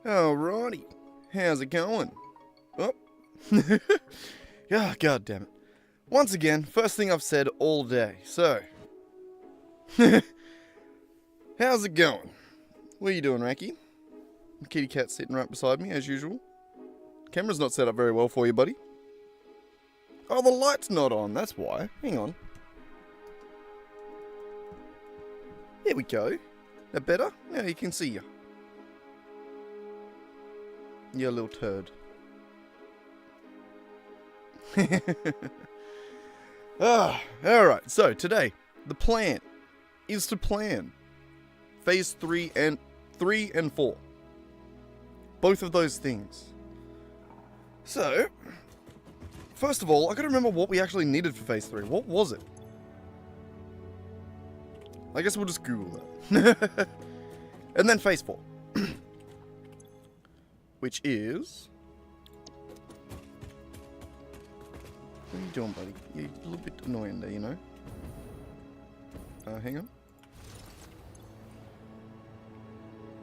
Alrighty. How's it going? Oh. Yeah, god damn it. Once again, first thing I've said all day, so. How's it going? What are you doing, Racky? Kitty cat sitting right beside me, as usual. Camera's not set up very well for you, buddy. Oh, the light's not on, that's why. Hang on. There we go. That better? Now you can see you. You little turd. Alright, so today, the plan is to plan Phase 3 and 4. Both of those things. So, first of all, I gotta remember what we actually needed for Phase 3. What was it? I guess we'll just Google that. And then Phase 4. Which is... What are you doing, buddy? You're a little bit annoying there, you know? Hang on.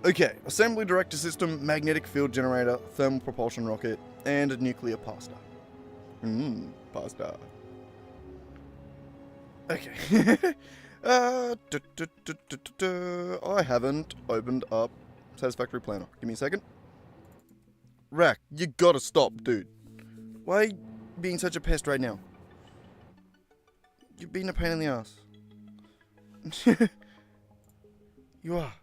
Okay, assembly director system, magnetic field generator, thermal propulsion rocket, and a nuclear pasta. Pasta. Okay. I haven't opened up Satisfactory Planner. Give me a second. Rack, you gotta stop, dude. Why are you being such a pest right now? You're being a pain in the ass. You are.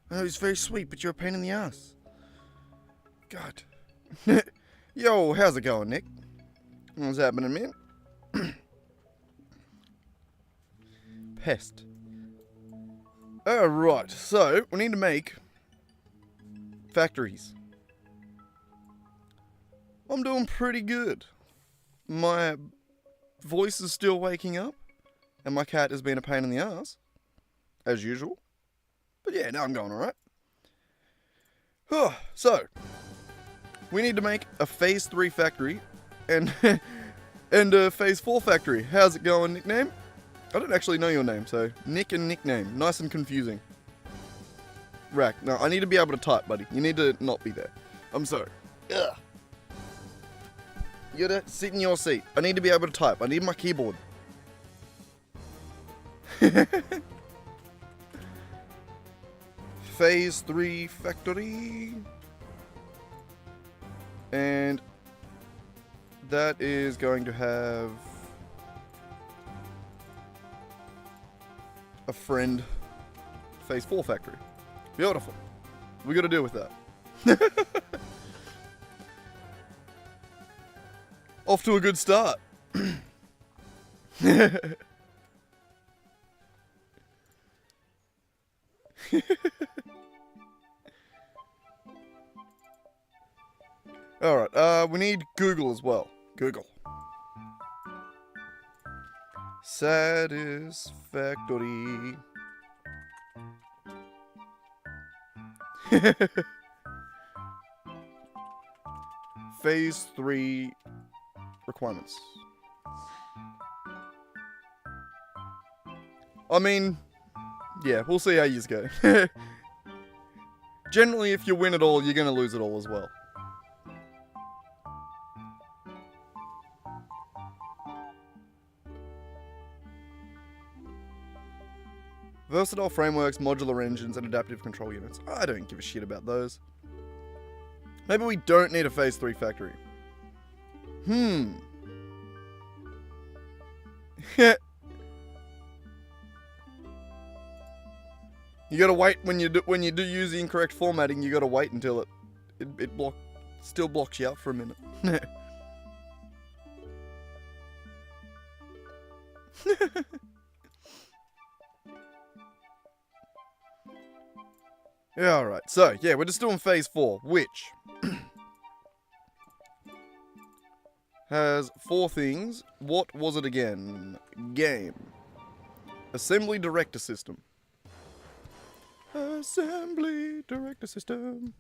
I know it's very sweet, but you're a pain in the ass. God. Yo, how's it going, Nick? What's happening, man? Pest. Alright, so we need to make factories. I'm doing pretty good. My voice is still waking up, and my cat has been a pain in the ass, as usual. But yeah, now I'm going alright. So, we need to make a Phase 3 factory, and a Phase 4 factory. How's it going, nickname? I don't actually know your name, so Nick and nickname. Nice and confusing. Rack, no, I need to be able to type, buddy. You need to not be there. I'm sorry. Ugh. You gotta sit in your seat. I need to be able to type. I need my keyboard. Phase 3 factory. And that is going to have a friend Phase 4 factory. Beautiful. We gotta deal with that. Off to a good start. Alright, we need Google as well. Google. Satisfactory. Phase 3 requirements. I mean, yeah, we'll see how yous go. Generally, if you win it all, you're gonna lose it all as well. Versatile frameworks, modular engines, and adaptive control units. I don't give a shit about those. Maybe we don't need a Phase 3 factory. You gotta wait when you do use the incorrect formatting. You gotta wait until it still blocks you out for a minute. Yeah, alright. So, yeah, we're just doing Phase 4, which has 4 things. What was it again? Game. Assembly Director System. Assembly Director System.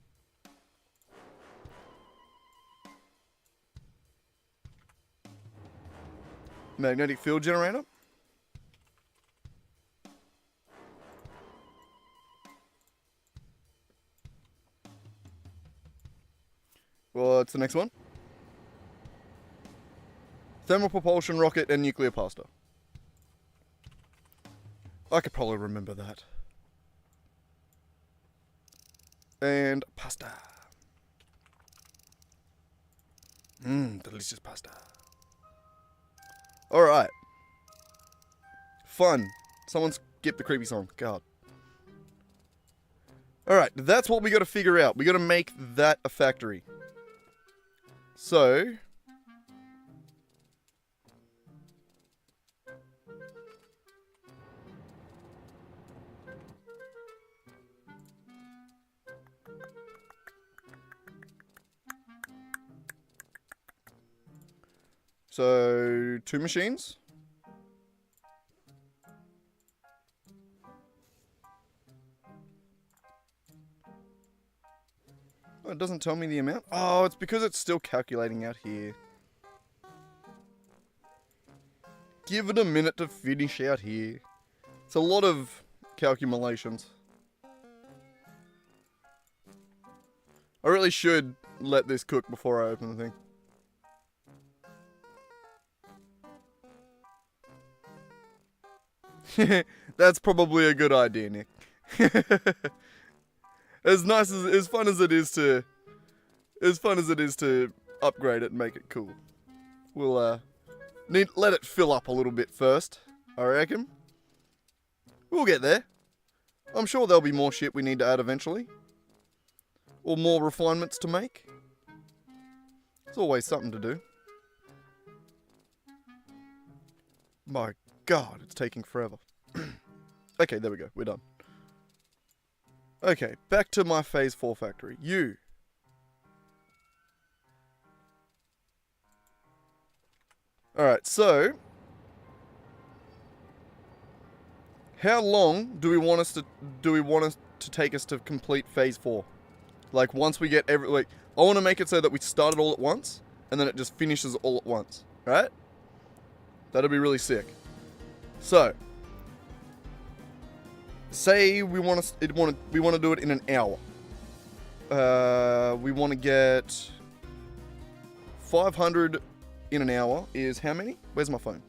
Magnetic Field Generator. What's the next one? Thermal propulsion rocket and nuclear pasta. I could probably remember that. And pasta. Delicious pasta. Alright. Fun. Someone skip the creepy song. God. Alright, that's what we gotta figure out. We gotta make that a factory. So... So, 2 machines. Oh, it doesn't tell me the amount. Oh, it's because it's still calculating out here. Give it a minute to finish out here. It's a lot of calculations. I really should let this cook before I open the thing. That's probably a good idea, Nick. As fun as it is to upgrade it and make it cool. We'll let it fill up a little bit first, I reckon. We'll get there. I'm sure there'll be more shit we need to add eventually. Or more refinements to make. It's always something to do. My God, it's taking forever. Okay, there we go. We're done. Okay, back to my Phase 4 factory. You. Alright, so... How long do we want it to take us to complete Phase 4? Like, once we get I want to make it so that we start it all at once, and then it just finishes all at once. Right? That'd be really sick. So, say we want to do it in an hour. We want to get 500 in an hour is how many? Where's my phone?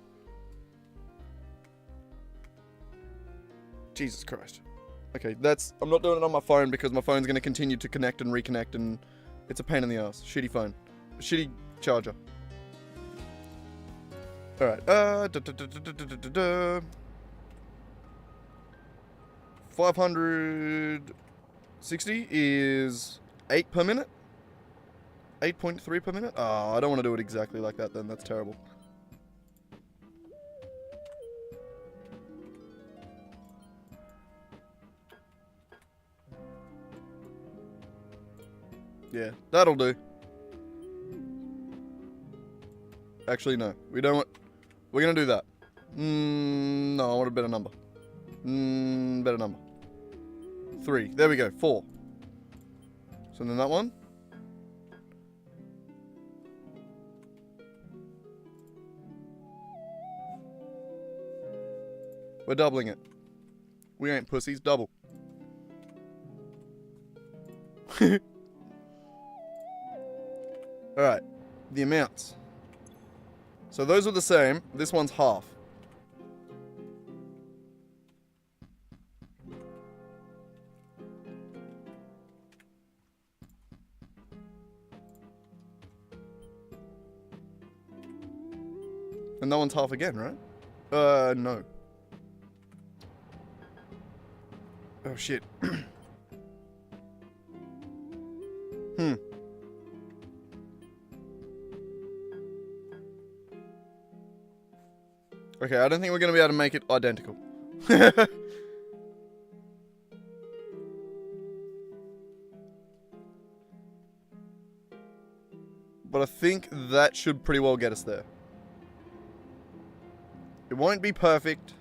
Jesus Christ. Okay, I'm not doing it on my phone because my phone's going to continue to connect and reconnect, and it's a pain in the ass. Shitty phone. Shitty charger. Alright, 560 is 8 per minute? 8.3 per minute? Oh, I don't want to do it exactly like that then, that's terrible. Yeah, that'll do. Actually, no. We don't want... We're gonna do that. No, I want a better number. Better number. 3. There we go. 4. So then that one. We're doubling it. We ain't pussies. Double. Alright. The amounts. So those are the same. This one's half. And that one's half again, right? No. Oh, shit. Okay, I don't think we're going to be able to make it identical. But I think that should pretty well get us there. It won't be perfect,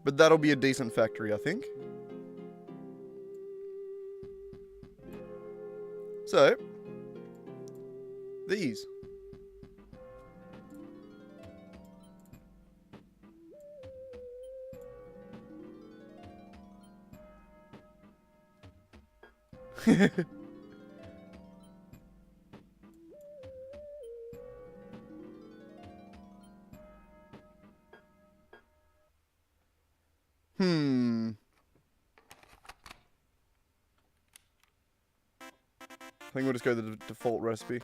but that'll be a decent factory, I think. So, these. I think we'll just go the default recipe.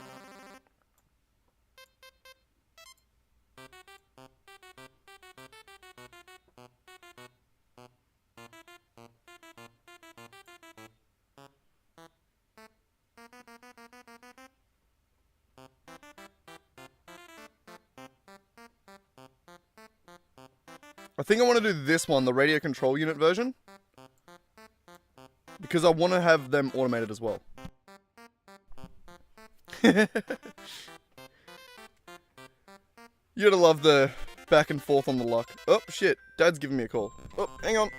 I think I want to do this one, the radio control unit version, because I want to have them automated as well. You gotta love the back and forth on the luck. Oh, shit. Dad's giving me a call. Oh, hang on.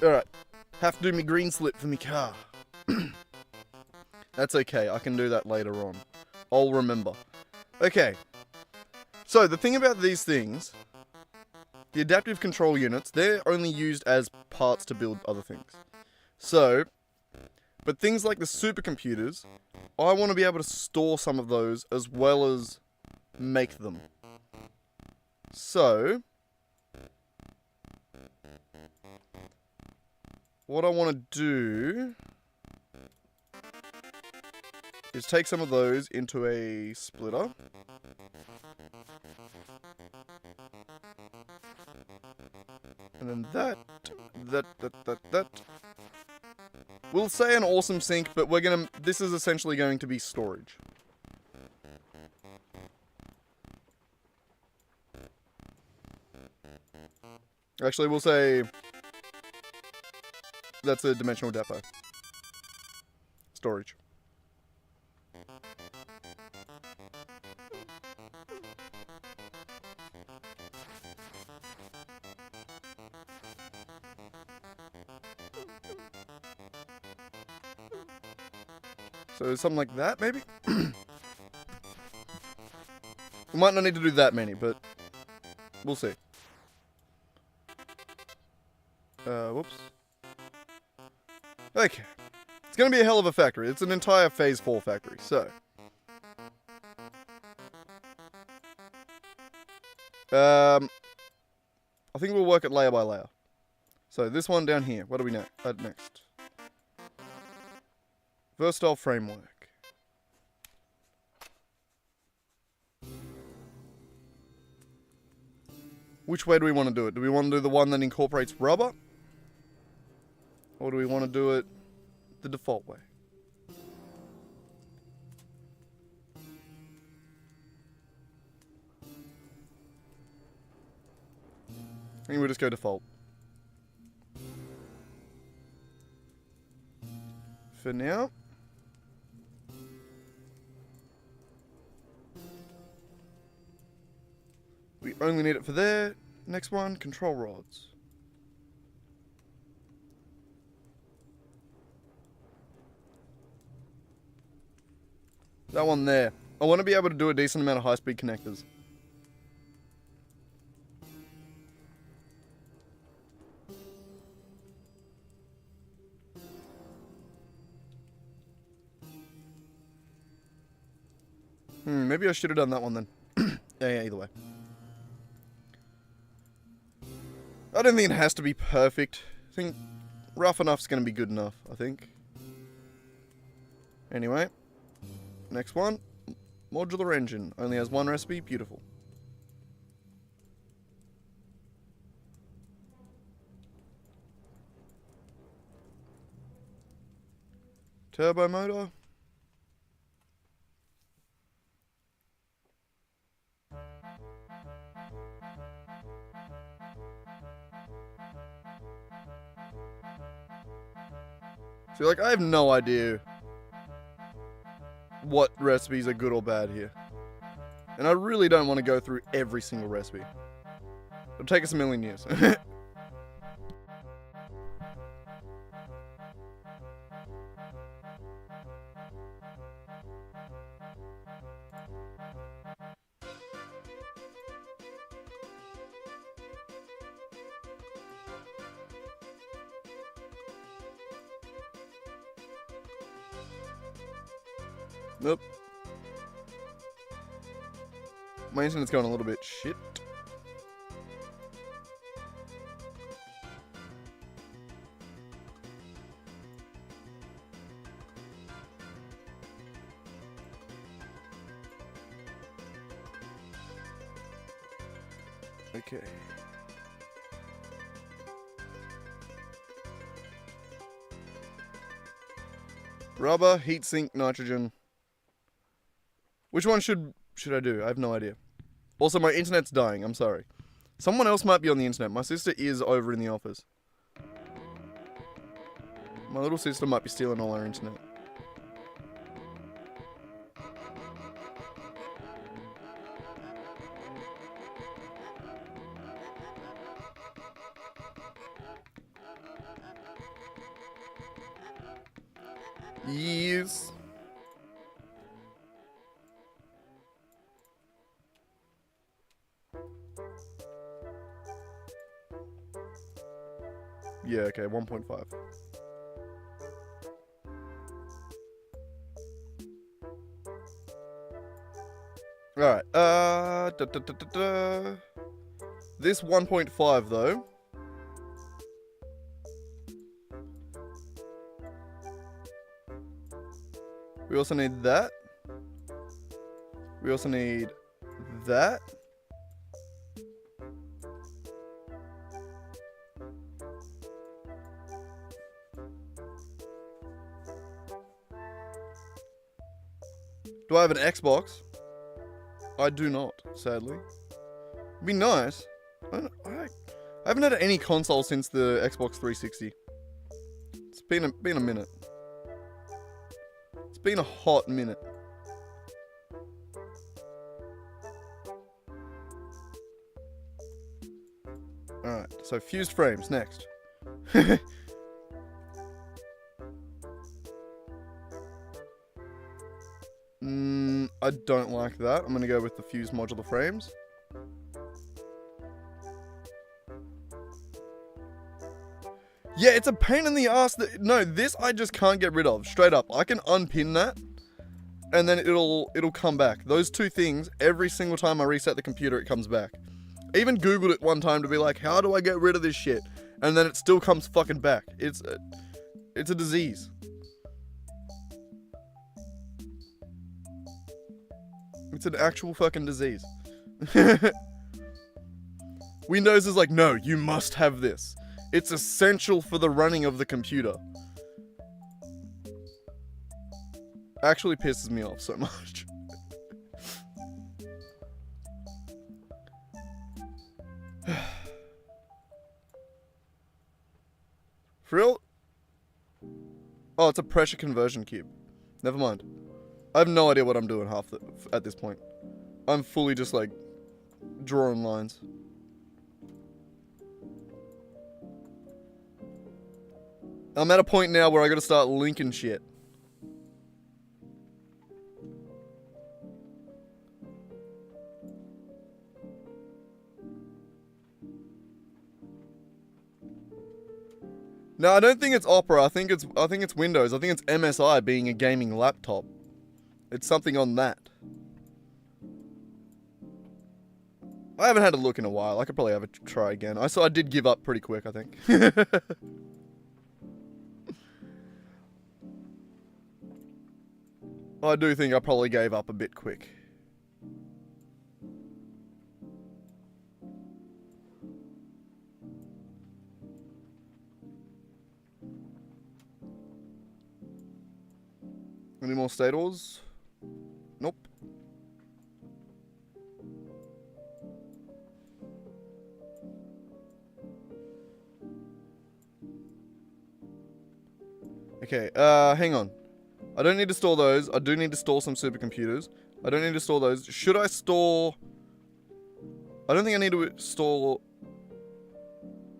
Alright. Have to do me green slip for me car. That's okay, I can do that later on. I'll remember. Okay. So, the thing about these things, the adaptive control units, they're only used as parts to build other things. So, but things like the supercomputers, I want to be able to store some of those as well as make them. So, what I want to do is take some of those into a splitter. And then that. We'll say an awesome sink, but this is essentially going to be storage. Actually, we'll say that's a dimensional depot. Storage. So something like that, maybe? We might not need to do that many, but we'll see. Whoops. Okay. It's going to be a hell of a factory. It's an entire Phase 4 factory, so. I think we'll work it layer by layer. So this one down here, what do we know? Add next. Versatile framework. Which way do we want to do it? Do we want to do the one that incorporates rubber? Or do we want to do it the default way? I think we'll just go default. For now. We only need it for there. Next one, control rods. That one there. I want to be able to do a decent amount of high-speed connectors. Maybe I should have done that one then. Yeah, either way. I don't think it has to be perfect. I think rough enough's going to be good enough, I think. Anyway. Next one. Modular engine. Only has one recipe. Beautiful. Turbo motor. So, like, I have no idea what recipes are good or bad here. And I really don't want to go through every single recipe. It'll take us a million years. Nope. My internet's going a little bit shit. Okay. Rubber, heatsink, nitrogen. Which one should I do? I have no idea. Also, my internet's dying. I'm sorry. Someone else might be on the internet. My sister is over in the office. My little sister might be stealing all our internet. Yes. Yeah, okay, 1.5. Alright, This 1.5 though. We also need that. We also need that. Do I have an Xbox? I do not, sadly. It'd be nice. I haven't had any console since the Xbox 360. It's been a minute. It's been a hot minute. Alright, so fused frames next. I don't like that. I'm gonna go with the fused modular frames. Yeah, it's a pain in the ass. No, this I just can't get rid of. Straight up. I can unpin that, and then it'll come back. Those two things, every single time I reset the computer, it comes back. I even Googled it one time to be like, how do I get rid of this shit? And then it still comes fucking back. It's a disease. It's an actual fucking disease. Windows is like, no, you must have this. It's essential for the running of the computer. Actually pisses me off so much. For real? Oh, it's a pressure conversion cube. Never mind. I have no idea what I'm doing at this point. I'm fully just like drawing lines. I'm at a point now where I gotta start linking shit. No, I don't think it's Opera. I think it's Windows. I think it's MSI being a gaming laptop. It's something on that. I haven't had a look in a while. I could probably have a try again. I did give up pretty quick, I think. I do think I probably gave up a bit quick. Any more stators? Nope. Okay, hang on. I don't need to store those. I do need to store some supercomputers. I don't need to store those. Should I store... I don't think I need to store...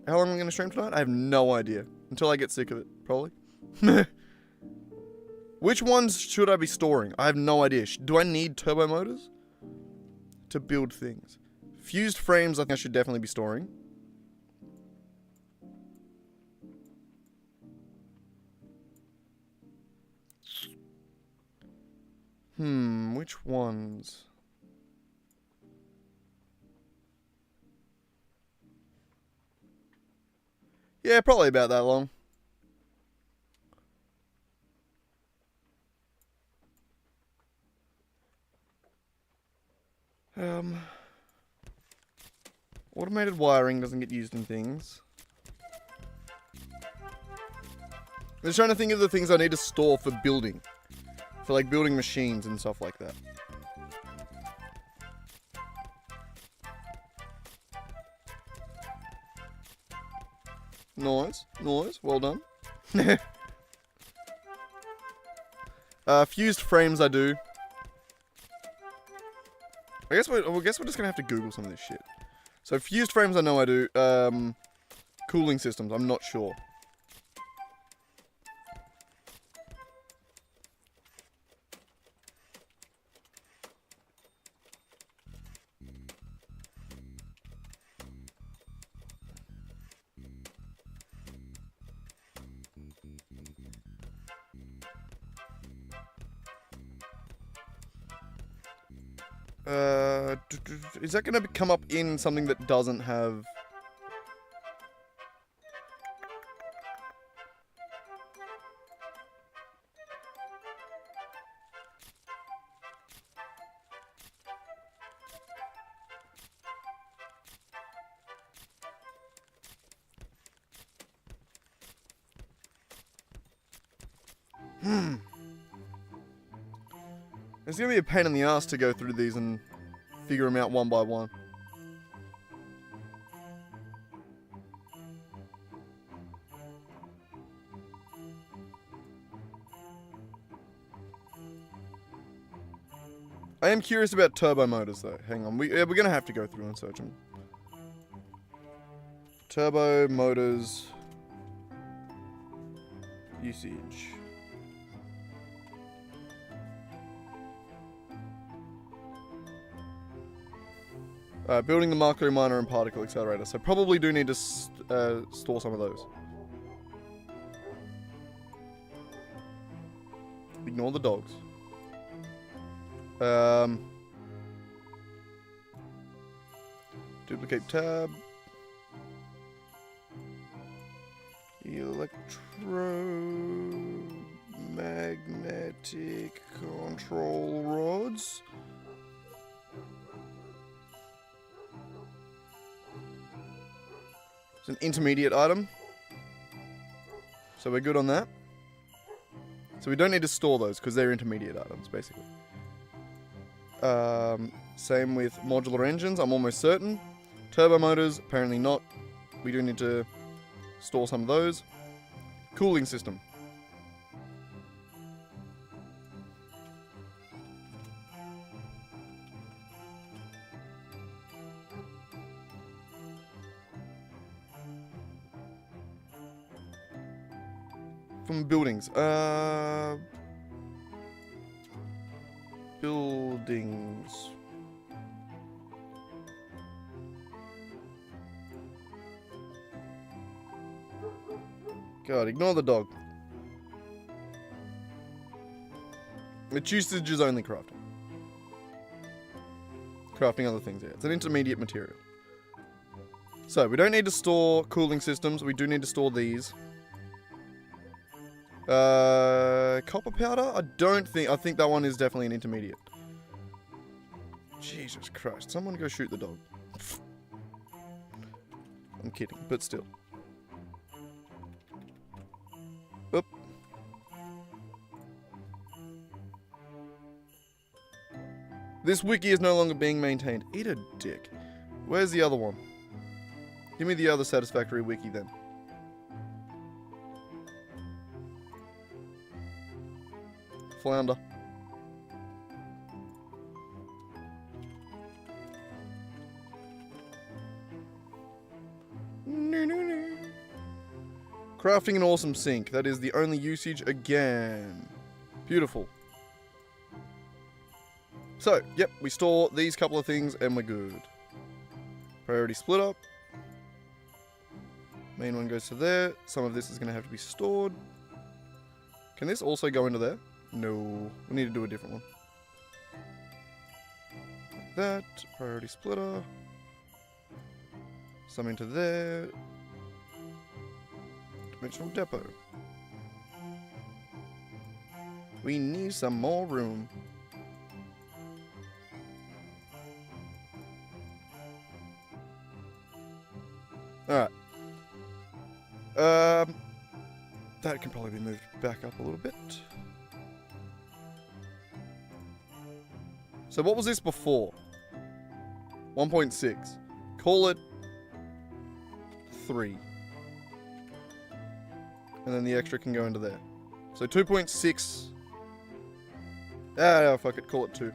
How long am I going to stream tonight? I have no idea. Until I get sick of it, probably. Which ones should I be storing? I have no idea. Do I need turbo motors? To build things. Fused frames I think I should definitely be storing. Which ones? Yeah, probably about that long. Automated wiring doesn't get used in things. I'm just trying to think of the things I need to store for building. For like building machines and stuff like that. Nice, nice, well done. Fused frames I do. I guess we're just gonna have to Google some of this shit. So fused frames I know I do. Cooling systems, I'm not sure. Is that going to come up in something that doesn't have... It's going to be a pain in the ass to go through these and figure them out one by one. I am curious about turbo motors though. Hang on, we're going to have to go through and search them. Turbo motors usage. Building the Mark III miner and particle accelerator. So probably do need to store some of those. Ignore the dogs. Duplicate tab. Electromagnetic control rods. It's an intermediate item. So we're good on that. So we don't need to store those because they're intermediate items, basically. Same with modular engines, I'm almost certain. Turbo motors, apparently not. We do need to store some of those. Cooling system. From buildings. Buildings. God, ignore the dog. Its usage is only crafting. Crafting other things, yeah. It's an intermediate material. So, we don't need to store cooling systems. We do need to store these. Copper powder? I think that one is definitely an intermediate. Jesus Christ. Someone go shoot the dog. I'm kidding, but still. Oop. This wiki is no longer being maintained. Eat a dick. Where's the other one? Give me the other Satisfactory wiki then. flounder. Crafting an awesome sink. That is the only usage again. Beautiful. So, yep, we store these couple of things and we're good. Priority split up. Main one goes to there. Some of this is going to have to be stored. Can this also go into there? No. We need to do a different one. Like that. Priority splitter. Some into there. Dimensional depot. We need some more room. Alright. That can probably be moved back up a little bit. So what was this before? 1.6. Call it 3. And then the extra can go into there. So 2.6. Ah, fuck it. Call it 2.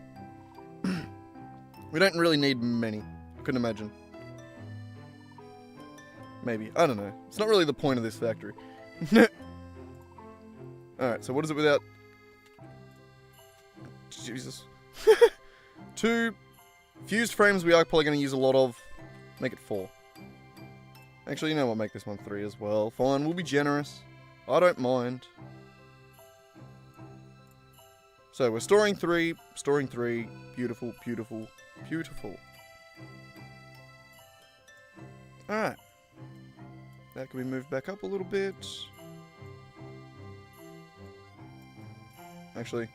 We don't really need many. I couldn't imagine. Maybe. I don't know. It's not really the point of this factory. Alright, so what is it without... Jesus. 2 fused frames we are probably going to use a lot of. Make it 4. Actually, you know what? Make this one 3 as well. Fine, we'll be generous. I don't mind. So, we're storing 3. Storing 3. Beautiful, beautiful, beautiful. Alright. That can be moved back up a little bit. Actually,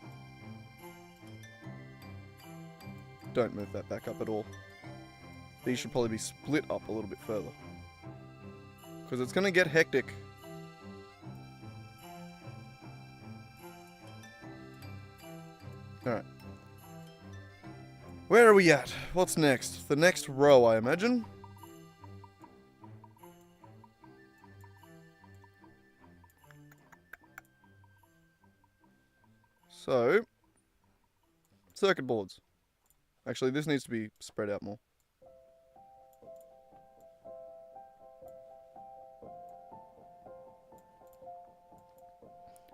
don't move that back up at all. These should probably be split up a little bit further. Because it's going to get hectic. Alright. Where are we at? What's next? The next row, I imagine. So, circuit boards. Actually, this needs to be spread out more.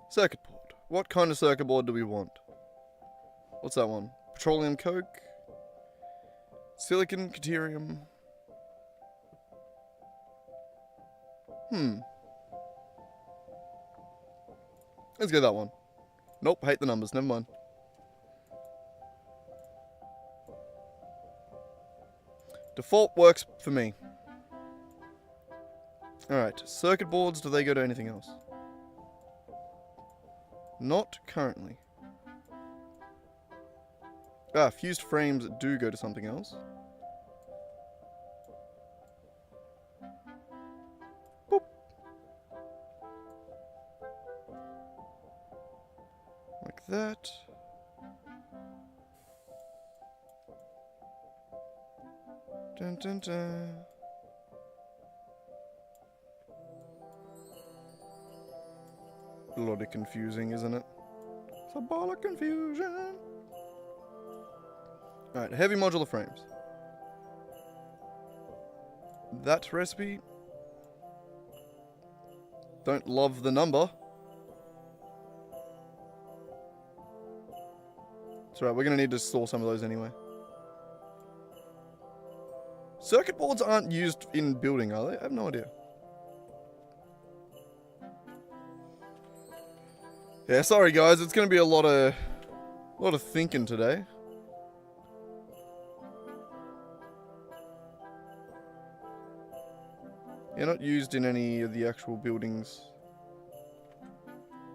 Circuit board. What kind of circuit board do we want? What's that one? Petroleum coke. Silicon, deuterium. Let's go that one. Nope, hate the numbers, never mind. Default works for me. Alright, circuit boards, do they go to anything else? Not currently. Ah, fused frames do go to something else. Boop. Like that. Dun dun dun. Bloody confusing, isn't it? It's a ball of confusion. Alright, heavy modular frames. That recipe. Don't love the number. It's alright, we're going to need to store some of those anyway. Circuit boards aren't used in building, are they? I have no idea. Yeah, sorry guys, it's going to be a lot of thinking today. Yeah, not used in any of the actual buildings.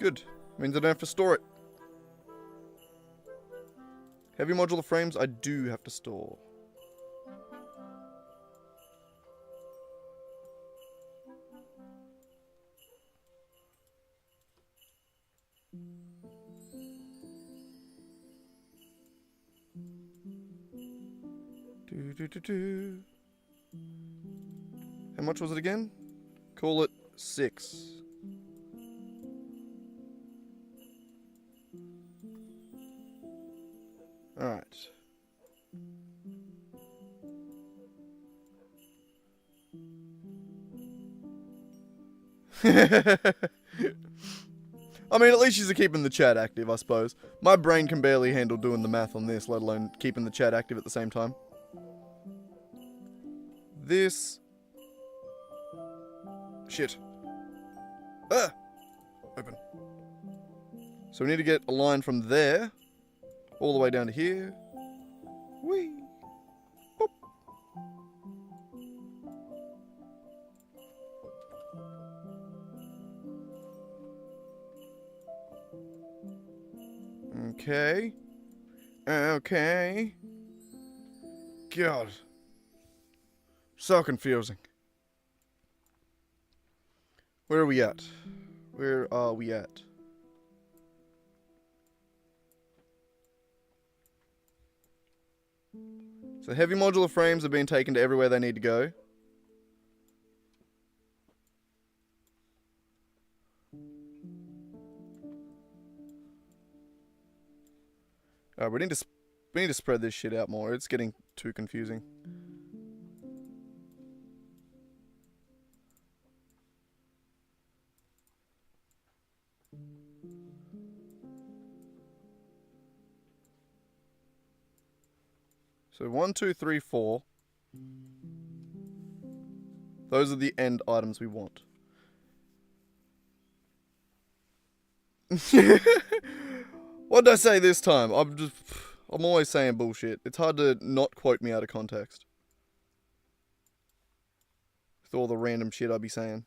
Good. Means I don't have to store it. Heavy modular frames I do have to store. How much was it again? Call it 6. Alright. I mean, at least she's keeping the chat active, I suppose. My brain can barely handle doing the math on this, let alone keeping the chat active at the same time. This... Shit. Ah! Open. So we need to get a line from there, all the way down to here. Whee! Boop. Okay. Okay. God. So confusing. Where are we at? Where are we at? So heavy modular frames have been taken to everywhere they need to go. We need to spread this shit out more. It's getting too confusing. So 1, 2, 3, 4. Those are the end items we want. What did I say this time? I'm always saying bullshit. It's hard to not quote me out of context. With all the random shit I'd be saying.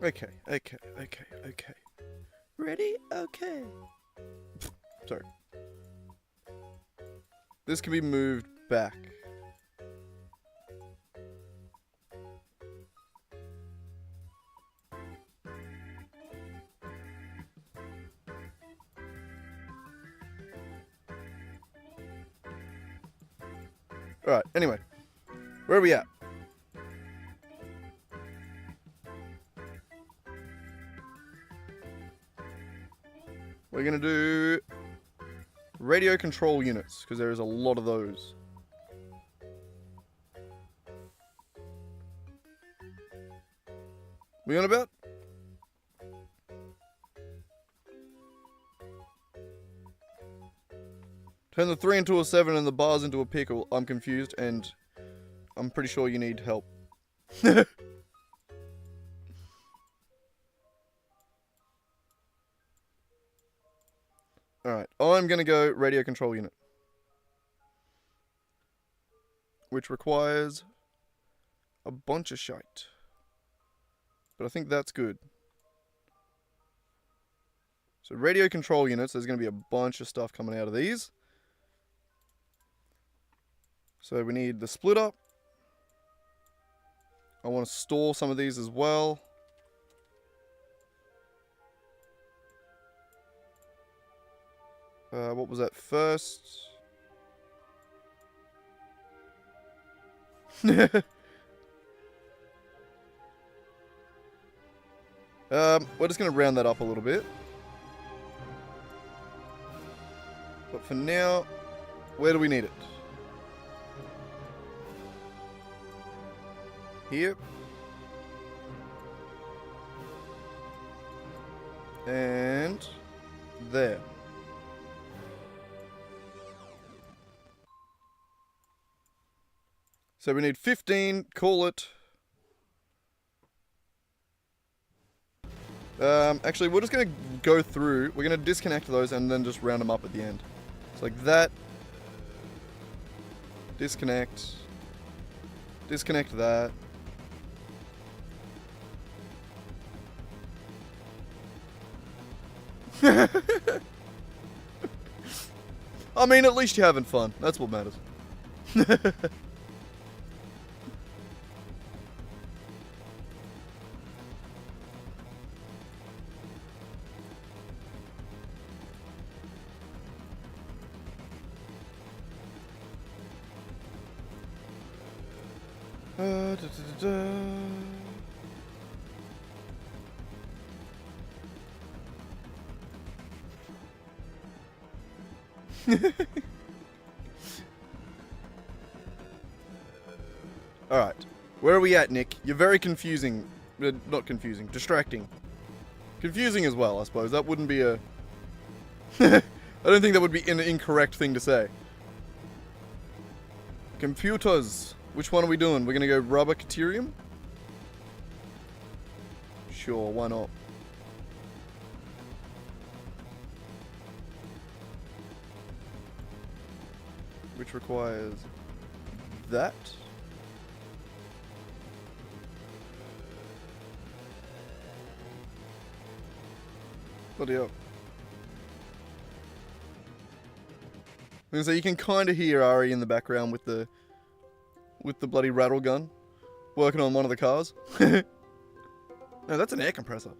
Okay. Ready? Okay. Sorry. This can be moved back. Alright, anyway. Where are we at? We're going to do radio control units, because there is a lot of those. We on about? Turn the 3 into a 7 and the bars into a pickle. I'm confused and I'm pretty sure you need help. Alright, I'm going to go radio control unit. Which requires a bunch of shite. But I think that's good. So radio control units, there's going to be a bunch of stuff coming out of these. So we need the splitter. I want to store some of these as well. What was that first? We're just going to round that up a little bit. But for now, where do we need it? Here. And there. So we need 15, call it. Actually, we're just going to go through. We're going to disconnect those and then just round them up at the end. So like that. Disconnect. Disconnect that. I mean, at least you're having fun. That's what matters. Da, da, da, da. Alright. Where are we at, Nick? You're very confusing. Not confusing. Distracting. Confusing as well, I suppose. That wouldn't be a... I don't think that would be an incorrect thing to say. Computers. Which one are we doing? We're gonna go rubber caterium? Sure, why not? Which requires that. Bloody hell. I'm gonna say you can kind of hear Ari in the background with the bloody rattle gun working on one of the cars. No, that's an air compressor.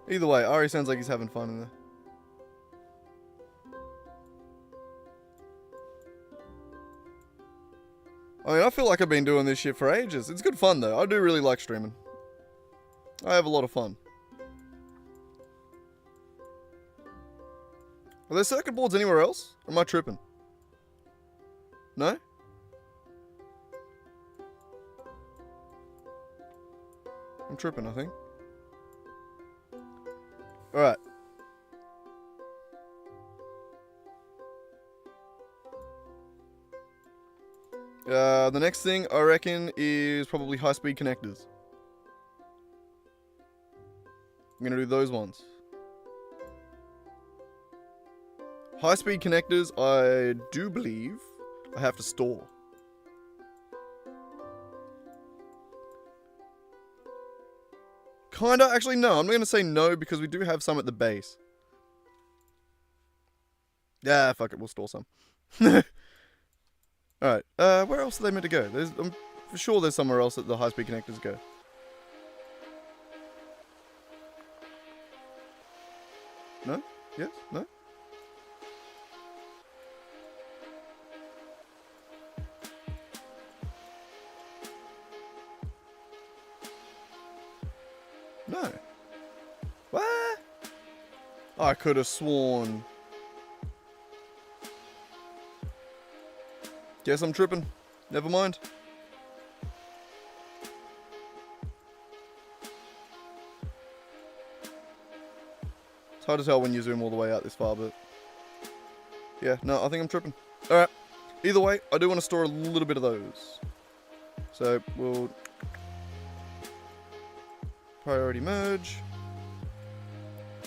Either way, Ari sounds like he's having fun in there. I mean, I feel like I've been doing this shit for ages. It's good fun, though. I do really like streaming. I have a lot of fun. Are there circuit boards anywhere else? Or am I tripping? No? I'm tripping, I think. Alright. The next thing, I reckon, is probably high-speed connectors. I'm gonna do those ones. High-speed connectors, I do believe I have to store. Kinda, actually no, I'm not gonna say no because we do have some at the base. Yeah, fuck it, we'll store some. Alright, where else are they meant to go? I'm for sure there's somewhere else that the high-speed connectors go. No? Yes? No? No. What? I could have sworn. Guess I'm tripping. Never mind. It's hard to tell when you zoom all the way out this far, but... yeah, no, I think I'm tripping. Alright. Either way, I do want to store a little bit of those. So, we'll... priority merge.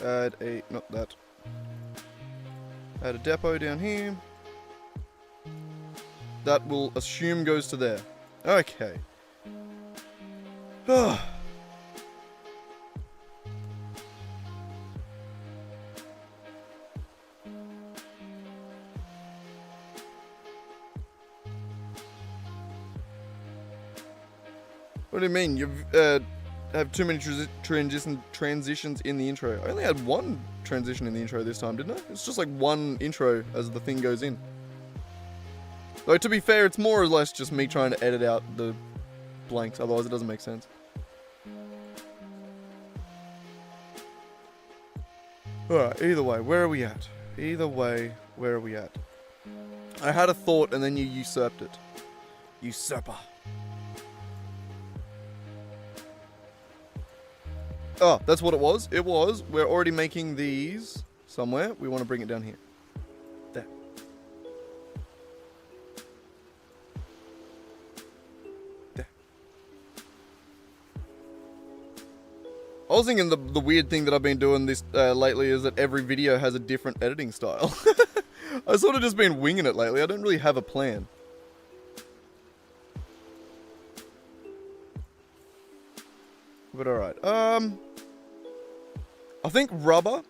Add a... not that. Add a depot down here. That will assume goes to there. Okay. What do you mean? You've have too many transitions in the intro. I only had one transition in the intro this time, didn't I? It's just like one intro as the thing goes in. Though, to be fair, it's more or less just me trying to edit out the blanks, otherwise it doesn't make sense. Alright, either way, where are we at? Either way, where are we at? I had a thought and then you usurped it. Usurper. Oh, that's what it was? It was, we're already making these somewhere. We want to bring it down here. There. I was thinking the weird thing that I've been doing this lately is that every video has a different editing style. I've sort of just been winging it lately. I don't really have a plan. But alright. I think rubber.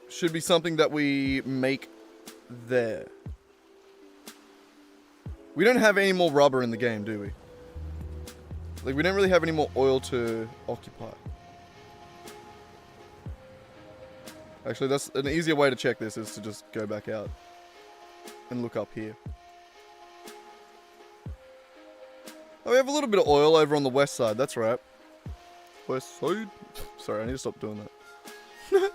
Should be something that we make there. We don't have any more rubber in the game, do we? Like, we don't really have any more oil to occupy. Actually, that's an easier way to check this is to just go back out and look up here. Oh, we have a little bit of oil over on the west side. That's right. West side? Sorry, I need to stop doing that.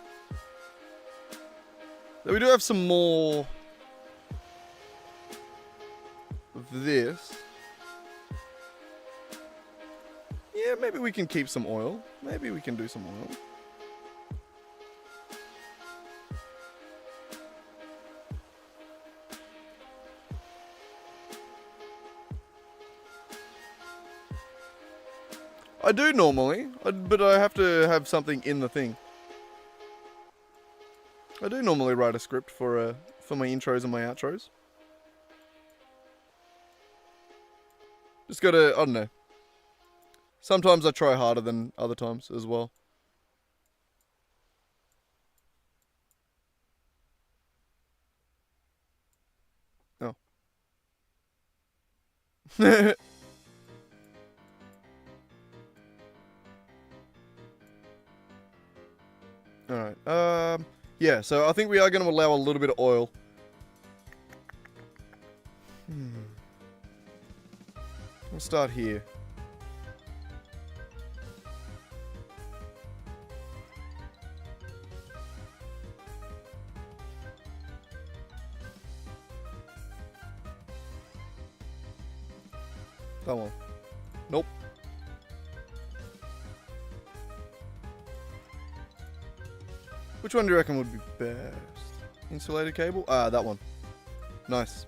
We do have some more of this. Yeah, maybe we can keep some oil. Maybe we can do some oil. I do normally, but I have to have something in the thing. I do normally write a script for my intros and my outros. Just gotta, I don't know. Sometimes I try harder than other times as well. Oh. Alright, yeah, so I think we are going to allow a little bit of oil. We'll start here. That one. Nope. Which one do you reckon would be best? Insulated cable? Ah, that one. Nice.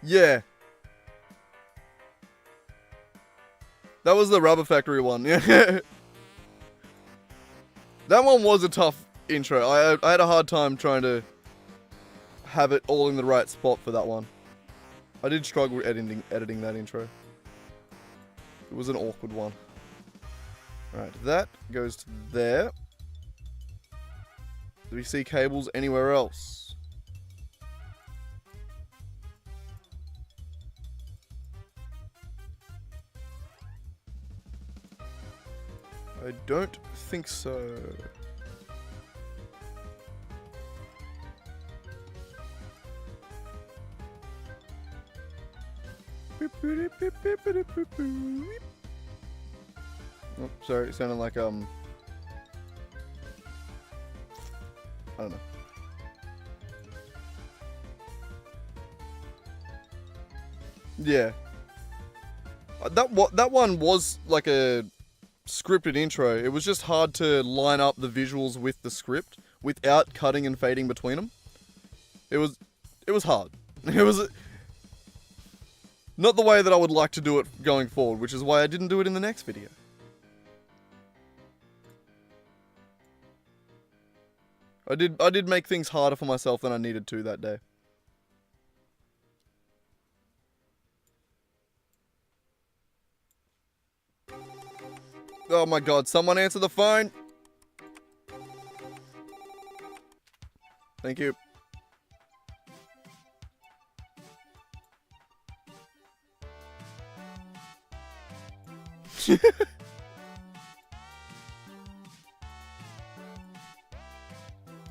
Yeah. That was the Rubber Factory one, yeah. That one was a tough intro. I had a hard time trying to have it all in the right spot for that one. I did struggle editing that intro. It was an awkward one. Alright, that goes to there. Do we see cables anywhere else? I don't think so. Oh, sorry, it sounded like, I don't know. Yeah. That one was like a scripted intro. It was just hard to line up the visuals with the script without cutting and fading between them. It was hard. It was not the way that I would like to do it going forward, which is why I didn't do it in the next video. I did make things harder for myself than I needed to that day. Oh my god, someone answer the phone! Thank you.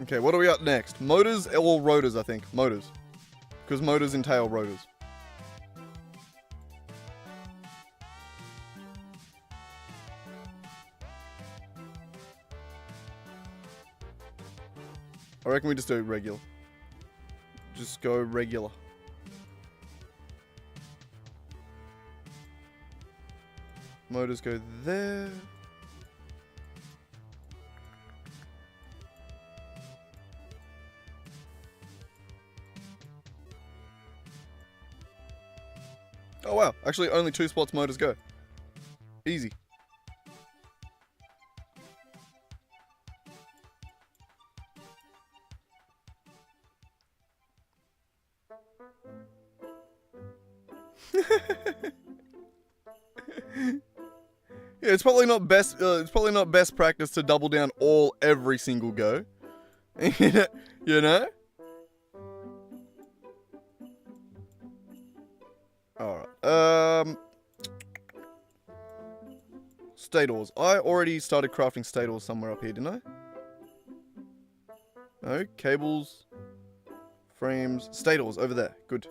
Okay, what are we at next? Motors or rotors, I think. Motors. Because motors entail rotors. I reckon we just do regular. Just go regular. Motors go there. Oh wow, actually only 2 spots motors go. Easy. Yeah, it's probably not best. It's probably not best practice to double down every single go. You know. All right. Stables. I already started crafting stables somewhere up here, didn't I? No, cables, frames, stables over there. Good.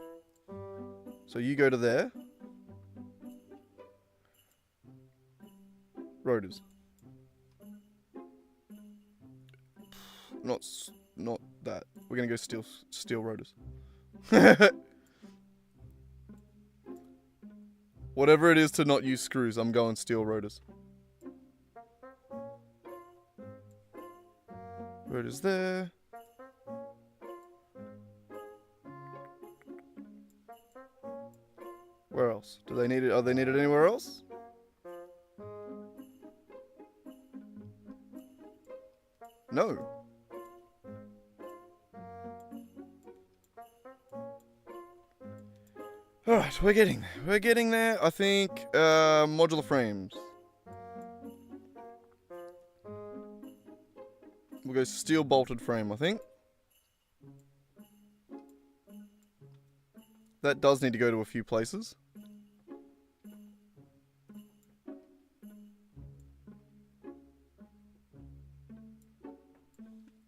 So you go to there. Rotors. Not that. We're gonna go steel rotors. Whatever it is to not use screws, I'm going steel rotors. Rotors there. Where else? Do they need it? Are they needed anywhere else? No. Alright, we're getting there. We're getting there. I think, modular frames. We'll go steel bolted frame, I think. That does need to go to a few places.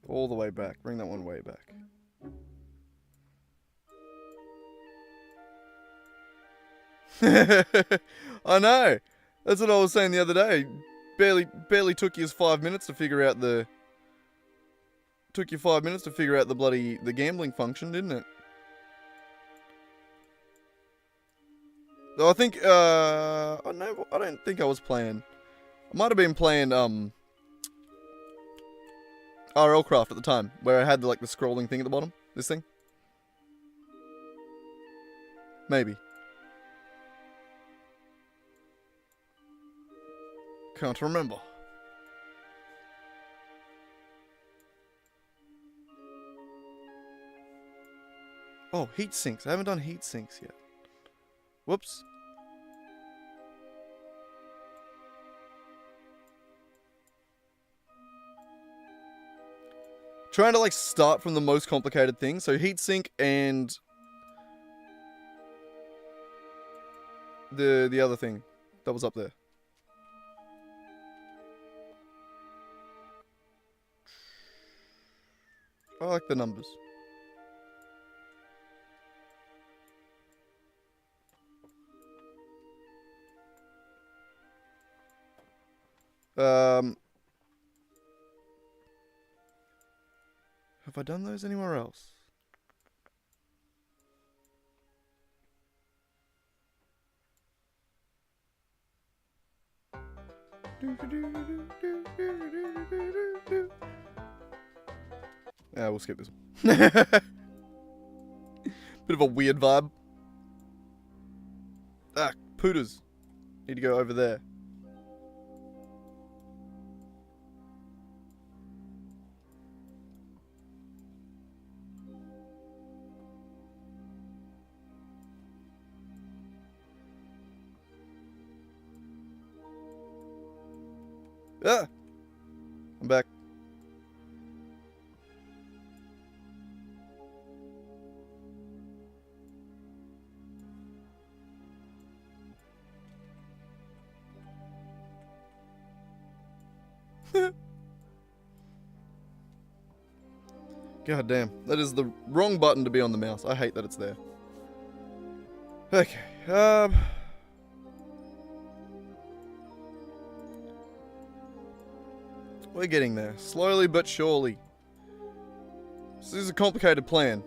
All the way back. Bring that one way back. I know. That's what I was saying the other day. Barely took you 5 minutes to figure out the. Took you 5 minutes to figure out the gambling function, didn't it? Though I think oh no, I don't think I was playing. I might have been playing RL Craft at the time, where I had the scrolling thing at the bottom. This thing. Maybe. Can't remember. Oh, heat sinks. I haven't done heat sinks yet. Whoops. Trying to start from the most complicated thing. So heatsink and the other thing that was up there. I like the numbers. Have I done those anywhere else? Yeah, we'll skip this one. Bit of a weird vibe. Ah, pooters. Need to go over there. Ah! I'm back. God damn. That is the wrong button to be on the mouse. I hate that it's there. Okay. We're getting there. Slowly but surely. This is a complicated plan.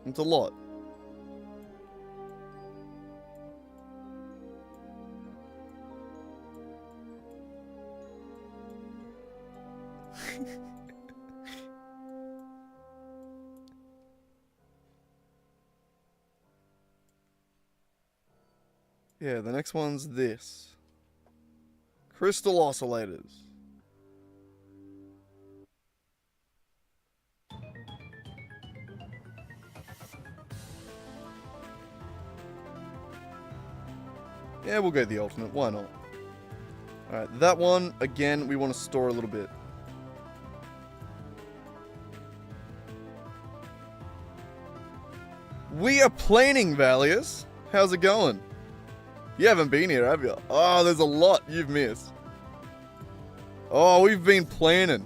It's a lot. Yeah, the next one's this. Crystal oscillators. Yeah, we'll go the alternate. Why not? Alright, that one, again, we want to store a little bit. We are planning, Valius. How's it going? You haven't been here, have you? Oh, there's a lot you've missed. Oh, we've been planning.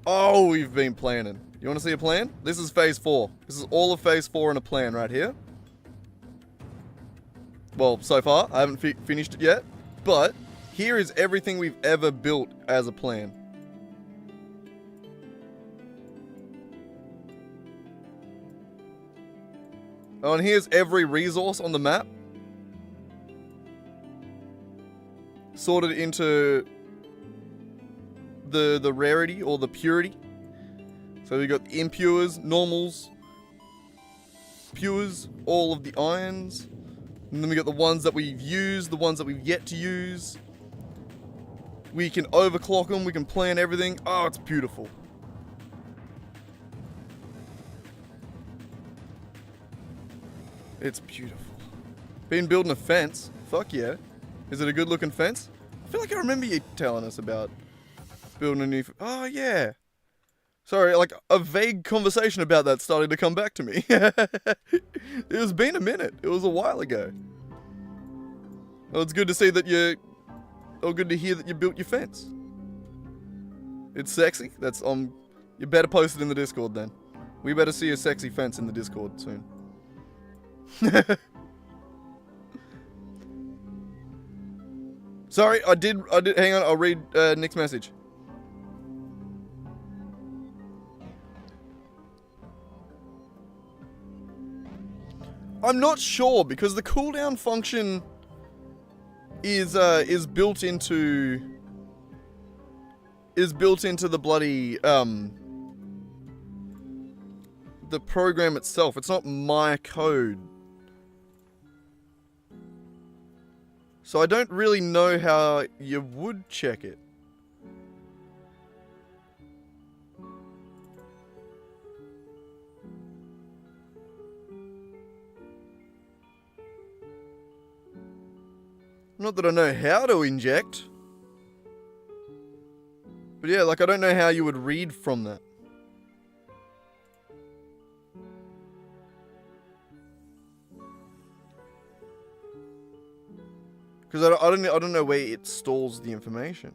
Oh, we've been planning. You want to see a plan? This is phase 4. This is all of phase 4 in a plan right here. Well, so far, I haven't finished it yet. But here is everything we've ever built as a plan. Oh, and here's every resource on the map. Sorted into the rarity or the purity. So we got impures, normals, pures, all of the irons. And then we got the ones that we've used, the ones that we've yet to use. We can overclock them, we can plan everything. Oh, it's beautiful. It's beautiful. Been building a fence. Fuck yeah. Is it a good looking fence? I feel like I remember you telling us about building a new... Oh yeah. Sorry, like a vague conversation about that started to come back to me. It has been a minute. It was a while ago. Well, it's good to see that you... Oh, good to hear that you built your fence. It's sexy. That's you better post it in the Discord then. We better see a sexy fence in the Discord soon. Sorry, I did, hang on, I'll read Nick's message. I'm not sure, because the cooldown function is built into the bloody, the program itself. It's not my code. So I don't really know how you would check it. Not that I know how to inject. But yeah, like I don't know how you would read from that. Because I don't know where it stores the information.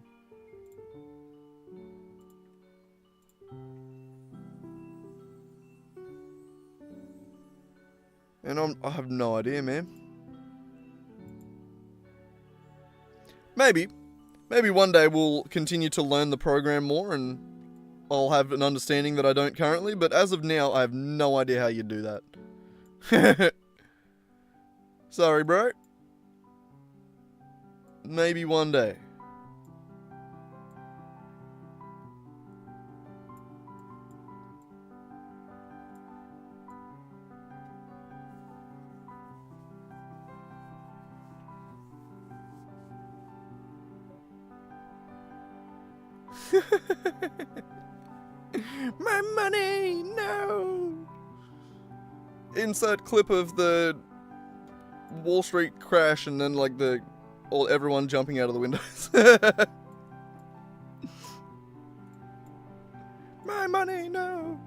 And I have no idea, man. Maybe one day we'll continue to learn the program more and I'll have an understanding that I don't currently, but as of now, I have no idea how you do that. Sorry, bro. Maybe one day. My money, no! Insert clip of the Wall Street crash and then like everyone jumping out of the windows. My money, no!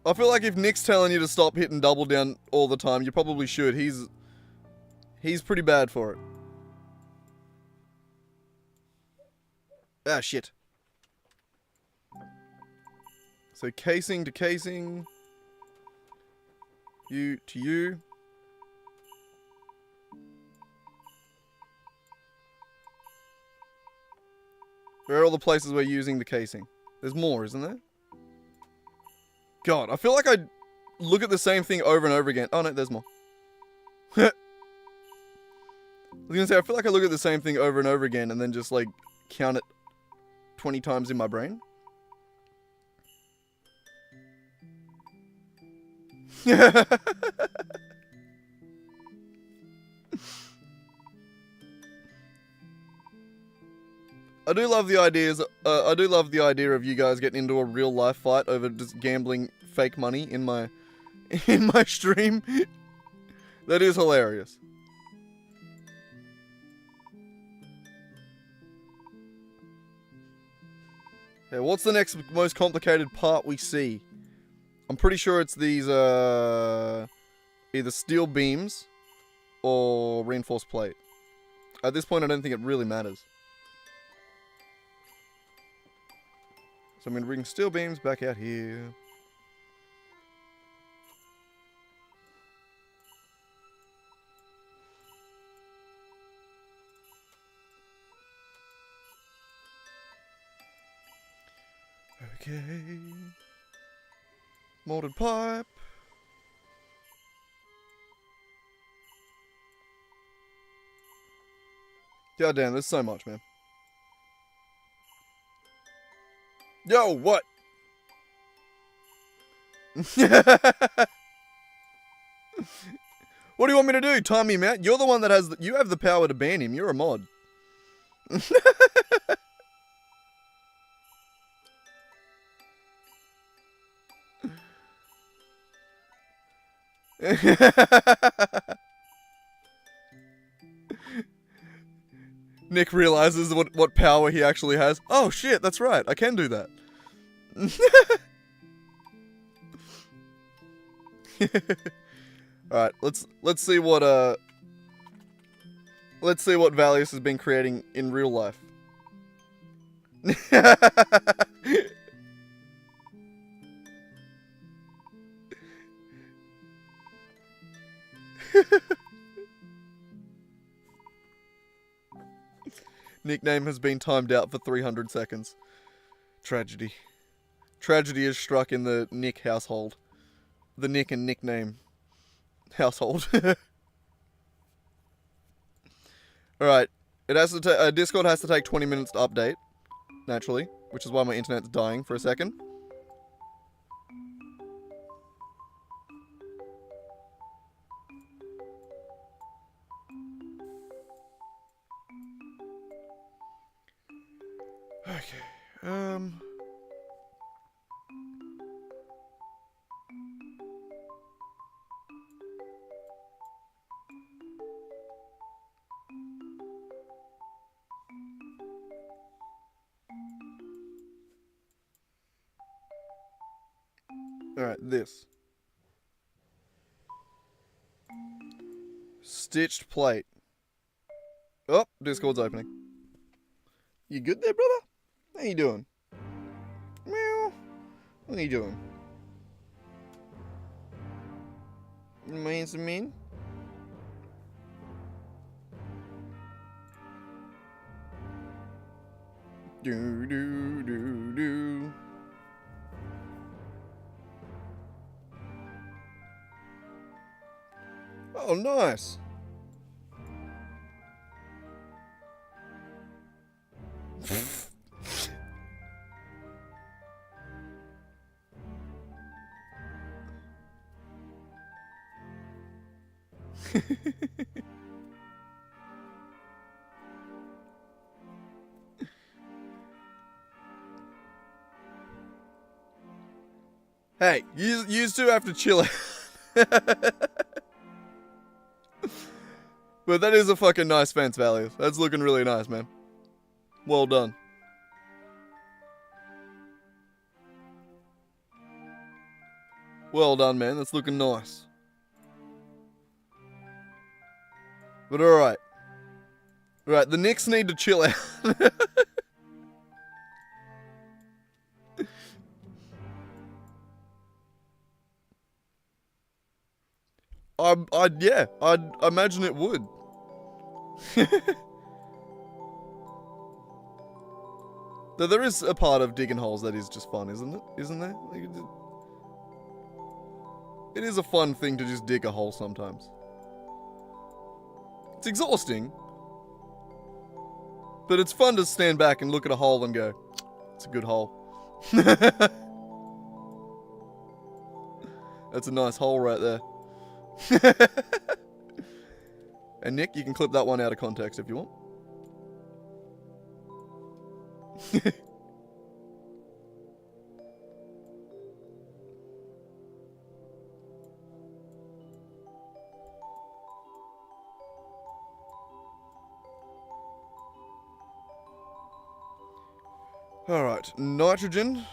I feel like if Nick's telling you to stop hitting double down all the time, you probably should. He's pretty bad for it. Ah, shit. So casing to casing. You to you. Where are all the places we're using the casing? There's more, isn't there? God, I feel like I look at the same thing over and over again. Oh no, there's more. I was gonna say, I feel like I look at the same thing over and over again and then just like count it 20 times in my brain. I do love the ideas. I do love the idea of you guys getting into a real life fight over just gambling fake money in my stream. That is hilarious. Yeah, what's the next most complicated part we see? I'm pretty sure it's these either steel beams or reinforced plate. At this point, I don't think it really matters. So I'm going to bring steel beams back out here. Okay. Molded pipe. God damn, there's so much, man. Yo, what? What do you want me to do? Time him out? You're the one that has... You have the power to ban him. You're a mod. Nick realizes what power he actually has. Oh shit, that's right. I can do that. Alright, let's see what Valius has been creating in real life. Nickname has been timed out for 300 seconds. Tragedy. Tragedy is struck in the Nick household. The Nick and nickname household. Alright. It has to Discord has to take 20 minutes to update. Naturally. Which is why my internet's dying for a second. Okay. Alright, this. Stitched plate. Oh, Discord's opening. You good there, brother? How you doing? Meow. What are you doing? Am I some mean? Do do do do. Oh, nice. Hey, you two have to chill out. But that is a fucking nice fence, Valius. That's looking really nice, man. Well done. Well done, man. That's looking nice. But alright. Alright, the Knicks need to chill out. I'd imagine it would. Though there is a part of digging holes that is just fun, isn't it? Isn't there? Like, it is a fun thing to just dig a hole sometimes. It's exhausting. But it's fun to stand back and look at a hole and go, It's a good hole. That's a nice hole right there. And Nick, you can clip that one out of context if you want. Alright, nitrogen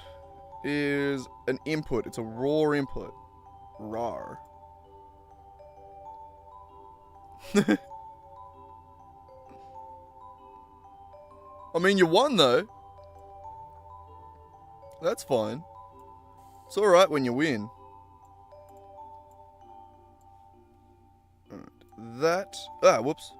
is an input. It's a raw input. Rar. I mean, you won though. That's fine. It's alright when you win. Alright, that... Ah, whoops.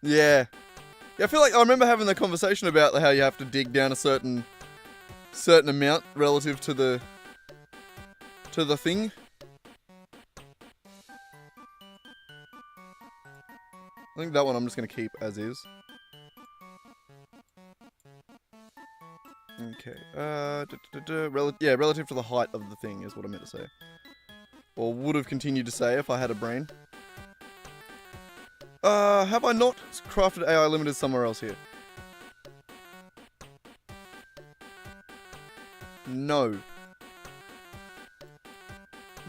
Yeah. Yeah, I feel like I remember having the conversation about how you have to dig down a certain amount relative to the thing. I think that one I'm just going to keep as is. Okay. Relative to the height of the thing is what I meant to say. Or would have continued to say if I had a brain. Have I not crafted AI limiters somewhere else here? No.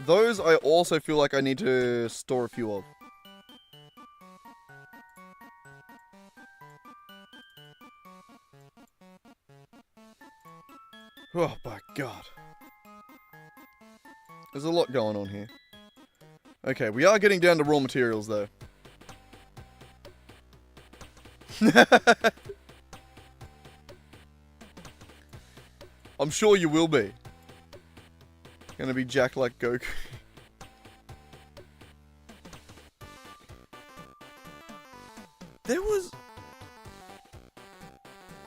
Those I also feel like I need to store a few of. Oh my god. There's a lot going on here. Okay, we are getting down to raw materials though. I'm sure you will be. Gonna be Jack like Goku. There was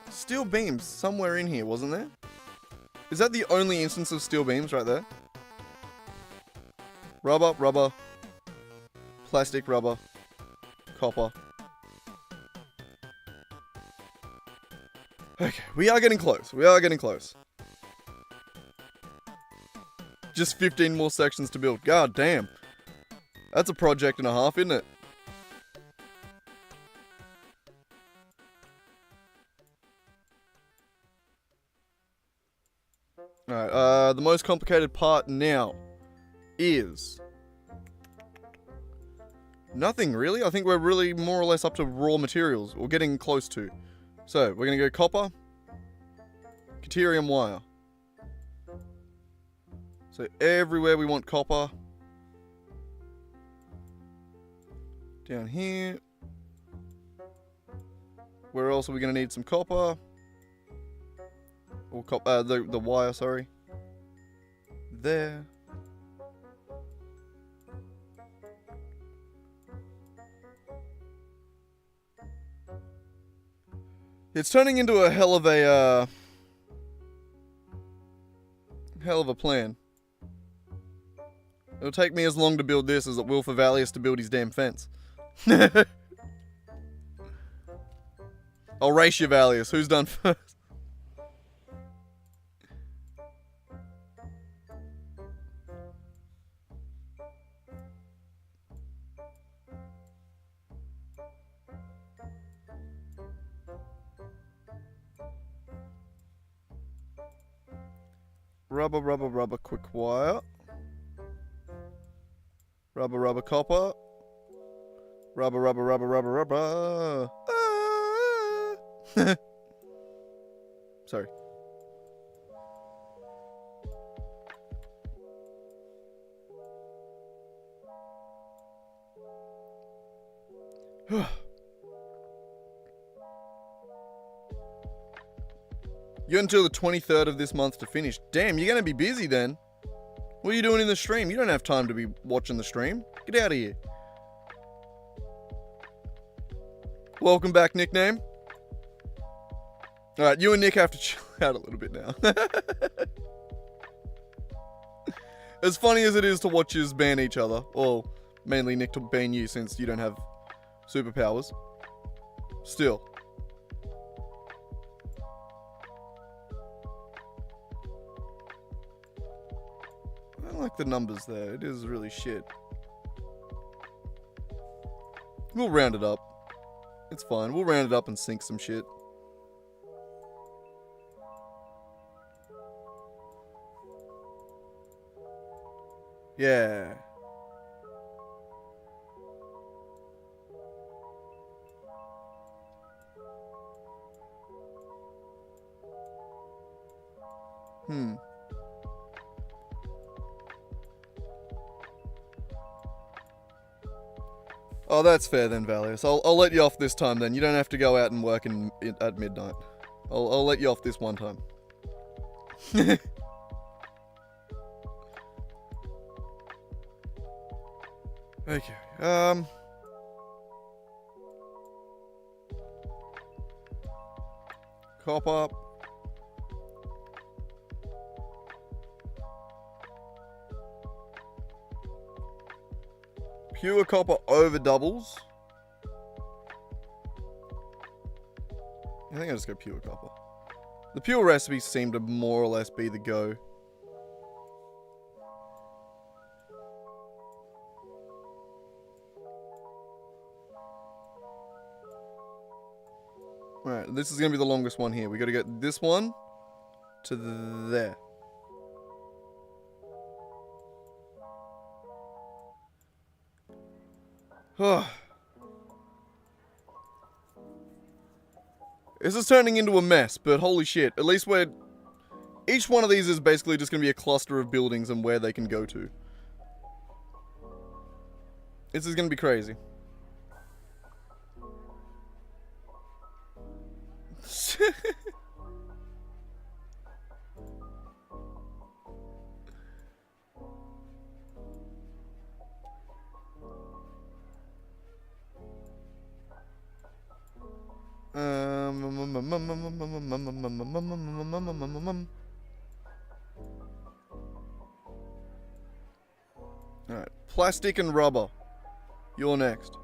steel beams somewhere in here, wasn't there? Is that the only instance of steel beams right there? Rubber, rubber, plastic, rubber, copper. Okay, we are getting close. We are getting close. Just 15 more sections to build. God damn. That's a project and a half, isn't it? Alright, the most complicated part now is... nothing, really. I think we're really more or less up to raw materials. We're getting close to. So, we're going to go copper. Deuterium wire. So, everywhere we want copper. Down here. Where else are we going to need some copper? Or the wire, sorry. There. It's turning into a hell of a plan. It'll take me as long to build this as it will for Valius to build his damn fence. I'll race you, Valius. Who's done first? Rubber, rubber, rubber, quick wire. Rubber, rubber, copper. Rubber, rubber, rubber, rubber, rubber. Ah. Sorry. You got until the 23rd of this month to finish. Damn, you're going to be busy then. What are you doing in the stream? You don't have time to be watching the stream. Get out of here. Welcome back, nickname. Alright, you and Nick have to chill out a little bit now. As funny as it is to watch us ban each other, or mainly Nick to ban you since you don't have superpowers, still. I don't like the numbers there, it is really shit. We'll round it up. It's fine, we'll round it up and sink some shit. Yeah. Oh, that's fair then, Valius. I'll let you off this time then. You don't have to go out and work at midnight. I'll let you off this one time. Okay. Copper. Pure copper over doubles. I think I'll just go pure copper. The pure recipes seem to more or less be the go. Alright, this is going to be the longest one here. We got to get this one to there. This is turning into a mess, but holy shit. At least we're... Each one of these is basically just going to be a cluster of buildings and where they can go to. This is going to be crazy. Alright, plastic and rubber. You're next.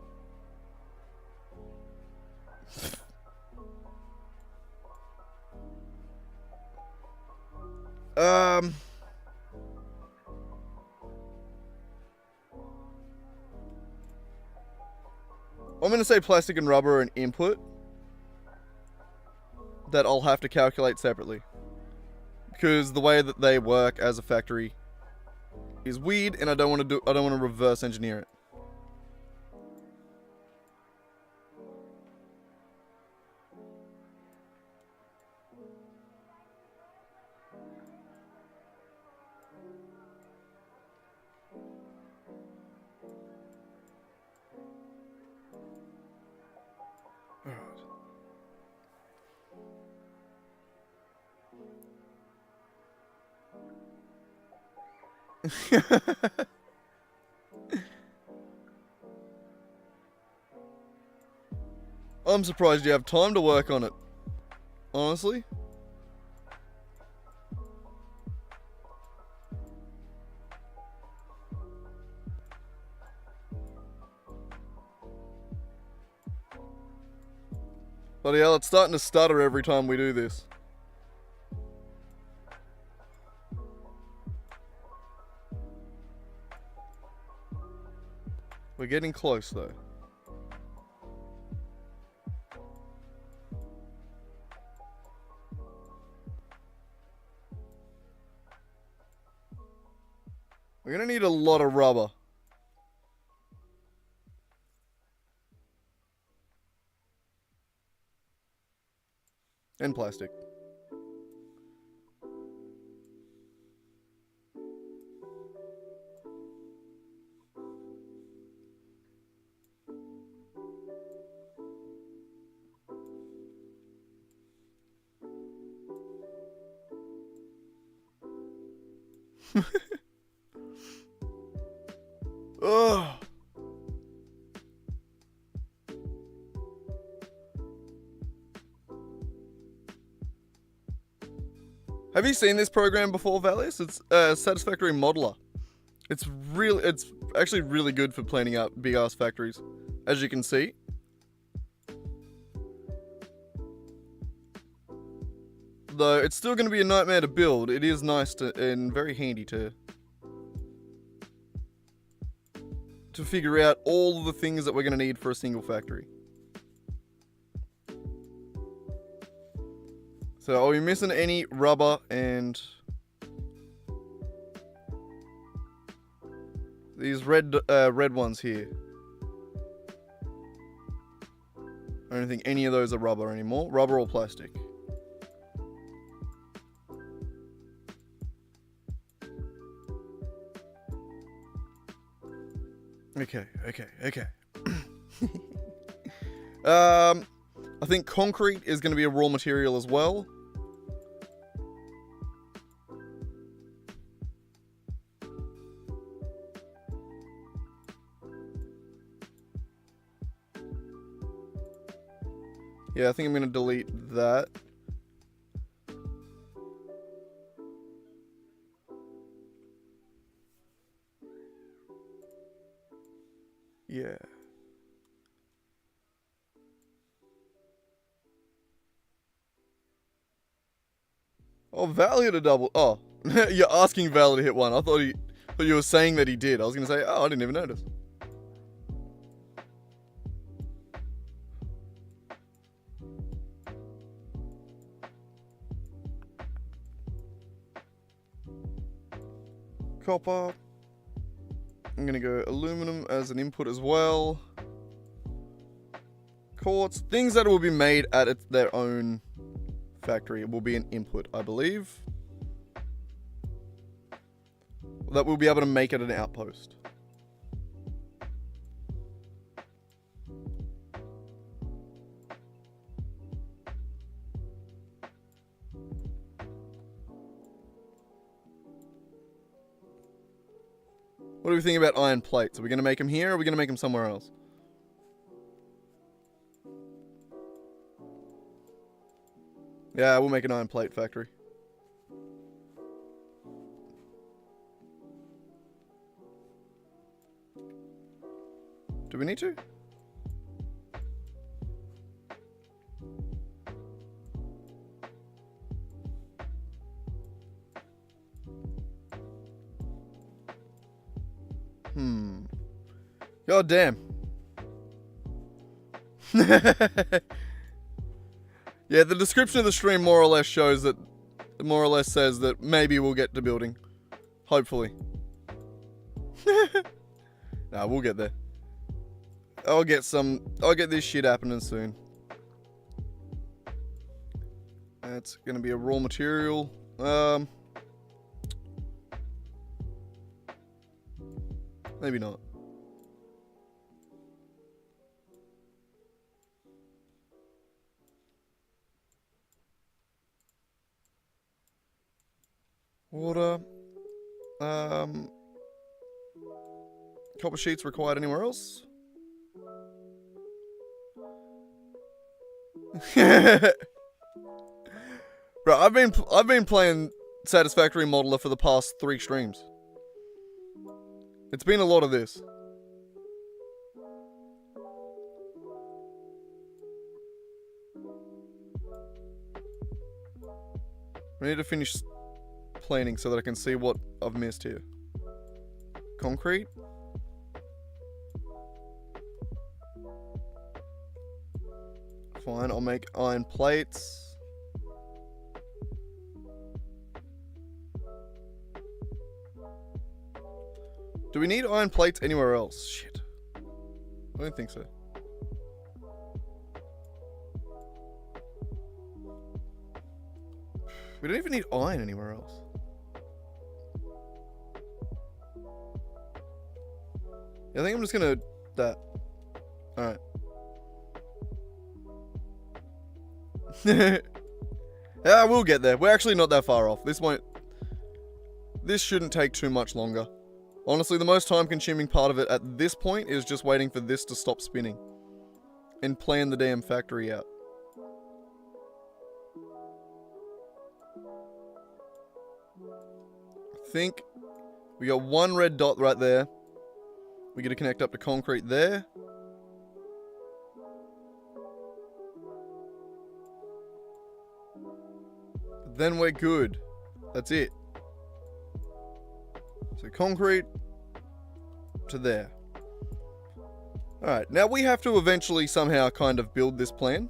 I'm gonna say plastic and rubber are an input that I'll have to calculate separately. Because the way that they work as a factory is weird and I don't want to reverse engineer it. I'm surprised you have time to work on it. Honestly. Bloody hell, it's starting to stutter every time we do this. We're getting close though. We're gonna need a lot of rubber. And plastic. Ugh. Have you seen this program before, Valius? It's Satisfactory Modeler. It's actually really good for planning out big ass factories, as you can see. Though it's still going to be a nightmare to build, it is nice and very handy to figure out all the things that we're going to need for a single factory. So are we missing any rubber and these red ones here? I don't think any of those are rubber anymore. Rubber or plastic? Okay. I think concrete is going to be a raw material as well. Yeah, I think I'm going to delete that. Yeah. Oh, Val hit a double. Oh, you're asking Val to hit one. I thought you were saying that he did. I was going to say, oh, I didn't even notice. Copper. I'm going to go aluminum as an input as well. Quartz. Things that will be made at their own factory will be an input, I believe. That we'll be able to make at an outpost. What do we think about iron plates? Are we going to make them here or are we going to make them somewhere else? Yeah, we'll make an iron plate factory. Do we need to? God damn. Yeah, the description of the stream more or less shows that, more or less says that maybe we'll get to building. Hopefully. Nah, we'll get there. I'll get this shit happening soon. That's gonna be a raw material. Maybe not. Water. Copper sheets required anywhere else? Bro, I've been playing Satisfactory Modeler for the past 3 streams. It's been a lot of this. We need to finish planing so that I can see what I've missed here. Concrete. Fine, I'll make iron plates. Do we need iron plates anywhere else? Shit. I don't think so. We don't even need iron anywhere else. Yeah, I think I'm just gonna... that. Alright. Yeah, we'll get there. We're actually not that far off. This shouldn't take too much longer. Honestly, the most time-consuming part of it at this point is just waiting for this to stop spinning. And plan the damn factory out. think we got one red dot right there. We got to connect up to concrete there. Then we're good. That's it. So concrete to there. Alright, now we have to eventually somehow kind of build this plan.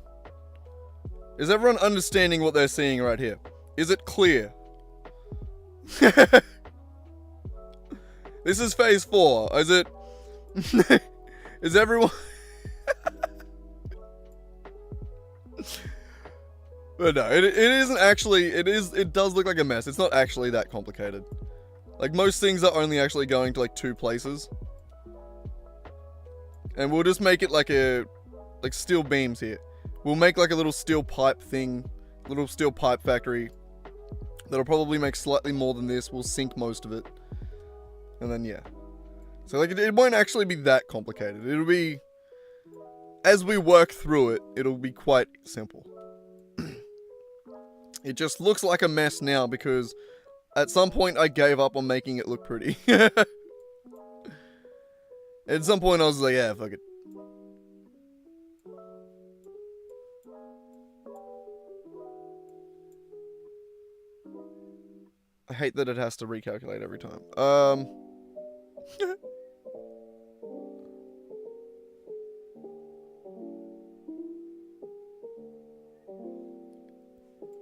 Is everyone understanding what they're seeing right here? Is it clear? This is phase 4. Is it... Is everyone... But no, it isn't actually... It does look like a mess. It's not actually that complicated. Like, most things are only actually going to, like, 2 places. And we'll just make it like a... Like, steel beams here. We'll make, like, a little steel pipe thing. Little steel pipe factory. That'll probably make slightly more than this. We'll sink most of it. And then, yeah. So, like, it won't actually be that complicated. It'll be... As we work through it, it'll be quite simple. It just looks like a mess now because... At some point, I gave up on making it look pretty. At some point, I was like, yeah, fuck it. I hate that it has to recalculate every time.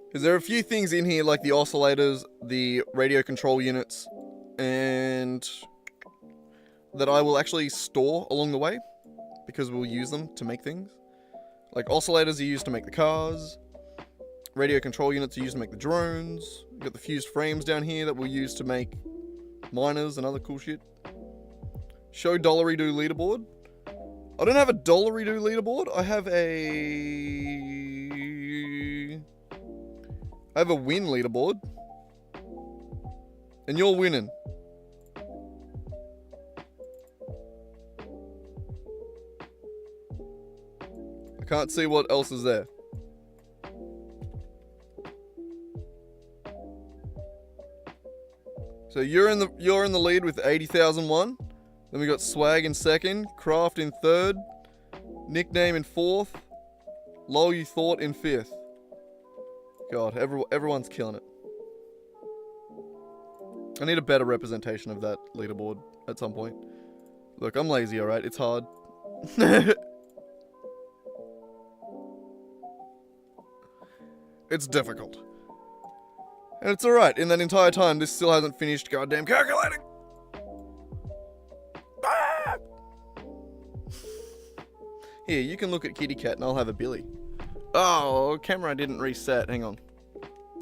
Because there are a few things in here, like the oscillators, the radio control units, and that I will actually store along the way, because we'll use them to make things. Like, oscillators are used to make the cars, radio control units are used to make the drones, we've got the fused frames down here that we'll use to make miners and other cool shit. Show Dollary-Doo leaderboard. I don't have a Dollary-Doo leaderboard, I have a win leaderboard. And you're winning. I can't see what else is there. So you're in the lead with 80,001. Then we got Swag in second, Craft in third, Nickname in fourth, Lol You Thought in fifth. God, everyone's killing it. I need a better representation of that leaderboard at some point. Look, I'm lazy, alright? It's hard. It's difficult. And it's alright. In that entire time, this still hasn't finished goddamn calculating. Ah! Here, you can look at Kitty Cat and I'll have a Billy. Oh, camera didn't reset. Hang on.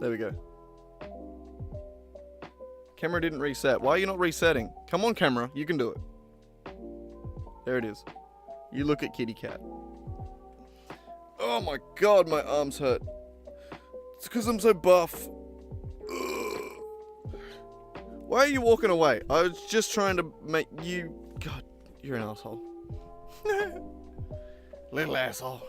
There we go. Camera didn't reset. Why are you not resetting? Come on, camera. You can do it. There it is. You look at Kitty Cat. Oh my god, my arms hurt. It's because I'm so buff. Ugh. Why are you walking away? I was just trying to make you... God, you're an asshole. Little asshole.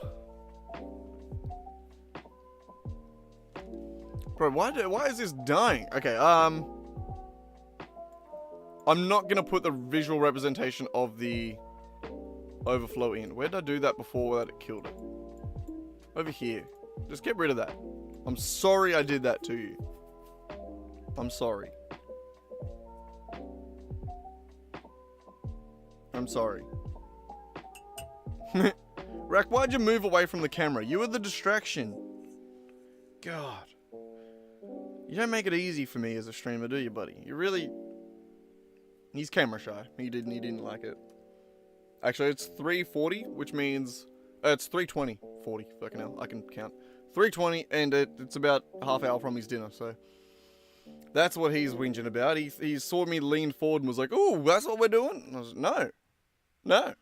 Bro, why is this dying? Okay, I'm not gonna put the visual representation of the overflow in. Where did I do that before that it killed it? Over here. Just get rid of that. I'm sorry I did that to you. I'm sorry. I'm sorry. Rack, why'd you move away from the camera? You were the distraction. God. You don't make it easy for me as a streamer, do you, buddy? You really... He's camera shy. He didn't like it. Actually, it's 3:40, which means... it's 3:20. 40, fucking hell. I can count. 3:20, and it's about half hour from his dinner, so... That's what he's whinging about. He saw me lean forward and was like, "Ooh, that's what we're doing?" And I was like, no. No.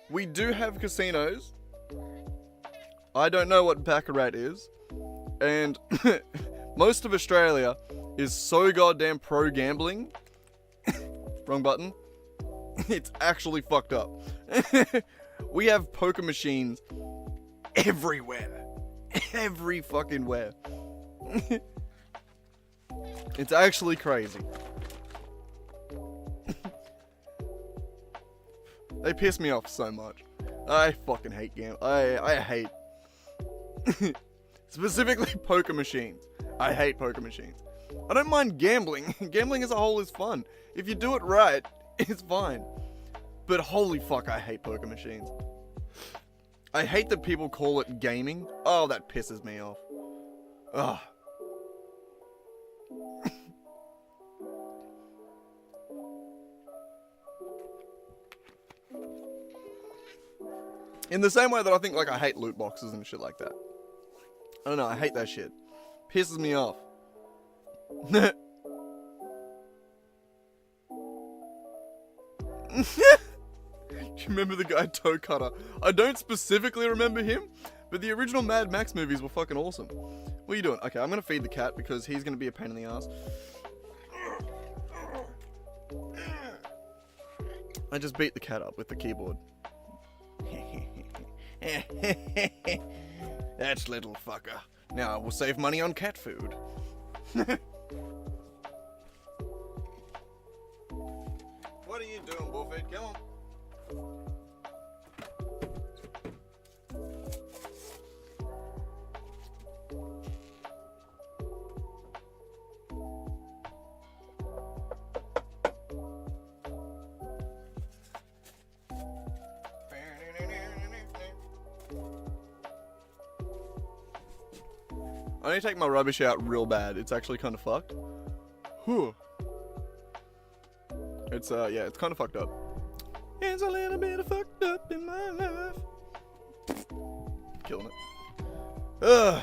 We do have casinos. I don't know what baccarat is. And most of Australia is so goddamn pro gambling. Wrong button. It's actually fucked up. We have poker machines everywhere. Every fucking where. It's actually crazy. They piss me off so much. I fucking hate gambling. I hate specifically poker machines. I hate poker machines. I don't mind gambling. Gambling as a whole is fun. If you do it right, it's fine. But holy fuck, I hate poker machines. I hate that people call it gaming. Oh, that pisses me off. Ugh. In the same way that I think, like, I hate loot boxes and shit like that. I don't know, I hate that shit. Pisses me off. Do you remember the guy Toe Cutter? I don't specifically remember him, but the original Mad Max movies were fucking awesome. What are you doing? Okay, I'm gonna feed the cat because he's gonna be a pain in the ass. I just beat the cat up with the keyboard. That's little fucker. Now I will save money on cat food. What are you doing, Bullfeed? Come on. I need to take my rubbish out real bad. It's actually kind of fucked. Whew. It's, yeah, it's kind of fucked up. It's a little bit of fucked up in my life. Killing it. Ugh.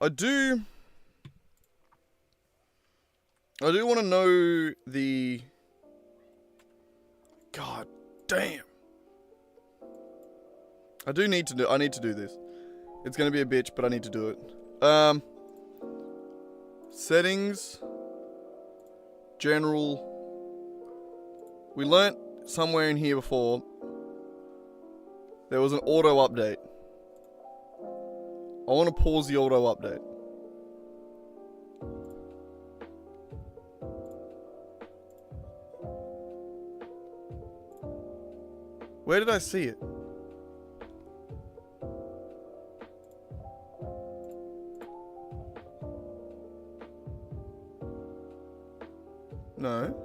I do want to know the... God damn. I need to do this. It's gonna be a bitch, but I need to do it. Settings. General. We learnt somewhere in here before. There was an auto update. I want to pause the auto update. Where did I see it? No.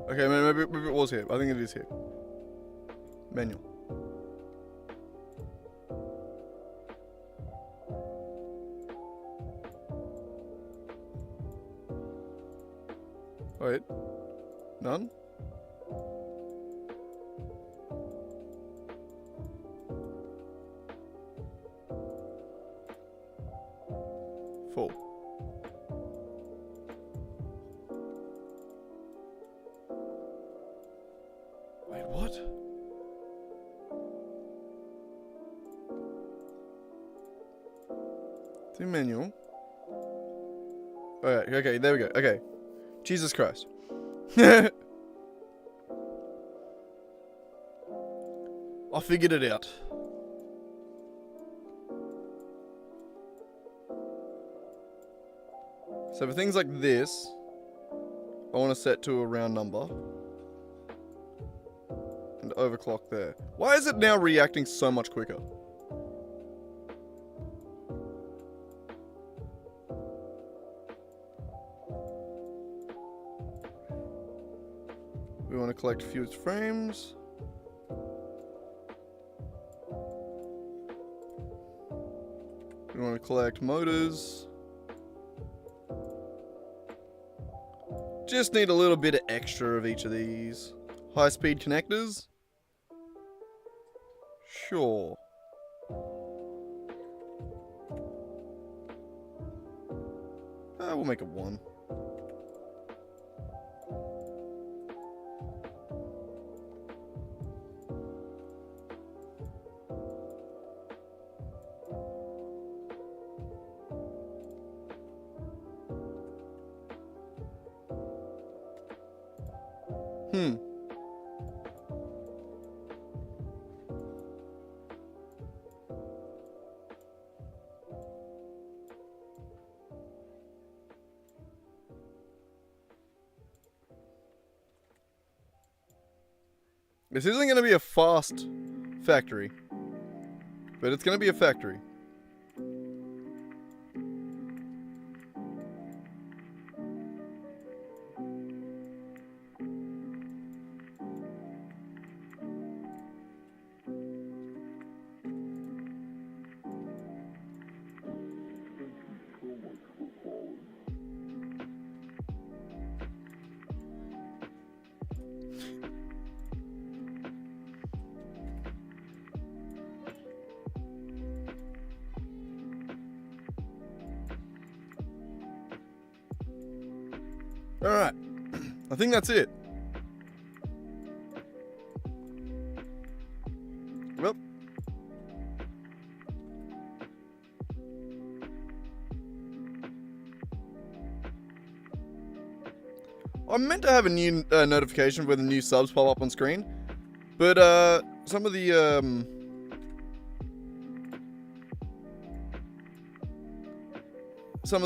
Okay, maybe it was here. I think it is here. Manual. Wait. None? Full. Wait, what? The manual. Alright, okay, there we go. Okay. Jesus Christ. I figured it out. So for things like this, I want to set to a round number. And overclock there. Why is it now reacting so much quicker? We want to collect fused frames. We want to collect motors. Just need a little bit of extra of each of these. High-speed connectors? Sure. We'll make it 1. This isn't going to be a fast factory, but it's going to be a factory. Alright, I think that's it. Well. I'm meant to have a new notification where the new subs pop up on screen, but some of the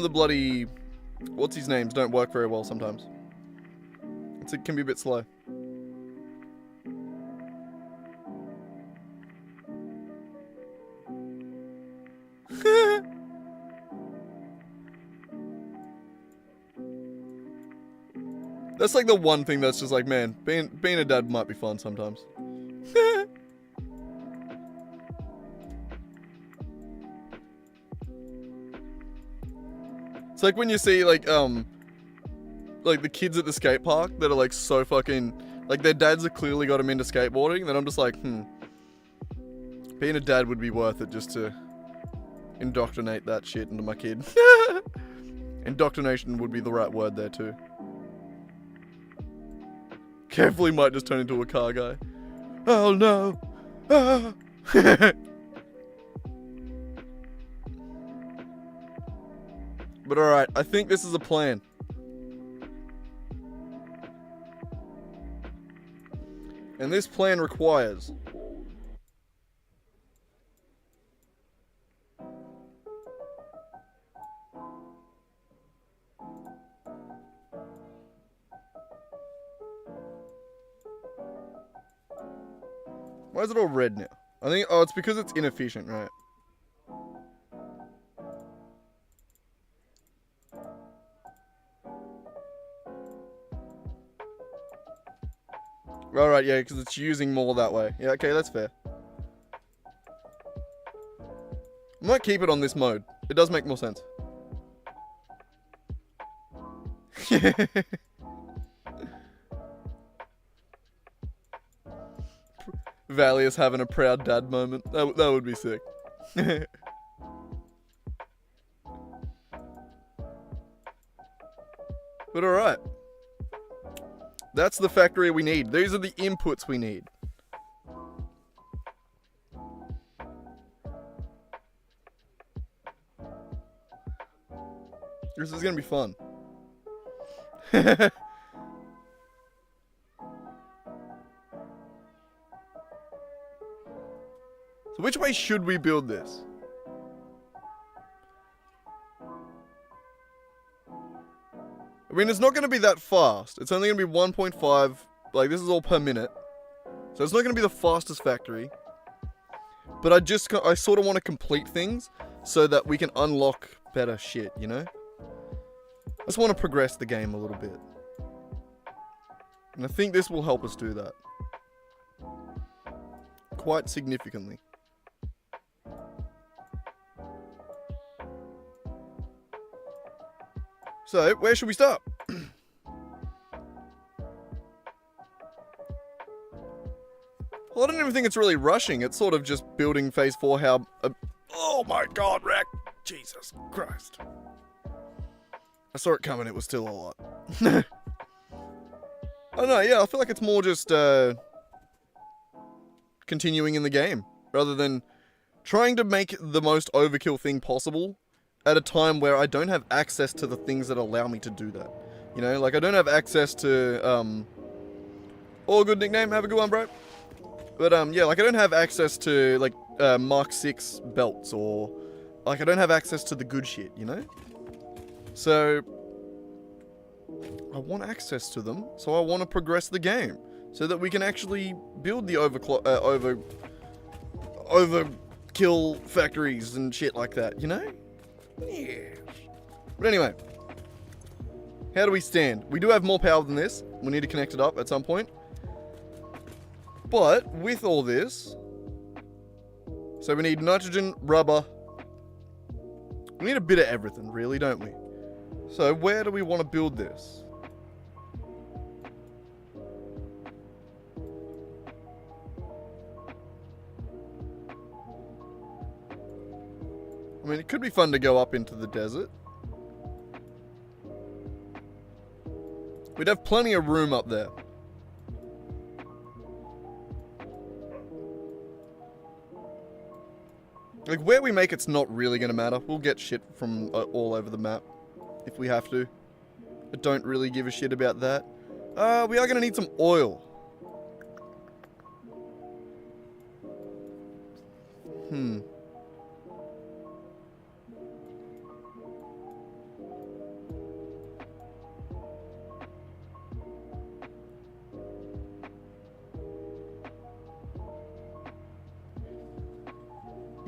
bloody what's his names don't work very well sometimes. It can be a bit slow. That's like the one thing that's just like, man, being a dad might be fun sometimes. It's like when you see like the kids at the skate park that are like so fucking, like their dads have clearly got them into skateboarding, then I'm just like, being a dad would be worth it just to indoctrinate that shit into my kid. Indoctrination would be the right word there too. Carefully might just turn into a car guy. Oh no! Ah. But alright, I think this is a plan. And this plan requires why is it all red now? I think, it's because it's inefficient, right? Alright, yeah, because it's using more that way. Yeah, okay, that's fair. I might keep it on this mode. It does make more sense. Valius having a proud dad moment. That would be sick. But alright. That's the factory we need. These are the inputs we need. This is gonna be fun. So which way should we build this? I mean, it's not going to be that fast. It's only going to be 1.5, like, this is all per minute. So it's not going to be the fastest factory. But I sort of want to complete things so that we can unlock better shit, you know? I just want to progress the game a little bit. And I think this will help us do that. Quite significantly. So, where should we start? even think it's really rushing. It's sort of just building phase 4 how... oh my god, Rack! Jesus Christ. I saw it coming, it was still a lot. I don't know, yeah, I feel like it's more just continuing in the game, rather than trying to make the most overkill thing possible at a time where I don't have access to the things that allow me to do that. You know, like I don't have access to, all good nickname, have a good one, bro. But, yeah, like I don't have access to, like, Mark 6 belts, or, like, I don't have access to the good shit, you know? So, I want access to them, so I want to progress the game, so that we can actually build the overkill factories and shit like that, you know? Yeah. But anyway, how do we stand? We do have more power than this. We need to connect it up at some point. But with all this, so we need nitrogen, rubber. We need a bit of everything, really, don't we? So where do we want to build this? I mean, it could be fun to go up into the desert. We'd have plenty of room up there. Like, where we make it's not really going to matter. We'll get shit from all over the map if we have to. I don't really give a shit about that. We are going to need some oil.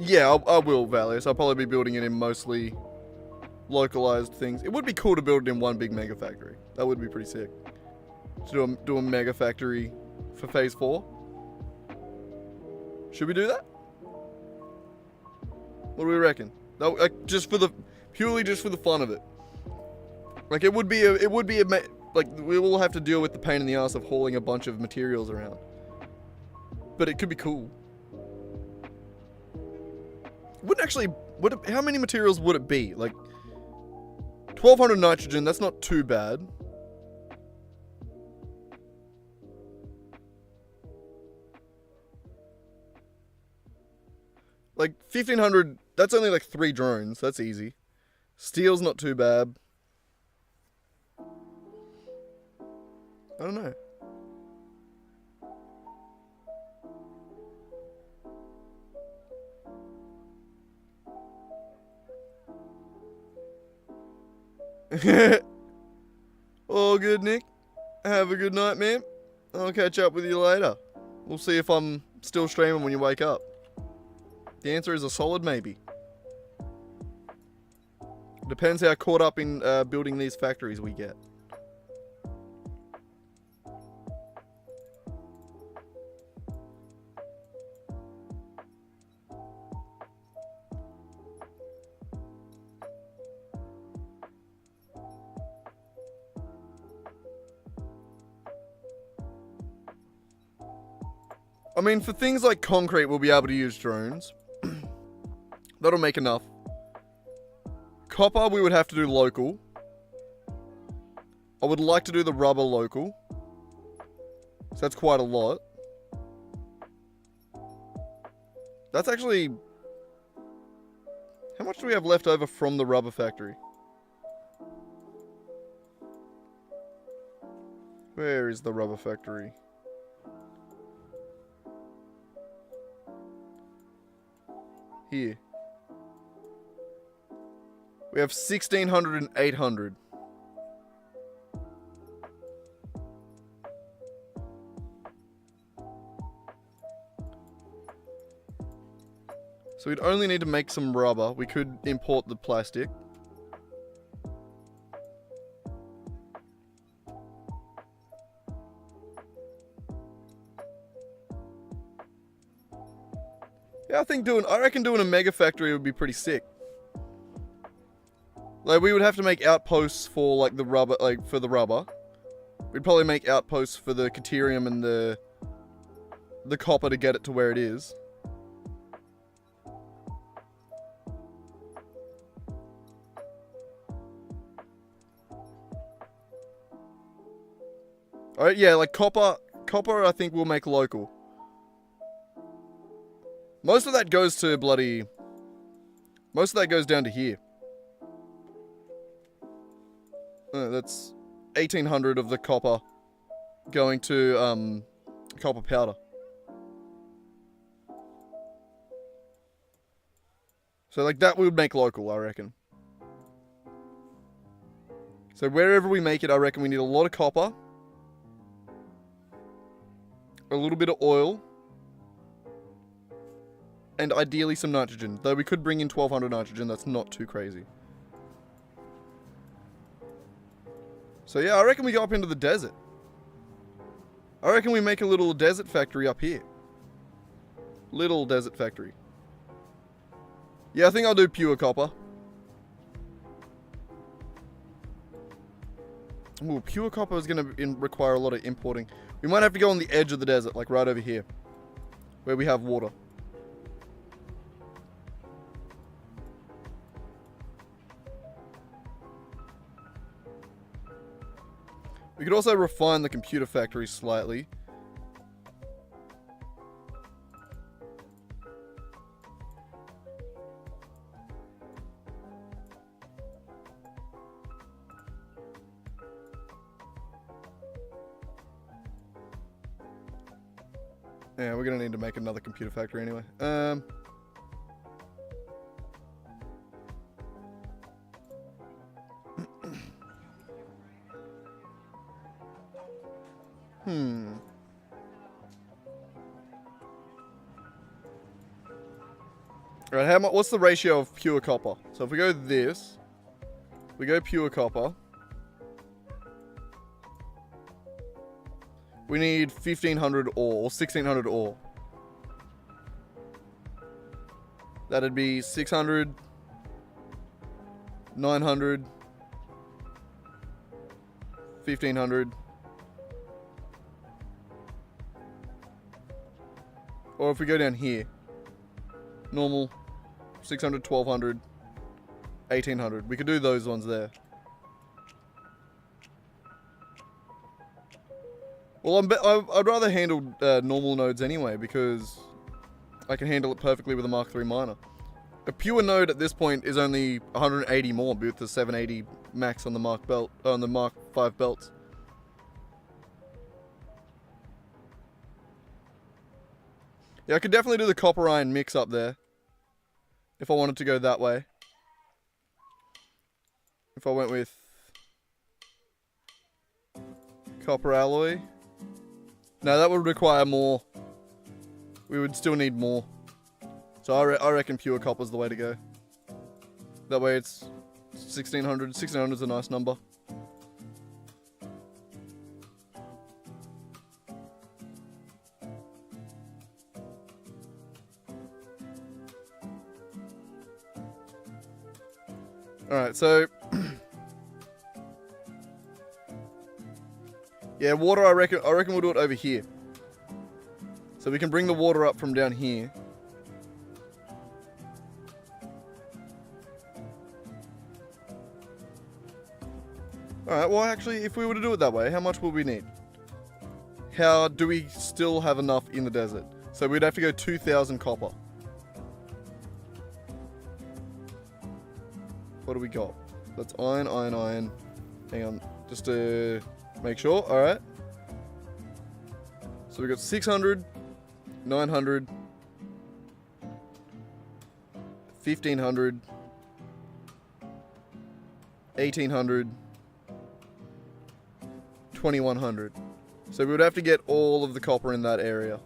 Yeah, I will, Valius. I'll probably be building it in mostly localized things. It would be cool to build it in one big mega factory. That would be pretty sick. To do a mega factory for phase 4. Should we do that? What do we reckon? That, like, purely just for the fun of it. Like, it would be like, we will have to deal with the pain in the ass of hauling a bunch of materials around. But it could be cool. Wouldn't actually, how many materials would it be? Like, 1,200 nitrogen, that's not too bad. Like, 1,500, that's only like 3 drones, that's easy. Steel's not too bad. I don't know. All good, Nick. Have a good night, man. I'll catch up with you later. We'll see if I'm still streaming when you wake up. The answer is a solid maybe. Depends how caught up in building these factories we get. I mean, for things like concrete, we'll be able to use drones. That'll make enough. Copper, we would have to do local. I would like to do the rubber local. So that's quite a lot. That's actually... How much do we have left over from the rubber factory? Where is the rubber factory? Here. We have 1,600 and 800. So we'd only need to make some rubber. We could import the plastic. Yeah, I reckon doing a mega factory would be pretty sick. Like, we would have to make outposts for, like, the rubber, like, for the rubber. We'd probably make outposts for the Caterium and the the copper to get it to where it is. Alright, yeah, like copper I think we'll make local. Most of that goes to bloody... Most of that goes down to here. That's 1,800 of the copper going to copper powder. So like that we would make local, I reckon. So wherever we make it, I reckon we need a lot of copper. A little bit of oil. And ideally some nitrogen. Though we could bring in 1,200 nitrogen, that's not too crazy. So yeah, I reckon we go up into the desert. I reckon we make a little desert factory up here. Little desert factory. Yeah, I think I'll do pure copper. Ooh, pure copper is going to require a lot of importing. We might have to go on the edge of the desert, like right over here. Where we have water. We could also refine the computer factory slightly. Yeah, we're gonna need to make another computer factory anyway. Alright, how much? What's the ratio of pure copper? So if we go this, we go pure copper. We need 1,500 ore, or 1,600 ore. That'd be 600, 900, 1,500. Or if we go down here, normal, 600, 1,200, 1,800. We could do those ones there. Well, I'd rather handle normal nodes anyway, because I can handle it perfectly with a Mark III miner. A pure node at this point is only 180 more with the 780 max on the Mark V belts. Yeah, I could definitely do the copper iron mix up there. If I wanted to go that way. If I went with copper alloy. No, that would require more. We would still need more. So I reckon pure copper is the way to go. That way it's 1,600. 1,600 is a nice number. Alright, so... yeah, water, I reckon we'll do it over here. So we can bring the water up from down here. Alright, well actually, if we were to do it that way, how much will we need? How do we still have enough in the desert? So we'd have to go 2,000 copper. What do we got? That's iron, iron, iron. Hang on, just to make sure. Alright. So we got 600, 900, 1,500, 1,800, 2,100. So we would have to get all of the copper in that area.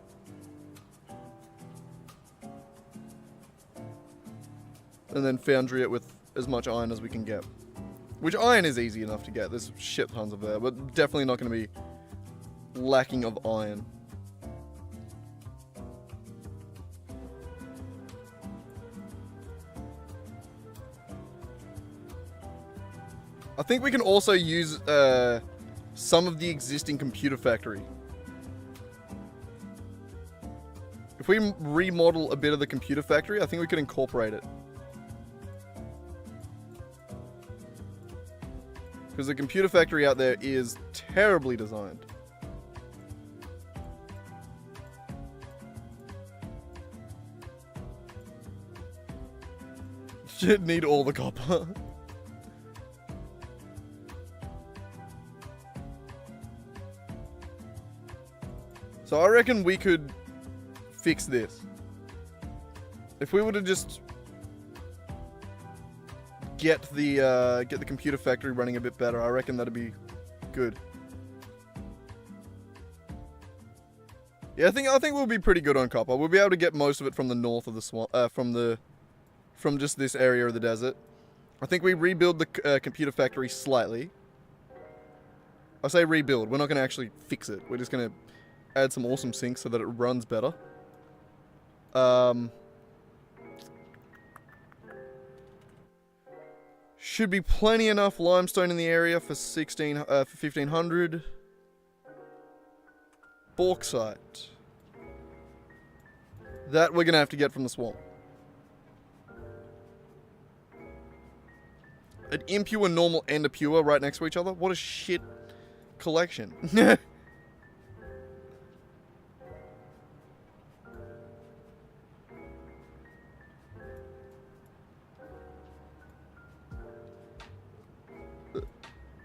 And then foundry it with as much iron as we can get. Which iron is easy enough to get. There's shit tons of there, but definitely not going to be lacking of iron. I think we can also use some of the existing computer factory. If we remodel a bit of the computer factory, I think we could incorporate it. Because the computer factory out there is terribly designed. Should need all the copper. So I reckon we could fix this. If we were to just get the computer factory running a bit better, I reckon that'd be good. Yeah, I think we'll be pretty good on copper. We'll be able to get most of it from the north of the swamp, from just this area of the desert. I think we rebuild the computer factory slightly. I say rebuild. We're not going to actually fix it. We're just going to add some awesome sinks so that it runs better. Should be plenty enough limestone in the area for 1500. Bauxite. That we're going to have to get from the swamp. An impure, normal, and a pure right next to each other? What a shit collection.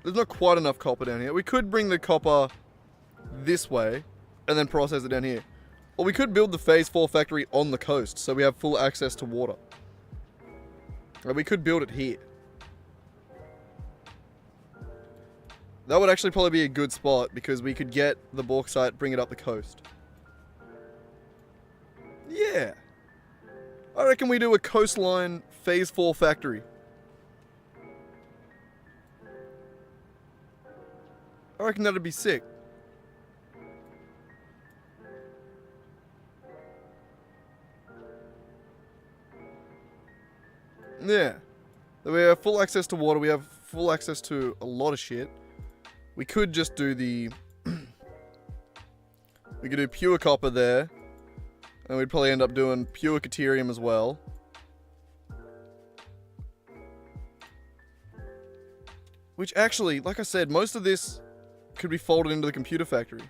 There's not quite enough copper down here. We could bring the copper this way and then process it down here. Or we could build the Phase 4 factory on the coast so we have full access to water. Or we could build it here. That would actually probably be a good spot because we could get the bauxite, bring it up the coast. Yeah. I reckon we do a coastline Phase 4 factory. I reckon that'd be sick. Yeah. We have full access to water. We have full access to a lot of shit. We could just do the... we could do pure copper there. And we'd probably end up doing pure caterium as well. Which actually, like I said, most of this could be folded into the computer factory.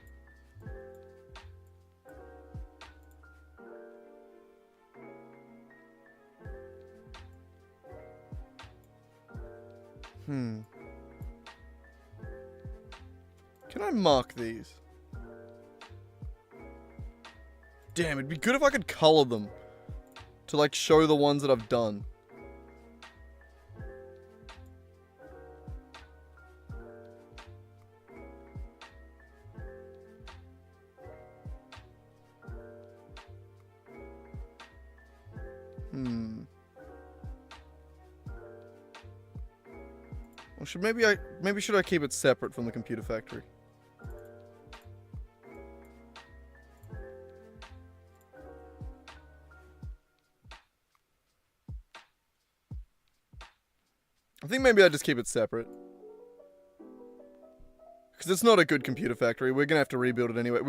Can I mark these? Damn, it'd be good if I could color them to like show the ones that I've done. Well, should I keep it separate from the computer factory? I think maybe I just keep it separate. Because it's not a good computer factory. We're going to have to rebuild it anyway.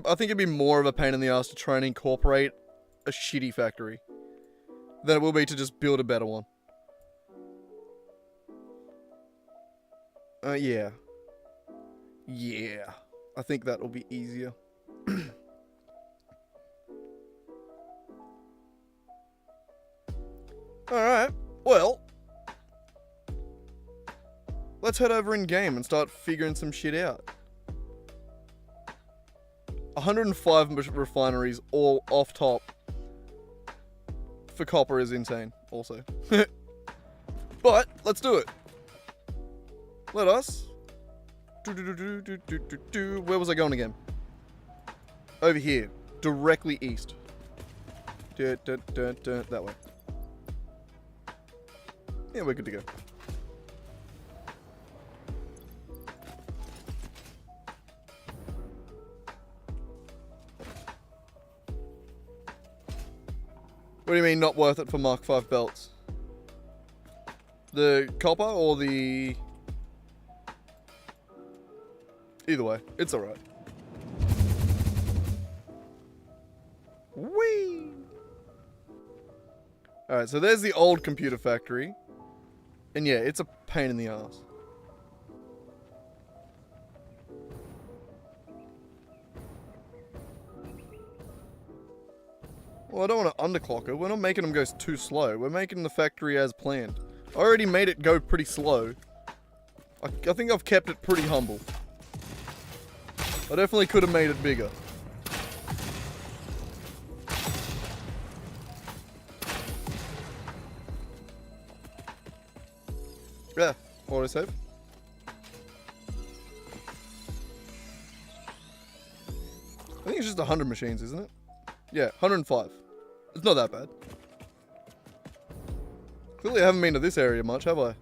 I think it'd be more of a pain in the ass to try and incorporate a shitty factory than it will be to just build a better one. Yeah. Yeah. I think that will be easier. Alright. Well. Let's head over in game and start figuring some shit out. 105 refineries all off top for copper is insane also. But let's do it. Let us. Where was I going again? Over here. Directly east. That way. Yeah, we're good to go. What do you mean not worth it for Mark 5 belts? The copper or the... Either way, it's alright. Whee! Alright, so there's the old computer factory. And yeah, it's a pain in the ass. Well, I don't want to underclock it. We're not making them go too slow. We're making the factory as planned. I already made it go pretty slow. I think I've kept it pretty humble. I definitely could have made it bigger. Yeah, autosave. I think it's just 100 machines, isn't it? Yeah, 105. It's not that bad. Clearly I haven't been to this area much, have I?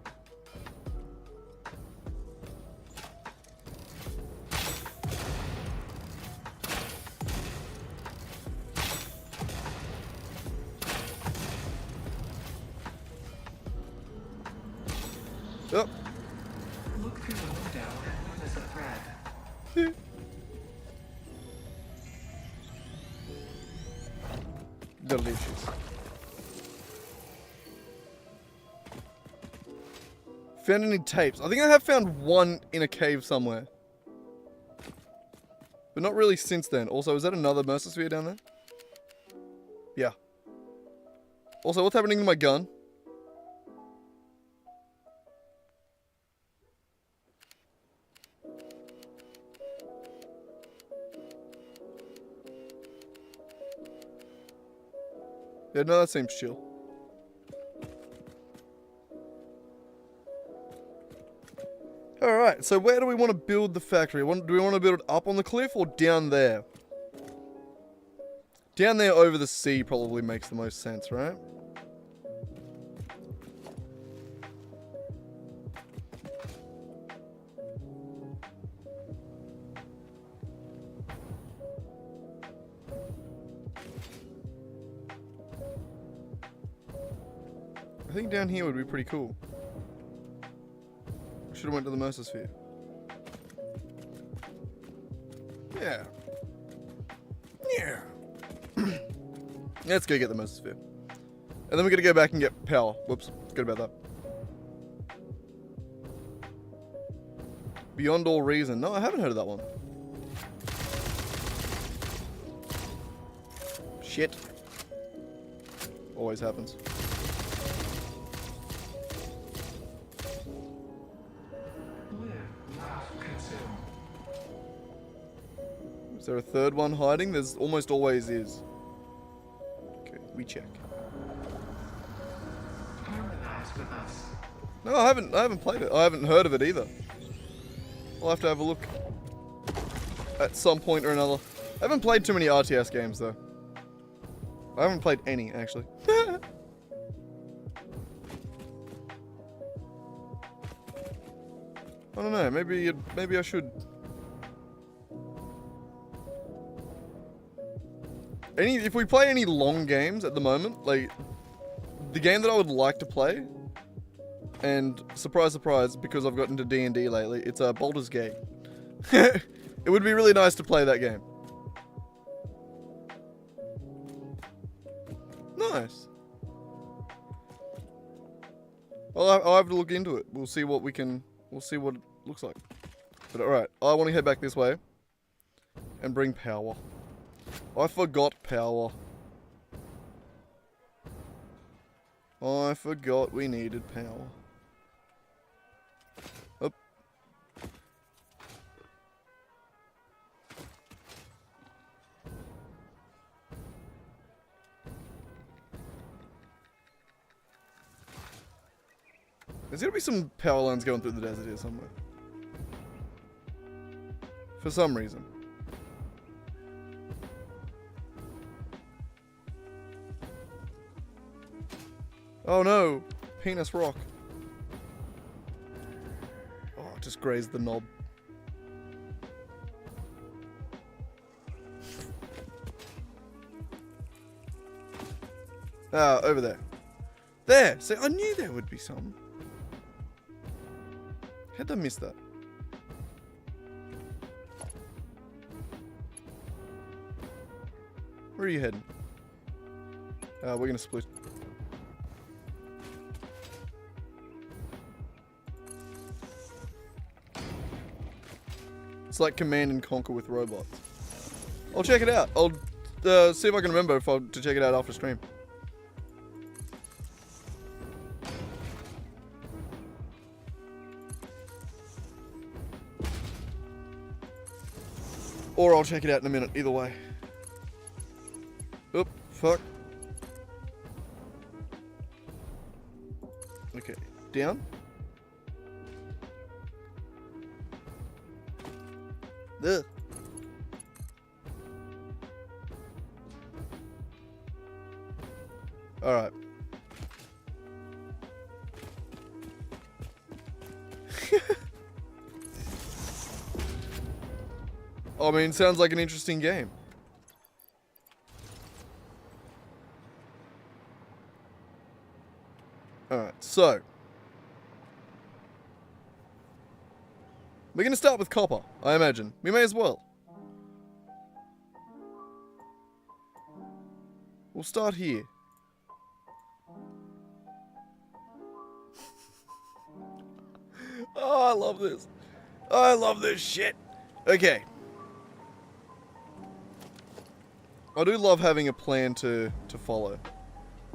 Yep. Look through the window and notice a thread. Delicious. Found any tapes? I think I have found one in a cave somewhere. But not really since then. Also, is that another Mercer Sphere down there? Yeah. Also, what's happening to my gun? Yeah, no, that seems chill. Alright, so where do we want to build the factory? Do we want to build it up on the cliff or down there? Down there over the sea probably makes the most sense, right? I think down here would be pretty cool. Should have went to the Mercer Sphere. Yeah. Yeah. Let's go get the Mercer Sphere. And then we're gonna go back and get power. Whoops. Forget about that. Beyond All Reason. No, I haven't heard of that one. Shit. Always happens. Is there a third one hiding? There's almost always is. Okay, we check. No, I haven't played it. I haven't heard of it either. I'll have to have a look at some point or another. I haven't played too many RTS games though. I haven't played any actually. I don't know. Maybe I should. If we play any long games at the moment, like the game that I would like to play, and surprise, surprise, because I've gotten into D&D lately, it's Baldur's Gate. It would be really nice to play that game. Nice. I'll have to look into it. We'll see what it looks like. But alright, I want to head back this way and bring power. I forgot power. I forgot we needed power. Up. There's gotta be some power lines going through the desert here somewhere. For some reason. Oh no! Penis rock. Oh, just grazed the knob. Ah, over there. There! See, I knew there would be some. How'd I miss that? Where are you heading? We're gonna split. It's like Command and Conquer with robots. I'll check it out. I'll see if I can remember to check it out after stream. Or I'll check it out in a minute, either way. Oop, fuck. Okay, down. Ugh. Alright. I mean, sounds like an interesting game. Alright, so. We're going to start with copper, I imagine. We may as well. We'll start here. Oh, I love this. I love this shit. Okay. I do love having a plan to follow.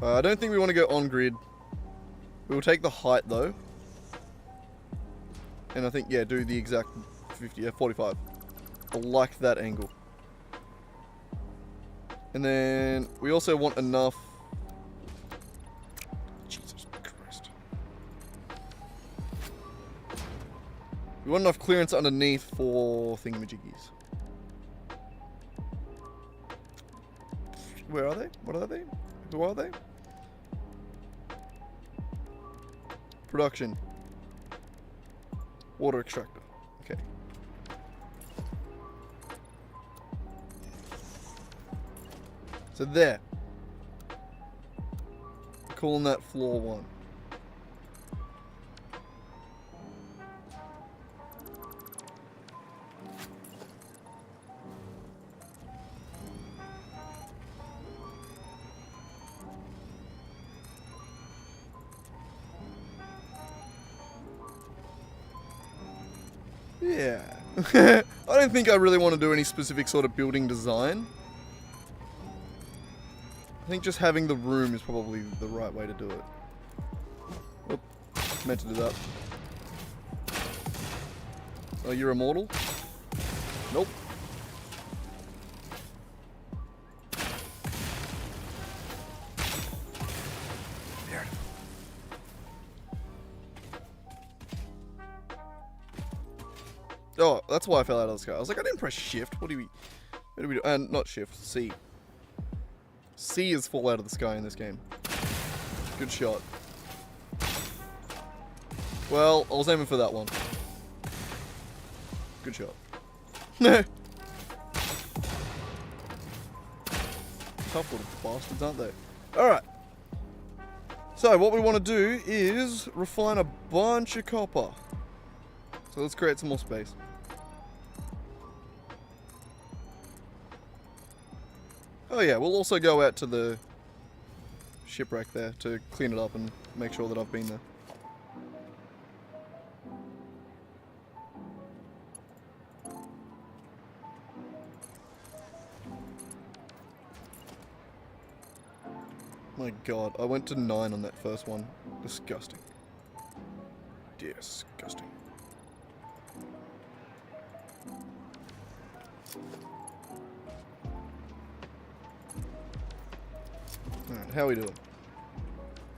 I don't think we want to go on grid. We will take the height though. And I think, yeah, do the exact 45. I like that angle. And then we also want enough. Jesus Christ. We want enough clearance underneath for thingamajiggies. Where are they? What are they? Who are they? Production. Water extractor. Okay. So there. Calling that floor 1. Yeah. I don't think I really want to do any specific sort of building design. I think just having the room is probably the right way to do it. Oop, meant to do that. Oh, you're immortal? Nope. There. Oh, that's why I fell out of the sky. I was like, I didn't press shift. What do we do? And not shift, C. C is fall out of the sky in this game. Good shot. Well, I was aiming for that one. Good shot. No. Tough little bastards, aren't they? Alright. So, what we want to do is refine a bunch of copper. So let's create some more space. Oh yeah, we'll also go out to the shipwreck there to clean it up and make sure that I've been there. My god, I went to 9 on that first one. Disgusting. Disgusting. Alright, how are we doing?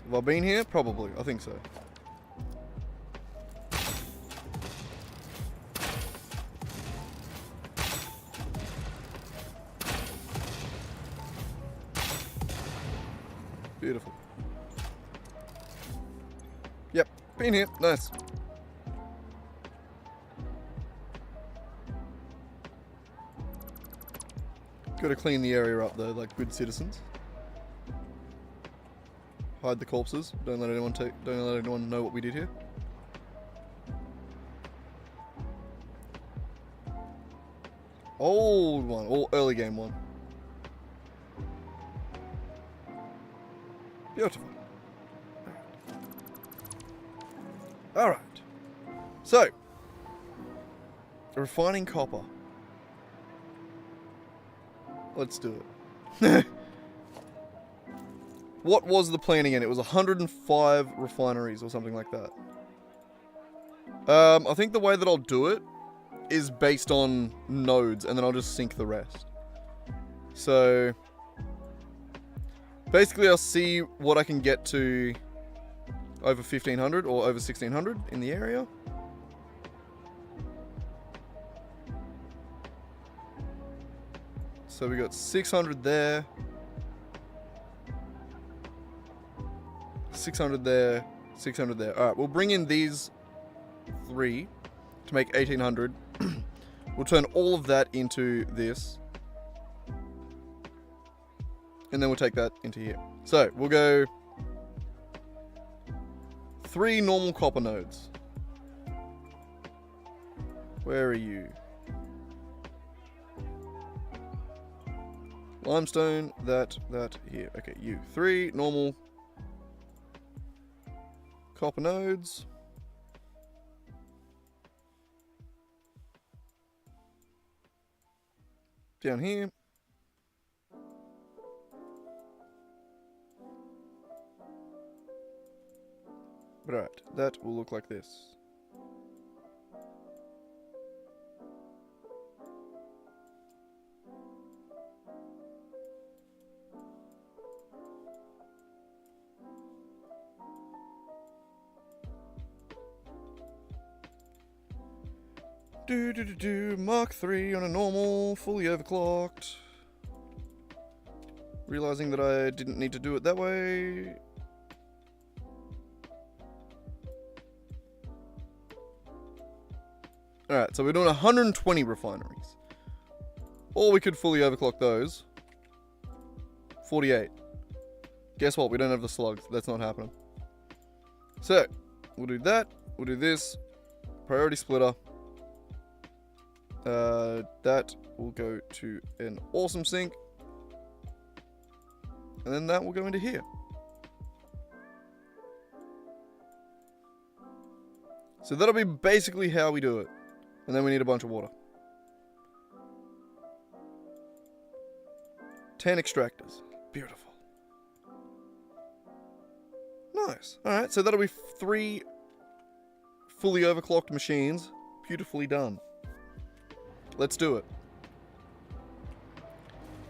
Have I been here? Probably. I think so. Beautiful. Yep, been here. Nice. Gotta clean the area up though, like good citizens. Hide the corpses. Don't let anyone know what we did here. Old one, or early game one. Beautiful. Alright. So, Refining copper. Let's do it. What was the plan again? It was 105 refineries or something like that. I think the way that I'll do it is based on nodes, and then I'll just sync the rest. So basically I'll see what I can get to over 1500 or over 1600 in the area. So we got 600 there, 600 there, 600 there. All right, we'll bring in these 3 to make 1800. We'll turn all of that into this, and then we'll take that into here. So we'll go 3 normal copper nodes. Where are you? Limestone, that here. Okay, you. 3 normal copper nodes. Down here. Right, that will look like this. Mark 3 on a normal, fully overclocked. Realizing that I didn't need to do it that way. Alright, so we're doing 120 refineries. Or we could fully overclock those. 48. Guess what? We don't have the slugs. That's not happening. So, we'll do that. We'll do this. Priority splitter. That will go to an awesome sink. And then that will go into here. So that'll be basically how we do it. And then we need a bunch of water. 10 extractors. Beautiful. Nice. Alright, so that'll be 3 fully overclocked machines. Beautifully done. Let's do it.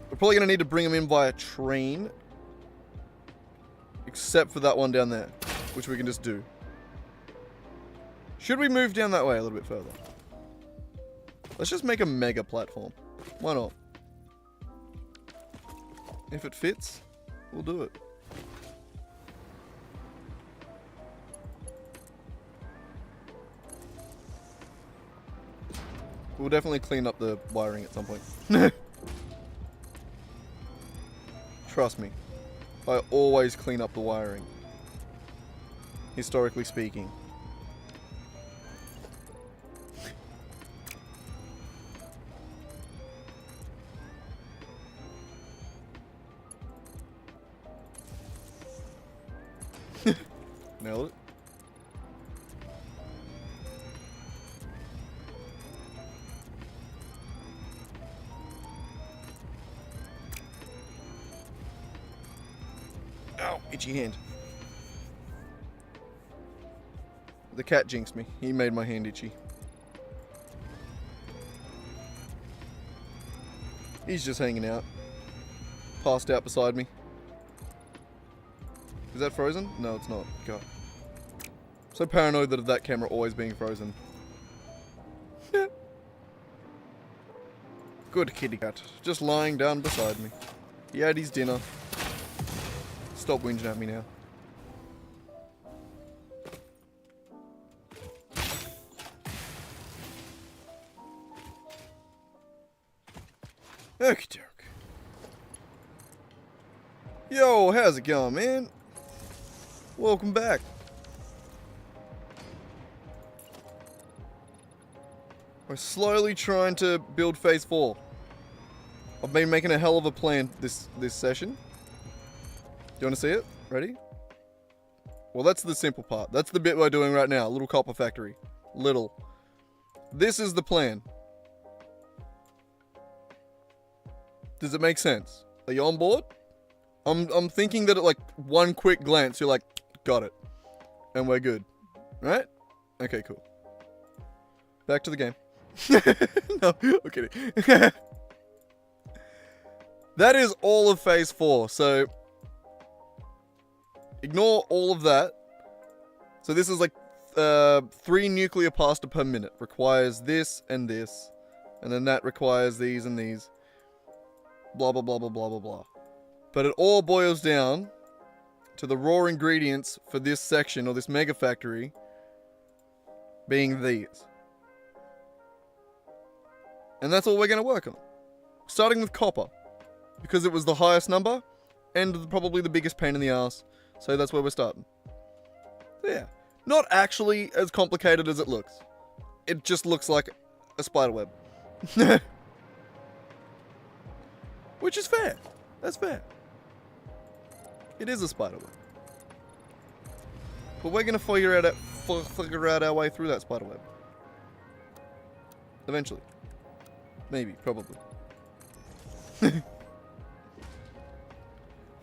We're probably going to need to bring them in via train. Except for that one down there. Which we can just do. Should we move down that way a little bit further? Let's just make a mega platform. Why not? If it fits, we'll do it. We'll definitely clean up the wiring at some point. Trust me. I always clean up the wiring. Historically speaking. Nailed it. Ow, itchy hand. The cat jinxed me. He made my hand itchy. He's just hanging out. Passed out beside me. Is that frozen? No, it's not. God. So paranoid of that camera always being frozen. Good kitty cat. Just lying down beside me. He had his dinner. Stop whinging at me now. Okie doke. Yo, how's it going, man? Welcome back. We're slowly trying to build phase 4. I've been making a hell of a plan this session. Do you want to see it? Ready? Well, that's the simple part. That's the bit we're doing right now. Little copper factory. Little. This is the plan. Does it make sense? Are you on board? I'm thinking that at like one quick glance, you're like, got it. And we're good. Right? Okay, cool. Back to the game. No, I'm kidding. That is all of phase 4, so ignore all of that. So this is like 3 nuclear pasta per minute. Requires this and this. And then that requires these and these. Blah, blah, blah, blah, blah, blah, blah. But it all boils down to the raw ingredients for this section, or this mega factory, being these. And that's all we're going to work on. Starting with copper. Because it was the highest number, and probably the biggest pain in the ass. So that's where we're starting. So yeah. Not actually as complicated as it looks. It just looks like a spider web. Which is fair. That's fair. It is a spider web. But we're going to figure out our way through that spider web. Eventually. Maybe. Probably.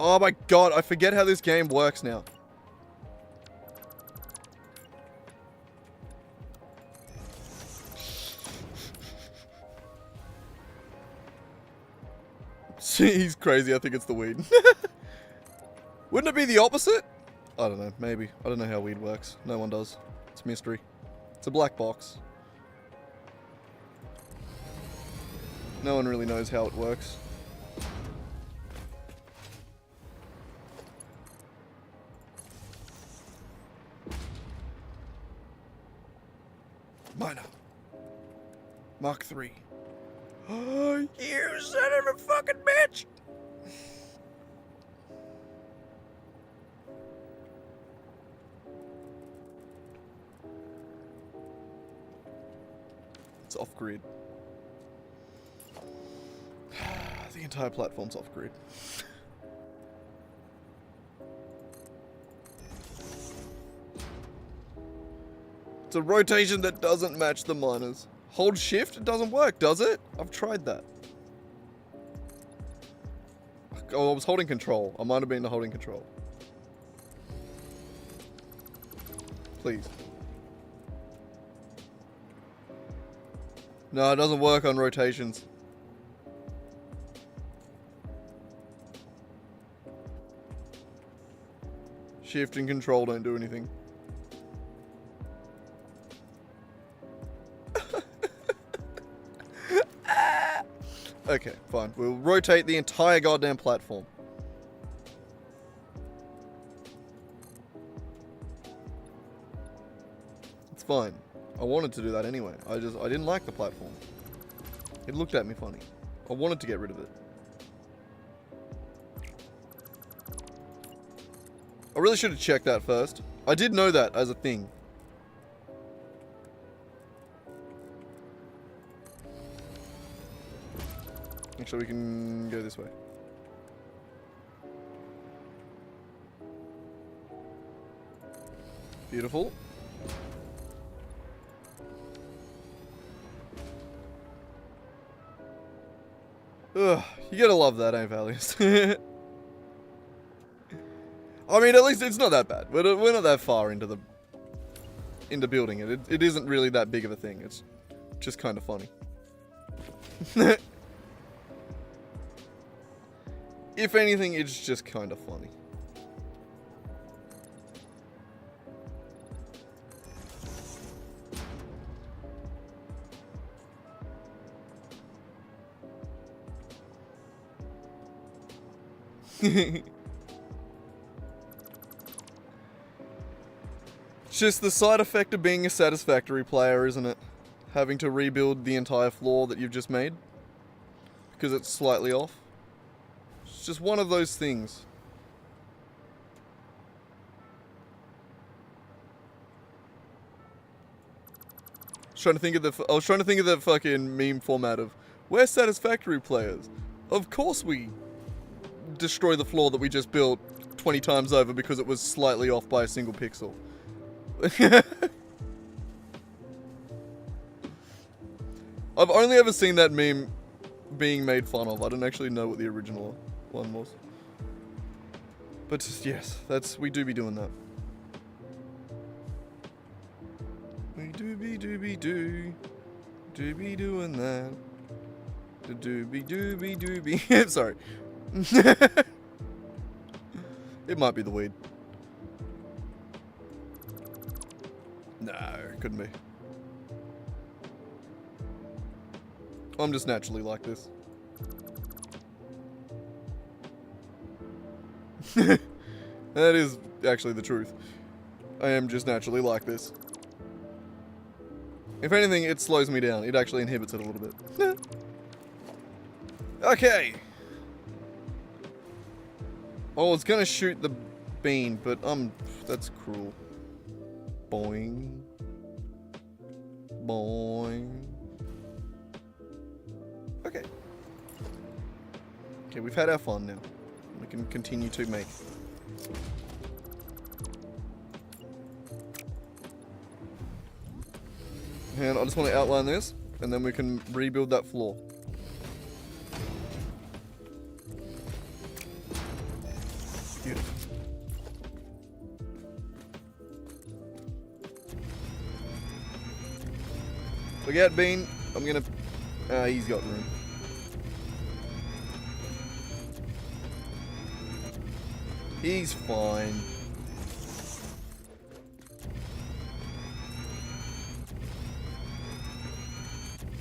Oh my god, I forget how this game works now. He's crazy, I think it's the weed. Wouldn't it be the opposite? I don't know, maybe. I don't know how weed works. No one does. It's a mystery. It's a black box. No one really knows how it works. Miner. Mark 3. Oh, you son of a fucking bitch! It's off-grid. The entire platform's off-grid. It's a rotation that doesn't match the miners. Hold shift, it doesn't work, does it? I've tried that. Oh, I was holding control. I might have been holding control. Please. No, it doesn't work on rotations. Shift and control don't do anything. Okay, fine. We'll rotate the entire goddamn platform. It's fine. I wanted to do that anyway. I didn't like the platform. It looked at me funny. I wanted to get rid of it. I really should have checked that first. I did know that as a thing. Actually, we can go this way. Beautiful. Ugh, you gotta love that, eh, Valius? I mean, at least it's not that bad. We're not that far into building it. It isn't really that big of a thing. It's just kind of funny. If anything, it's just kind of funny. Just the side effect of being a Satisfactory player, isn't it? Having to rebuild the entire floor that you've just made. Because it's slightly off. It's just one of those things. I was trying to think of the fucking meme format of, we're Satisfactory players. Of course we destroy the floor that we just built 20 times over because it was slightly off by a single pixel. I've only ever seen that meme being made fun of. I don't actually know what the original one was. But yes, we do be doing that. We do be doing that. Doobie. Sorry. It might be the weed. No, couldn't be. I'm just naturally like this. That is actually the truth. I am just naturally like this. If anything, it slows me down. It actually inhibits it a little bit. Okay. Oh, I was gonna shoot the bean, but that's cruel. Boing. Boing. Okay. Okay, we've had our fun now. We can continue to make. And I just want to outline this, and then we can rebuild that floor. Beautiful. Look out, Bean. I'm gonna... he's got room. He's fine.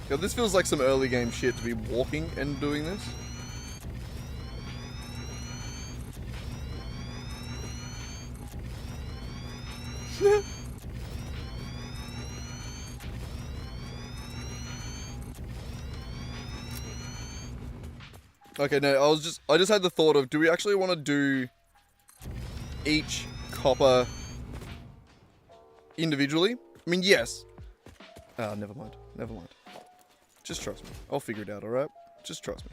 God, this feels like some early game shit to be walking and doing this. Okay, no, I just had the thought of, do we actually want to do each copper individually? I mean, yes. Ah, never mind. Never mind. Just trust me. I'll figure it out, alright? Just trust me.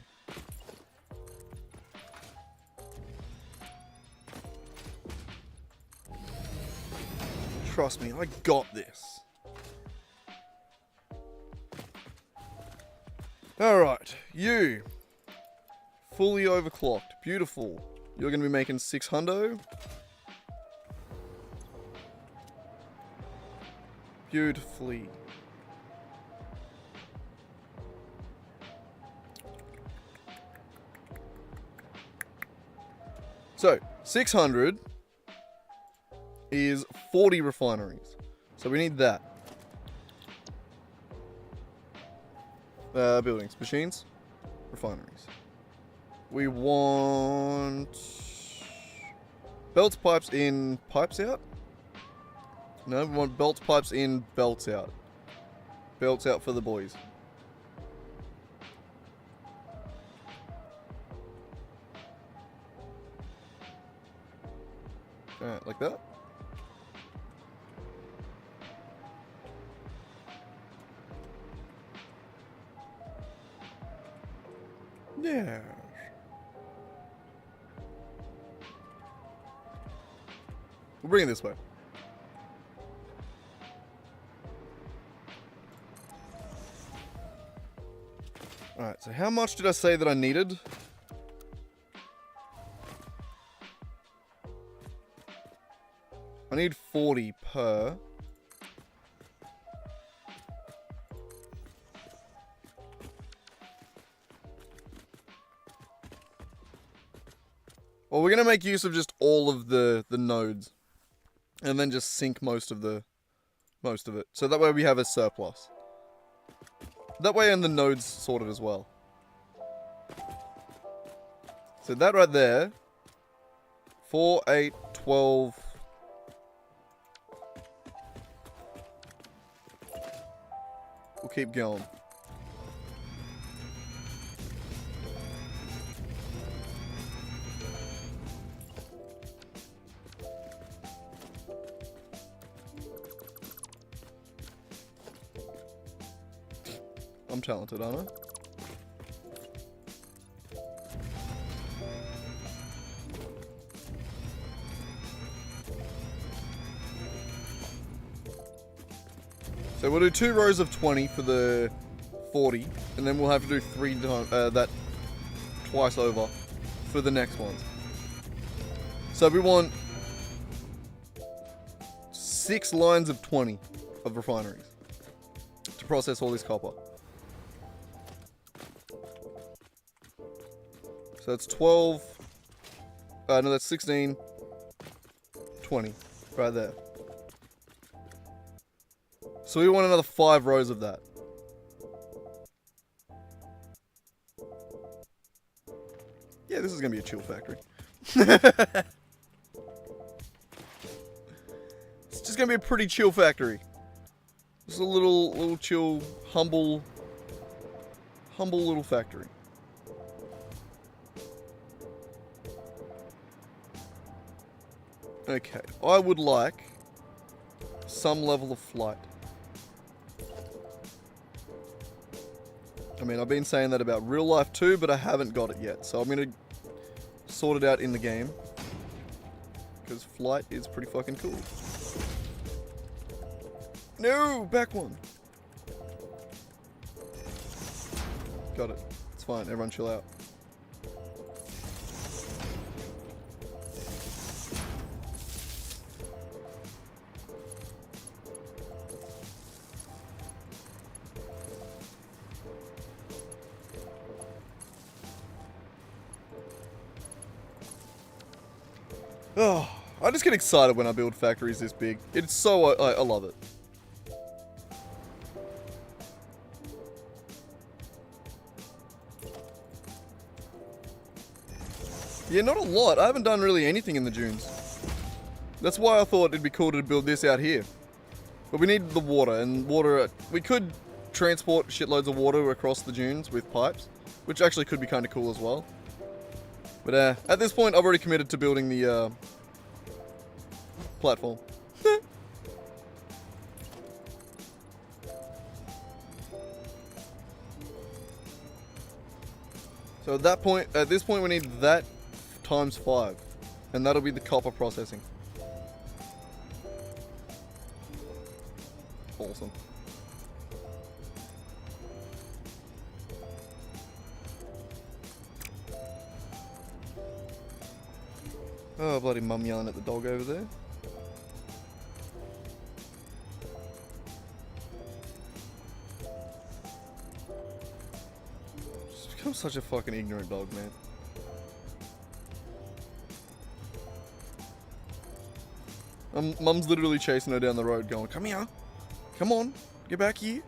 Trust me, I got this. Alright, you. Fully overclocked. Beautiful. You're going to be making 600. Beautifully. So, 600 is 40 refineries. So we need that. Buildings, machines, refineries. We want belts, pipes in, pipes out? No, we want belts, pipes in, belts out. Belts out for the boys. Alright, like that. Yeah. We'll bring it this way. Alright, so how much did I say that I needed? I need 40 per. Well, we're going to make use of just all of the nodes. And then just sink most of it. So that way we have a surplus. That way and the nodes sorted as well. So that right there. 4, 8, 12... We'll keep going. I'm talented, aren't I? So we'll do 2 rows of 20 for the 40, and then we'll have to do that twice over for the next ones. So we want 6 lines of 20 of refineries to process all this copper. So that's 12, no, that's 16, 20, right there. So we want another 5 rows of that. Yeah, this is going to be a chill factory. It's just going to be a pretty chill factory. Just a little chill, humble little factory. Okay, I would like some level of flight. I mean, I've been saying that about real life too, but I haven't got it yet. So I'm going to sort it out in the game. Because flight is pretty fucking cool. No, back one. Got it. It's fine. Everyone chill out. Oh, I just get excited when I build factories this big. It's so, I love it. Yeah, not a lot. I haven't done really anything in the dunes. That's why I thought it'd be cool to build this out here. But we need the water, and water, we could transport shitloads of water across the dunes with pipes, which actually could be kind of cool as well. But at this point, I've already committed to building the platform. So at this point, we need that times 5, and that'll be the copper processing. Awesome. Oh, bloody mum yelling at the dog over there. She's become such a fucking ignorant dog, man. Mum's literally chasing her down the road going, come here. Come on. Get back here.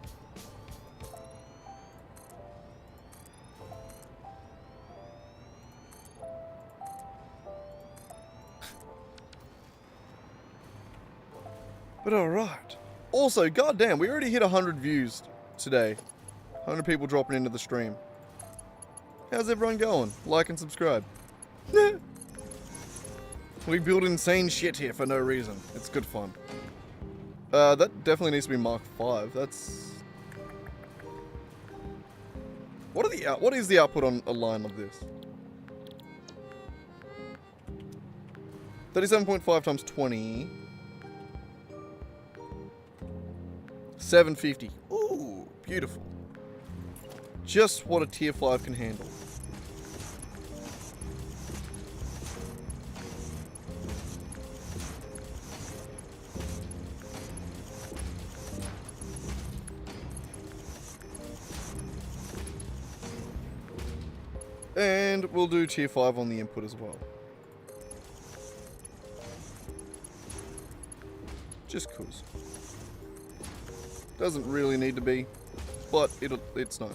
But alright. Also, goddamn, we already hit 100 views today. 100 people dropping into the stream. How's everyone going? Like and subscribe. We build insane shit here for no reason. It's good fun. That definitely needs to be Mark 5. That's... What is the output on a line like this? 37.5 times 20. 750. Ooh, beautiful. Just what a tier 5 can handle. And we'll do tier 5 on the input as well. Just cause. Doesn't really need to be, but it's nice.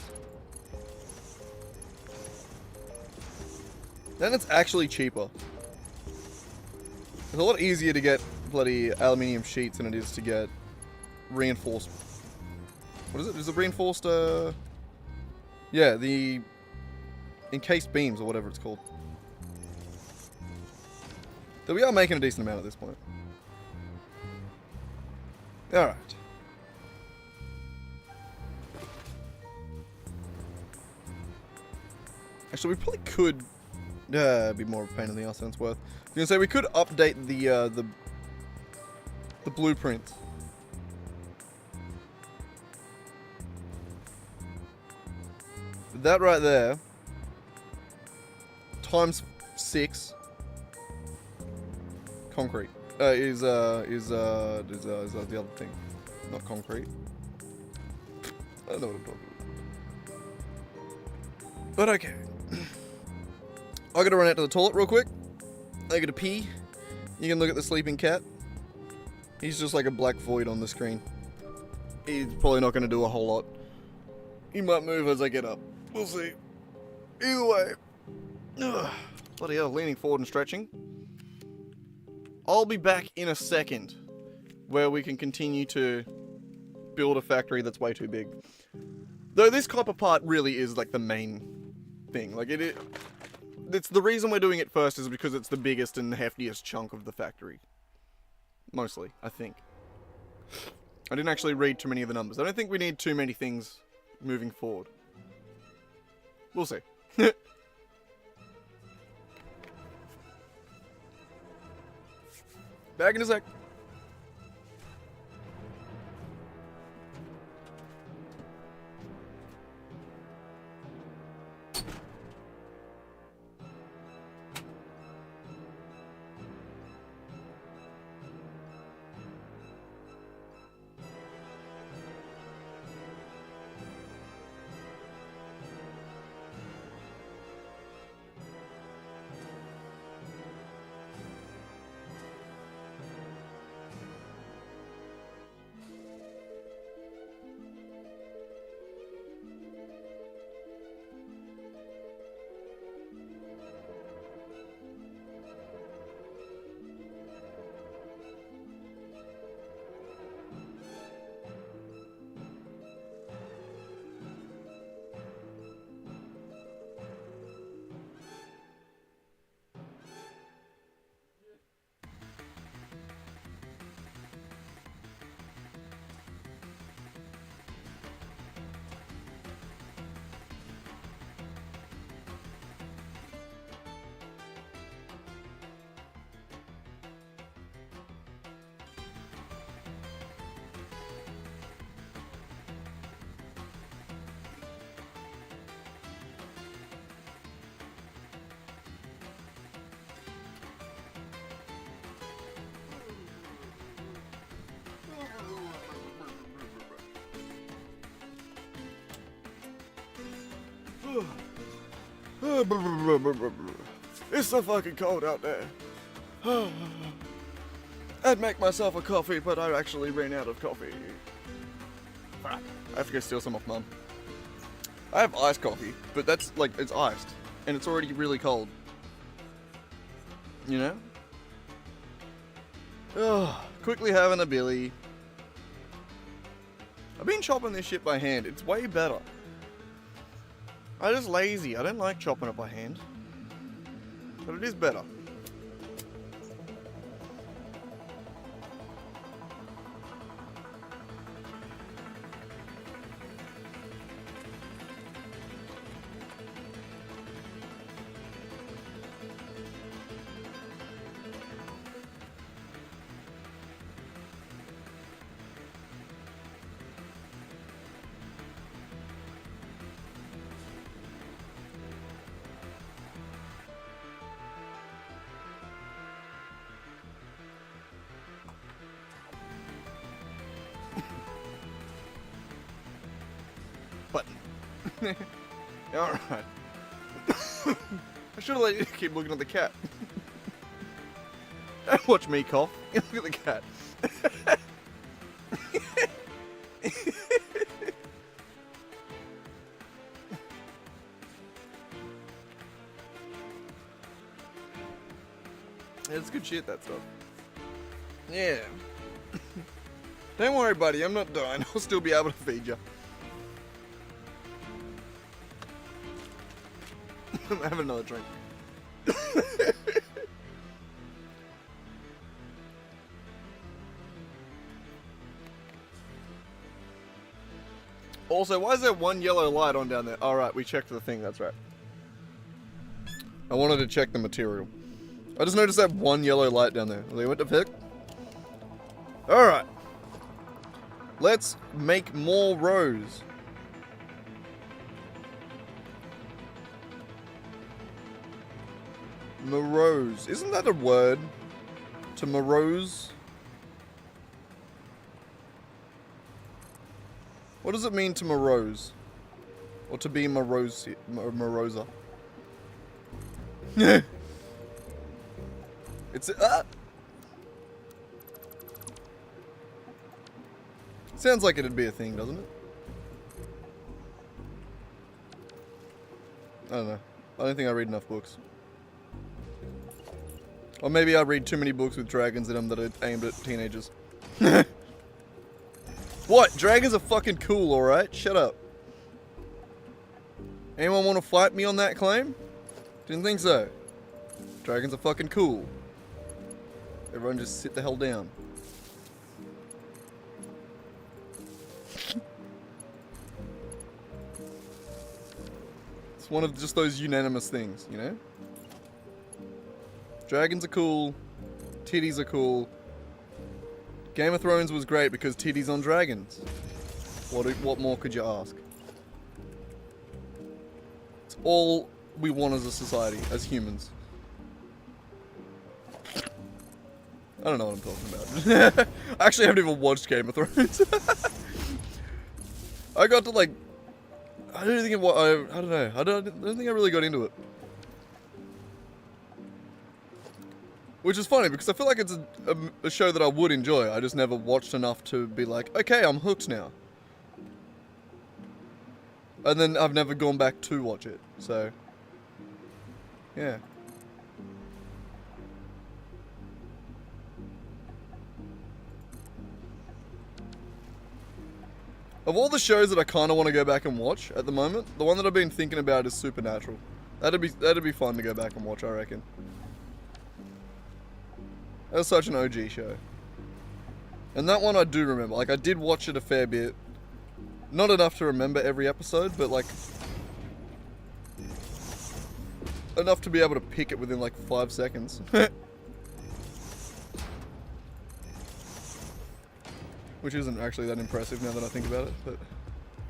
Then it's actually cheaper. It's a lot easier to get bloody aluminium sheets than it is to get reinforced. What is it? Is it reinforced, yeah, the encased beams or whatever it's called. So we are making a decent amount at this point. Alright. Actually, we probably could be more of a pain in the ass than it's worth. I was gonna say we could update the blueprint. That right there times 6 concrete is the other thing, not concrete. I don't know what I'm talking about. But okay. I gotta run out to the toilet real quick. I gotta pee. You can look at the sleeping cat. He's just like a black void on the screen. He's probably not gonna do a whole lot. He might move as I get up. We'll see. Either way. Ugh. Bloody hell, leaning forward and stretching. I'll be back in a second where we can continue to build a factory that's way too big. Though this copper part really is like the main thing. Like it's the reason we're doing it first is because it's the biggest and heftiest chunk of the factory. Mostly, I think. I didn't actually read too many of the numbers. I don't think we need too many things moving forward. We'll see. Back in a sec. It's so fucking cold out there. I'd make myself a coffee, but I actually ran out of coffee. Fuck. I have to go steal some off Mum. I have iced coffee, but that's like, it's iced. And it's already really cold. You know? Ugh. Quickly having a billy. I've been chopping this shit by hand. It's way better. I'm just lazy. I don't like chopping it by hand. But it is better. Button. Alright. I should have let you keep looking at the cat. Don't watch me cough. Look at the cat. It's good shit, that stuff. Yeah. Don't worry, buddy. I'm not dying. I'll still be able to feed you. Have another drink. Also, why is there one yellow light on down there? Alright, we checked the thing, that's right. I wanted to check the material. I just noticed that one yellow light down there. They went to pick. Alright. Let's make more rows. Morose. Isn't that a word? To morose? What does it mean to morose? Or to be morose, morosa? It's sounds like it'd be a thing, doesn't it? I don't know. I don't think I read enough books. Or maybe I read too many books with dragons in them that are aimed at teenagers. What? Dragons are fucking cool, alright? Shut up. Anyone want to fight me on that claim? Didn't think so. Dragons are fucking cool. Everyone just sit the hell down. It's one of just those unanimous things, you know? Dragons are cool. Titties are cool. Game of Thrones was great because titties on dragons. What more could you ask? It's all we want as a society, as humans. I don't know what I'm talking about. I actually haven't even watched Game of Thrones. I got to like... I don't think what I don't know. I don't think I really got into it. Which is funny because I feel like it's a show that I would enjoy. I just never watched enough to be like, okay, I'm hooked now. And then I've never gone back to watch it. So, yeah. Of all the shows that I kind of want to go back and watch at the moment, the one that I've been thinking about is Supernatural. That'd be fun to go back and watch, I reckon. That was such an OG show. And that one I do remember. Like, I did watch it a fair bit. Not enough to remember every episode, but like... enough to be able to pick it within like 5 seconds. Which isn't actually that impressive now that I think about it, but...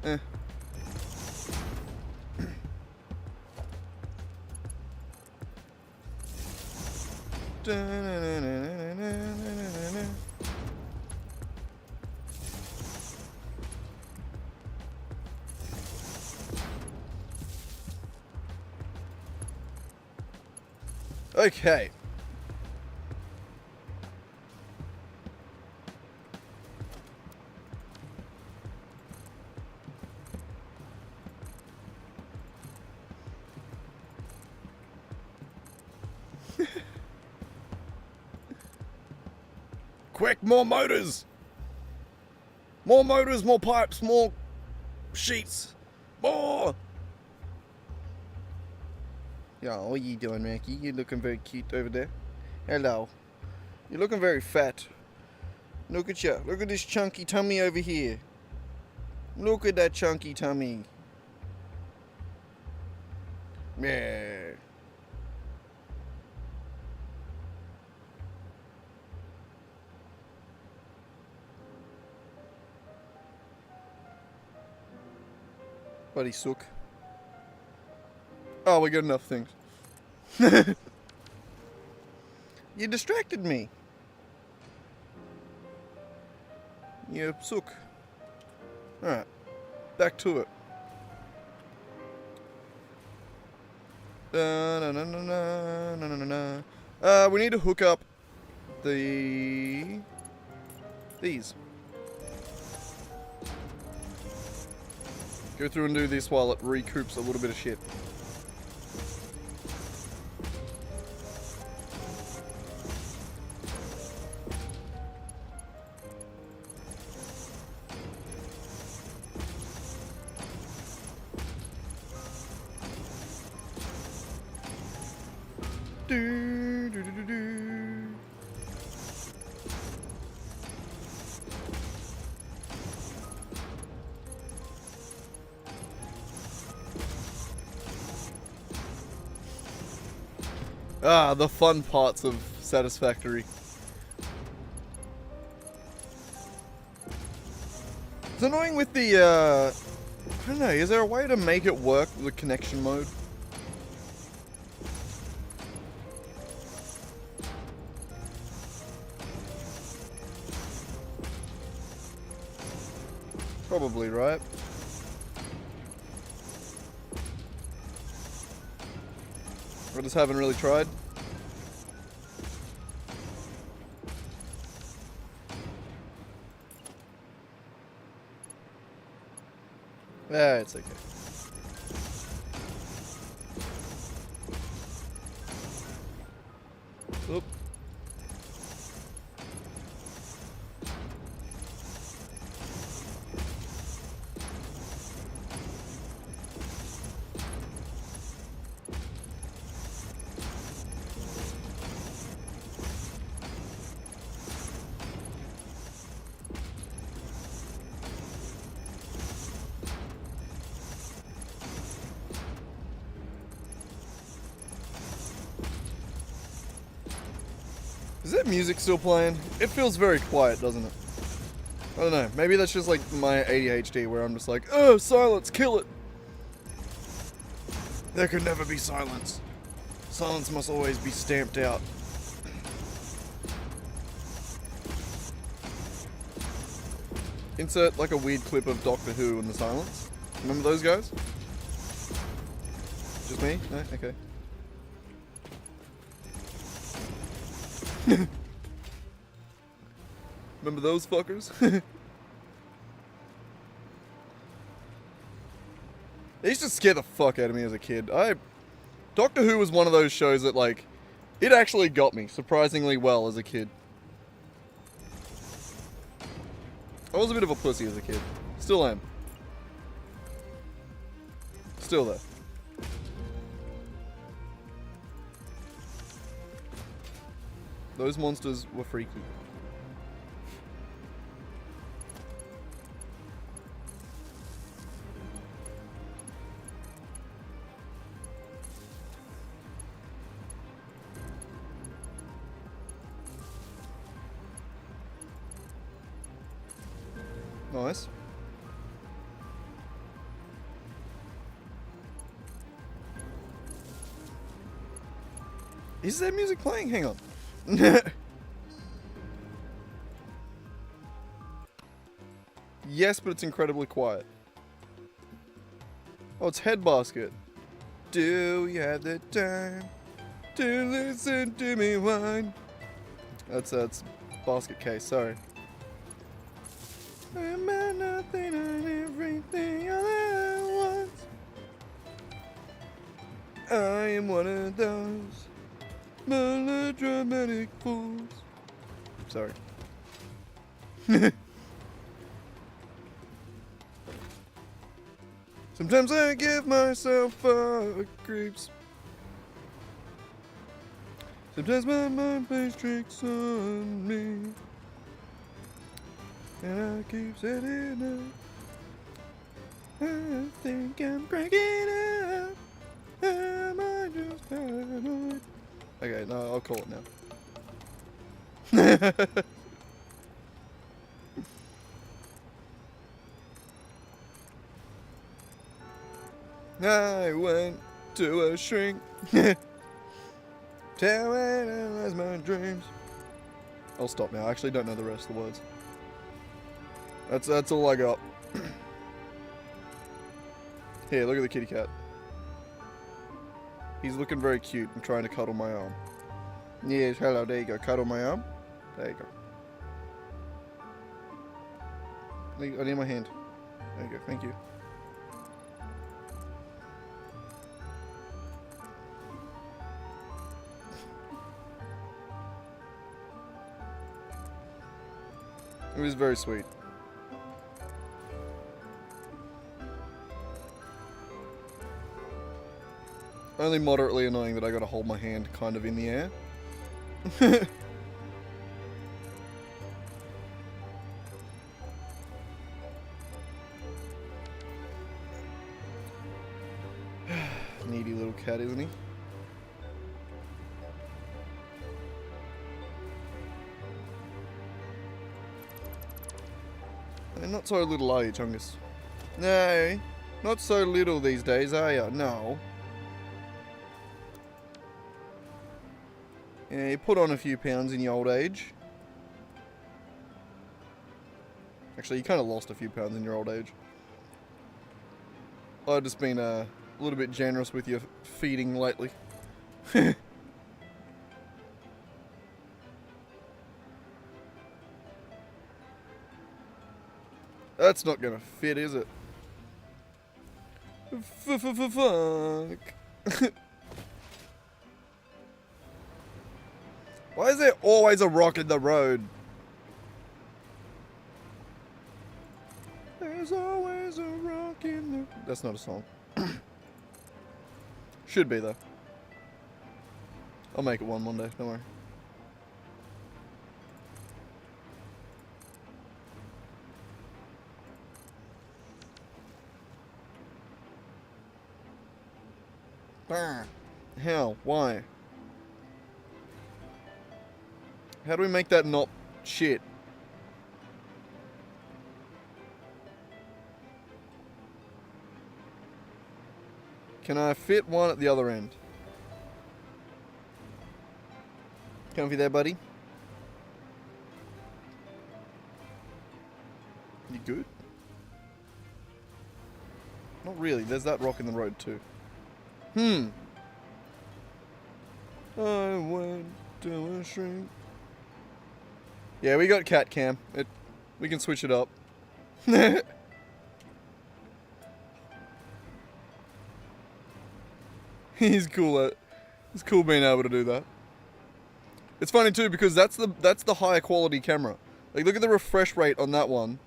eh. Okay. Quick, more motors! More motors, more pipes, more sheets, more! Yeah, what are you doing, Mackie? You're looking very cute over there. Hello. You're looking very fat. Look at you. Look at this chunky tummy over here. Look at that chunky tummy. Yeah. Buddy sook. Oh, we got enough things. You distracted me. You sook. Alright. Back to it. We need to hook up these. Go through and do this while it recoups a little bit of shit. Ah, the fun parts of Satisfactory. It's annoying with the, I don't know, is there a way to make it work with the connection mode? Probably, right? I just haven't really tried. Yeah, it's okay. Oop. Is that music still playing? It feels very quiet, doesn't it? I don't know. Maybe that's just like my ADHD where I'm just like, oh, silence, kill it. There could never be silence. Silence must always be stamped out. Insert like a weird clip of Doctor Who in the silence. Remember those guys? Just me? No? Okay. Remember those fuckers? They used to scare the fuck out of me as a kid. Doctor Who was one of those shows that, like, it actually got me surprisingly well as a kid. I was a bit of a pussy as a kid. Still am. Still there. Those monsters were freaky. Nice. Is that music playing? Hang on. Yes, but it's incredibly quiet. Oh, it's Head Basket. Do you have the time to listen to me whine? That's Basket Case, sorry. Am I nothing and everything all at once? I am one of those melodramatic fools. Sorry. Sometimes I give myself creeps. Sometimes my mind plays tricks on me. And I keep setting up. I think I'm breaking up. Am I just paranoid? Okay, no, I'll call it now. I went to a shrink. Tell me to analyze my dreams. I'll stop now. I actually don't know the rest of the words. That's all I got. Here, look at the kitty cat. He's looking very cute and trying to cuddle my arm. Yes, hello, there you go. Cuddle my arm. There you go. I need my hand. There you go, thank you. It was very sweet. Only moderately annoying that I gotta hold my hand kind of in the air. Needy little cat, isn't he? And not so little, are you, Chungus? No, not so little these days, are you? No. Yeah, you put on a few pounds in your old age. Actually, you kind of lost a few pounds in your old age. I've just been a little bit generous with your feeding lately. That's not gonna fit, is it? Fuck. Why is there always a rock in the road? There's always a rock in the... That's not a song. Should be, though. I'll make it one day, don't worry. How? Why? How do we make that not shit? Can I fit one at the other end? Comfy there, buddy? You good? Not really. There's that rock in the road too. I went to a shrink. Yeah, we got cat cam. We can switch it up. He's cool at. It's cool being able to do that. It's funny too because that's the higher quality camera. Like look at the refresh rate on that one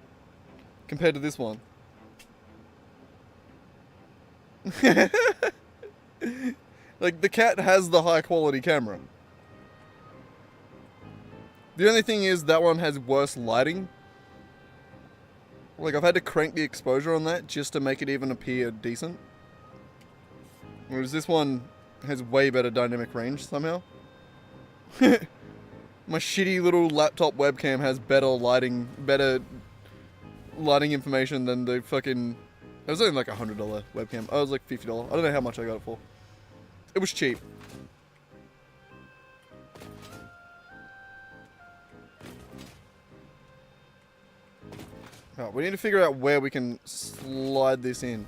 compared to this one. Like the cat has the high quality camera. The only thing is that one has worse lighting. Like I've had to crank the exposure on that just to make it even appear decent. Whereas this one has way better dynamic range somehow. My shitty little laptop webcam has better lighting information than the fucking... It was only like $100 webcam. I was like $50. I don't know how much I got it for. It was cheap. Oh, we need to figure out where we can slide this in.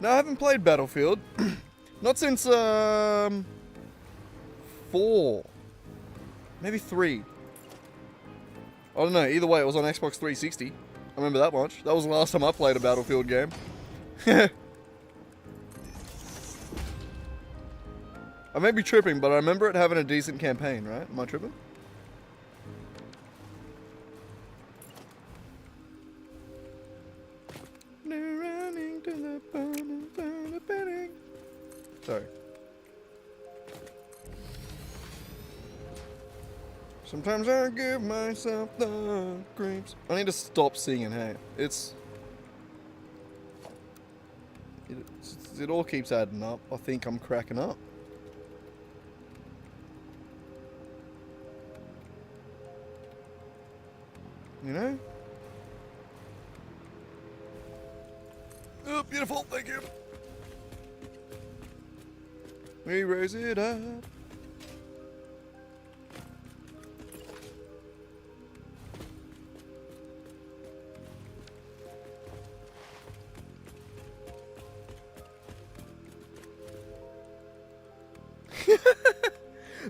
No, I haven't played Battlefield. Not since, 4. Maybe 3. I don't know. Either way, it was on Xbox 360. I remember that much. That was the last time I played a Battlefield game. I may be tripping, but I remember it having a decent campaign, right? Am I tripping? Sorry. Sometimes I give myself the creeps. I need to stop singing, hey. It all keeps adding up. I think I'm cracking up. You know? Oh, beautiful, thank you. We raise it up.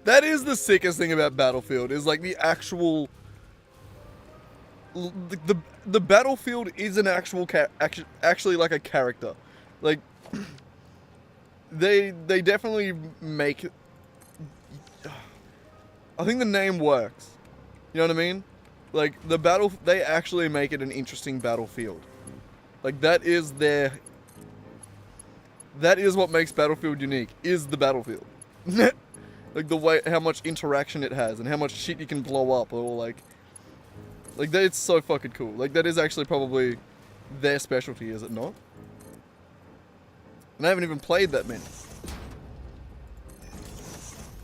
That is the sickest thing about Battlefield, is like the actual... The Battlefield is an actual actually like a character. Like they definitely make it. I think the name works. You know what I mean? Like they actually make it an interesting battlefield. Like that is what makes Battlefield unique, is the battlefield. Like the way, how much interaction it has and how much shit you can blow up, or like that, it's so fucking cool. Like that is actually probably their specialty, is it not? And I haven't even played that many.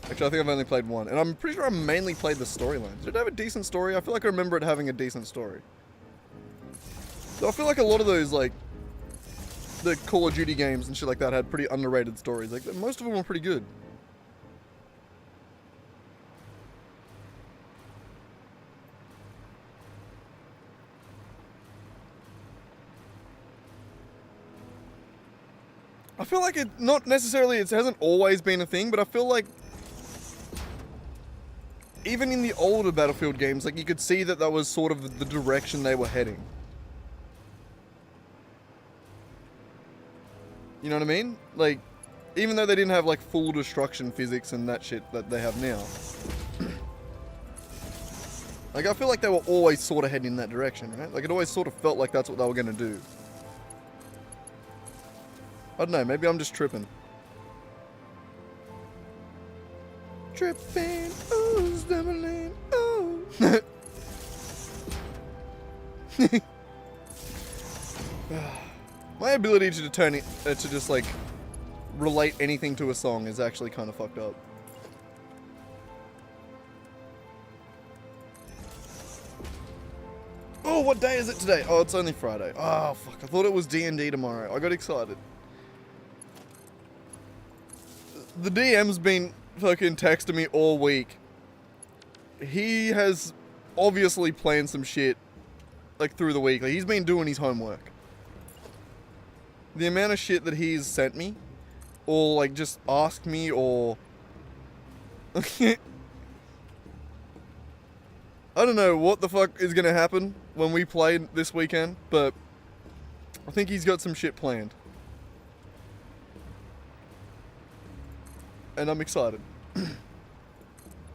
Actually, I think I've only played one. And I'm pretty sure I mainly played the storyline. Did it have a decent story? I feel like I remember it having a decent story. So I feel like a lot of those, like... the Call of Duty games and shit like that had pretty underrated stories. Like, most of them were pretty good. I feel like it, not necessarily, it hasn't always been a thing, but I feel like even in the older Battlefield games, like, you could see that that was sort of the direction they were heading. You know what I mean? Like, even though they didn't have, like, full destruction physics and that shit that they have now. Like, I feel like they were always sort of heading in that direction, right? Like, it always sort of felt like that's what they were going to do. I don't know, maybe I'm just tripping. Tripping, ooh, stumbling, ooh. My ability to turn it, to just like relate anything to a song is actually kind of fucked up. Oh, what day is it today? Oh, it's only Friday. Oh, fuck, I thought it was D&D tomorrow. I got excited. The DM's been fucking texting me all week. He has obviously planned some shit, like, through the week. Like, he's been doing his homework. The amount of shit that he's sent me, or, like, just asked me, or... I don't know what the fuck is gonna happen when we play this weekend, but I think he's got some shit planned. And I'm excited.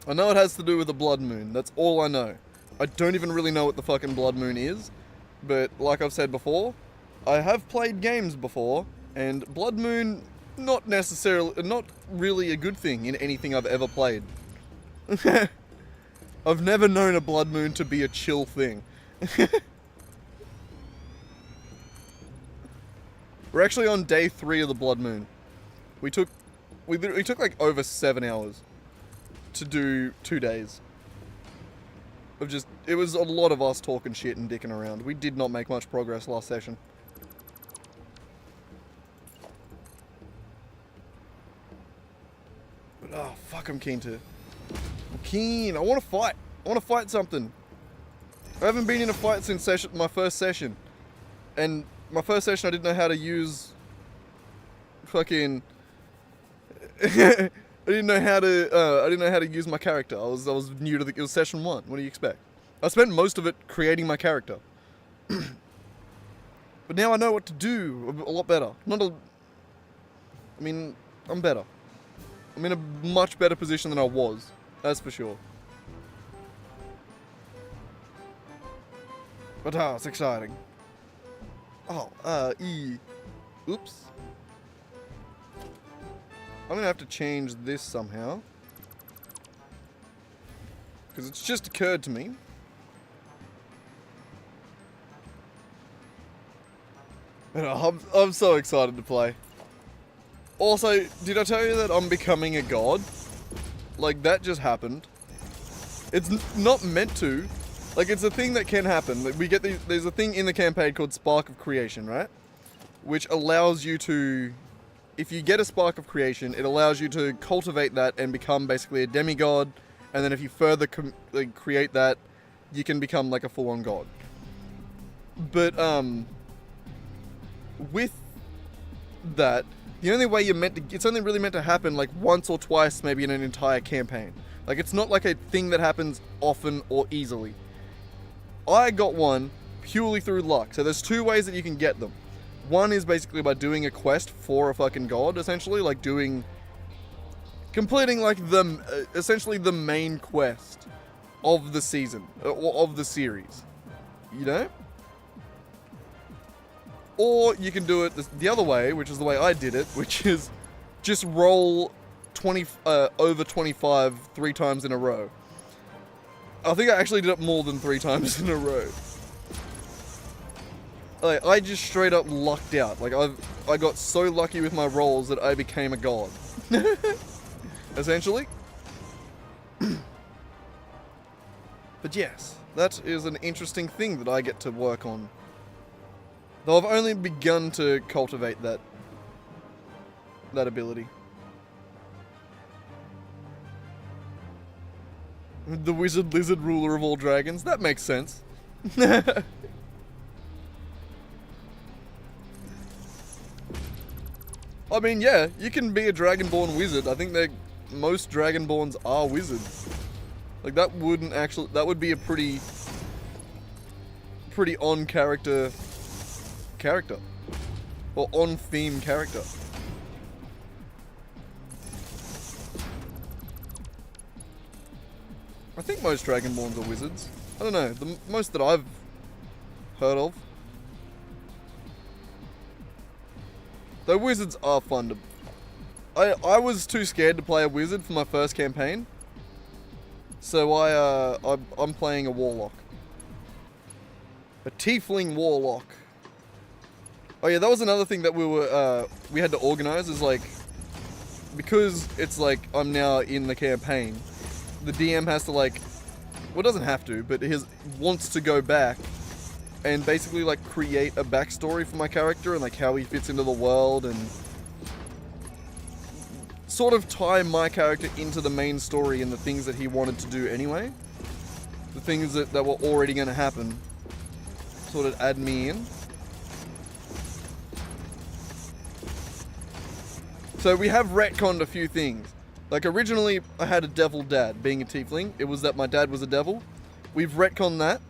I know it has to do with the blood moon. That's all I know. I don't even really know what the fucking blood moon is. But like I've said before, I have played games before, and blood moon, not really a good thing in anything I've ever played. I've never known a blood moon to be a chill thing. We're actually on day 3 of the blood moon. We took like over 7 hours to do 2 days. It was a lot of us talking shit and dicking around. We did not make much progress last session. But oh, fuck, I'm keen. I want to fight. I want to fight something. I haven't been in a fight since my first session. And my first session I didn't know how to use fucking... I didn't know how to use my character. I was new to it was session 1. What do you expect? I spent most of it creating my character. But now I know what to do a lot better. I'm better. I'm in a much better position than I was. That's for sure. But it's exciting. Oh, oops. I'm gonna have to change this somehow. Because it's just occurred to me. I'm so excited to play. Also, did I tell you that I'm becoming a god? Like, that just happened. It's not meant to. Like, it's a thing that can happen. Like, there's a thing in the campaign called Spark of Creation, right? Which allows you to, if you get a Spark of Creation, it allows you to cultivate that and become basically a demigod. And then if you further create that, you can become like a full-on god. But, with that, the only way it's only really meant to happen like once or twice maybe in an entire campaign. Like, it's not like a thing that happens often or easily. I got one purely through luck. So there's 2 ways that you can get them. One is basically by doing a quest for a fucking god, essentially, like completing like essentially the main quest of the season, or of the series, you know? Or you can do it the other way, which is the way I did it, which is just roll over 25 3 times in a row. I think I actually did it more than 3 times in a row. Like, I just straight up lucked out. Like, I got so lucky with my rolls that I became a god. Essentially. But yes, that is an interesting thing that I get to work on. Though I've only begun to cultivate that ability. The wizard lizard ruler of all dragons. That makes sense. I mean, yeah, you can be a dragonborn wizard. I think that most dragonborns are wizards. Like, that would be a pretty on character or on theme character. I think most dragonborns are wizards. I don't know, the most that I've heard of. Though wizards are fun to... I was too scared to play a wizard for my first campaign. So I'm playing a warlock. A tiefling warlock. Oh yeah, that was another thing that we had to organize, is like, because it's like I'm now in the campaign, the DM has to like, well, doesn't have to, but wants to go back and basically like create a backstory for my character and like how he fits into the world, and sort of tie my character into the main story and the things that he wanted to do anyway. The things that were already going to happen. Sort of add me in. So we have retconned a few things. Like originally I had a devil dad, being a tiefling. It was that my dad was a devil. We've retconned that.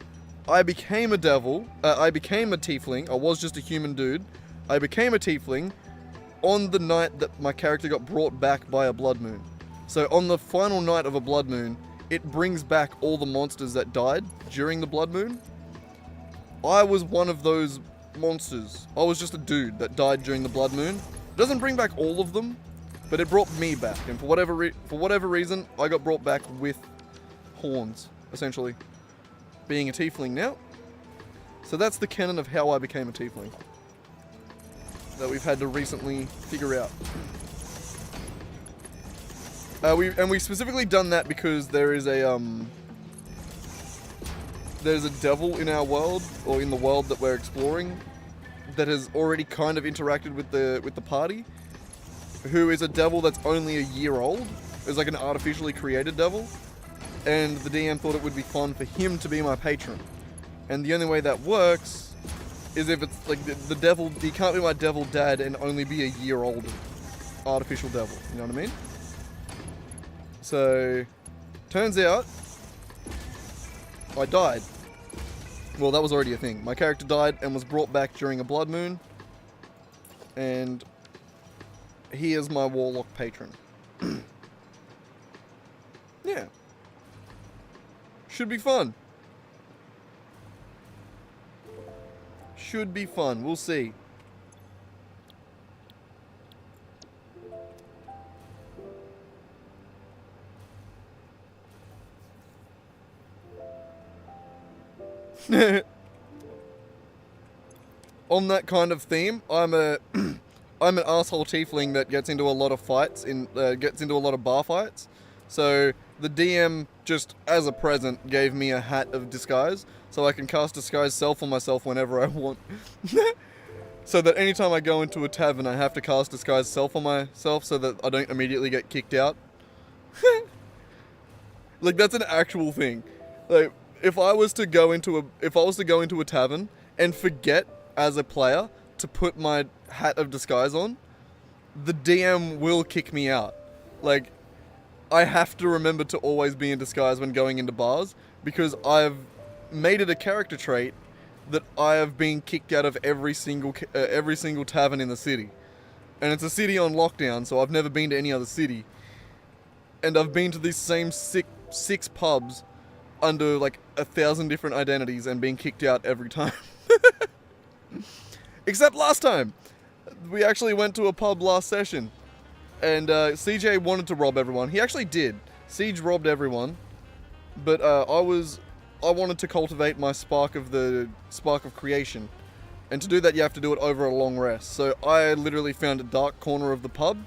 I became a devil. I became a tiefling. I was just a human dude. I became a tiefling on the night that my character got brought back by a blood moon. So on the final night of a blood moon, it brings back all the monsters that died during the blood moon. I was one of those monsters. I was just a dude that died during the blood moon. It doesn't bring back all of them, but it brought me back. And for whatever reason, I got brought back with horns, essentially. Being a tiefling now. So that's the canon of how I became a tiefling. That we've had to recently figure out. We specifically done that because there's a devil in our world, or in the world that we're exploring, that has already kind of interacted with the party, who is a devil that's only a year old. It's like an artificially created devil, and the DM thought it would be fun for him to be my patron. And the only way that works is if it's like the devil, he can't be my devil dad and only be a year old artificial devil, you know what I mean? So, turns out, I died. Well, that was already a thing. My character died and was brought back during a blood moon, and he is my warlock patron. Yeah. Should be fun. Should be fun. We'll see. On that kind of theme, I'm an asshole tiefling that gets into a lot of fights, gets into a lot of bar fights. So the DM just, as a present, gave me a hat of disguise, so I can cast disguise self on myself whenever I want. So that anytime I go into a tavern, I have to cast disguise self on myself so that I don't immediately get kicked out. Like, that's an actual thing. Like, if I was to go into a tavern and forget as a player to put my hat of disguise on, the DM will kick me out. Like, I have to remember to always be in disguise when going into bars, because I've made it a character trait that I have been kicked out of every single tavern in the city. And it's a city on lockdown, so I've never been to any other city. And I've been to these same six pubs under like 1,000 different identities and being kicked out every time. Except last time. We actually went to a pub last session, and CJ wanted to rob everyone. He actually did. Siege robbed everyone, but I wanted to cultivate my spark of creation. And to do that, you have to do it over a long rest. So I literally found a dark corner of the pub,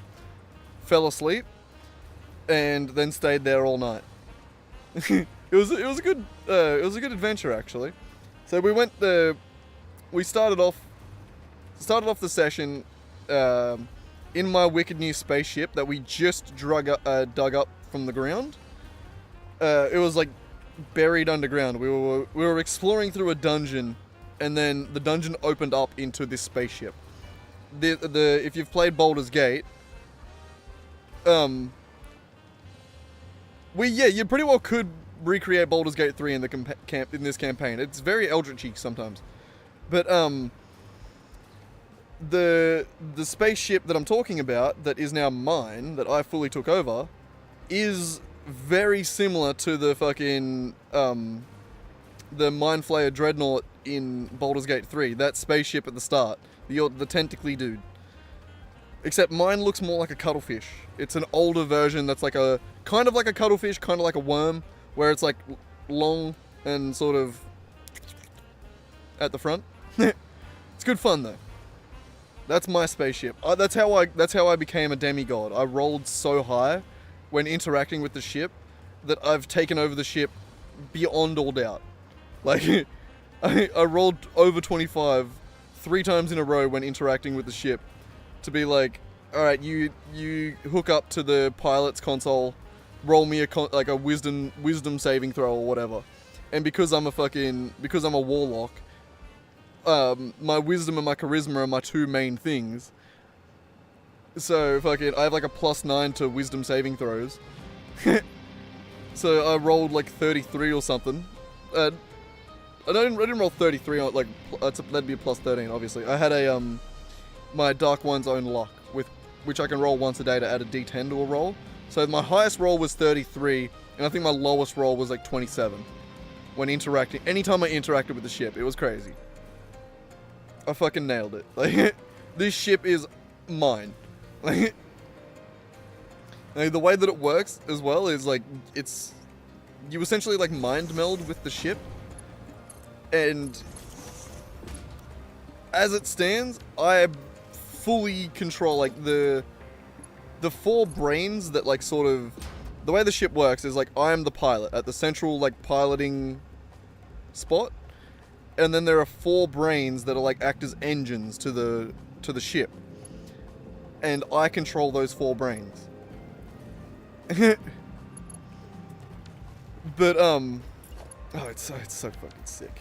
fell asleep, and then stayed there all night. It was a good adventure, actually. So we started off started off the session in my wicked new spaceship that we just dug up from the ground. It was like buried underground. We were exploring through a dungeon, and then the dungeon opened up into this spaceship. If you've played Baldur's Gate, you pretty well could recreate Baldur's Gate 3 in the in this campaign. It's very Eldritchy sometimes, but the spaceship that I'm talking about, that is now mine, that I fully took over, is very similar to the fucking the Mind Flayer Dreadnought in Baldur's Gate 3. That spaceship at the start, the tentacly dude. Except mine looks more like a cuttlefish. It's an older version that's like a kind of like a cuttlefish, kind of like a worm, where it's like long and sort of at the front. It's good fun though. That's my spaceship. That's how I became a demigod. I rolled so high when interacting with the ship that I've taken over the ship beyond all doubt. Like I rolled over 25 3 times in a row when interacting with the ship to be like, all right, you hook up to the pilot's console, roll me a wisdom saving throw or whatever. And because I'm a warlock, my wisdom and my charisma are my 2 main things. So I have like a +9 to wisdom saving throws. So I rolled like 33 or something. I didn't roll 33 on like that'd be a +13 obviously. I had a my Dark One's Own Luck with which I can roll once a day to add a D10 to a roll. So my highest roll was 33, and I think my lowest roll was like 27 when interacting. Anytime I interacted with the ship, it was crazy. I fucking nailed it. Like this ship is mine. Like the way that it works as well is like you essentially like mind meld with the ship, and as it stands, I fully control like the 4 brains that like sort of the way the ship works is like I'm the pilot at the central like piloting spot, and then there are 4 brains that are like act as engines to the ship, and I control those 4 brains. But it's so fucking sick.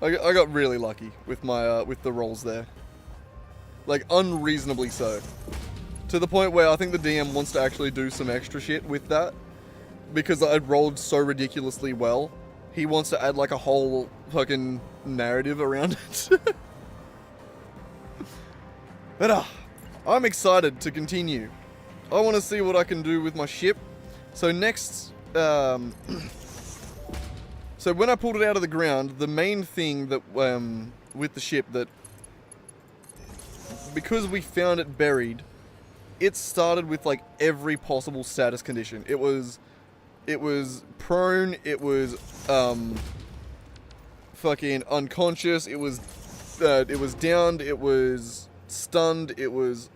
I got really lucky with my with the rolls there, like unreasonably so, to the point where I think the DM wants to actually do some extra shit with that because I'd rolled so ridiculously well. He wants to add like a whole fucking narrative around it. But I'm excited to continue. I want to see what I can do with my ship. So next, so when I pulled it out of the ground, the main thing that with the ship that, because we found it buried, it started with like every possible status condition. It was prone, it was fucking unconscious, it was downed, it was stunned, it was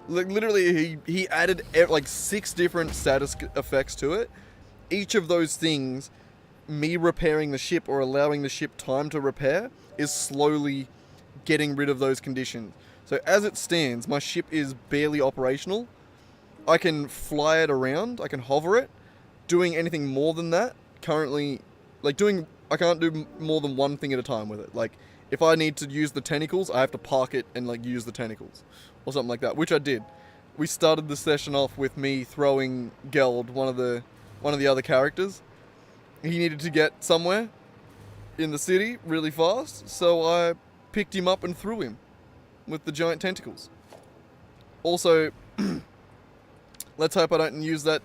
like literally he added like 6 different status effects to it. Each of those things, me repairing the ship or allowing the ship time to repair, is slowly getting rid of those conditions. So as it stands, my ship is barely operational. I can fly it around, I can hover it. Doing anything more than that, currently, like I can't do more than one thing at a time with it. Like, if I need to use the tentacles, I have to park it and like use the tentacles. Or something like that, which I did. We started the session off with me throwing Geld, one of the other characters. He needed to get somewhere in the city really fast, so I picked him up and threw him with the giant tentacles. Also, let's hope I don't use that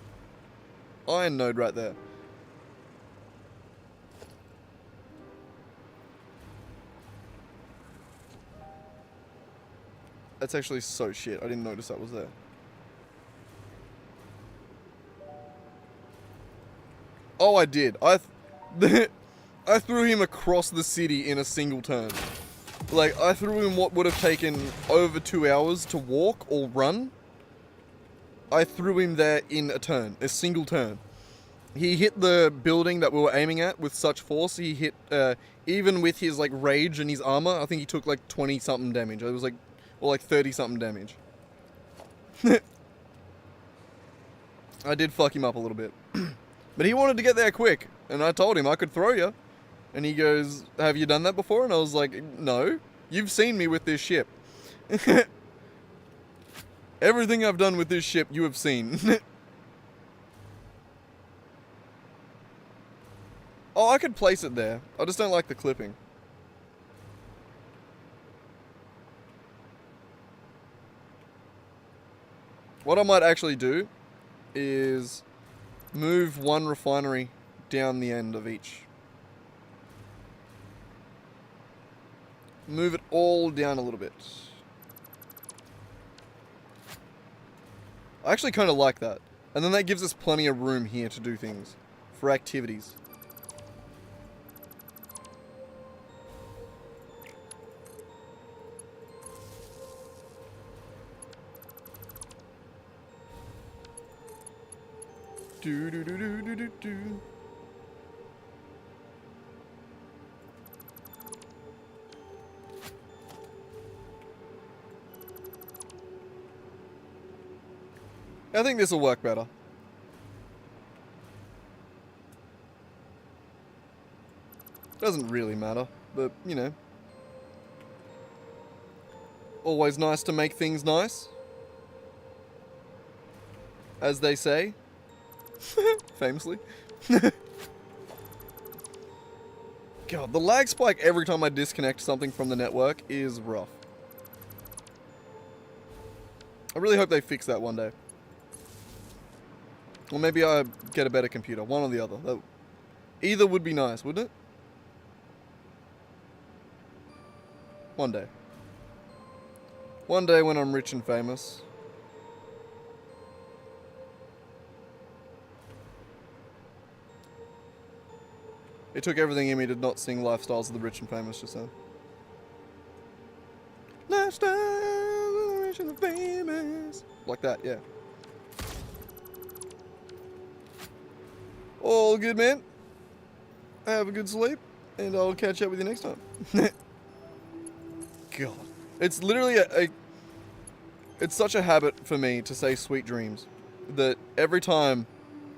iron node right there. That's actually so shit. I didn't notice that was there. Oh, I did. I threw him across the city in a single turn. Like, I threw him what would have taken over 2 hours to walk or run. I threw him there in a turn, a single turn. He hit the building that we were aiming at with such force. He hit, even with his like rage and his armor, I think he took like 20 something damage. It was like, or like 30 something damage. I did fuck him up a little bit. But he wanted to get there quick, and I told him I could throw you. And he goes, have you done that before? And I was like, no. You've seen me with this ship. Everything I've done with this ship, you have seen. Oh, I could place it there. I just don't like the clipping. What I might actually do is move one refinery down the end of each. Move it all down a little bit. I actually kind of like that. And then that gives us plenty of room here to do things. For activities. Do do do do do do do. I think this will work better. Doesn't really matter, but you know. Always nice to make things nice. As they say. Famously. God, the lag spike every time I disconnect something from the network is rough. I really hope they fix that one day. Or maybe I get a better computer. One or the other. Either would be nice, wouldn't it? One day. One day when I'm rich and famous. It took everything in me to not sing Lifestyles of the Rich and Famous just then. Lifestyles of the Rich and the Famous. Like that, yeah. All good, man. Have a good sleep, and I'll catch up with you next time. God. It's literally it's such a habit for me to say sweet dreams that every time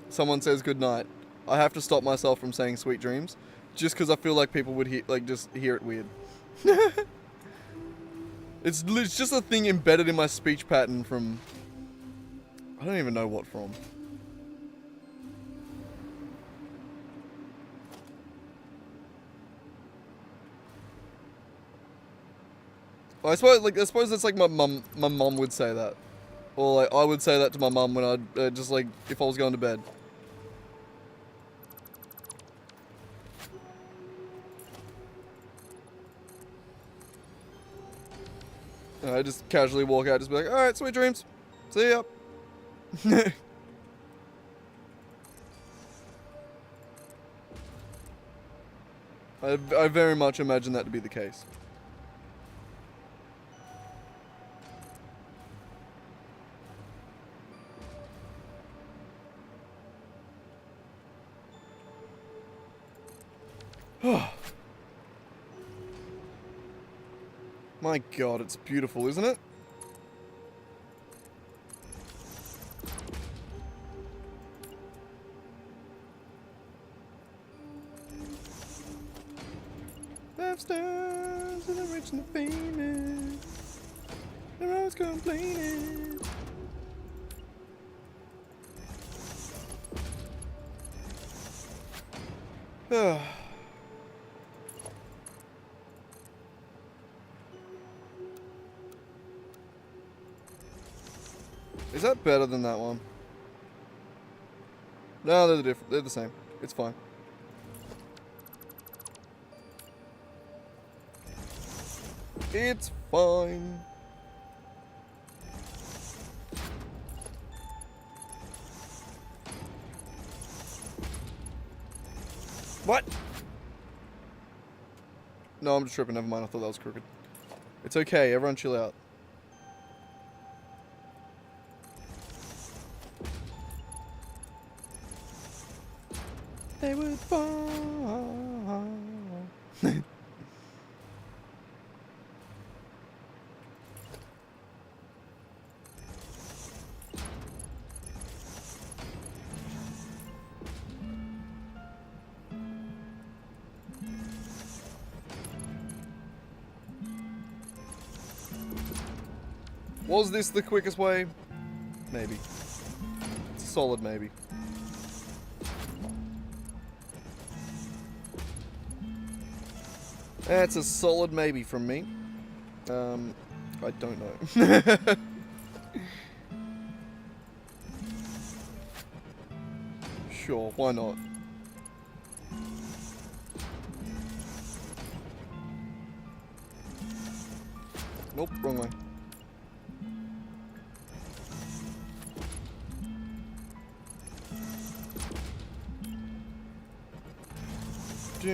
someone says goodnight, I have to stop myself from saying sweet dreams just because I feel like people would just hear it weird. It's just a thing embedded in my speech pattern from... I don't even know what from. I suppose that's like my mum would say that. Or like I would say that to my mum when I'd just like if I was going to bed. And I just casually walk out, just be like, alright, sweet dreams. See ya. I very much imagine that to be the case. My God, it's beautiful, isn't it? Lifestyles of the rich and the famous. They're always complaining. Is that better than that one? No, they're different. They're the same. It's fine. It's fine. What? No, I'm just tripping. Never mind. I thought that was crooked. It's okay. Everyone chill out. they would fall. Was this the quickest way? Maybe. It's a solid maybe. That's a solid maybe from me. I don't know. Sure, why not? Nope, wrong way. I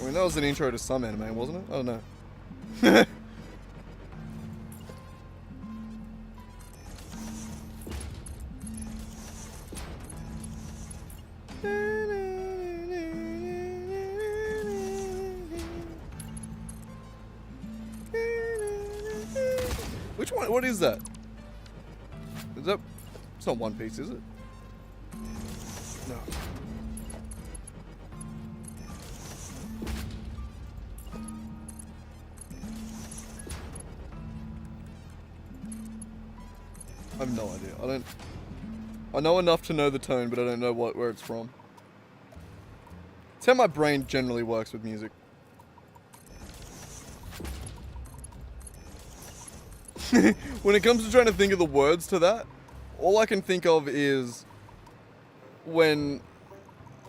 mean, that was an intro to some anime, wasn't it? I don't know. Which one? What is that? Is that? It's not One Piece, is it? No. I have no idea. I know enough to know the tone, but I don't know where it's from. It's how my brain generally works with music. When it comes to trying to think of the words to that, all I can think of is when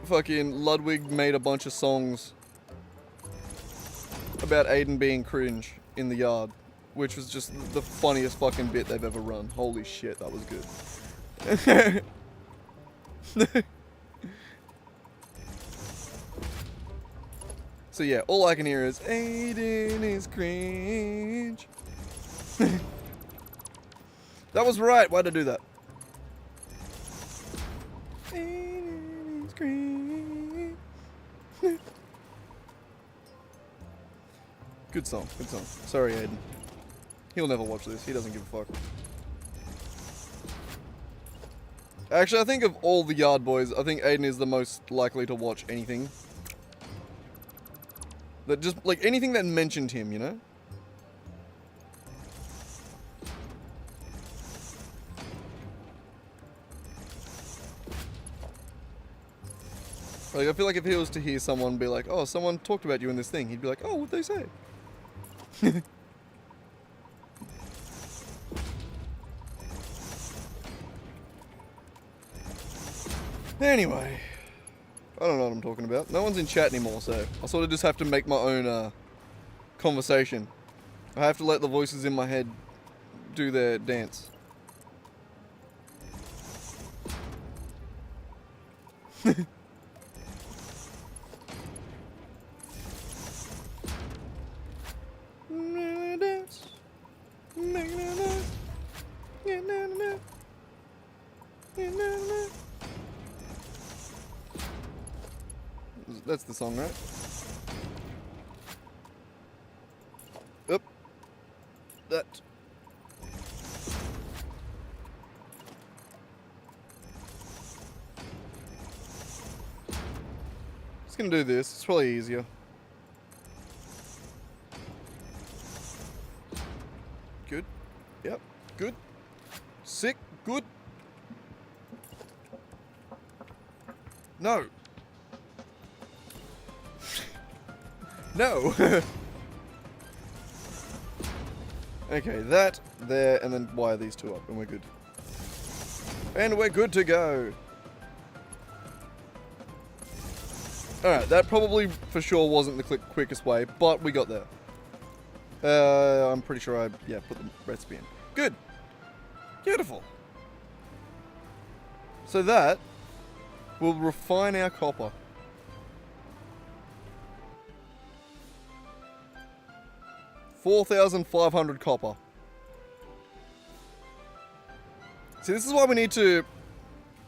fucking Ludwig made a bunch of songs about Aiden being cringe in the yard, which was just the funniest fucking bit they've ever run. Holy shit, that was good. So yeah, all I can hear is Aiden is cringe. That was right. Why'd I do that? Aiden is cringe. Good song. Good song. Sorry, Aiden. He'll never watch this. He doesn't give a fuck. Actually, I think of all the Yard Boys, I think Aiden is the most likely to watch anything. That just, like, anything that mentioned him, you know? Like, I feel like if he was to hear someone be like, oh, someone talked about you in this thing, he'd be like, oh, what'd they say? Anyway, I don't know what I'm talking about. No one's in chat anymore, so I sort of just have to make my own conversation. I have to let the voices in my head do their dance. That's the song, right? Up. That. Just gonna do this. It's probably easier. Good. Yep. Good. Sick. Good. No. No. Okay, that, there, and then wire these two up, and we're good. And we're good to go. Alright, that probably for sure wasn't the quickest way, but we got there. I'm pretty sure I, put the recipe in. Good. Beautiful. So that will refine our copper. 4,500 copper. See, this is why we need to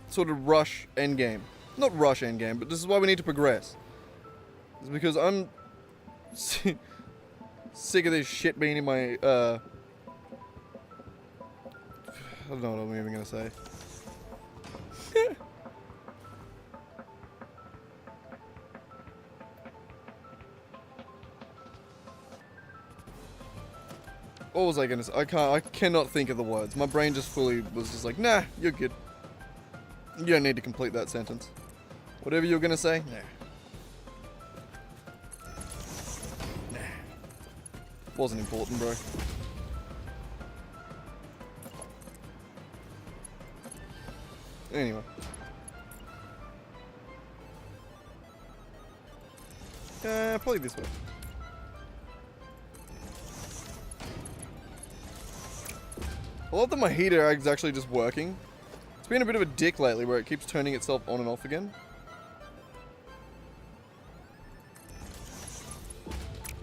sort of rush endgame. Not rush endgame, but this is why we need to progress. It's because I'm sick of this shit being in my, I don't know what I'm even gonna say. What was I gonna say? I cannot think of the words. My brain just fully was just like, nah, you're good. You don't need to complete that sentence. Whatever you're gonna say, nah. Wasn't important, bro. Anyway. Probably this way. I love that my heater is actually just working. It's been a bit of a dick lately where it keeps turning itself on and off again.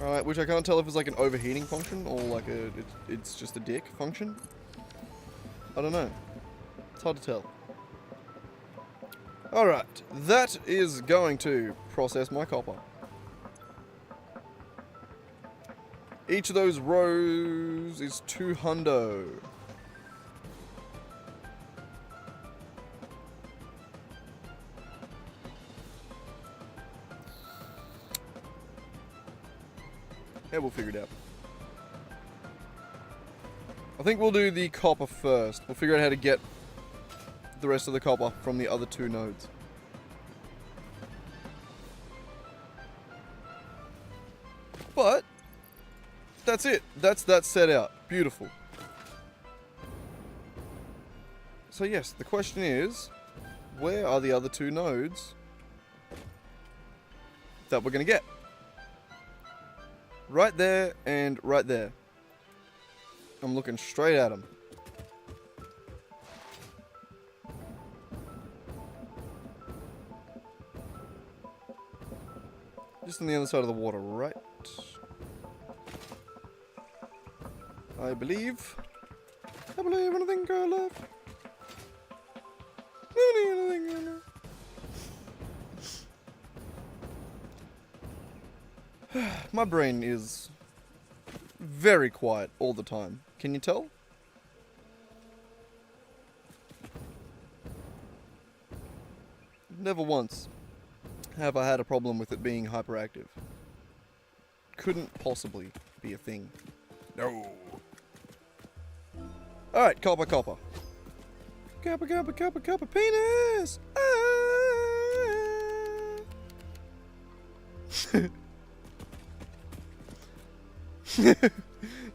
Alright, which I can't tell if it's like an overheating function or like it's just a dick function. I don't know. It's hard to tell. Alright, that is going to process my copper. Each of those rows is 2 hundo. Yeah, we'll figure it out. I think we'll do the copper first. We'll figure out how to get the rest of the copper from the other 2 nodes. But that's it. That's that set out. Beautiful. So yes, the question is, where are the other 2 nodes that we're going to get? Right there and right there. I'm looking straight at them. Just on the other side of the water, right? I believe anything I love. Anything I love. My brain is very quiet all the time. Can you tell? Never once have I had a problem with it being hyperactive. Couldn't possibly be a thing. No. Alright, copper. Copper, penis! Ah!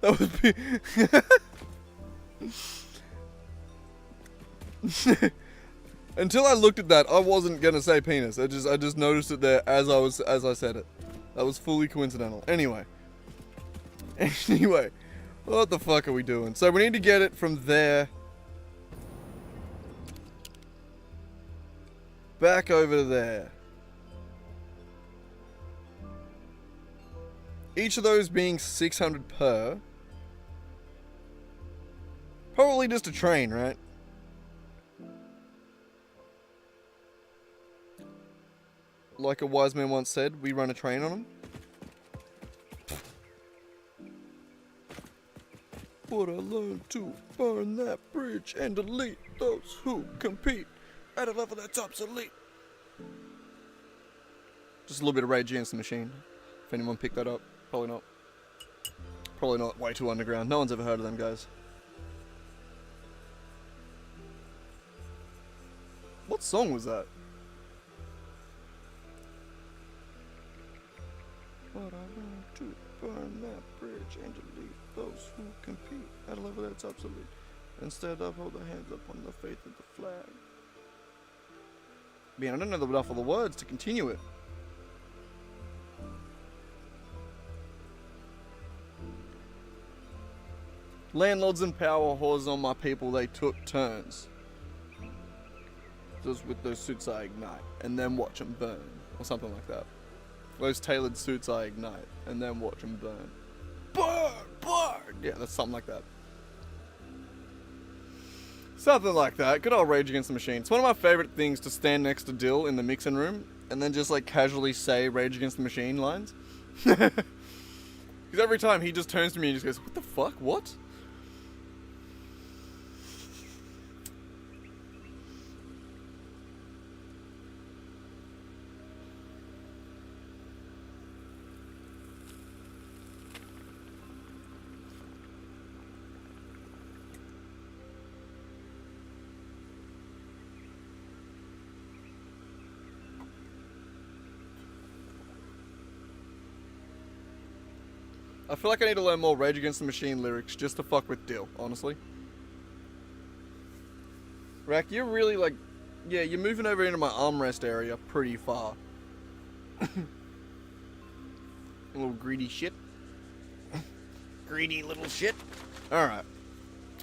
That would be until I looked at that, I wasn't gonna say penis. I just noticed it there as I said it. That was fully coincidental. Anyway, what the fuck are we doing? So we need to get it from there back over to there. Each of those being 600 per. Probably just a train, right? Like a wise man once said, we run a train on them. But I learned to burn that bridge and delete those who compete at a level that's obsolete. Just a little bit of Rage Against the Machine. If anyone picked that up. Probably not. Probably not. Way too underground. No one's ever heard of them, guys. What song was that? But I learned to burn that bridge and delete those who compete at a level that's obsolete. Instead, uphold their hands upon the faith of the flag. Man, I don't know enough of the words to continue it. Landlords and power whores on my people, they took turns. Just with those suits I ignite, and then watch them burn. Or something like that. Those tailored suits I ignite, and then watch them burn. Burn! Burn! Yeah, that's something like that. Something like that. Good old Rage Against the Machine. It's one of my favorite things to stand next to Dill in the mixing room and then just like casually say Rage Against the Machine lines. Because every time he just turns to me and just goes, "What the fuck? What?" I feel like I need to learn more Rage Against the Machine lyrics just to fuck with Dill, honestly. Rack, you're really like... Yeah, you're moving over into my armrest area pretty far. A little greedy shit. Greedy little shit. Alright.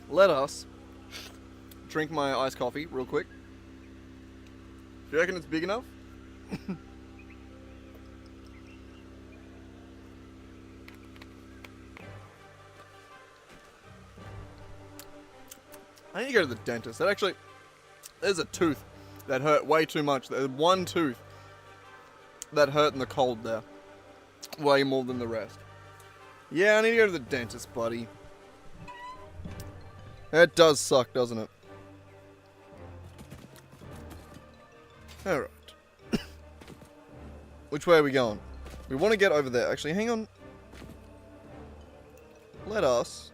Let us drink my iced coffee real quick. Do you reckon it's big enough? I need to go to the dentist. There's a tooth that hurt way too much. There's one tooth that hurt in the cold there. Way more than the rest. Yeah, I need to go to the dentist, buddy. That does suck, doesn't it? Alright. Which way are we going? We want to get over there. Actually, hang on. Let us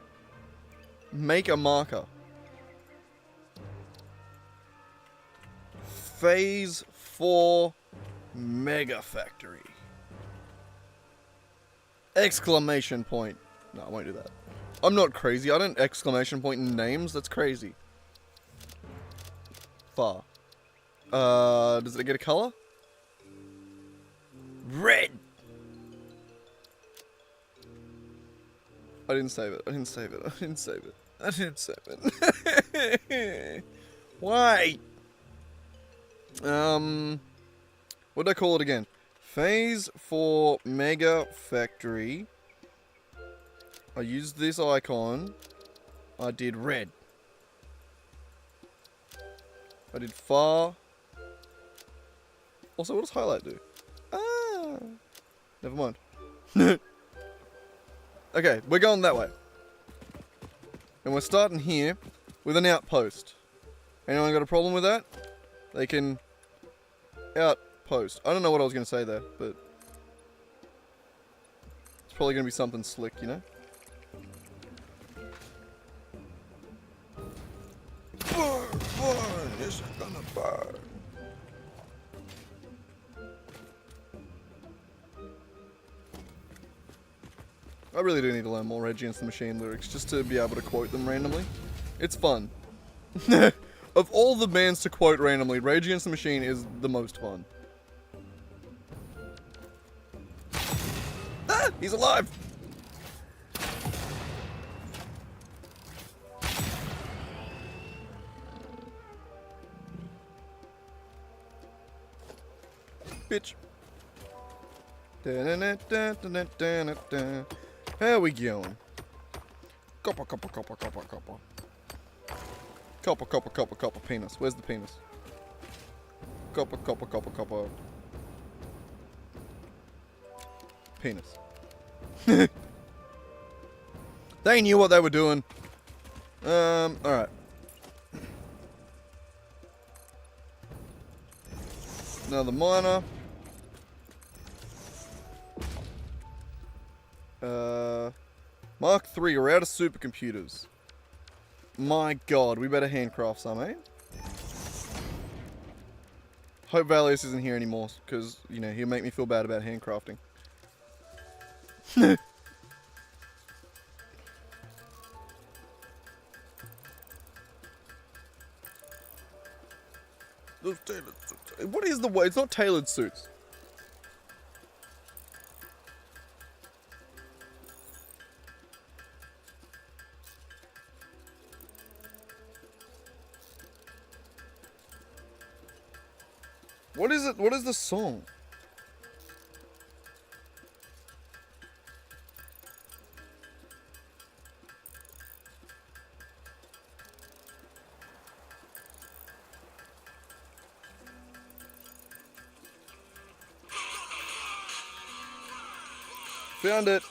make a marker. Phase 4 Mega Factory. Exclamation point. No, I won't do that. I'm not crazy. I don't exclamation point in names. That's crazy. Far. Does it get a color? Red. I didn't save it. I didn't save it. I didn't save it. I didn't save it. Why? What did I call it again? Phase 4 Mega Factory. I used this icon. I did red. I did far. Also, what does highlight do? Ah, never mind. Okay, we're going that way. And we're starting here with an outpost. Anyone got a problem with that? They can outpost. I don't know what I was going to say there, but it's probably going to be something slick, you know? Burn, burn, it's gonna burn. I really do need to learn more Rage Against the Machine lyrics just to be able to quote them randomly. It's fun. Of all the bands to quote randomly, Rage Against the Machine is the most fun. Ah! He's alive! Bitch. How we going? Copper, copper, copper, copper, copper. Copper, copper, copper, copper, penis. Where's the penis? Copper, copper, copper, copper. Penis. They knew what they were doing. Alright. Another miner. Mark 3, we're out of supercomputers. My god, we better handcraft some, eh? Hope Valius isn't here anymore, because, you know, he'll make me feel bad about handcrafting. Those tailored suits. What is the way? It's not tailored suits. What is it? What is the song? Found it.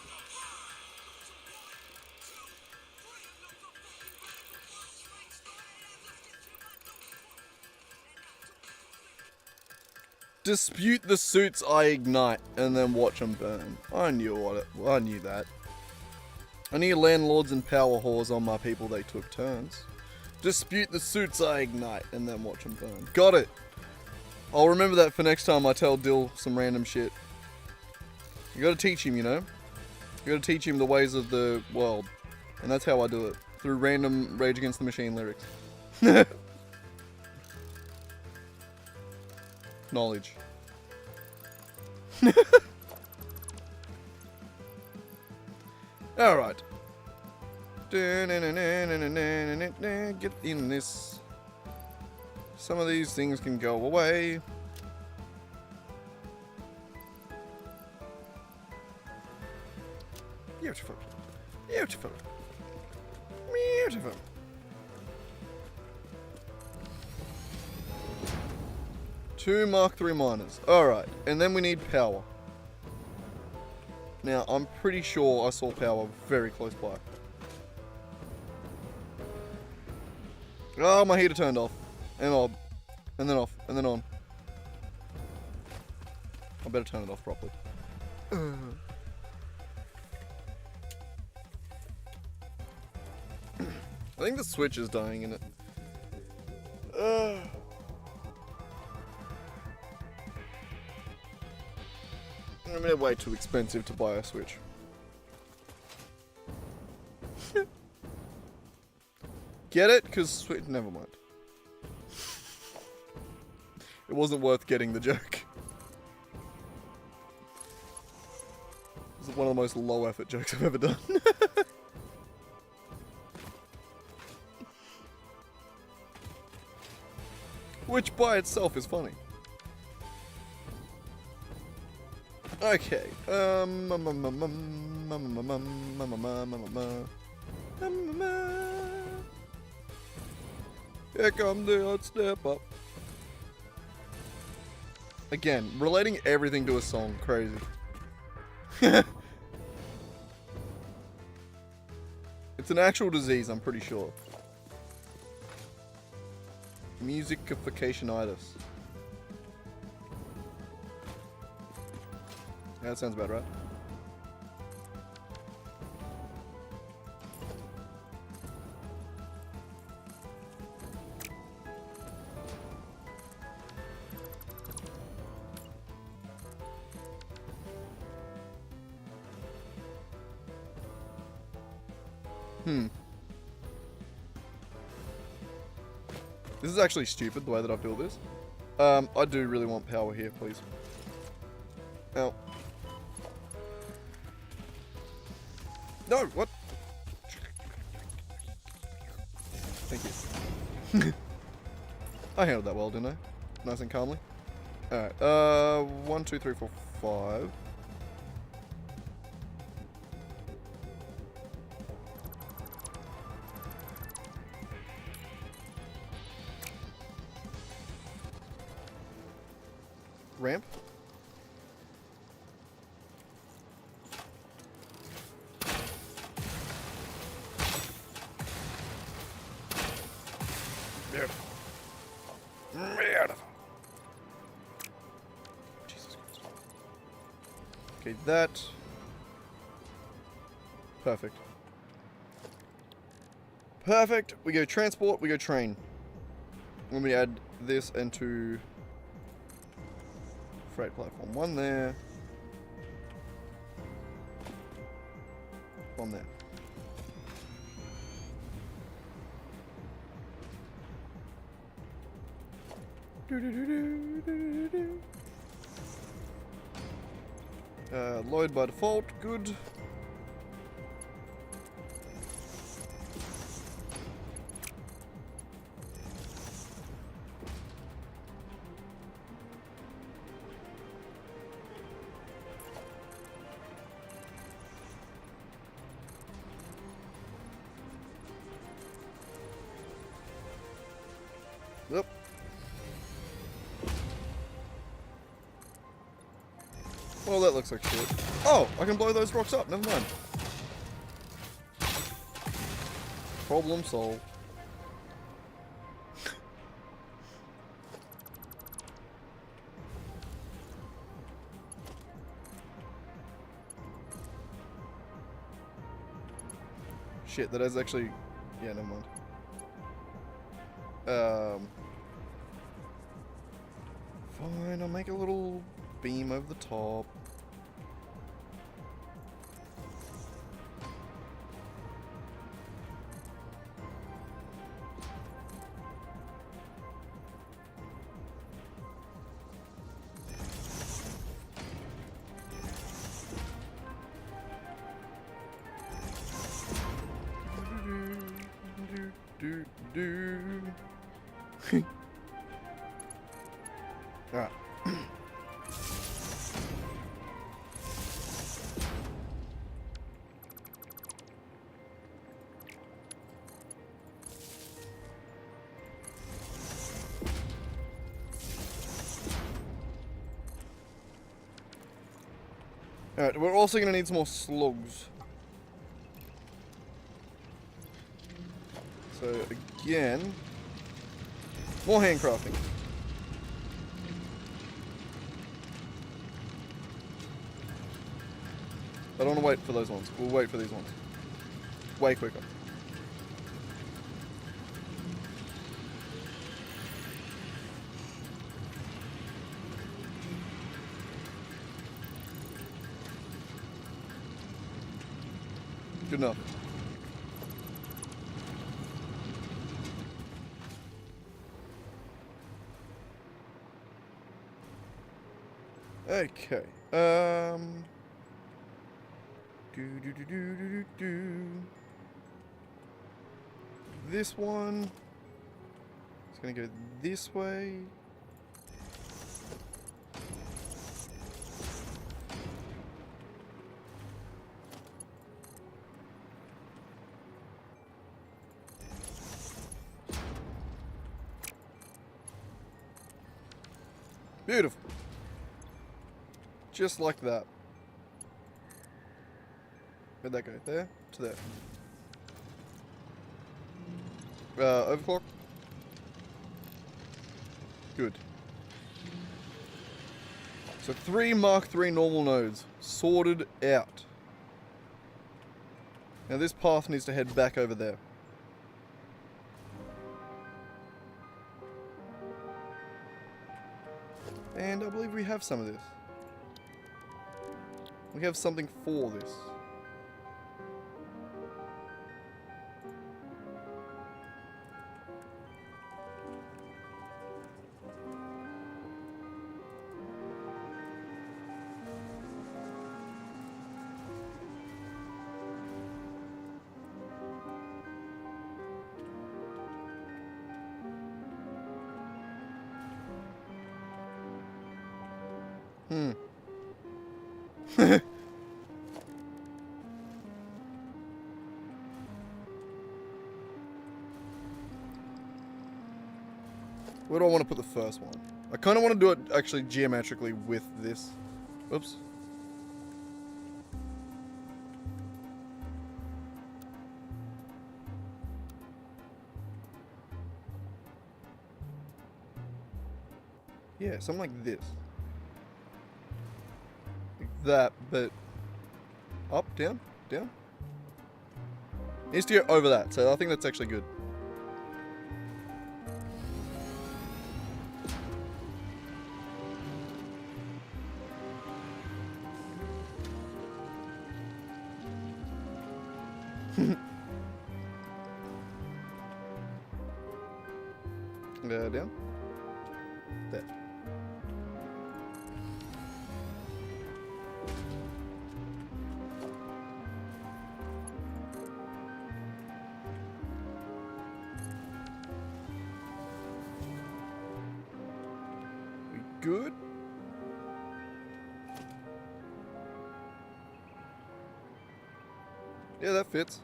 Dispute the suits I ignite and then watch them burn. I knew that. I need landlords and power whores on my people. They took turns. Dispute the suits I ignite and then watch them burn. Got it. I'll remember that for next time I tell Dill some random shit. You gotta teach him, you know? You gotta teach him the ways of the world. And that's how I do it. Through random Rage Against the Machine lyrics. Knowledge. Alright. Get in this. Some of these things can go away. Beautiful. Beautiful. Beautiful. Two Mark III miners. Alright, and then we need power. Now, I'm pretty sure I saw power very close by. Oh, my heater turned off. And on. And then off. And then on. I better turn it off properly. I think the switch is dying in it. I mean, they're way too expensive to buy a Switch. Get it? Because Switch... Never mind. It wasn't worth getting the joke. This is one of the most low-effort jokes I've ever done. Which by itself is funny. Okay. Here come the odd step up. Again, relating everything to a song, crazy. It's an actual disease, I'm pretty sure. Musicification-itis. Yeah, that sounds about right. This is actually stupid, the way that I build this. I do really want power here, please. Ow. No, what? Thank you. I handled that well, didn't I? Nice and calmly. Alright, 1, 2, 3, 4, 5. Ramp. Beautiful. Beautiful. Jesus Christ. Okay, that. Perfect. Perfect. We go transport, we go train. Let me add this into freight platform. One there. One there. Load by default, good. Yep. Well, that looks like shit. Oh, I can blow those rocks up. Never mind. Problem solved. Shit, that is actually... Yeah, never mind. Fine, I'll make a little beam over the top. Alright. Alright, we're also going to need some more slugs. So, again, more handcrafting. I don't want to wait for those ones. We'll wait for these ones. Way quicker. Good enough. Okay. This one is going to go this way. Beautiful. Just like that. Where'd that go? There? To there. Overclock. Good. So 3 Mark III normal nodes. Sorted out. Now this path needs to head back over there. And I believe we have some of this. We have something for this. Where do I want to put the first one? I kind of want to do it actually geometrically with this. Oops. Yeah, something like this. Like that, but up, down, down. It needs to go over that, so I think that's actually good. Down. There. We good? Yeah, that fits.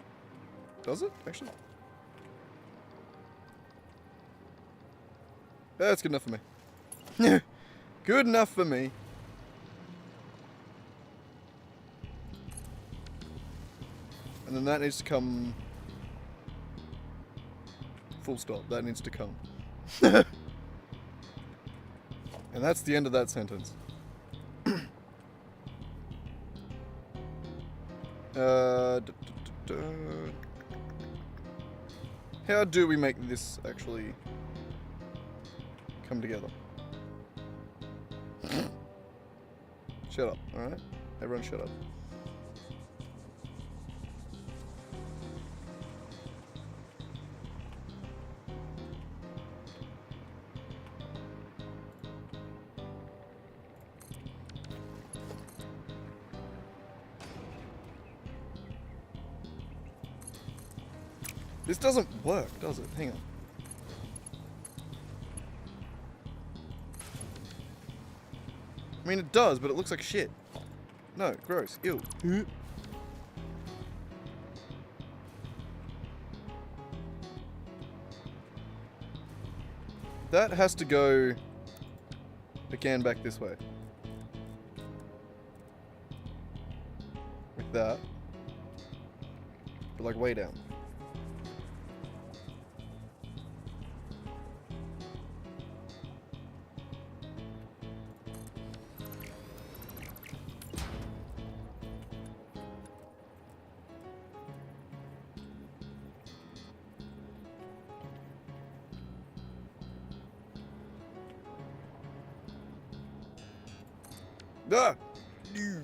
Does it, actually? That's good enough for me. Good enough for me. And then that needs to come... Full stop. That needs to come. And that's the end of that sentence. How do we make this actually come together? Shut up, alright? Everyone shut up. This doesn't work, does it? Hang on. I mean, it does, but it looks like shit. No, gross. Ew. That has to go again back this way. Like that. But like way down. Ah! Ew.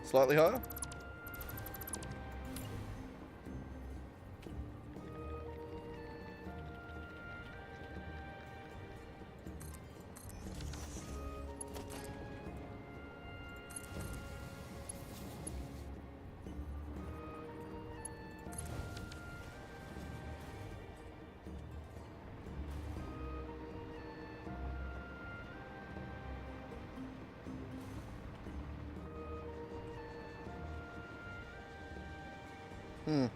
Slightly higher? Hmm.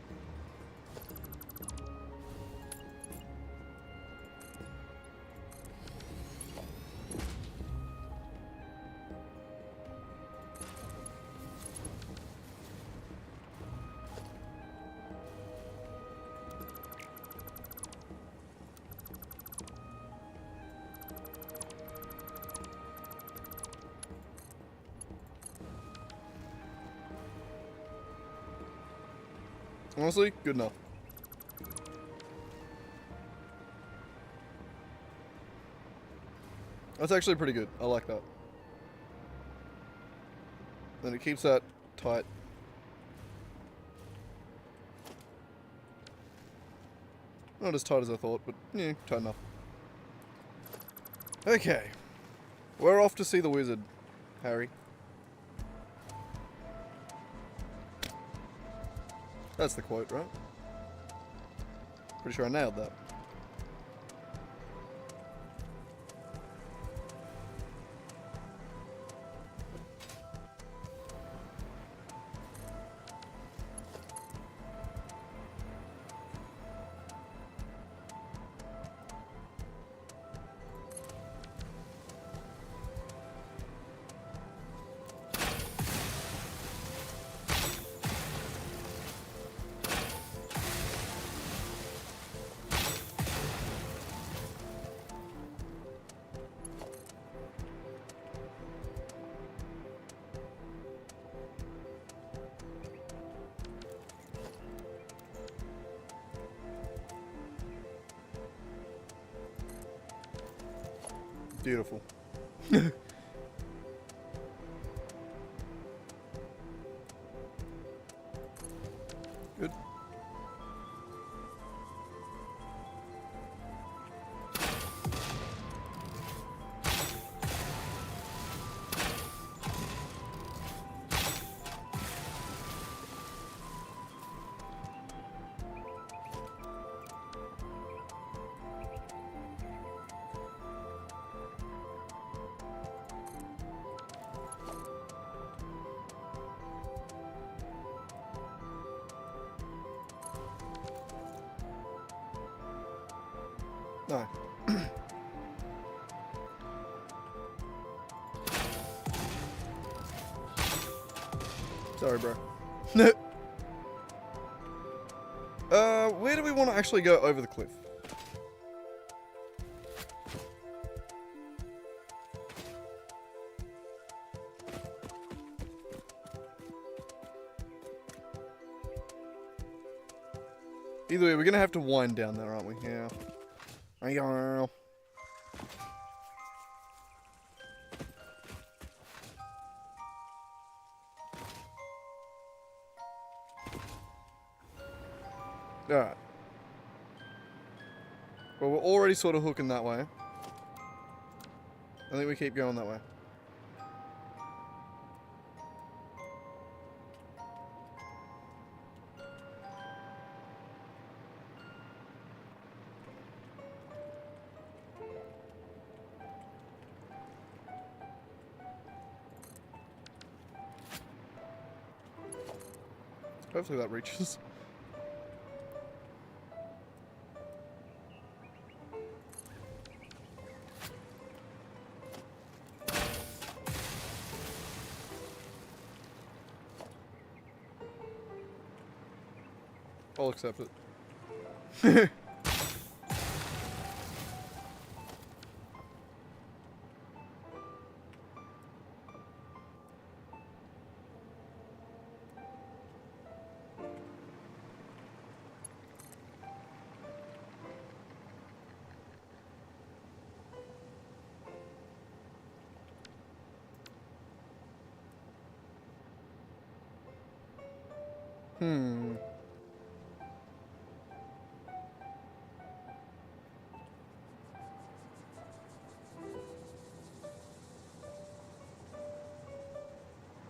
Honestly, good enough. That's actually pretty good. I like that. Then it keeps that tight. Not as tight as I thought, but yeah, tight enough. Okay. We're off to see the wizard, Harry. That's the quote, right? Pretty sure I nailed that. Beautiful. Good. No. Sorry, bro. Where do we want to actually go over the cliff? Either way, we're gonna have to wind down there, aren't we? Yeah. Alright. Well, we're already sort of hooking that way. I think we keep going that way. Hopefully that reaches. I'll accept it.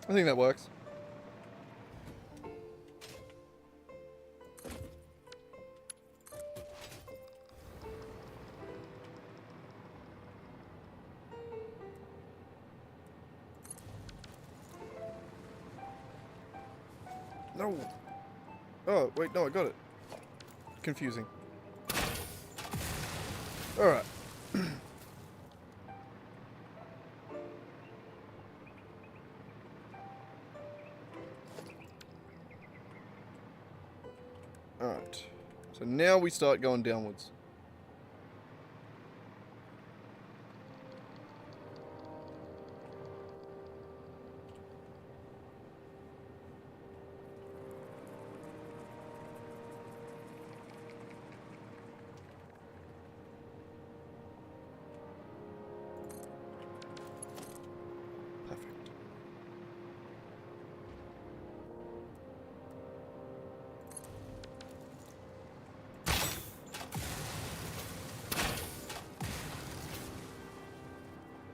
I think that works. No. Oh, wait, no, I got it. Confusing. Alright. Alright. So now we start going downwards. Perfect.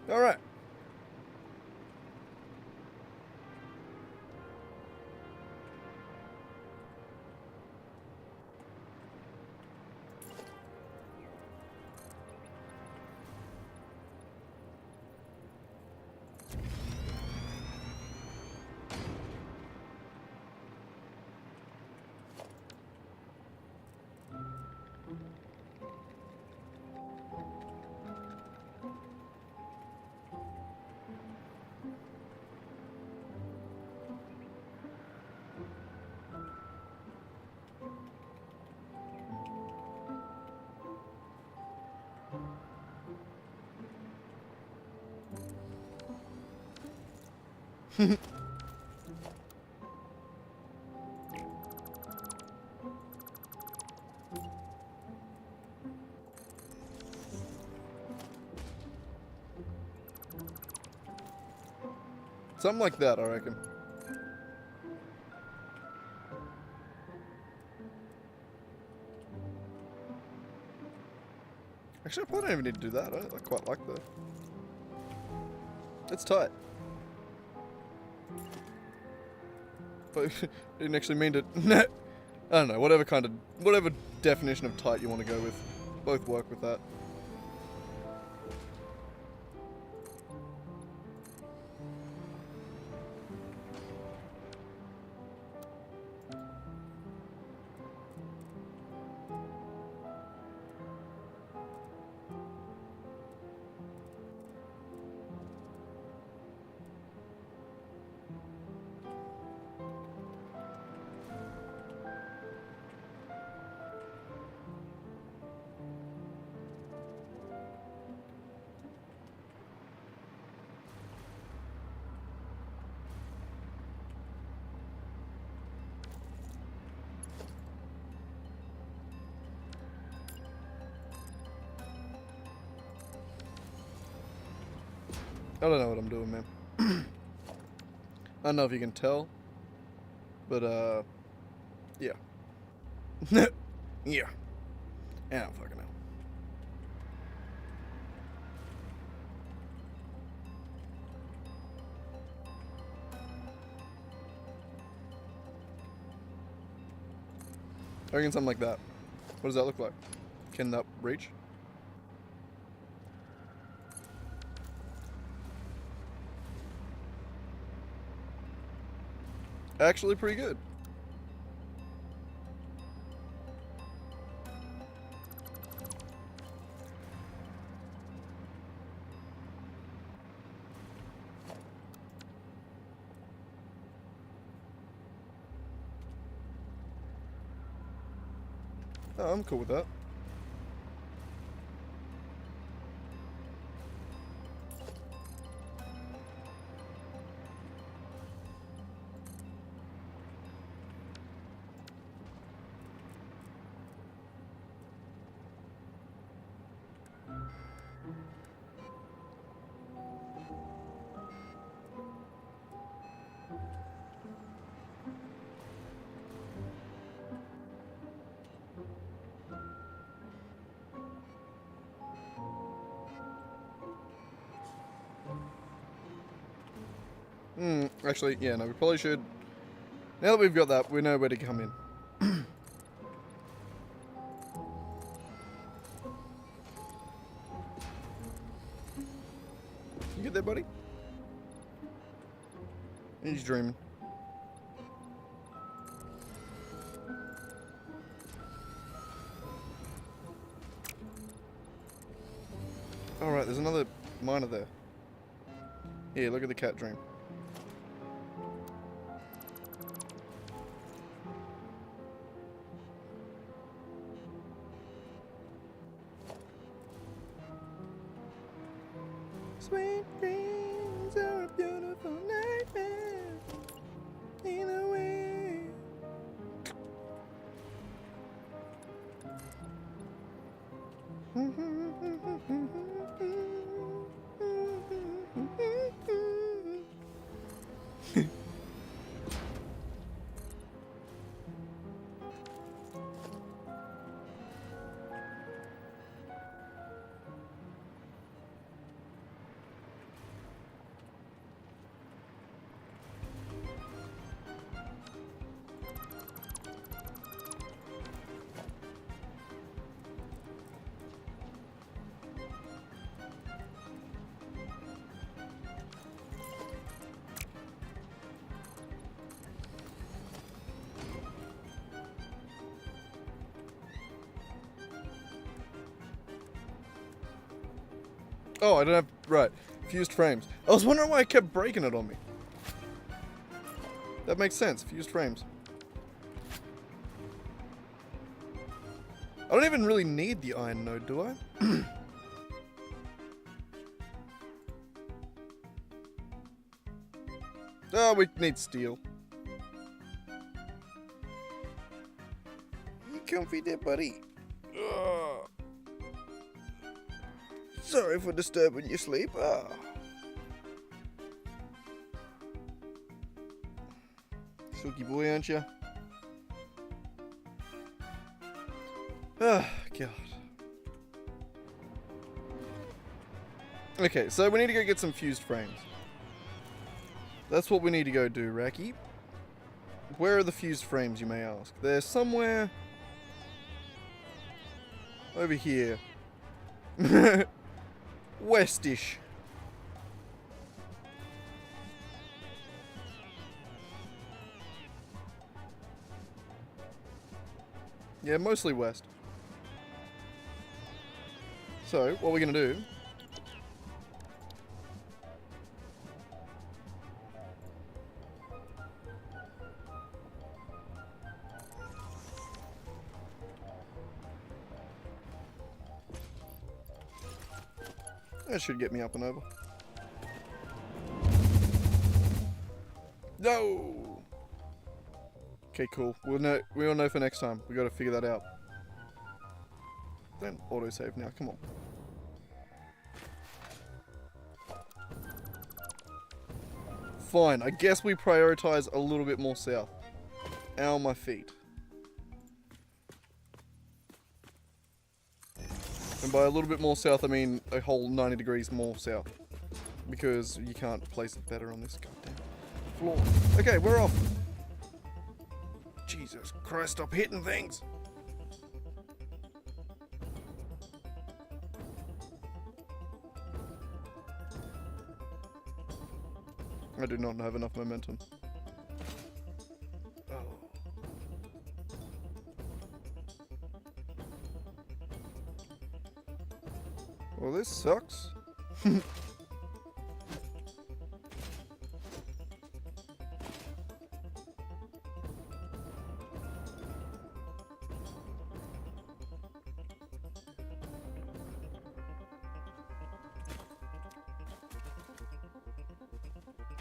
Alright. Something like that, I reckon. Actually, I probably don't even need to do that. I quite like that. It's tight. But I didn't actually mean to... I don't know, whatever definition of tight you want to go with. Both work with that. I don't know what I'm doing, man. I don't know if you can tell, but yeah. Yeah. I don't fucking know. I reckon something like that. What does that look like? Can that reach? Actually pretty good. Oh, I'm cool with that. Actually, yeah, no, we probably should. Now that we've got that, we know where to come in. You get there, buddy? He's dreaming. Alright, there's another miner there. Here, look at the cat dream. Sweet dreams are a beautiful nightmare. Either way. Oh, I don't have... Right. Fused frames. I was wondering why I kept breaking it on me. That makes sense. Fused frames. I don't even really need the iron node, do I? Oh, we need steel. You comfy there, buddy? Ugh. Sorry for disturbing your sleep. Silky boy, aren't you? Ah, God. Okay, so we need to go get some fused frames. That's what we need to go do, Raki. Where are the fused frames, you may ask? They're somewhere... over here. Westish. Yeah, mostly west. So, what we're going to do... That should get me up and over. No! Okay, cool. We'll know for next time. We got to figure that out. Don't autosave now. Come on. Fine, I guess we prioritize a little bit more south. Ow, my feet. And by a little bit more south, I mean a whole 90 degrees more south. Because you can't place it better on this goddamn floor. Okay, we're off. Jesus Christ, stop hitting things. I do not have enough momentum. Oh. Well, this sucks.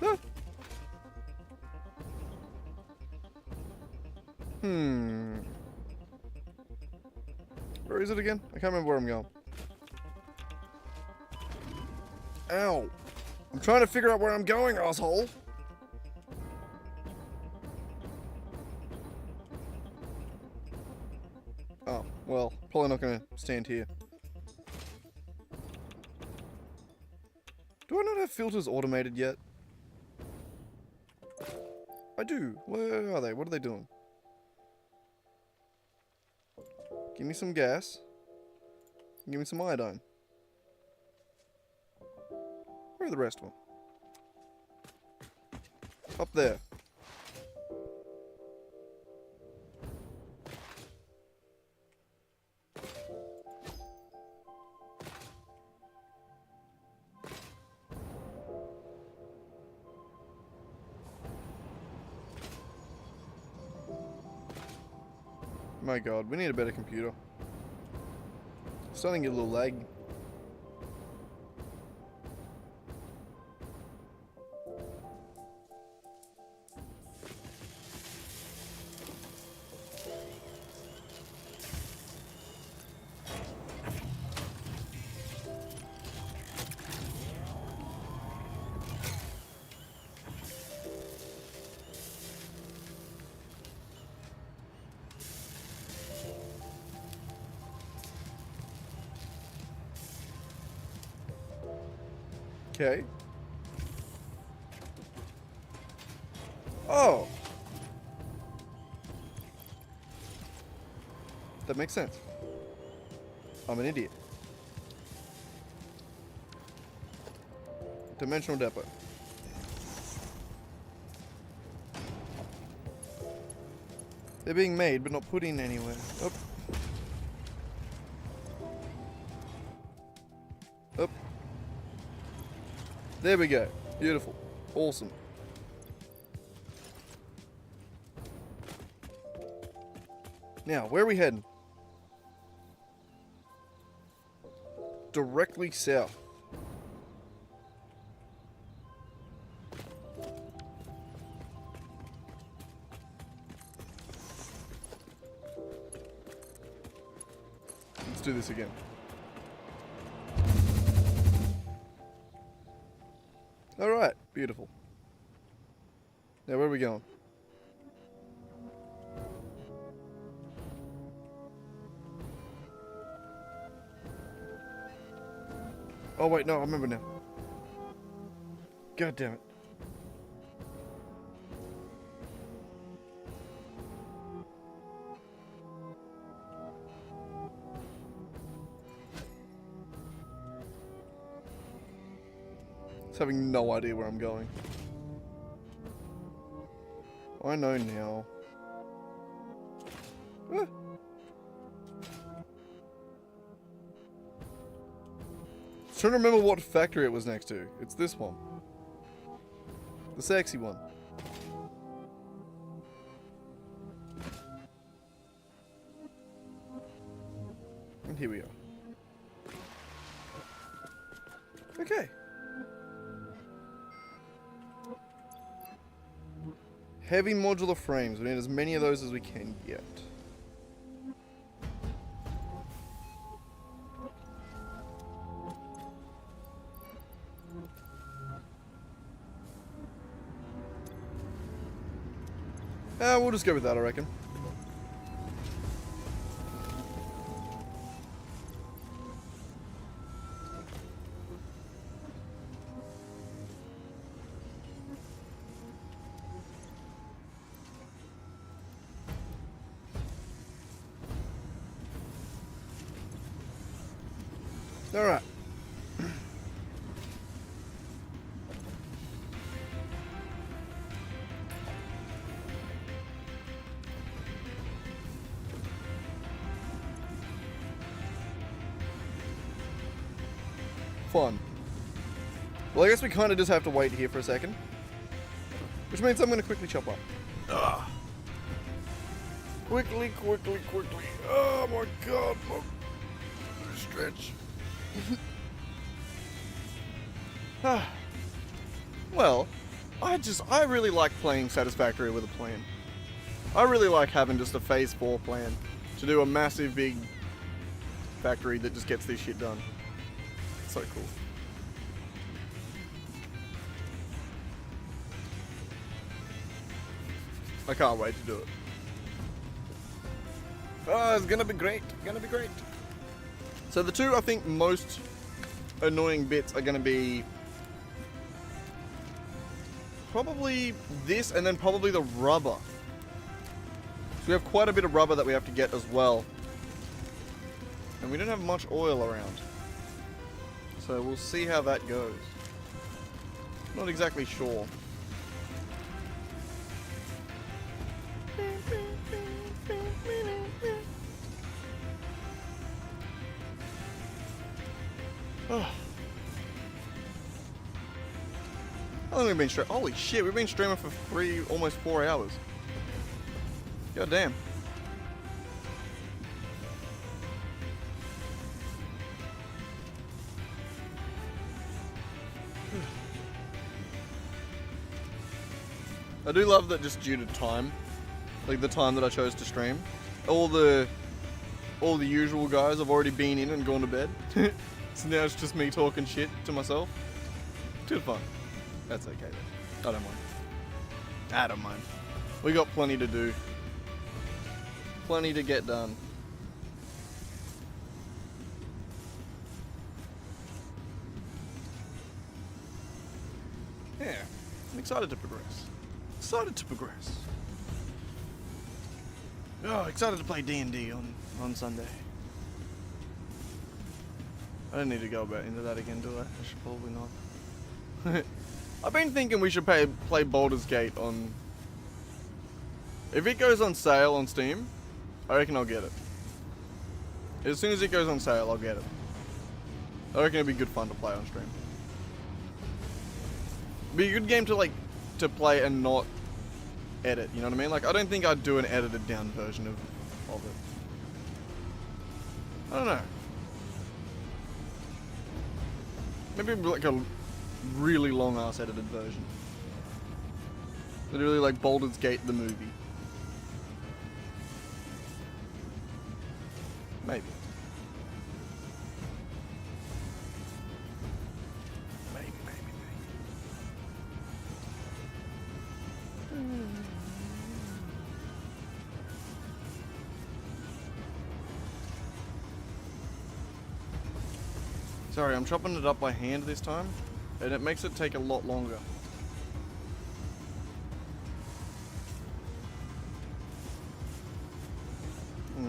Ah. Where is it again? I can't remember where I'm going. Ow. I'm trying to figure out where I'm going, asshole. Oh, well, probably not going to stand here. Do I not have filters automated yet? I do. Where are they? What are they doing? Give me some gas. Give me some iodine. Where are the rest of them? Up there. My god, we need a better computer. It's starting to get a little lag. Okay. Oh! That makes sense. I'm an idiot. Dimensional depot. They're being made, but not put in anywhere. Up. Up. There we go. Beautiful. Awesome. Now, where are we heading? Directly south. Let's do this again. Alright, beautiful. Now where are we going? Oh wait, no, I remember now. God damn it. Just having no idea where I'm going. I know now. Ah. Trying to remember what factory it was next to. It's this one. The sexy one. And here we are. Okay. Heavy modular frames. We need as many of those as we can get. We'll just go with that, I reckon. Alright. Fun. Well, I guess we kind of just have to wait here for a second. Which means I'm going to quickly chop up. Ugh. Quickly. Oh my god. Stretch. Well, I really like playing Satisfactory with a plan. I really like having just a phase 4 plan to do a massive big factory that just gets this shit done. It's so cool. I can't wait to do it. Oh, it's gonna be great. So the two I think most annoying bits are gonna be probably this and then probably the rubber. So we have quite a bit of rubber that we have to get as well. And we don't have much oil around. So we'll see how that goes. Not exactly sure. Oh. How long have we been streaming? Holy shit, we've been streaming for almost 4 hours. God damn. I do love that just due to time, like the time that I chose to stream, all the usual guys have already been in and gone to bed. So now it's just me talking shit to myself. Good fun. That's okay though. I don't mind. I don't mind. We got plenty to do. Plenty to get done. Yeah. I'm excited to progress. Oh, excited to play D&D on Sunday. I don't need to go into that again, do I? I should probably not. I've been thinking we should play Baldur's Gate on... If it goes on sale on Steam, I reckon I'll get it. As soon as it goes on sale, I'll get it. I reckon it'd be good fun to play on stream. Be a good game to play and not edit, you know what I mean? Like, I don't think I'd do an edited down version of it. I don't know. Maybe like a really long ass edited version. Literally like Baldur's Gate the movie. Maybe. Sorry, I'm chopping it up by hand this time, and it makes it take a lot longer.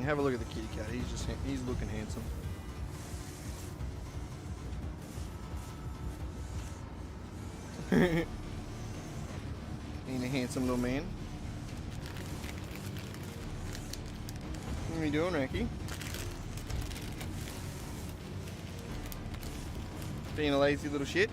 Have a look at the kitty cat. He's looking handsome. Ain't a handsome little man. What are you doing, Ricky? Being a lazy little shit.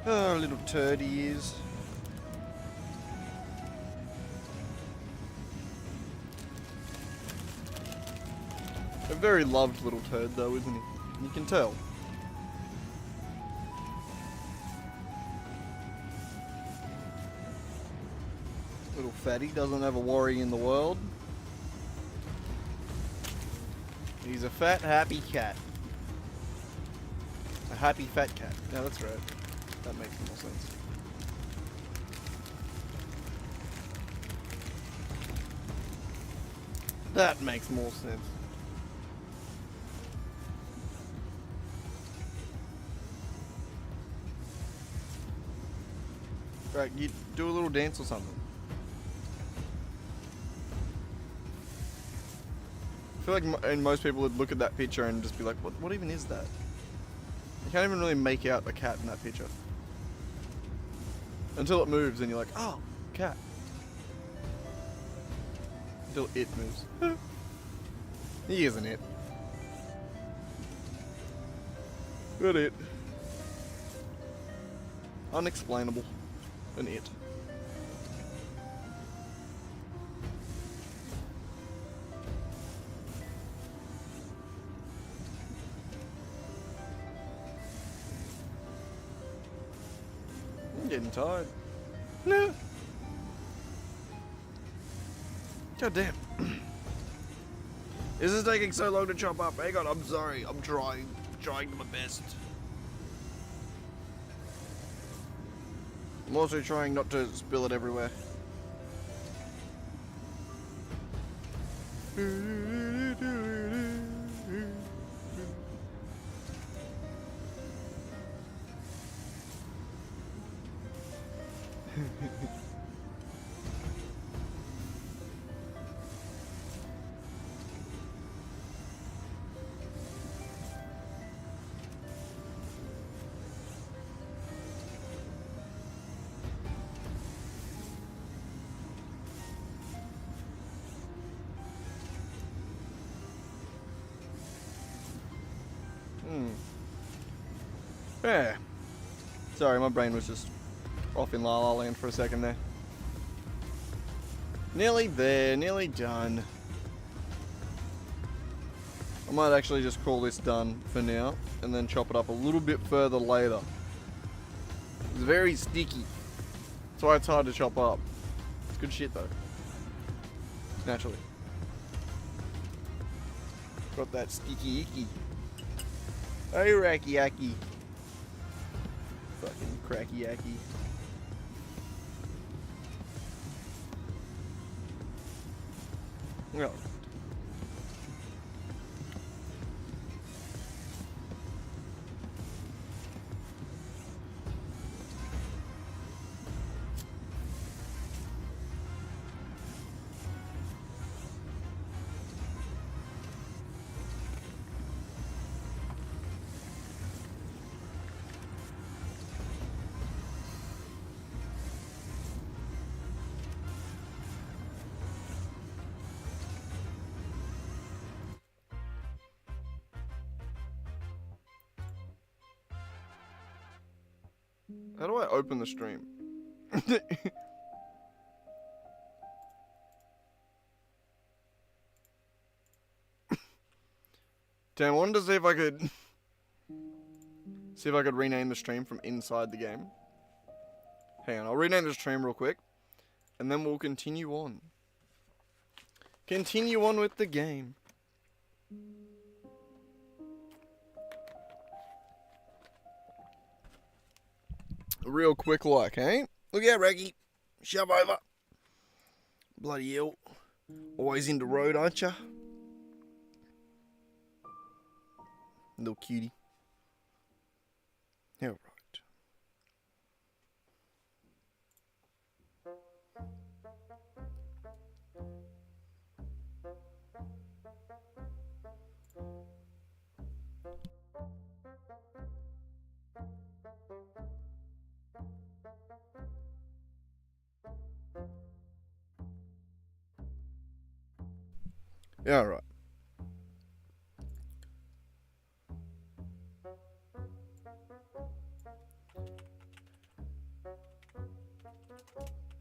Oh, little turd he is. A very loved little turd though, isn't he? You can tell. Little fatty, doesn't have a worry in the world. He's a fat, happy cat. A happy fat cat. Yeah, that's right. That makes more sense. That makes more sense. Right, you do a little dance or something. I feel like and most people would look at that picture and just be like, what even is that? You can't even really make out the cat in that picture. Until it moves and you're like, oh, cat. Until it moves. He isn't it. But it. Unexplainable. An it. I'm getting tired. No. God damn. This is taking so long to chop up. Hang on, I'm sorry. I'm trying my best. I'm also trying not to spill it everywhere. Yeah. Sorry, my brain was just off in La La Land for a second there. Nearly there, nearly done. I might actually just call this done for now and then chop it up a little bit further later. It's very sticky. That's why it's hard to chop up. It's good shit though. Naturally. Got that sticky icky. Hey, racky yacky. Fucking cracky yacky. No. How do I open the stream? Damn, I wanted to see if I could rename the stream from inside the game. Hang on, I'll rename the stream real quick, and then we'll continue on. Continue on with the game. Real quick like, eh? Look out, Raggy. Shove over. Bloody hell. Always in the road, aren't ya? Little cutie. Yeah, right. Yeah, right.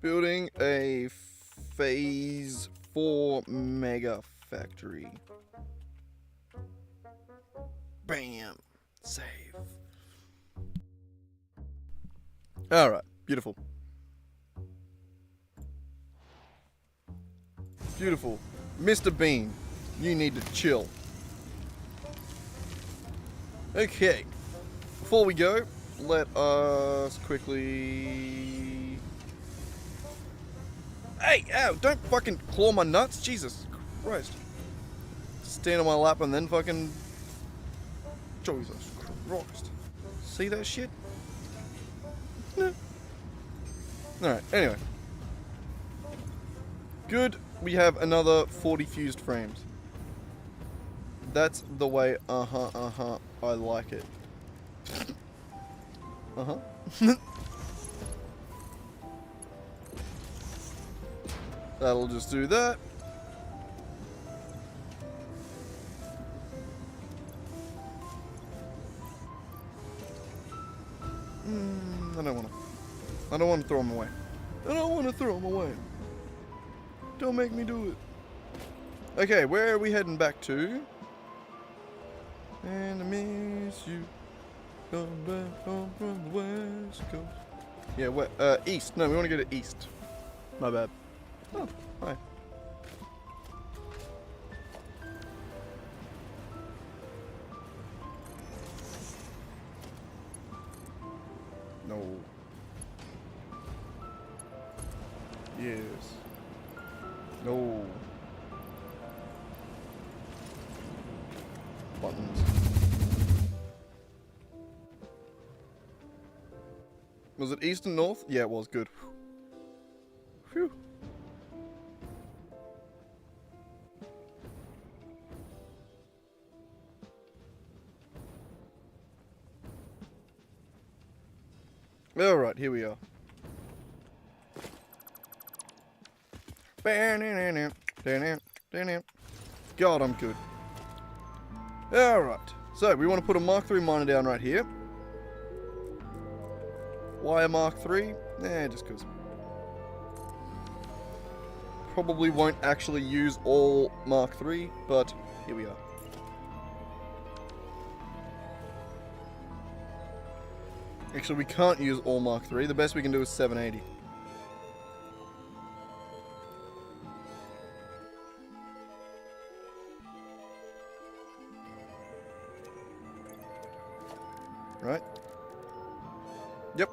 Building a phase 4 mega factory. Bam. Save. Alright, beautiful. Beautiful. Mr. Bean, you need to chill. Okay. Before we go, let us quickly... Hey, ow, don't fucking claw my nuts. Jesus Christ. Stand on my lap and then fucking... Jesus Christ. See that shit? No. Alright, anyway. Good, we have another 40 fused frames. That's the way, I like it. That'll just do that. I don't want to throw them away. I don't want to throw them away. Don't make me do it. Okay, where are we heading back to? And I miss you. Come back home from the west coast. Yeah, where? East. No, we want to go to east. My bad. Oh, hi. No. Yes. No. Buttons. Was it east and north? Yeah, it was. Good. Phew. Alright, here we are. God, I'm good. Alright, so we want to put a Mark III miner down right here. Why a Mark III? Just because. Probably won't actually use all Mark III, but here we are. Actually, we can't use all Mark III. The best we can do is 780. Right? Yep.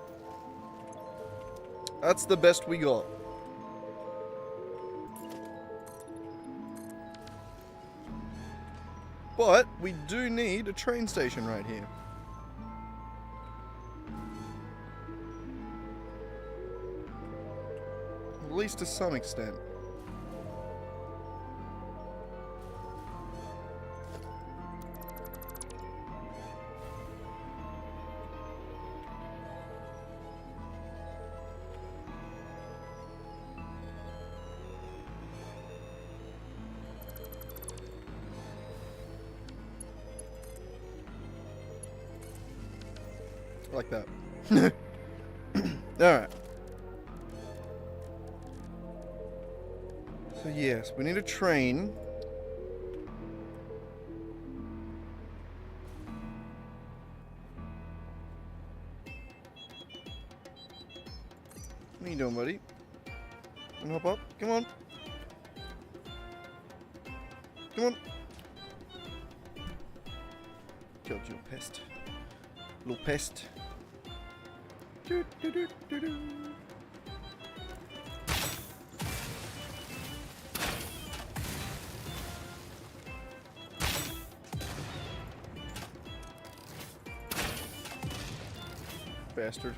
That's the best we got. But we do need a train station right here. At least to some extent. Like that. Alright. So yes, we need a train. What are you doing, buddy? Wanna hop up? Come on. Come on. God, you pest. Little pest. Do, do, do, do, do. Bastard.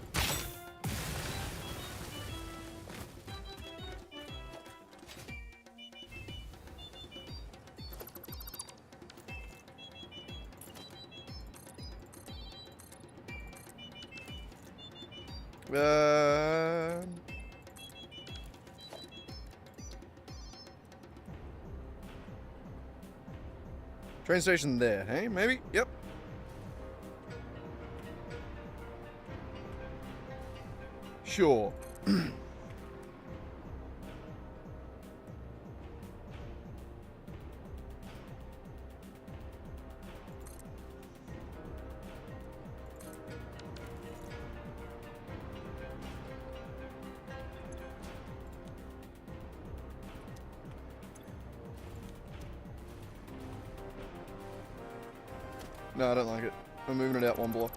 Train station there, hey? Maybe? Yep. Sure. No, I don't like it. I'm moving it out one block.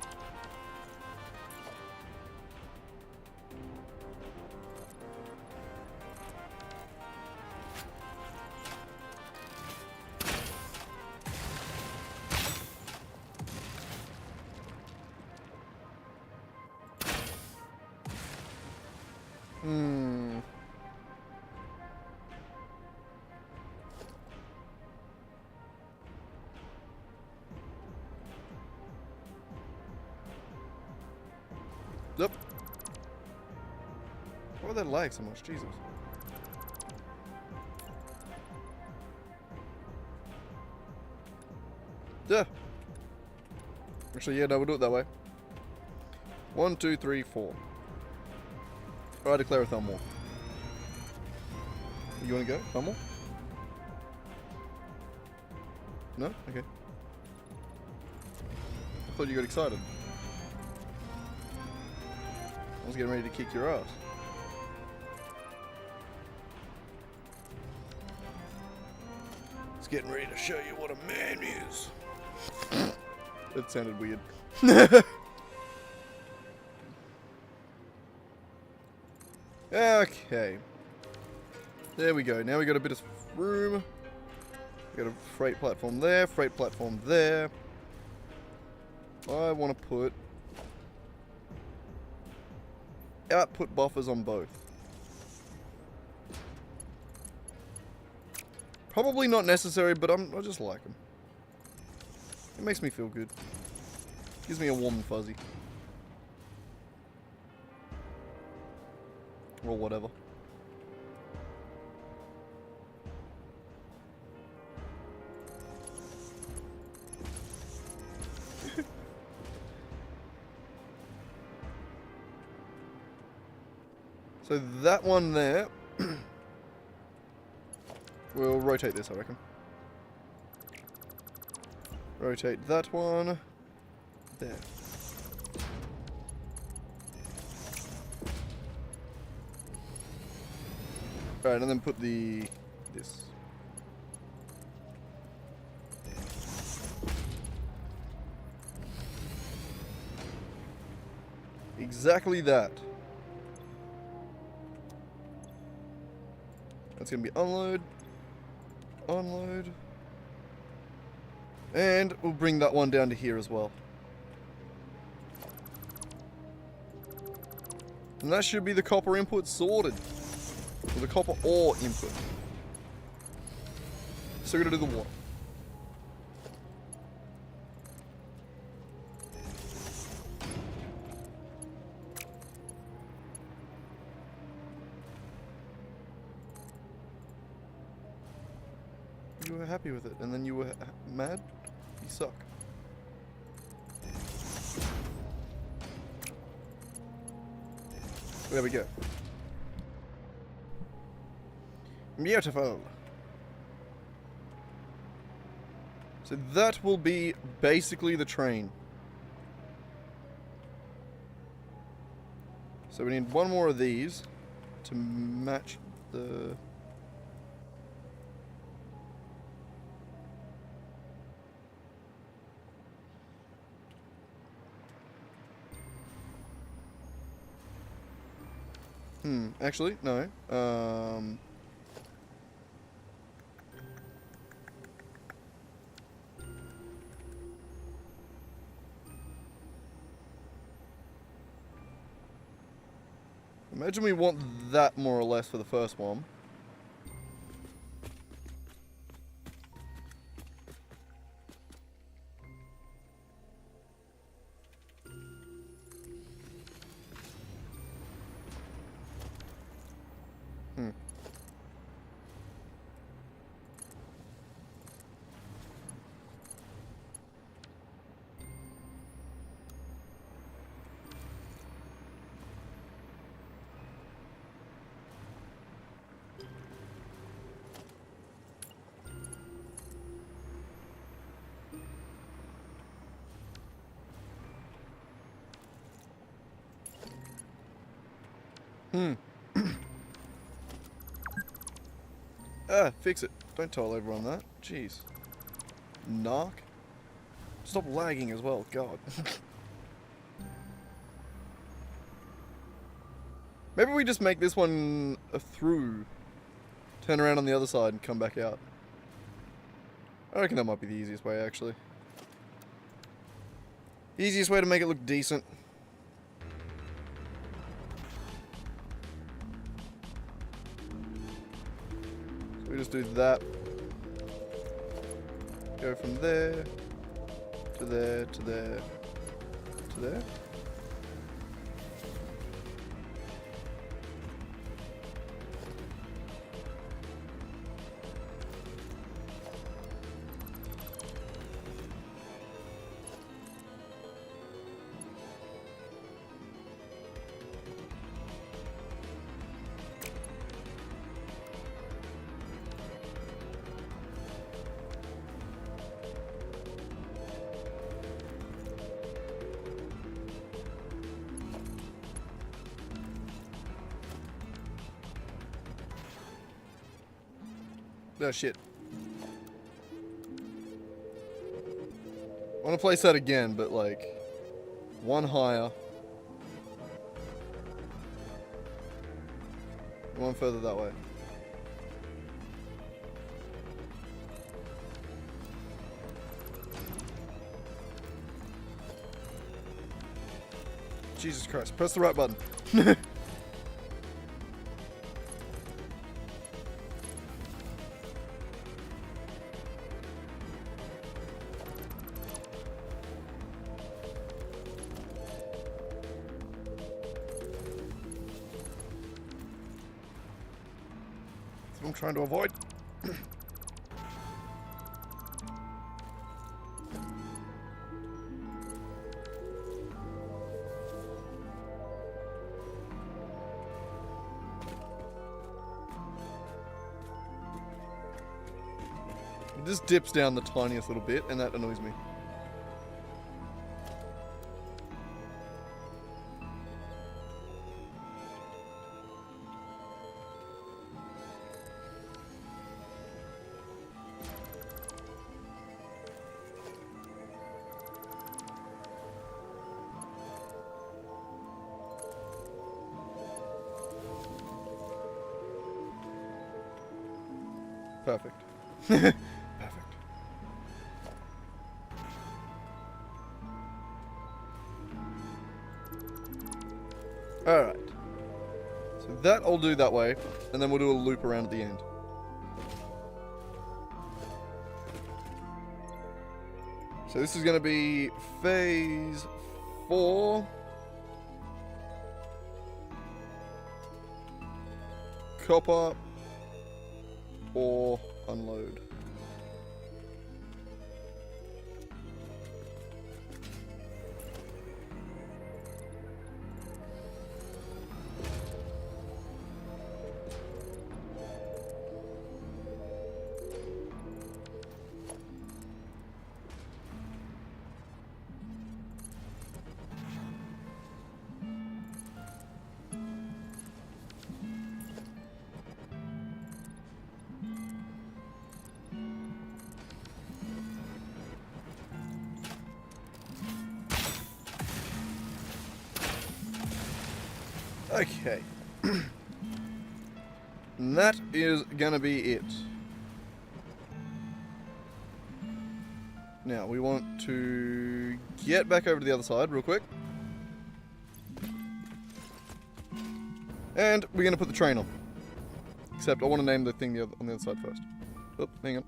Yep. Why are they lag so much? Jesus. Yeah. Actually, yeah, no, we'll do it that way. 1, 2, 3, 4. I declare a thumb war. You want to go? Thumb war? No? Okay. I thought you got excited. I was getting ready to kick your ass. It's getting ready to show you what a man is. That sounded weird. Okay. There we go. Now we got a bit of room. We got a freight platform there, freight platform there. I want to put output buffers on both. Probably not necessary, but I just like them. It makes me feel good. Gives me a warm and fuzzy. Or whatever. So that one there, we'll rotate this, I reckon. Rotate that one there. Alright, and then put this. Exactly that. That's gonna be unload, unload, and we'll bring that one down to here as well. And that should be the copper input sorted. Or the copper ore input. So we're gonna do the water. You were happy with it, and then you were mad? You suck. There we go. Beautiful. So that will be basically the train. So we need one more of these to match the... actually, no. Imagine we want that more or less for the first one. Fix it. Don't tell everyone that. Jeez. Knock. Stop lagging as well, God. Maybe we just make this one a through. Turn around on the other side and come back out. I reckon that might be the easiest way, actually. Easiest way to make it look decent. So we just do that. Go from there, to there, to there, to there. Oh shit. I want to place that again, but like one higher. One further that way. Jesus Christ, press the right button. That's what I'm trying to avoid. It just dips down the tiniest little bit, and that annoys me. Perfect. Perfect. Alright. So that I'll do that way, and then we'll do a loop around at the end. So this is going to be phase 4. Copper or unload. Okay. And that is gonna be it. Now, we want to get back over to the other side real quick. And we're gonna put the train on. Except I want to name the thing on the other side first. Oop, hang on.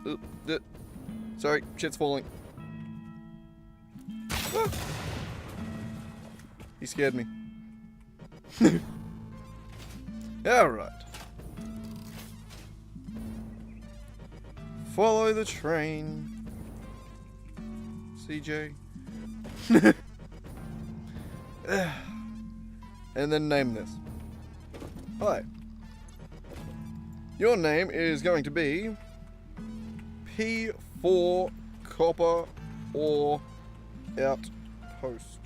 Oop, sorry, shit's falling. Ah. He scared me. Alright. Follow the train. CJ. And then name this. Hi. Your name is going to be P4 Copper Ore Outpost.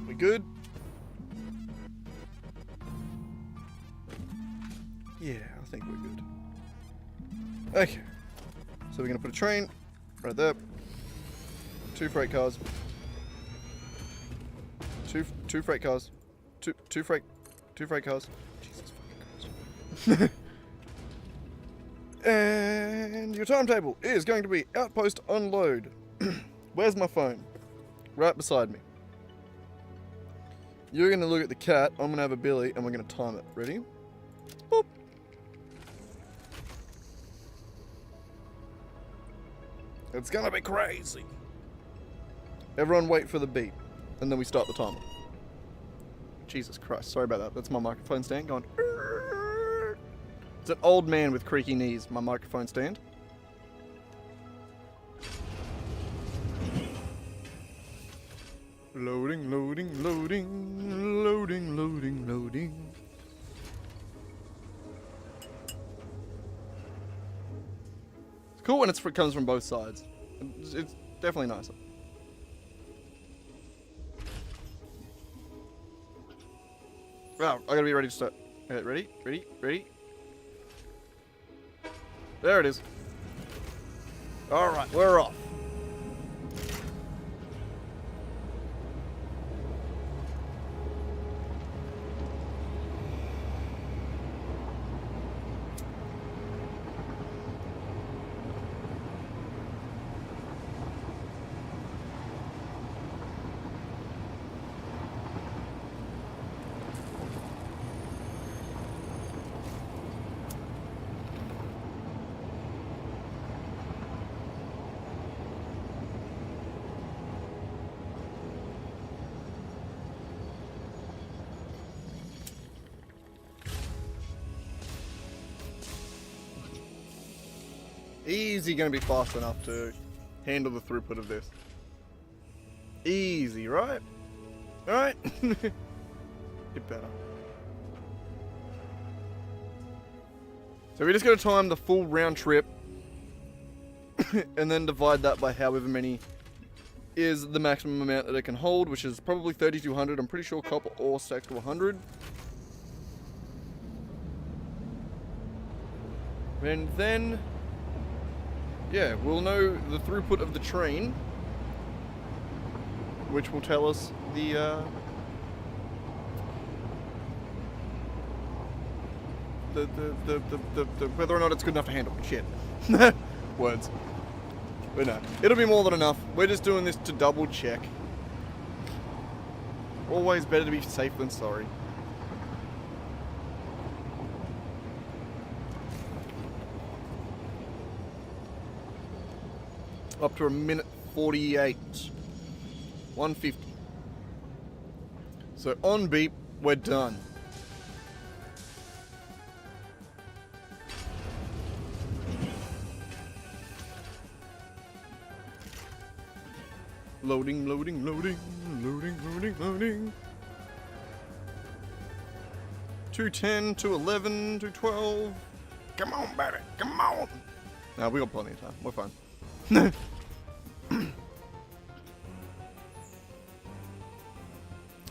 We good? Yeah, I think we're good. Okay. So we're going to put a train right there. 2 freight cars. Two freight cars. Two freight cars. Jesus fucking Christ. And your timetable is going to be outpost unload. Where's my phone? Right beside me. You're going to look at the cat, I'm going to have a billy, and we're going to time it. Ready? Boop. It's going to be crazy. Everyone wait for the beep, and then we start the timer. Jesus Christ, sorry about that. That's my microphone stand going. It's an old man with creaky knees, my microphone stand. Loading, loading, loading, loading, loading, loading. It's cool when it comes from both sides. It's definitely nicer. Wow, I gotta be ready to start. Okay, ready? Ready? Ready? There it is. Alright, we're off. Easy gonna be fast enough to handle the throughput of this. Easy, right? Alright? Get better. So we just gotta time the full round trip and then divide that by however many is the maximum amount that it can hold, which is probably 3,200. I'm pretty sure copper ore stacks to 100. And then, yeah, we'll know the throughput of the train, which will tell us the whether or not it's good enough to handle. Shit. Words. But no, it'll be more than enough. We're just doing this to double check. Always better to be safe than sorry. Up to a minute 48. 150. So on beep, we're done. Loading, loading, loading, loading, loading, loading. 210, 211, 212. Come on, baby, come on. Nah, we got plenty of time. We're fine.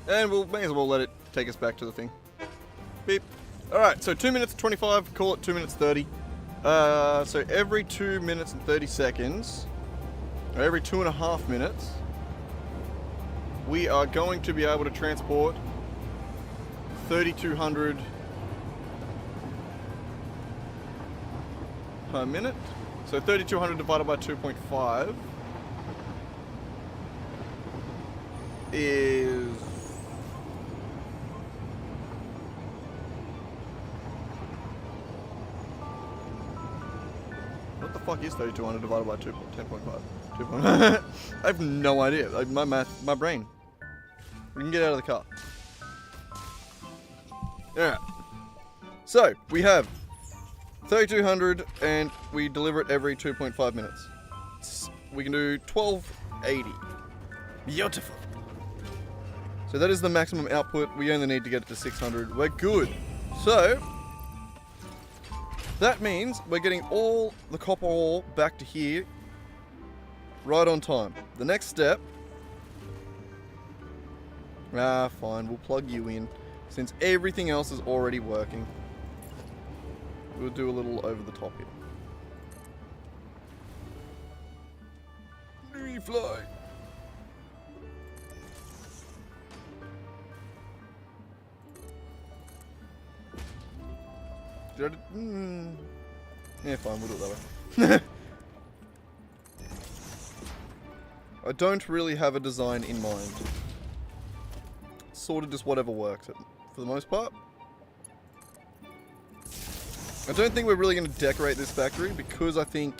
And we'll may as well let it take us back to the thing. Beep. Alright, so 2 minutes 25, call it 2 minutes 30. So every 2 minutes and 30 seconds, or every 2.5 minutes, we are going to be able to transport 3,200 per minute. So 3,200 divided by 2.5 is... What the fuck is 3,200 divided by 10.5? I have no idea. Like, my brain. We can get out of the car. Alright. So, we have 3,200 and we deliver it every 2.5 minutes. We can do 1280. Beautiful. So that is the maximum output. We only need to get it to 600. We're good. So, that means we're getting all the copper ore back to here right on time. The next step... fine. We'll plug you in since everything else is already working. We'll do a little over the top here. me fly. Did I... Yeah, fine, we'll do it that way. I don't really have a design in mind. Sort of just whatever works for the most part. I don't think we're really going to decorate this factory because I think...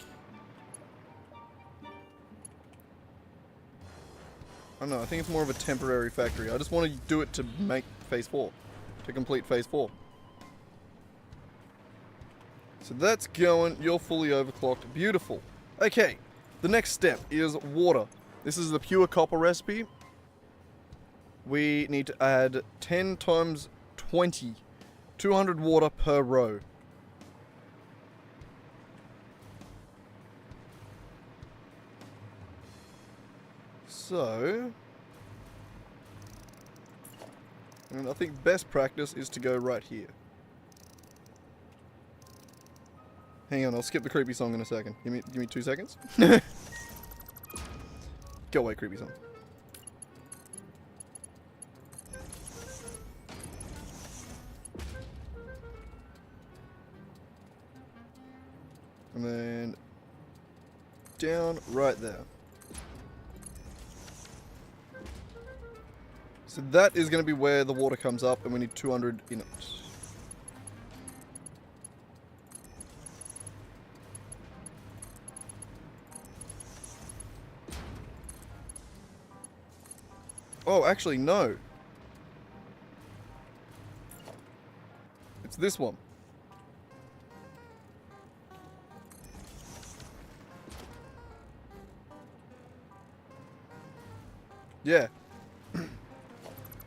I don't know, I think it's more of a temporary factory. I just want to do it to make Phase 4. To complete Phase 4. So that's going. You're fully overclocked. Beautiful. Okay, the next step is water. This is the pure copper recipe. We need to add 10 times 20. 200 water per row. So... and I think best practice is to go right here. Hang on, I'll skip the creepy song in a second. Give me 2 seconds. Go away, creepy song. And then down right there. So that is going to be where the water comes up, and we need 200 in it. Oh, actually, no. It's this one. Yeah.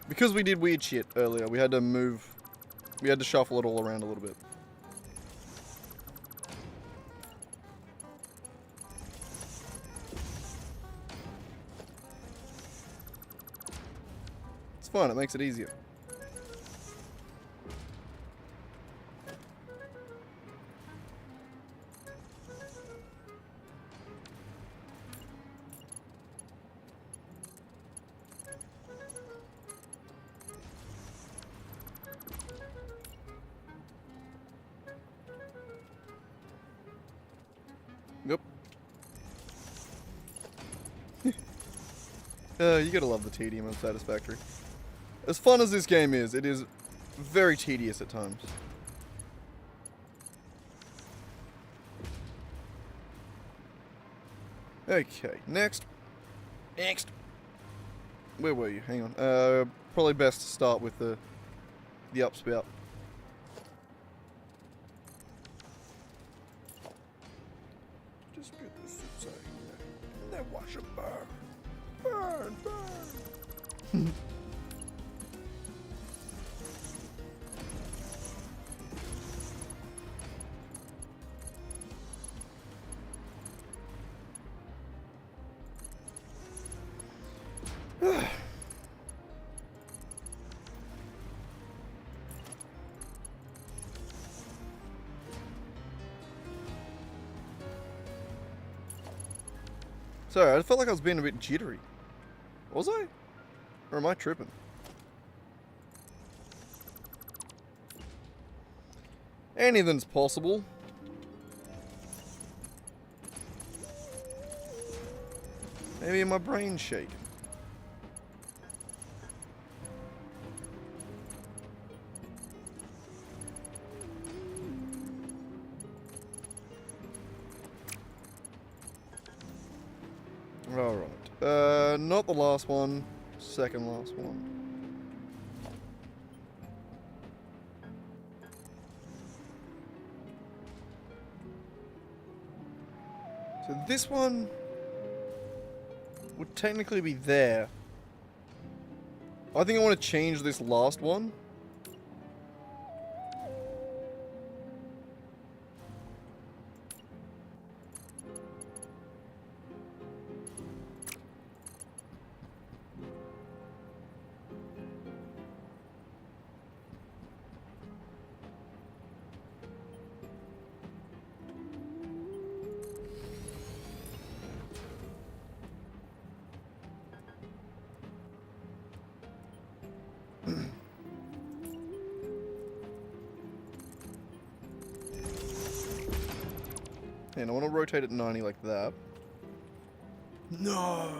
Because we did weird shit earlier, we had to move... we had to shuffle it all around a little bit. It's fun, it makes it easier. Yep. You gotta love the tedium of Satisfactory. As fun as this game is, it is very tedious at times. Okay, next. Next. Where were you? Hang on. Probably best to start with the upspout. Just get this outside here. And then watch it burn. Burn, burn. Sorry, I felt like I was being a bit jittery. Was I? Or am I tripping? Anything's possible. Maybe my brain's shaking. Alright. Not the last one. Second last one. So this one would technically be there. I think I want to change this last one. And I want to rotate it 90 like that. No!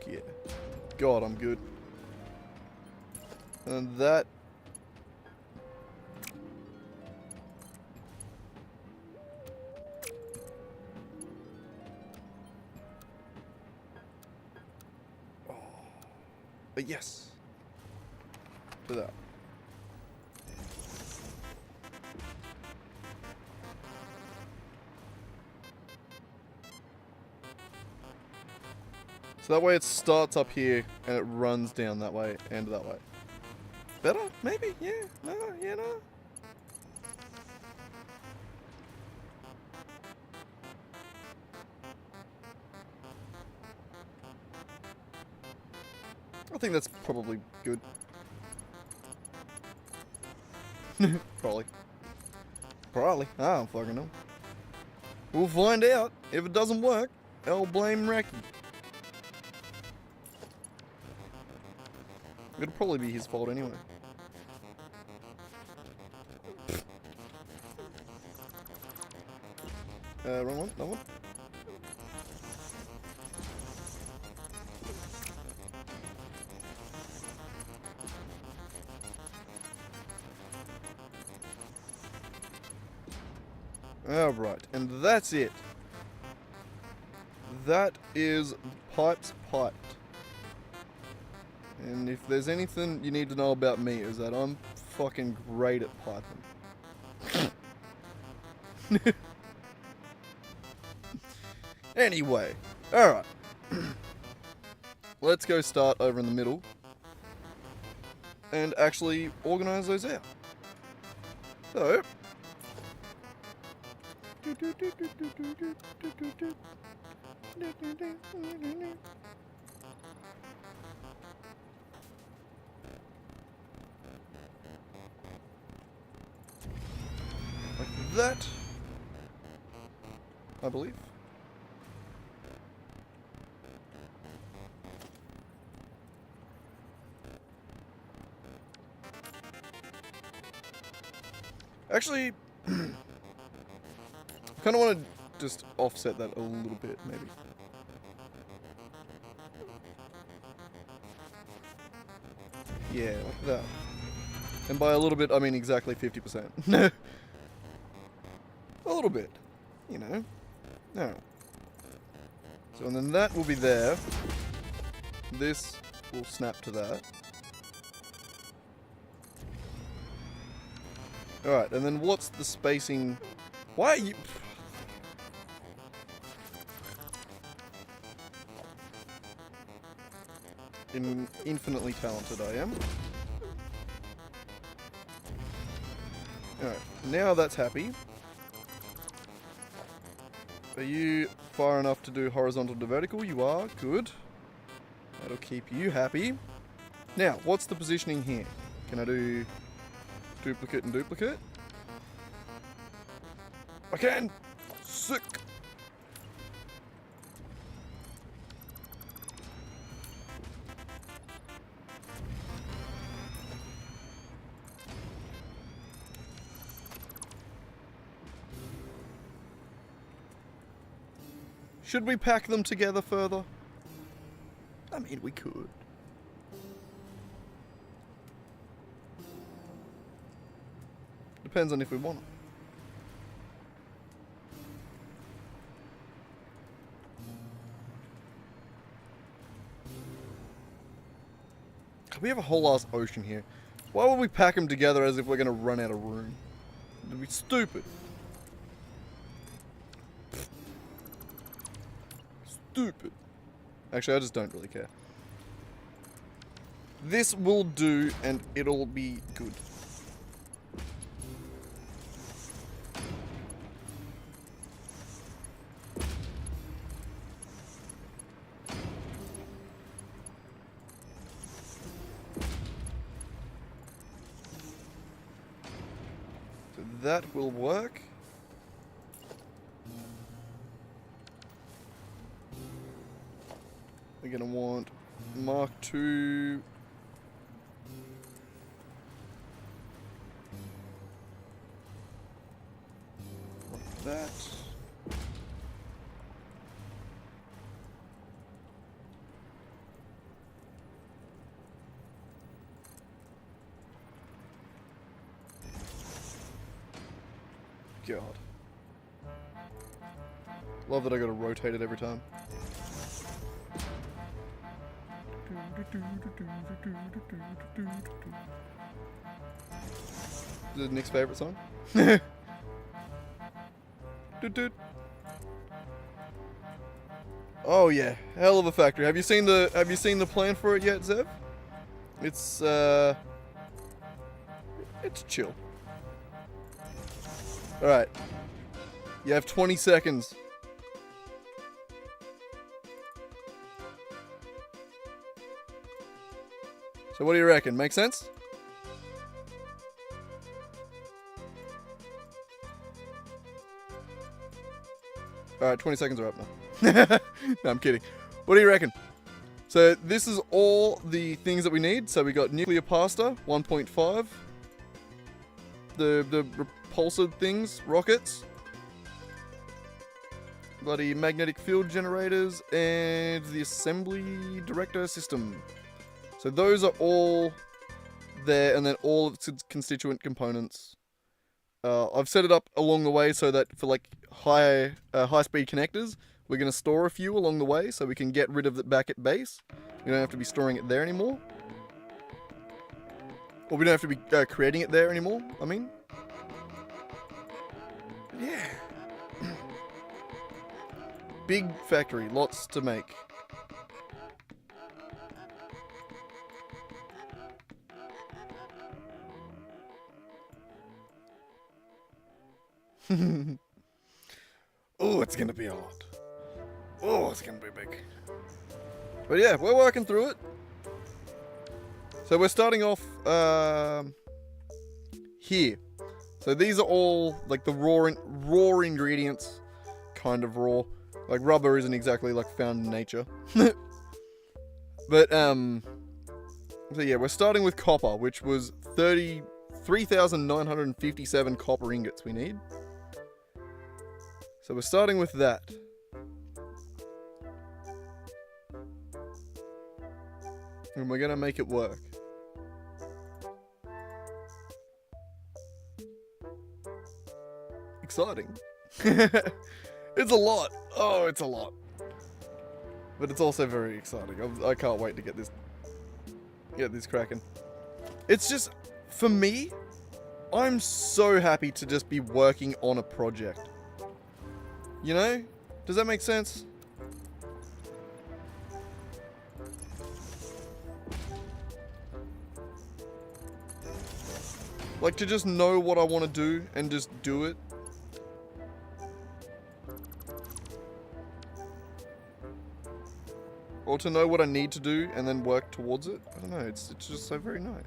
Yeah. God, I'm good. And that... Oh. But yes. To that. So that way it starts up here and it runs down that way and that way. Better? Maybe? Yeah. No, yeah, no. I think that's probably good. Probably. Probably. I don't fucking know. We'll find out. If it doesn't work, I'll blame Reki. It'll probably be his fault anyway. Wrong one, that one. Alright, and that's it. That is pipes piped. And if there's anything you need to know about me is that I'm fucking great at piping. Anyway, alright. Let's go start over in the middle and actually organize those out. So, like that, I believe. Actually, kind of want to just offset that a little bit, maybe. Yeah, like that. And by a little bit, I mean exactly 50%. A little bit, you know. Alright. So, and then that will be there. This will snap to that. Alright, and then what's the spacing? Why are you... Infinitely talented I am. Alright, now that's happy. Are you far enough to do horizontal to vertical? You are, good. That'll keep you happy. Now, what's the positioning here? Can I do duplicate and duplicate? I can! Sick! Should we pack them together further? I mean, we could. Depends on if we want them. We have a whole ass ocean here. Why would we pack them together as if we're going to run out of room? It'd be stupid. Stupid. Actually, I just don't really care. This will do, and it'll be good. that will work. We're gonna want Mark II. Like that. God. Love that I gotta rotate it every time. This is Nick's favorite song. Oh yeah, hell of a factory. Have you seen the plan for it yet, Zev? It's chill. All right. You have 20 seconds. So what do you reckon? Make sense? Alright, 20 seconds are up now. No, I'm kidding. What do you reckon? So this is all the things that we need. So we got nuclear pasta, 1.5. The repulsor things, rockets. Bloody magnetic field generators, and the assembly director system. So those are all there, and then all of its constituent components. I've set it up along the way so that for like high-speed connectors, we're going to store a few along the way so we can get rid of it back at base. We don't have to be storing it there anymore. Or we don't have to be creating it there anymore, I mean. Yeah. Big factory, lots to make. Oh, it's gonna be a lot. Oh, it's gonna be big. But yeah, we're working through it. So we're starting off here. So these are all like the raw ingredients, kind of raw. Like rubber isn't exactly like found in nature. But so yeah, we're starting with copper, which was 3,957 copper ingots we need. So we're starting with that. And we're gonna make it work. Exciting. It's a lot. Oh, it's a lot. But it's also very exciting. I can't wait to get this cracking. It's just, for me, I'm so happy to just be working on a project. You know? Does that make sense? Like, to just know what I want to do and just do it. Or to know what I need to do and then work towards it. I don't know, it's just so very nice.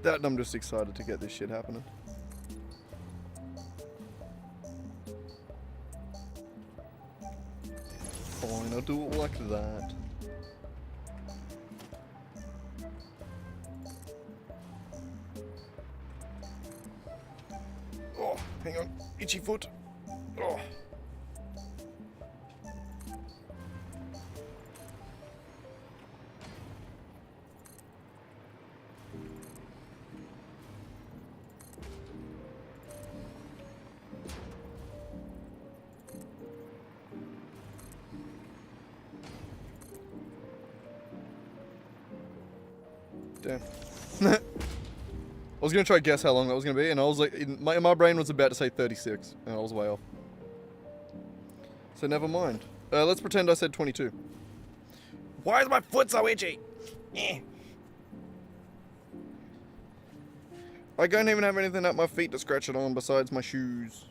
That, I'm just excited to get this shit happening. Fine, I'll do it like that. Oh, hang on. Itchy foot. Oh. Damn. I was gonna try to guess how long that was gonna be, and I was like, my brain was about to say 36, and I was way off. So never mind. Let's pretend I said 22. Why is my foot so itchy? I don't even have anything at my feet to scratch it on besides my shoes.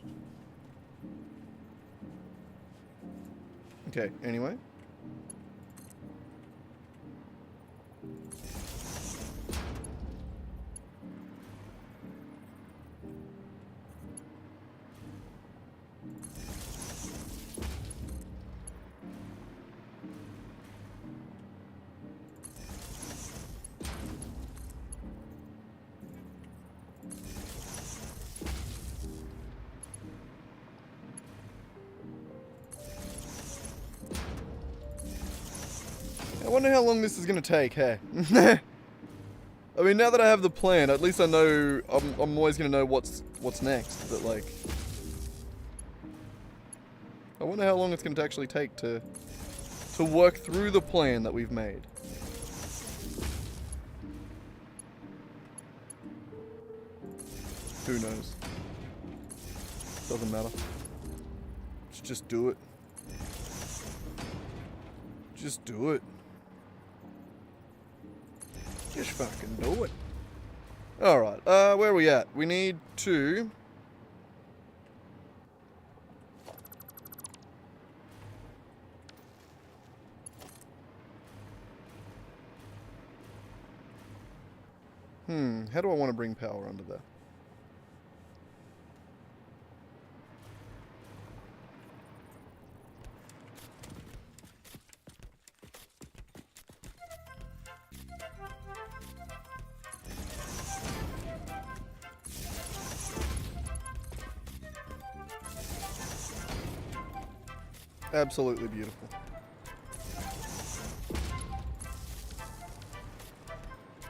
Okay, anyway. I wonder how long this is gonna take, hey? I mean, now that I have the plan, at least I know I'm always gonna know what's next. But like, I wonder how long it's gonna actually take to work through the plan that we've made. Who knows? Doesn't matter. Just do it. Just do it. Just fucking do it. Alright, where are we at? We need to... how do I want to bring power under there? Absolutely beautiful.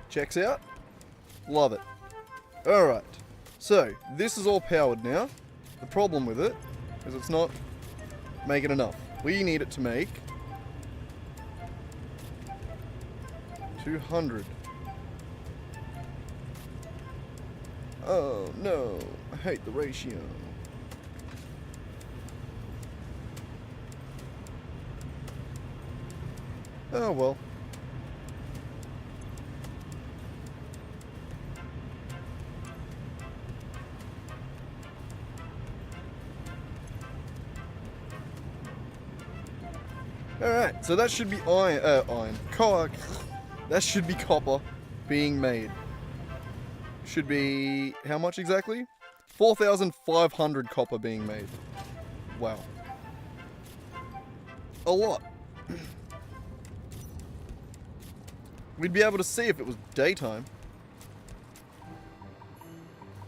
Checks out. Love it. Alright. So, this is all powered now. The problem with it is it's not making enough. We need it to make 200. Oh no. I hate the ratio. Oh well. Alright, so that should be iron. That should be copper being made. Should be, how much exactly? 4,500 copper being made. Wow. A lot. We'd be able to see if it was daytime.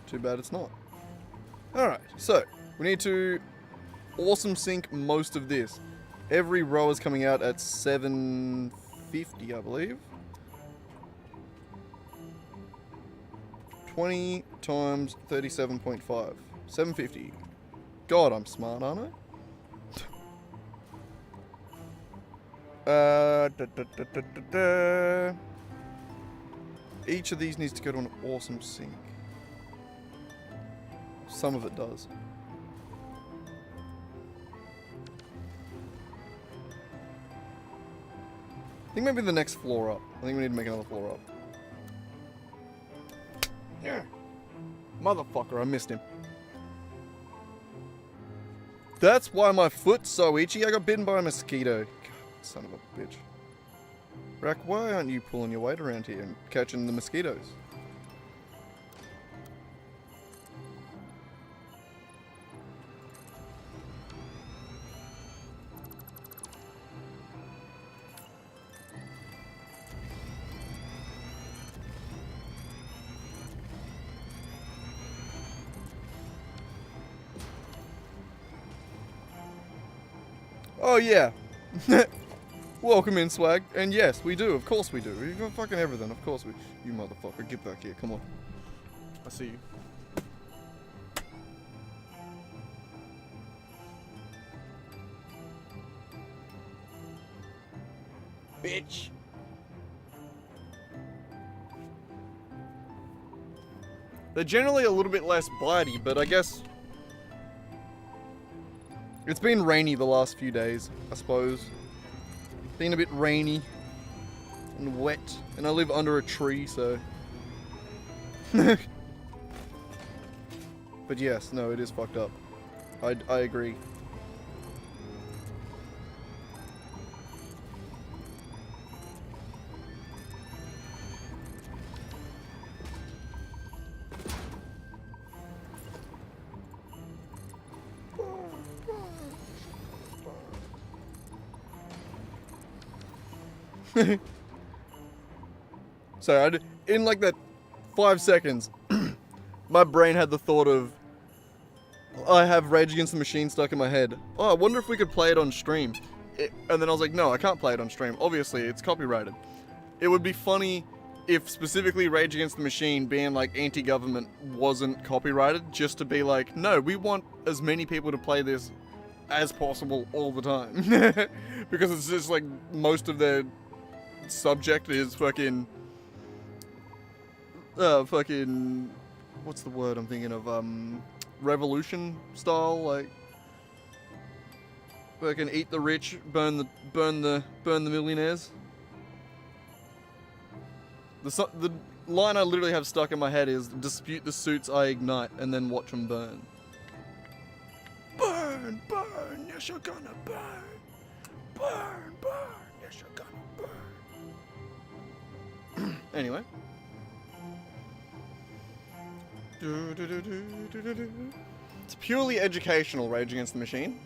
Too bad it's not. Alright, so we need to awesome sync most of this. Every row is coming out at 750, I believe. 20 times 37.5. 750. God, I'm smart, aren't I? Each of these needs to go to an awesome sync. Some of it does. I think maybe the next floor up. I think we need to make another floor up. Yeah. Motherfucker, I missed him. That's why my foot's so itchy. I got bitten by a mosquito. God, son of a bitch. Rack, why aren't you pulling your weight around here and catching the mosquitoes? Oh yeah. Welcome in, swag. And yes, we do. Of course we do. We got fucking everything. Of course we... You motherfucker. Get back here. Come on. I see you. Bitch. They're generally a little bit less bitey, but I guess... It's been rainy the last few days, I suppose. Been a bit rainy and wet, and I live under a tree, so But yes, no, it is fucked up. I agree. So in like that 5 seconds, my brain had the thought of, I have Rage Against the Machine stuck in my head. Oh, I wonder if we could play it on stream. And then I was like, no, I can't play it on stream. Obviously, it's copyrighted. It would be funny if specifically Rage Against the Machine being like anti-government wasn't copyrighted, just to be like, no, we want as many people to play this as possible all the time. Because it's just like most of their subject is fucking what's the word I'm thinking of, revolution style, like fucking eat the rich, burn the millionaires. The line I literally have stuck in my head is, dispute the suits I ignite and then watch them burn. Burn, burn, yes you're gonna burn. Burn, burn, yes you're gonna burn. Anyway. It's purely educational, Rage Against the Machine.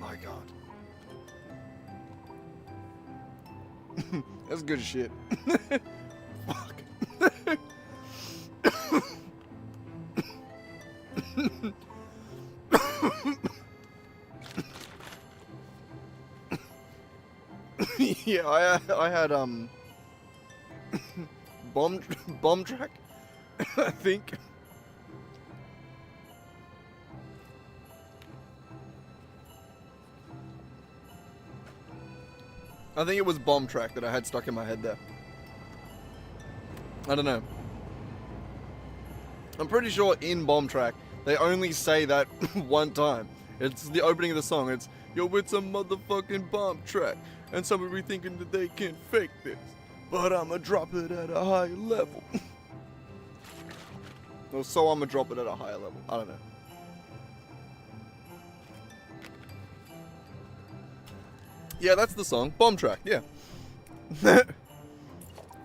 My God. That's good shit. Fuck. Yeah, I had bomb track, I think. I think it was bomb track that I had stuck in my head there. I don't know. I'm pretty sure in bomb track they only say that one time. It's the opening of the song. It's, yo, it's a motherfucking bomb track, and some will be thinking that they can fake this, but I'ma drop it at a higher level. Or so I'ma drop it at a higher level. I don't know. Yeah, that's the song. Bomb track, yeah.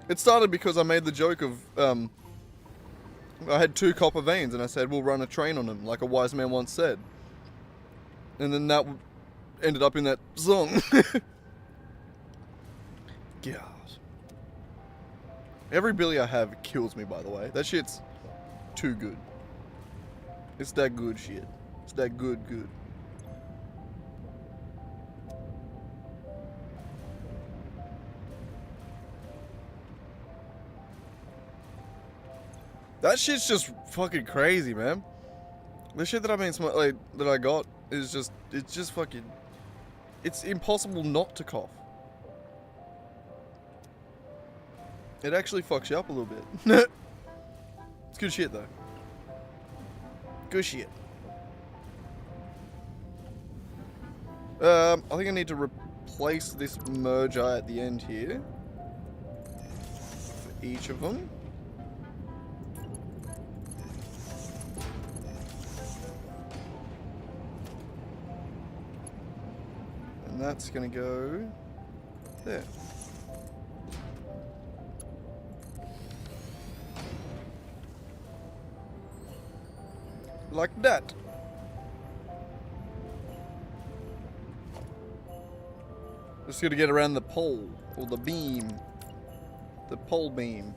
It started because I made the joke of, I had 2 copper veins and I said, we'll run a train on them, like a wise man once said. And then that ended up in that song. God. Every Billy I have kills me, by the way. That shit's too good. It's that good shit. It's that good. That shit's just fucking crazy, man. The shit that I've been like that I got is just, it's just fucking, it's impossible not to cough. It actually fucks you up a little bit. It's good shit though. Good shit. I think I need to replace this merger at the end here for each of them. And that's gonna go there. Like that. Just gotta get around the pole, or the beam. The pole beam.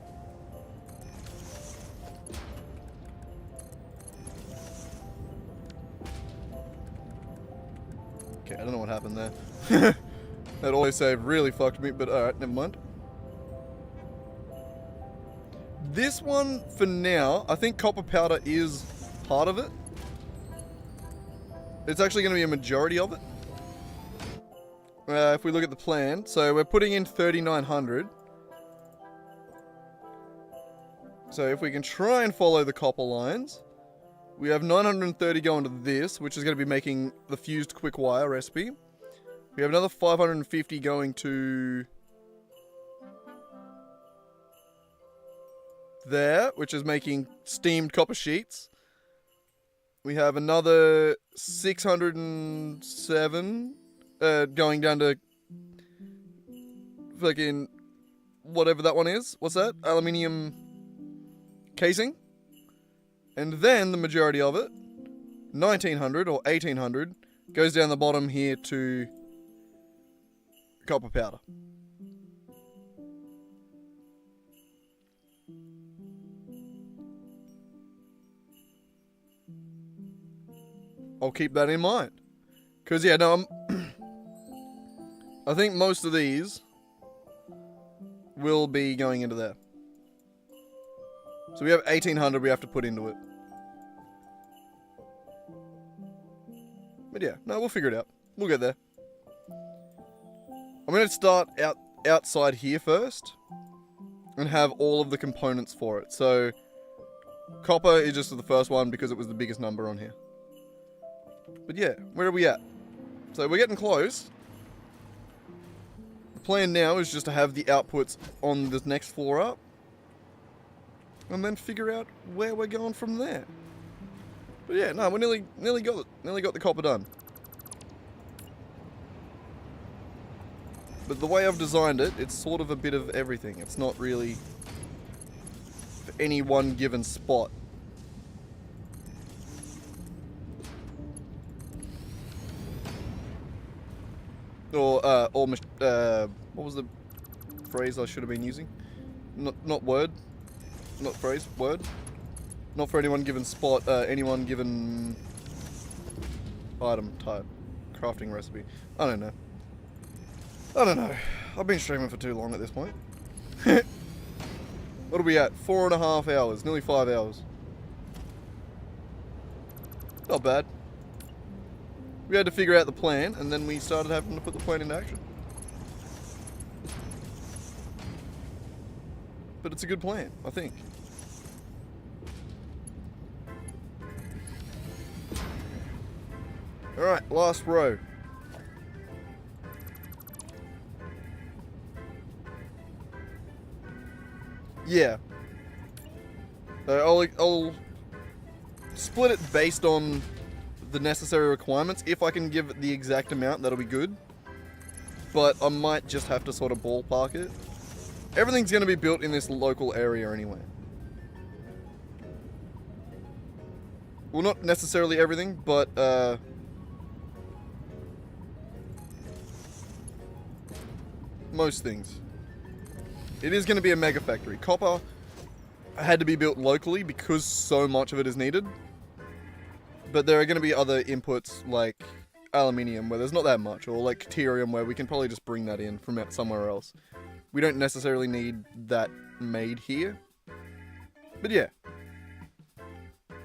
Okay, I don't know what happened there. That autosave really fucked me, but alright, never mind. This one, for now, I think copper powder is part of it. It's actually going to be a majority of it. if we look at the plan, so we're putting in 3,900. So if we can try and follow the copper lines, we have 930 going to this, which is going to be making the fused quick wire recipe. We have another 550 going to there, which is making steamed copper sheets. We have another 607 going down to fucking whatever that one is. What's that? Aluminium casing. And then the majority of it, 1900 or 1800, goes down the bottom here to copper powder. I'll keep that in mind. Because, yeah, no, I think most of these will be going into there. So we have 1800 we have to put into it. But yeah, no, we'll figure it out. We'll get there. I'm going to start outside here first and have all of the components for it. So copper is just the first one because it was the biggest number on here. But yeah, where are we at? So we're getting close. The plan now is just to have the outputs on this next floor up. And then figure out where we're going from there. But yeah, no, we nearly got it. Nearly got the copper done. But the way I've designed it, it's sort of a bit of everything. It's not really for any one given spot. Or what was the phrase I should have been using? Not word. Not phrase, word. Not for any one given spot, any one given item type. Crafting recipe. I don't know. I've been streaming for too long at this point. What are we at? 4.5 hours, nearly 5 hours. Not bad. We had to figure out the plan, and then we started having to put the plan into action. But it's a good plan, I think. Alright, last row. Yeah. So I'll split it based on the necessary requirements. If I can give it the exact amount, that'll be good. But I might just have to sort of ballpark it. Everything's going to be built in this local area anyway. Well, not necessarily everything, but most things. It is going to be a mega factory. Copper had to be built locally because so much of it is needed. But there are going to be other inputs like aluminium where there's not that much, or like deuterium where we can probably just bring that in from somewhere else. We don't necessarily need that made here. But yeah.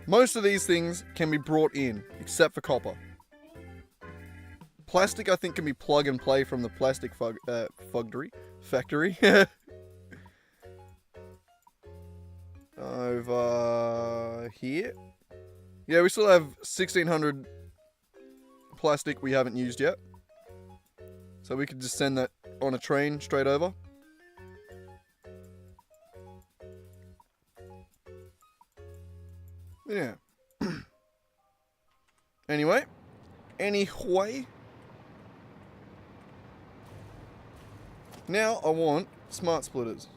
Most of these things can be brought in, except for copper. Plastic, I think, can be plug and play from the plastic factory. Over here. Yeah, we still have 1,600 plastic we haven't used yet. So we could just send that on a train straight over. Yeah. Anyway. Now I want smart splitters.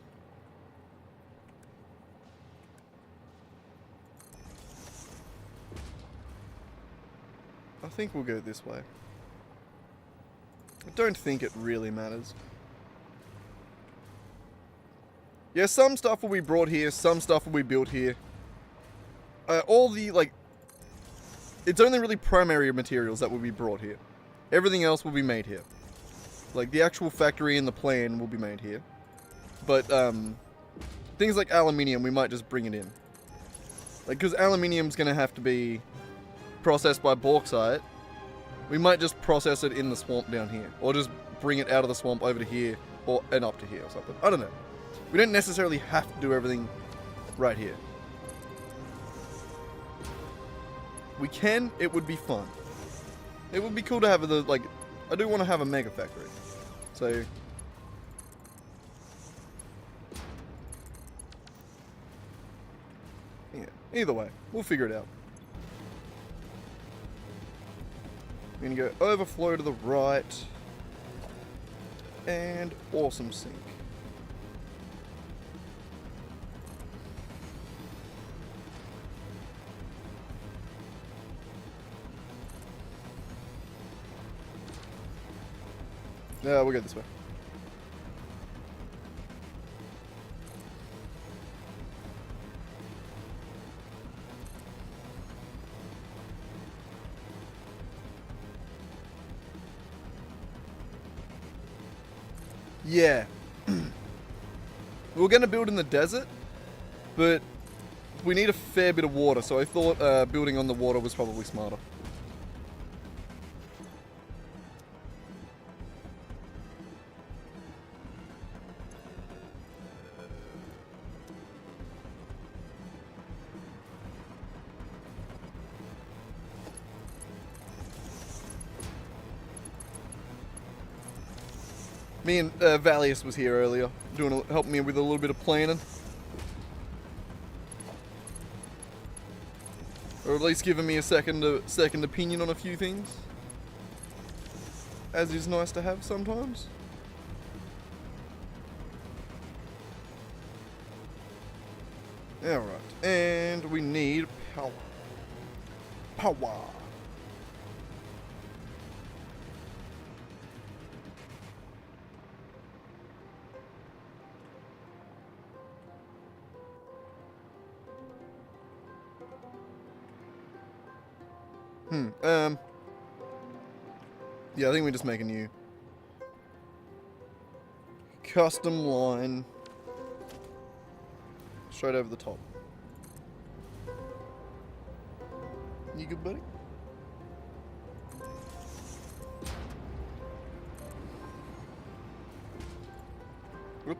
I think we'll go this way. I don't think it really matters. Yeah, some stuff will be brought here, some stuff will be built here. All the, like... It's only really primary materials that will be brought here. Everything else will be made here. Like, the actual factory and the plan will be made here. But, things like aluminium, we might just bring it in. Like, because aluminium's gonna have to be processed by bauxite We might just process it in the swamp down here, or just bring it out of the swamp over to here, and up to here or something. I don't know. We don't necessarily have to do everything right here. We can. It would be fun. It would be cool to have I do want to have a mega factory. So. Yeah. Either way, we'll figure it out. We're gonna go overflow to the right. And awesome sink. Yeah, we'll go this way. Yeah. We were going to build in the desert, but we need a fair bit of water, so I thought building on the water was probably smarter. Me and Valius was here earlier, helping me with a little bit of planning. Or at least giving me a second opinion on a few things. As is nice to have sometimes. Alright, and we need power. Power. Yeah, I think we just make a new custom line straight over the top. You good, buddy? Whoop.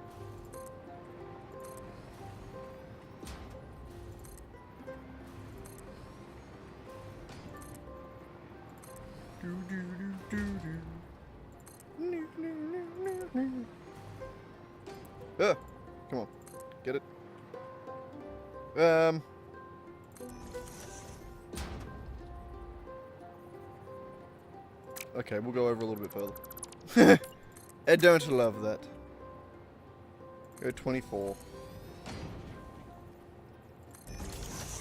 Ah, come on, get it. Okay, we'll go over a little bit further. I don't love that. Go 24.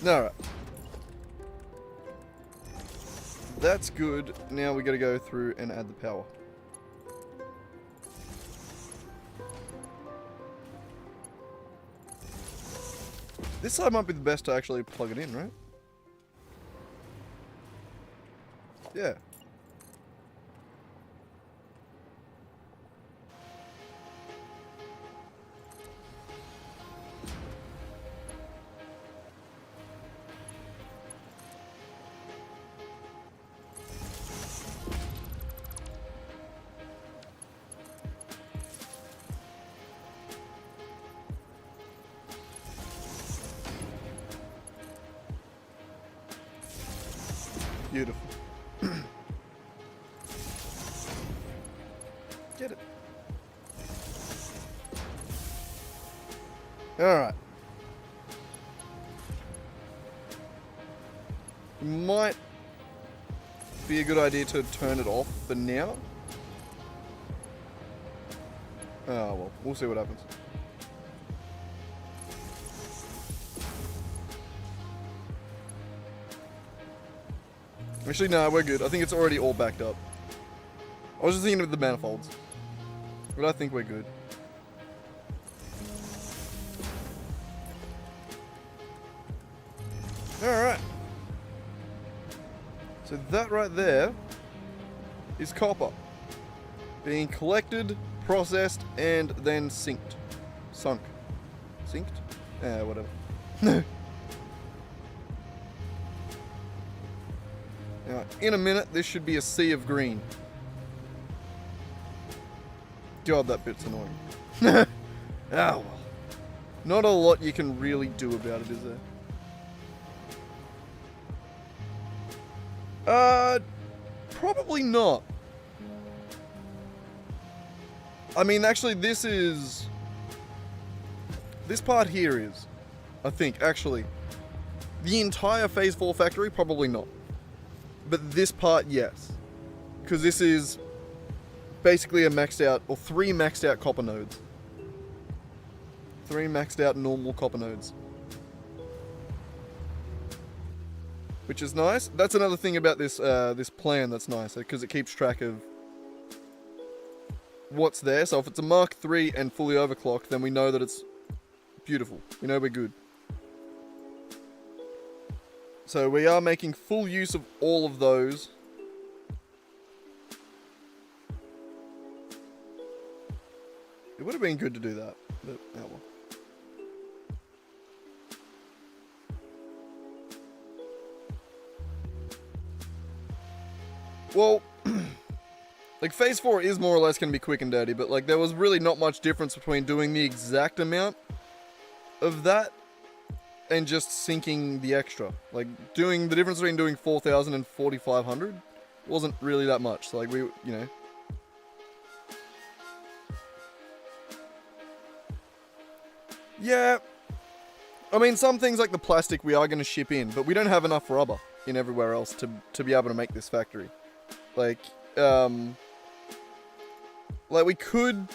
Alright. That's good. Now we gotta go through and add the power. This side might be the best to actually plug it in, right? Yeah. Beautiful. Get it. Alright. Might be a good idea to turn it off for now. Oh well, we'll see what happens. Actually, no, we're good. I think it's already all backed up. I was just thinking of the manifolds. But I think we're good. Alright. So that right there is copper. Being collected, processed, and then synced. Sunk. Synced? Whatever. Now, in a minute, this should be a sea of green. God, that bit's annoying. Oh, well. Not a lot you can really do about it, is there? Probably not. I mean, actually, this part here is, I think, actually. The entire Phase 4 factory, probably not. But this part, yes. Because this is basically a maxed out, or 3 maxed out copper nodes. 3 maxed out normal copper nodes. Which is nice. That's another thing about this this plan that's nice, because it keeps track of what's there. So if it's a Mark III and fully overclocked, then we know that it's beautiful. We know we're good. So we are making full use of all of those. It would have been good to do that, but oh well. Well, like Phase 4 is more or less going to be quick and dirty, but like there was really not much difference between doing the exact amount of that and just sinking the extra. Like doing the difference between doing 4,000 and 4,500 wasn't really that much. So like we, you know. Yeah. I mean, some things like the plastic we are going to ship in, but we don't have enough rubber in everywhere else to be able to make this factory. Like we could...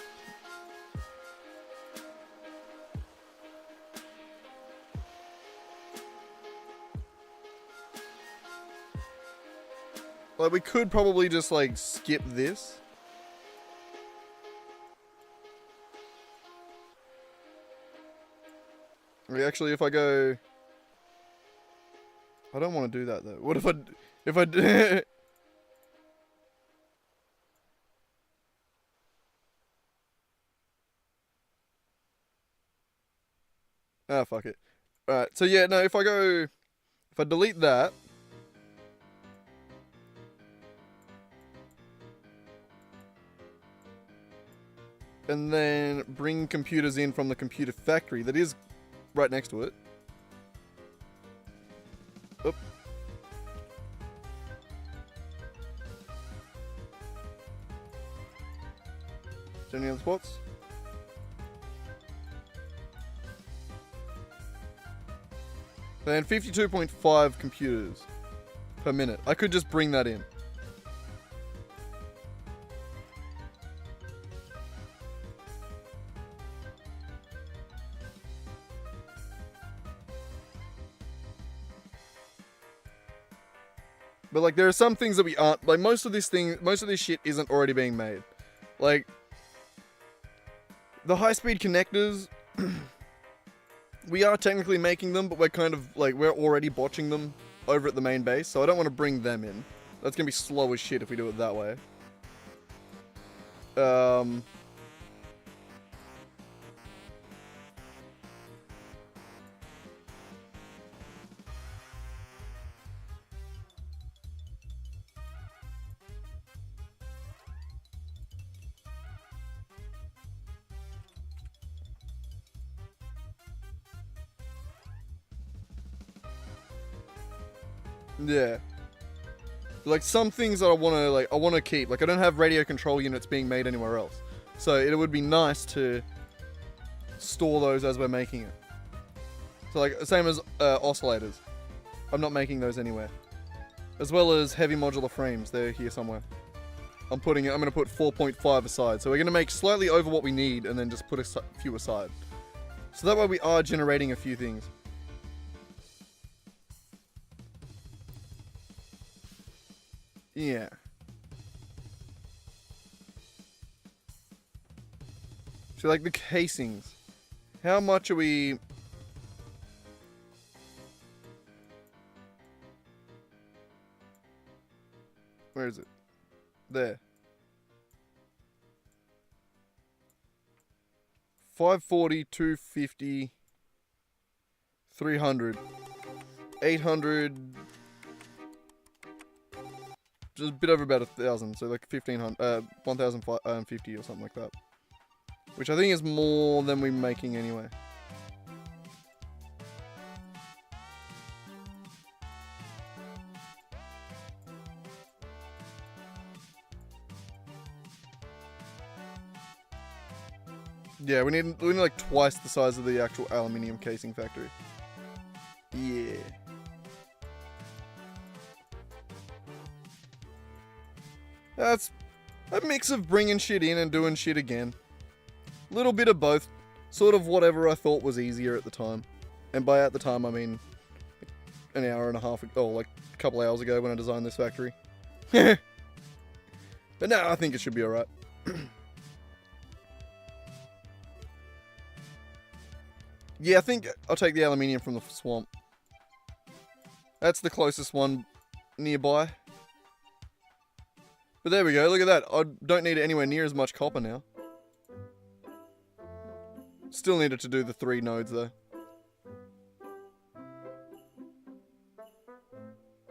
Like, we could probably just, like, skip this. Actually, if I go... I don't want to do that, though. What if I... If I... Ah, fuck it. Alright, so yeah, no, if I go... If I delete that... And then bring computers in from the computer factory that is right next to it. Oop. Is there any other spots? Then 52.5 computers per minute. I could just bring that in. But like there are some things that we aren't, like most of this shit isn't already being made. Like the high-speed connectors, we are technically making them, but we're kind of like, we're already botching them over at the main base, so I don't want to bring them in. That's gonna be slow as shit if we do it that way. Yeah. Like some things that I want to keep. Like I don't have radio control units being made anywhere else. So it would be nice to store those as we're making it. So like same as oscillators. I'm not making those anywhere. As well as heavy modular frames, they're here somewhere. I'm going to put 4.5 aside. So we're going to make slightly over what we need and then just put a few aside. So that way we are generating a few things. Yeah. So like the casings. How much are we... Where is it? There. 540, 250, 300, 800, just a bit over about 1,000, so like 1,050 or something like that. Which I think is more than we're making anyway. Yeah, we need like twice the size of the actual aluminium casing factory. Yeah. That's a mix of bringing shit in and doing shit again. Little bit of both. Sort of whatever I thought was easier at the time. And by at the time, I mean an hour and a half ago, like a couple hours ago when I designed this factory. But no, I think it should be alright. Yeah, I think I'll take the aluminium from the swamp. That's the closest one nearby. But there we go, look at that. I don't need anywhere near as much copper now. Still needed to do the 3 nodes though.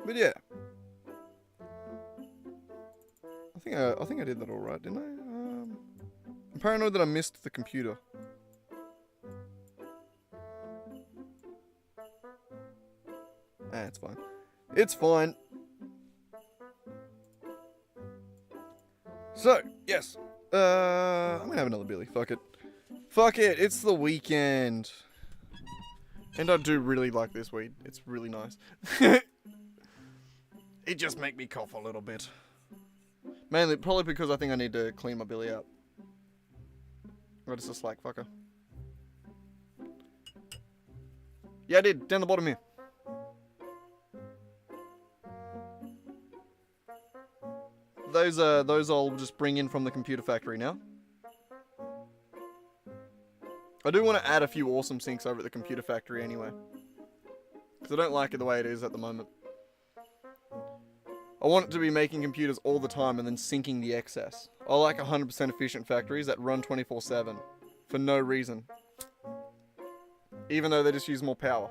But yeah. I think I did that alright, didn't I? I'm paranoid that I missed the computer. It's fine. It's fine. So, yes. I'm gonna have another Billy. Fuck it. Fuck it. It's the weekend. And I do really like this weed. It's really nice. It just make me cough a little bit. Mainly, probably because I think I need to clean my Billy out. Or just a slack fucker. Yeah, I did. Down the bottom here. Those I'll just bring in from the computer factory now. I do want to add a few awesome sinks over at the computer factory anyway. Because I don't like it the way it is at the moment. I want it to be making computers all the time and then sinking the excess. I like 100% efficient factories that run 24/7. For no reason. Even though they just use more power.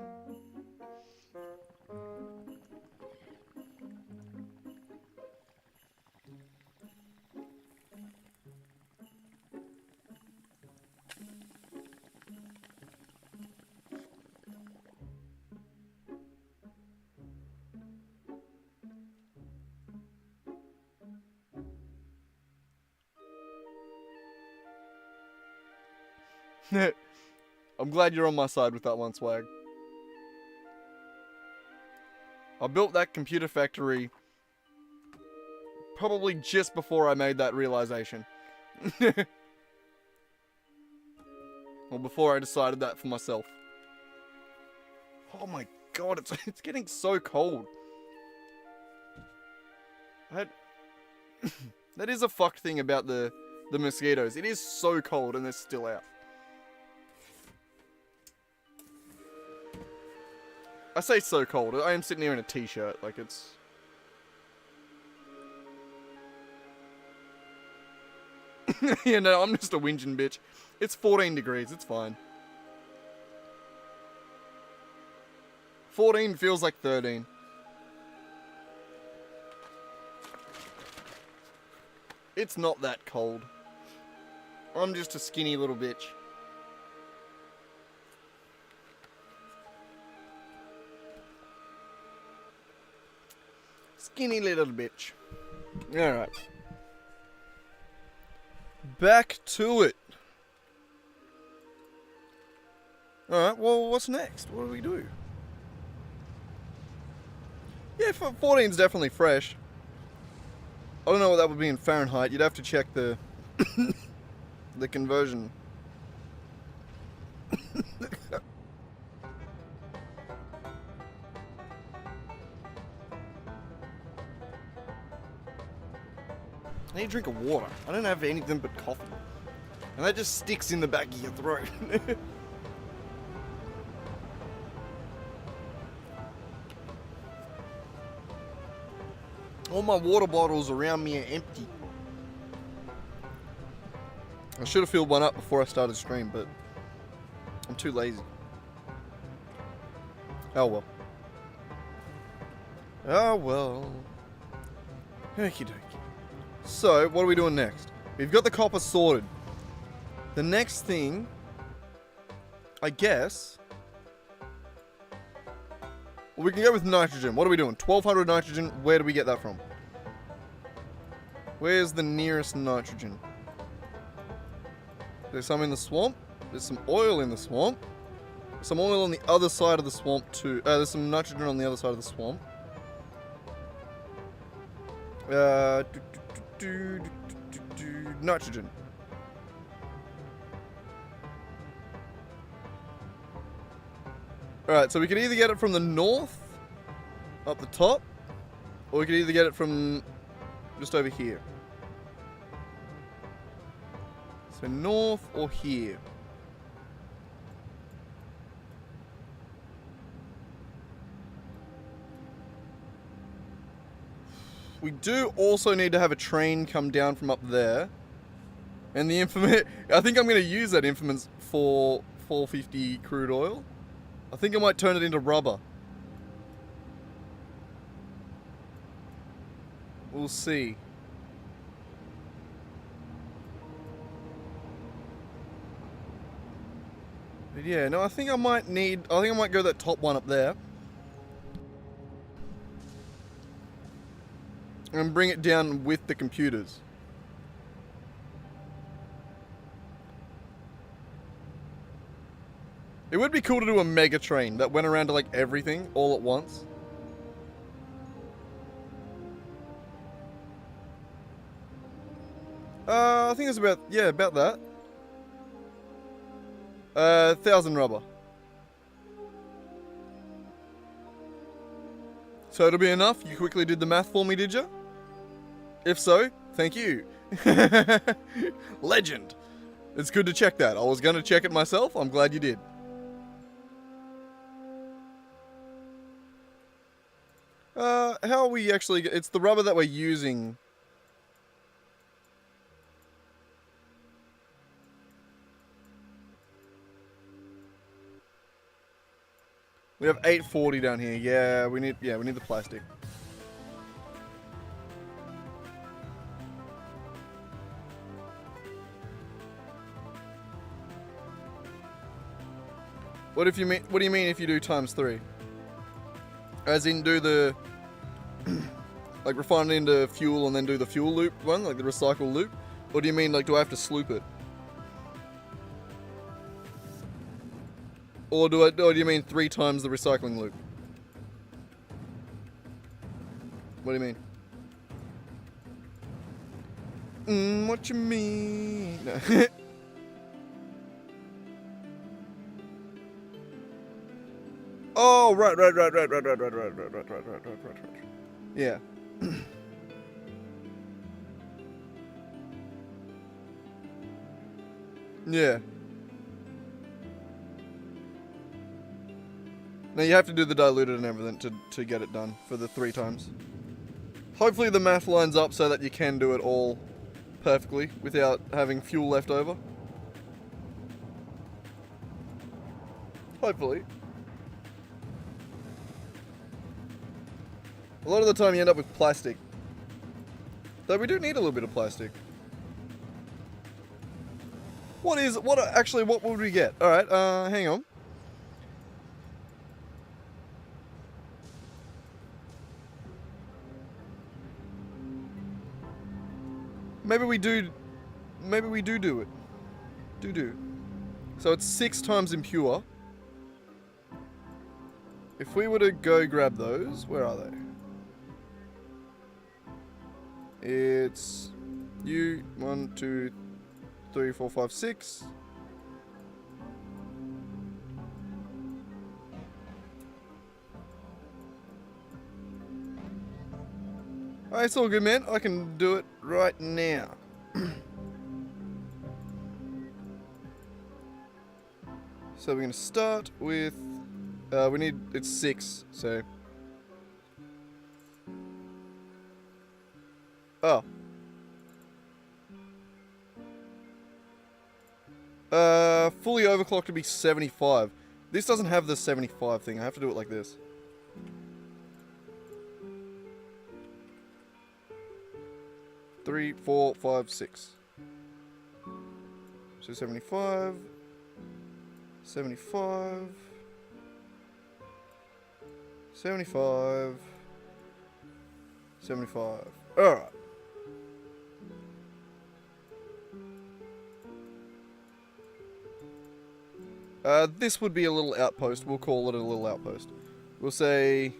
I'm glad you're on my side with that one, Swag. I built that computer factory probably just before I made that realization. Or before I decided that for myself. Oh my god, it's getting so cold. That is a fucked thing about the mosquitoes. It is so cold and they're still out. I say so cold. I am sitting here in a t-shirt. Like it's... Yeah, no, I'm just a whinging bitch. It's 14 degrees. It's fine. 14 feels like 13. It's not that cold. I'm just a skinny little bitch. Skinny little bitch. Alright. Back to it. Alright, well, what's next? What do we do? Yeah, 14's definitely fresh. I don't know what that would be in Fahrenheit. You'd have to check the the conversion. I need a drink of water. I don't have anything but coffee. And that just sticks in the back of your throat. All my water bottles around me are empty. I should have filled one up before I started stream, but I'm too lazy. Oh well. Oh well. Okie dokie. So, what are we doing next? We've got the copper sorted. The next thing, I guess... Well, we can go with nitrogen. What are we doing? 1200 nitrogen. Where do we get that from? Where's the nearest nitrogen? There's some in the swamp. There's some oil in the swamp. There's some oil on the other side of the swamp too. There's some nitrogen on the other side of the swamp. Nitrogen. Alright, so we could either get it from the north, up the top, or we could either get it from just over here. So north or here. We do also need to have a train come down from up there. And the infamous... I think I'm going to use that infamous 450 crude oil. I think I might turn it into rubber. We'll see. But yeah, no, I think I might go that top one up there. And bring it down with the computers. It would be cool to do a mega train that went around to like everything all at once. I think it's about that. 1,000 rubber. So it'll be enough? You quickly did the math for me, did you? If so, thank you. Legend. It's good to check that. I was going to check it myself. I'm glad you did. How are we actually... It's the rubber that we're using. We have 840 down here. Yeah, we need the plastic. What do you mean if you do times 3? As in do the like refine it into fuel and then do the fuel loop one, like the recycle loop? Or do you mean like do I have to sloop it? Or do you mean 3 times the recycling loop? What do you mean? What you mean? No. Oh, right. Yeah. Yeah. Now you have to do the diluted and everything to get it done for the 3 times. Hopefully the math lines up so that you can do it all perfectly without having fuel left over. Hopefully. A lot of the time you end up with plastic. Though we do need a little bit of plastic. What would we get? Alright, hang on. Maybe we do it. Do. So it's 6 times impure. If we were to go grab those, where are they? It's 1, 2, 3, 4, 5, 6. Alright, it's all good, man. I can do it right now. So we're going to start with... it's 6, so... Oh. Fully overclocked to be 75. This doesn't have the 75 thing. I have to do it like this. 3, 4, 5, 6. So 75, 75, 75, 75. Alright. This would be a little outpost. We'll call it a little outpost. We'll say...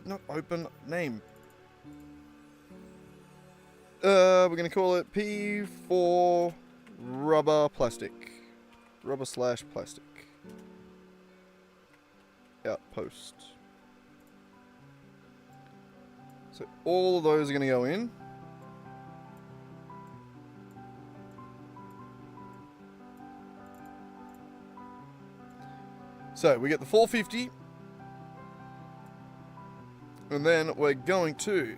not open name. We're going to call it P4 rubber plastic. Rubber slash plastic. Outpost. So all of those are going to go in. So we get the 450. And then we're going to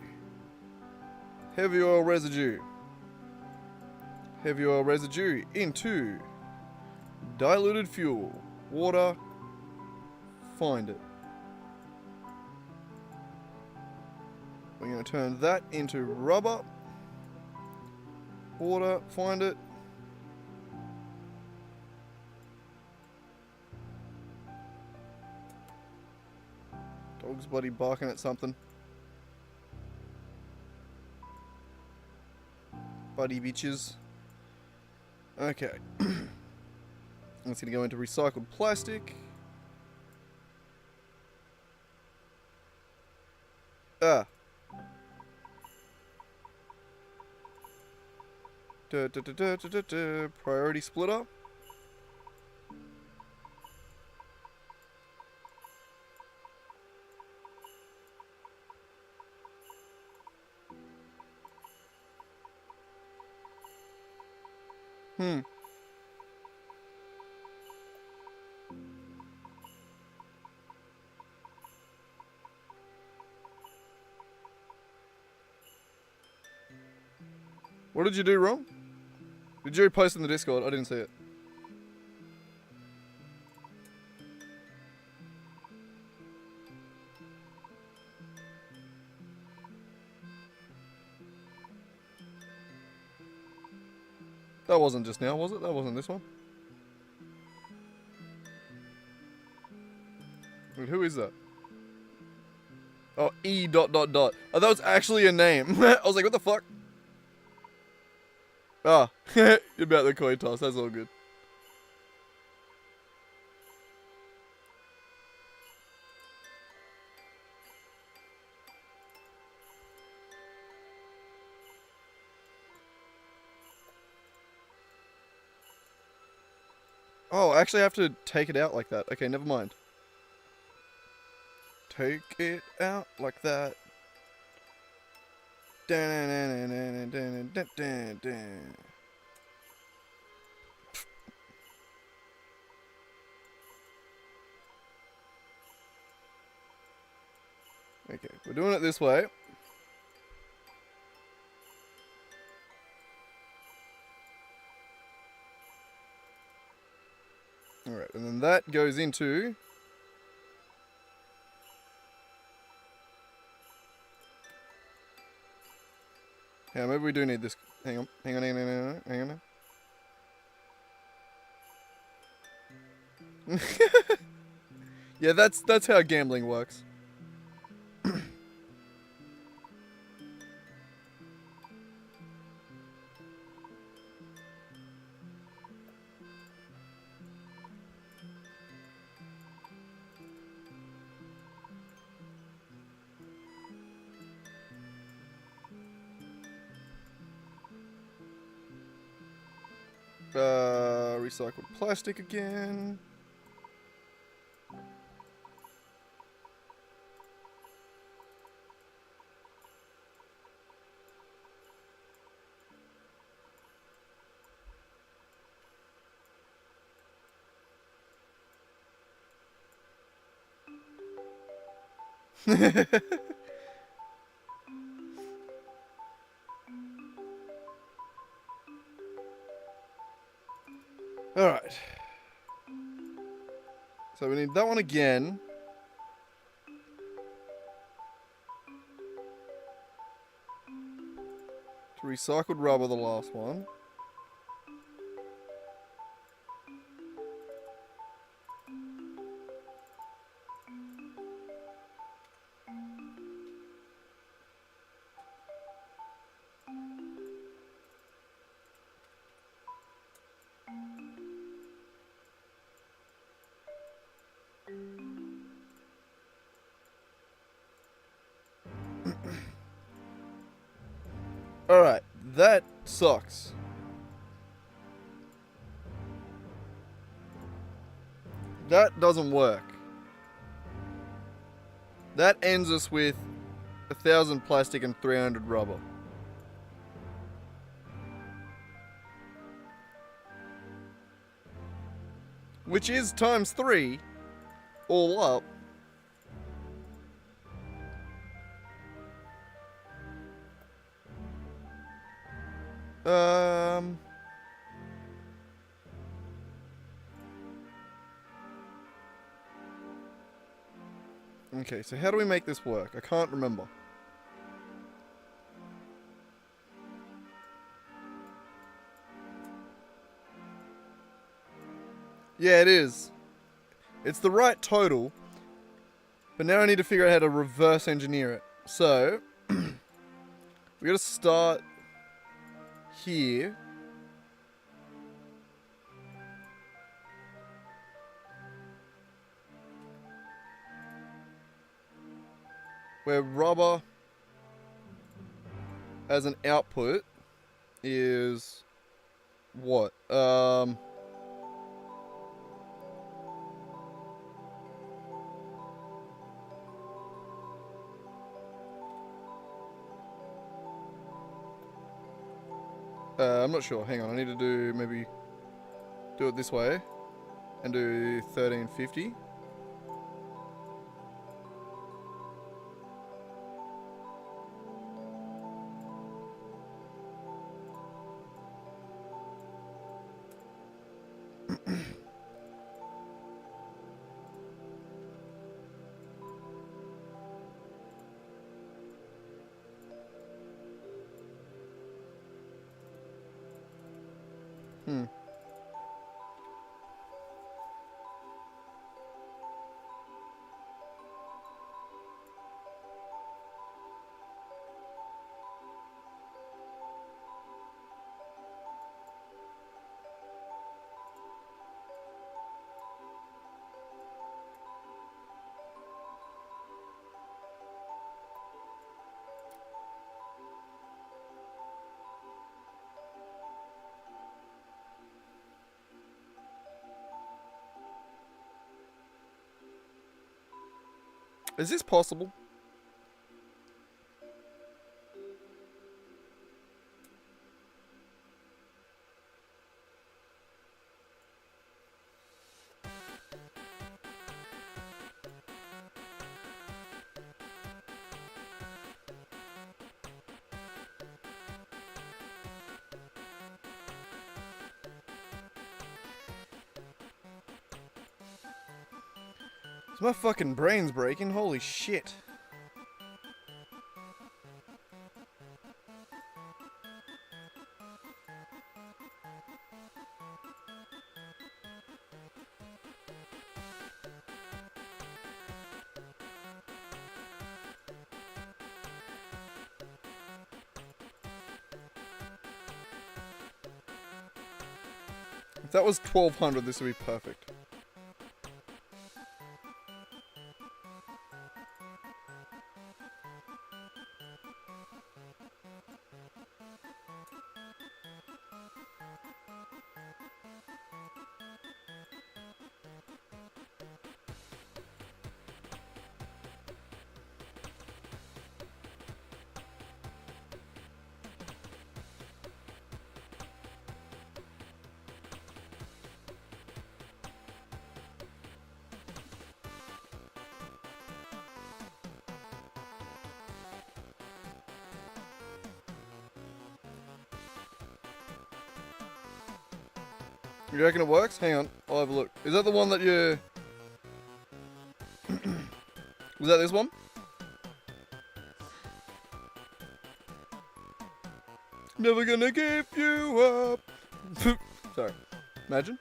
heavy oil residue. Heavy oil residue into diluted fuel. Water. Find it. We're going to turn that into rubber. Water. Find it. Dog's bloody barking at something. Buddy bitches. Okay. It's going to go into recycled plastic. Ah. Priority splitter. What did you do wrong? Did you post in the Discord? I didn't see it. That wasn't just now, was it? That wasn't this one. Wait, who is that? Oh, E dot dot dot. Oh, that was actually a name. I was like, what the fuck? Ah, about the coin toss. That's all good. Oh, actually I have to take it out like that. Okay, never mind. Take it out like that. Okay, we're doing it this way. Alright, and then that goes into... Yeah, maybe we do need this. Hang on, hang on, hang on, hang on. Hang on. Yeah, that's how gambling works. Recycled plastic again. Alright. So we need that one again. So recycled rubber, the last one. Alright, that sucks. That doesn't work. That ends us with 1,000 plastic and 300 rubber. Which is times 3 all up. Okay, so how do we make this work? I can't remember. Yeah, it is. It's the right total, but now I need to figure out how to reverse engineer it. So, we gotta start here. Where rubber as an output is what? I'm not sure. Hang on. I need to do maybe do it this way and do 1350. Is this possible? My fucking brain's breaking. Holy shit. If that was 1200, this would be perfect. You reckon it works? Hang on, I'll have a look. Is that the one that you... Was that this one? Never gonna give you up. Sorry. Imagine.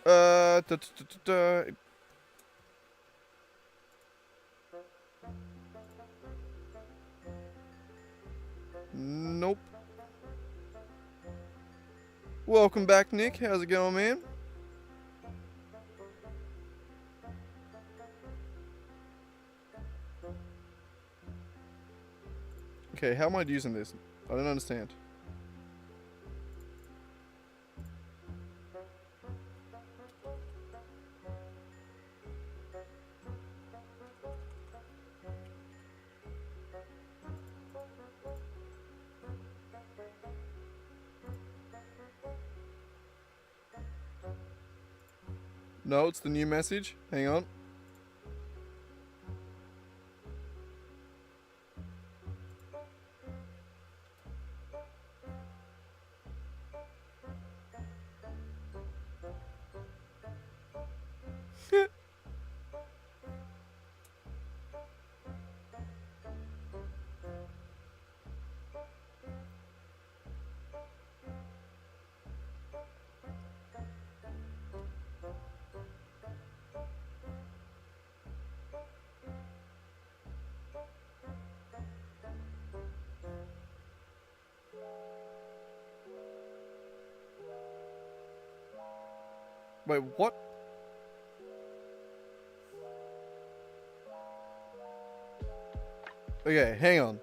Da, da, da, da, da. Nope. Welcome back, Nick. How's it going, man? Okay, how am I using this? I don't understand. No, it's the new message. Hang on. Wait, what? Okay, hang on.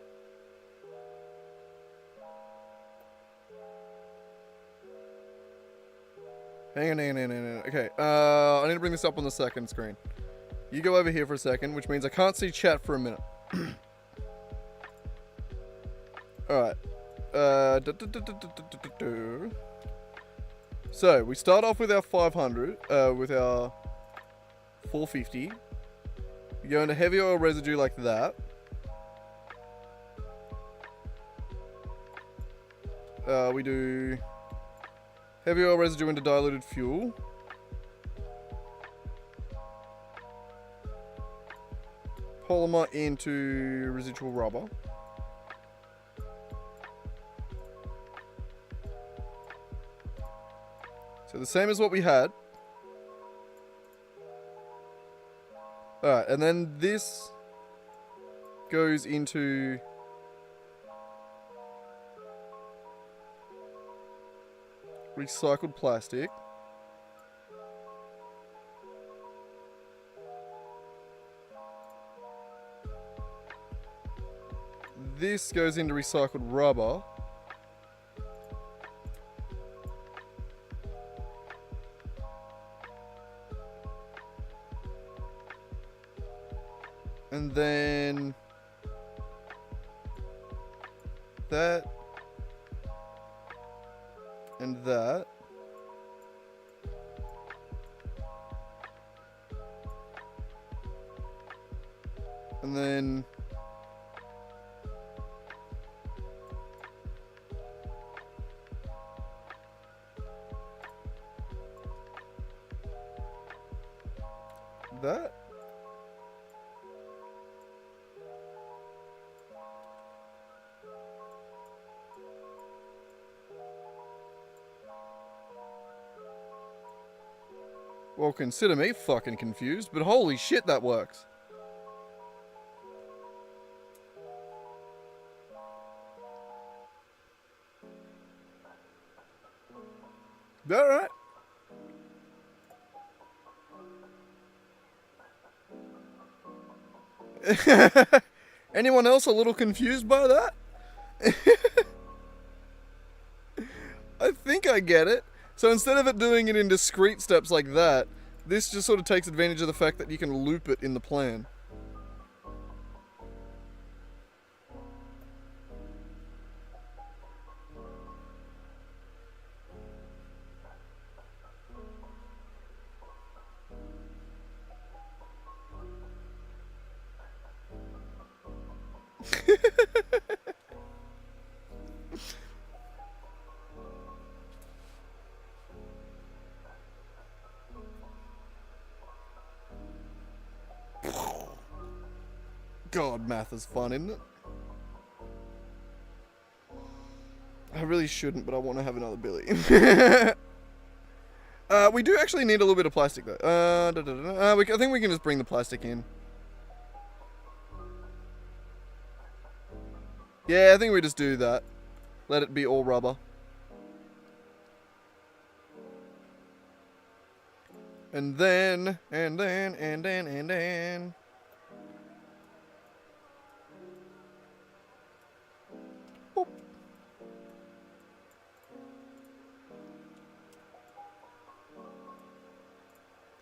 Hang on. Okay, I need to bring this up on the second screen. You go over here for a second, which means I can't see chat for a minute. Alright. So, we start off with our 500, with our 450. We go into heavy oil residue like that. We do heavy oil residue into diluted fuel. Polymer into residual rubber. So the same as what we had. Alright, and then this goes into recycled plastic. This goes into recycled rubber. And then that and that. And then that. Well, consider me fucking confused, but holy shit, that works. Alright. Anyone else a little confused by that? I think I get it. So instead of it doing it in discrete steps like that, this just sort of takes advantage of the fact that you can loop it in the plan. God, math is fun, isn't it? I really shouldn't, but I want to have another Billy. We do actually need a little bit of plastic, though. I think we can just bring the plastic in. Yeah, I think we just do that. Let it be all rubber. And then. Boop.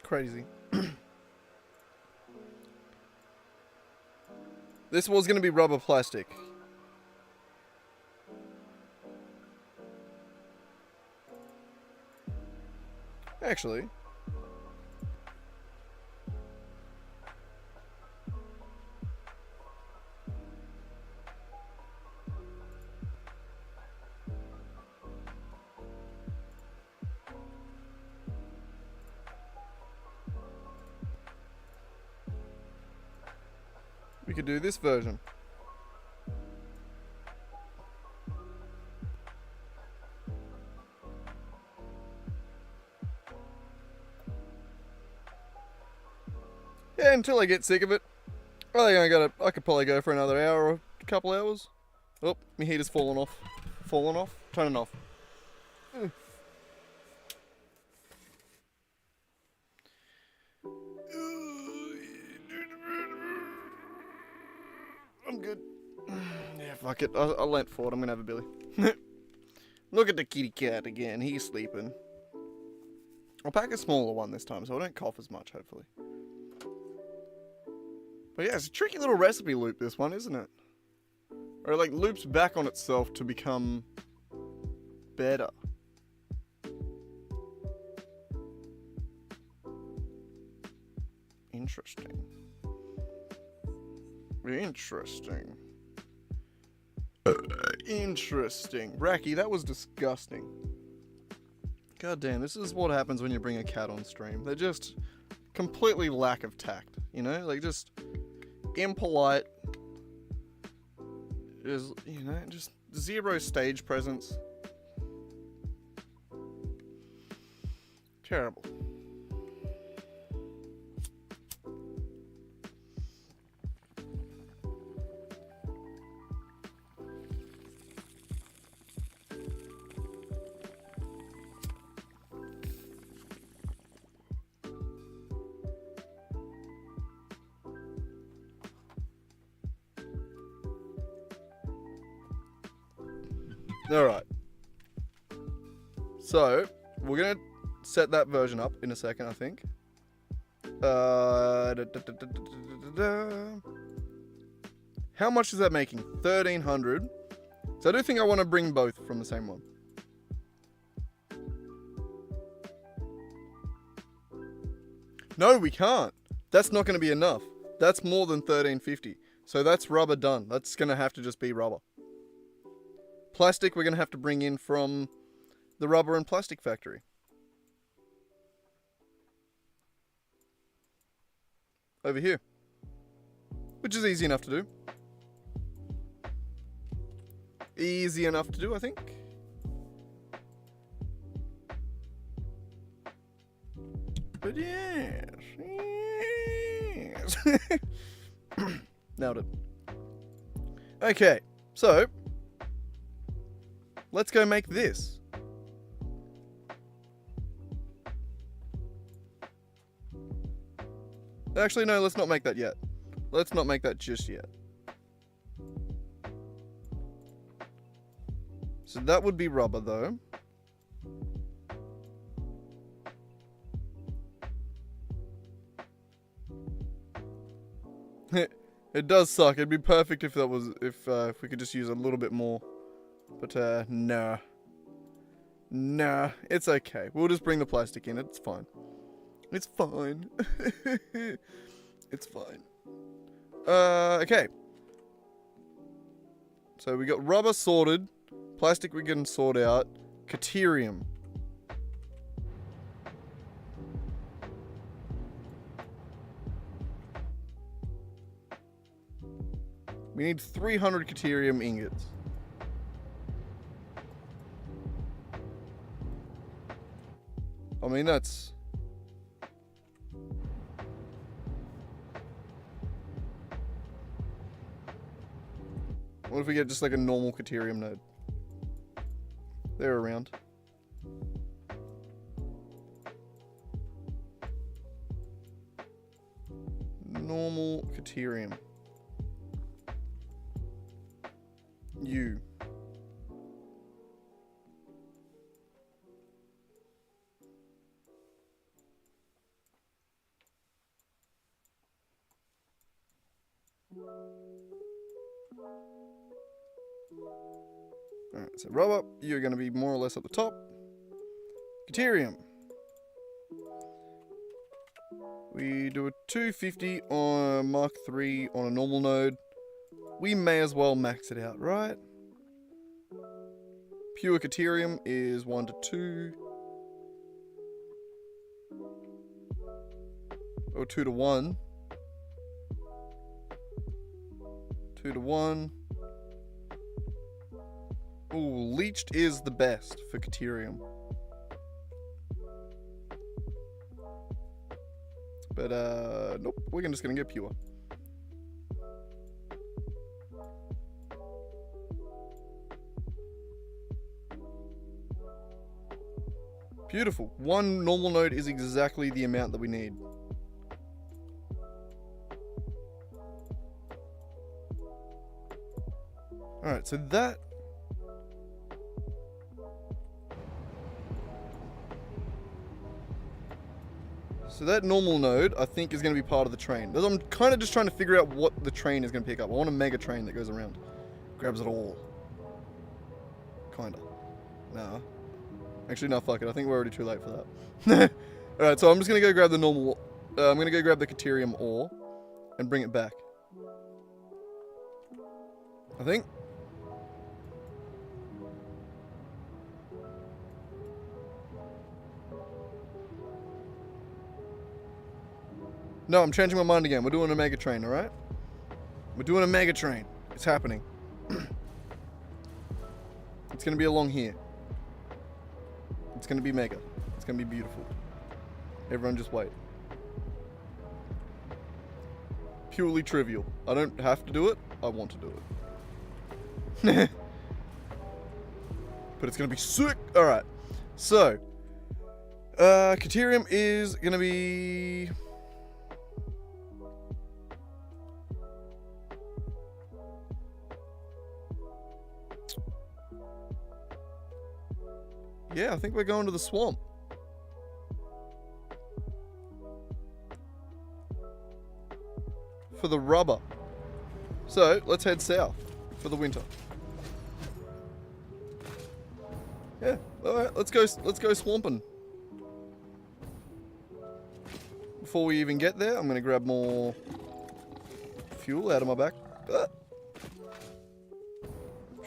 Crazy. This was going to be rubber plastic. Actually. We could do this version. Yeah, until I get sick of it. I think I could probably go for another hour or a couple hours. Oh, my heater's fallen off. Fallen off? Turning off. I'm good. Yeah, fuck it. I'll lent for it. I'm gonna have a Billy. Look at the kitty cat again. He's sleeping. I'll pack a smaller one this time so I don't cough as much, hopefully. But yeah, it's a tricky little recipe loop, this one, isn't it? Or it like loops back on itself to become better. Interesting. Interesting. Interesting. Racky, that was disgusting. God damn, this is what happens when you bring a cat on stream. They're just completely lack of tact, you know? Like, just impolite. Just, you know, just zero stage presence. Terrible. Alright. So, we're going to set that version up in a second, I think. How much is that making? 1,300. So I do think I want to bring both from the same one. No, we can't. That's not going to be enough. That's more than 1,350. So that's rubber done. That's going to have to just be rubber. Plastic, we're going to have to bring in from the rubber and plastic factory. Over here. Which is easy enough to do. Easy enough to do, I think. But yes. Yes. Nailed it. Okay, so let's go make this. Actually, no, let's not make that yet. Let's not make that just yet. So that would be rubber, though. It does suck. It'd be perfect if that was if we could just use a little bit more. But nah. Nah, it's okay. We'll just bring the plastic in. It's fine. It's fine. It's fine. Okay. So we got rubber sorted. Plastic we can sort out. Caterium. We need 300 Caterium ingots. I mean, that's... What if we get just like a normal Caterium node? They're around. Normal Caterium. You. Alright, so rubber, you're going to be more or less at the top. Caterium. We do a 250 on Mark 3 on a normal node. We may as well max it out, right? Pure Caterium is 1 to 2. Or 2 to 1. 2 to 1. Ooh, leached is the best for Caterium. But, nope, we're just gonna get pure. Beautiful. One normal node is exactly the amount that we need. Alright, so that... So that normal node, I think, is going to be part of the train. I'm kind of just trying to figure out what the train is going to pick up. I want a mega train that goes around. Grabs it all. Kinda. Nah. Actually, no, fuck it. I think we're already too late for that. Alright, so I'm just going to go grab the normal... I'm going to go grab the Caterium ore and bring it back. I think. No, I'm changing my mind again. We're doing a mega train, alright? We're doing a mega train. It's happening. It's gonna be along here. It's gonna be mega. It's gonna be beautiful. Everyone just wait. Purely trivial. I don't have to do it. I want to do it. But it's gonna be sick. Alright. So. Caterium is gonna be... Yeah, I think we're going to the swamp. For the rubber. So, let's head south for the winter. Yeah, alright, let's go swamping. Before we even get there, I'm gonna grab more fuel out of my back.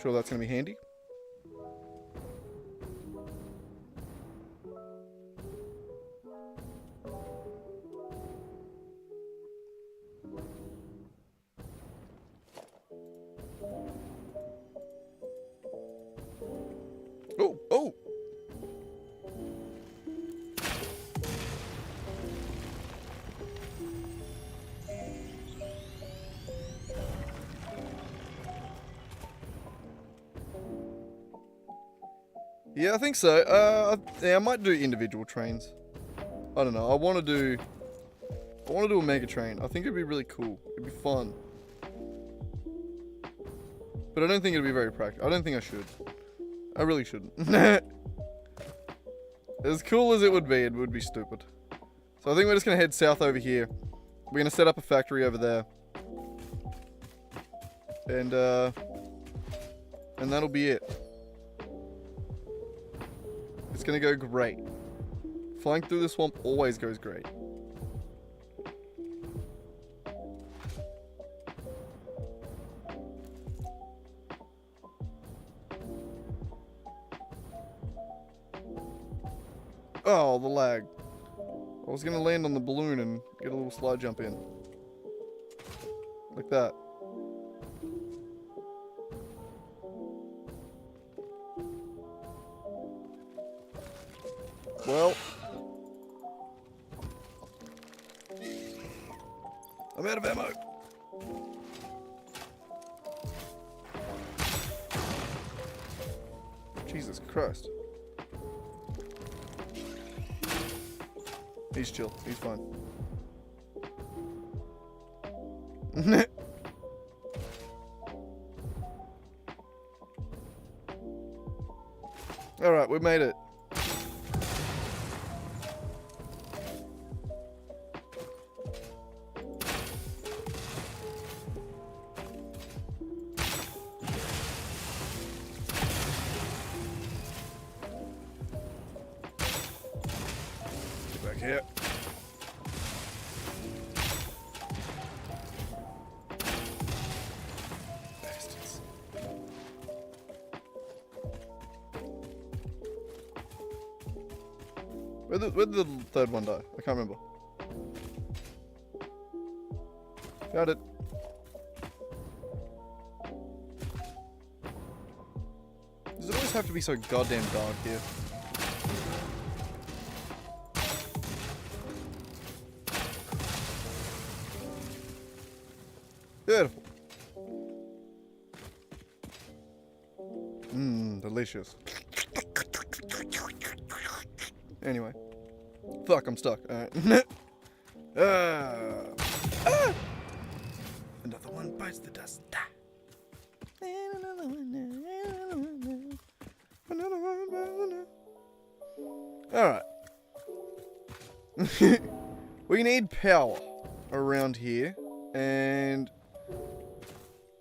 Sure that's gonna be handy. Oh, oh! Yeah, I think so. Yeah, I might do individual trains. I don't know. I want to do a mega train. I think it'd be really cool. It'd be fun. But I don't think it'd be very practical. I don't think I should. I really shouldn't. As cool as it would be stupid. So I think we're just gonna head south over here. We're gonna set up a factory over there. And that'll be it. It's gonna go great. Flying through the swamp always goes great. Oh, the lag. I was gonna land on the balloon and get a little slide jump in. Like that. Well, I'm out of ammo. Jesus Christ. He's chill. He's fine. Alright, we made it. Get back here. Bastards. Where'd the third one die? I can't remember. Got it. Does it always have to be so goddamn dark here? Beautiful. Mmm, delicious. Anyway. Fuck, I'm stuck. Alright. Ah! Another one bites the dust. Alright. We need power around here, and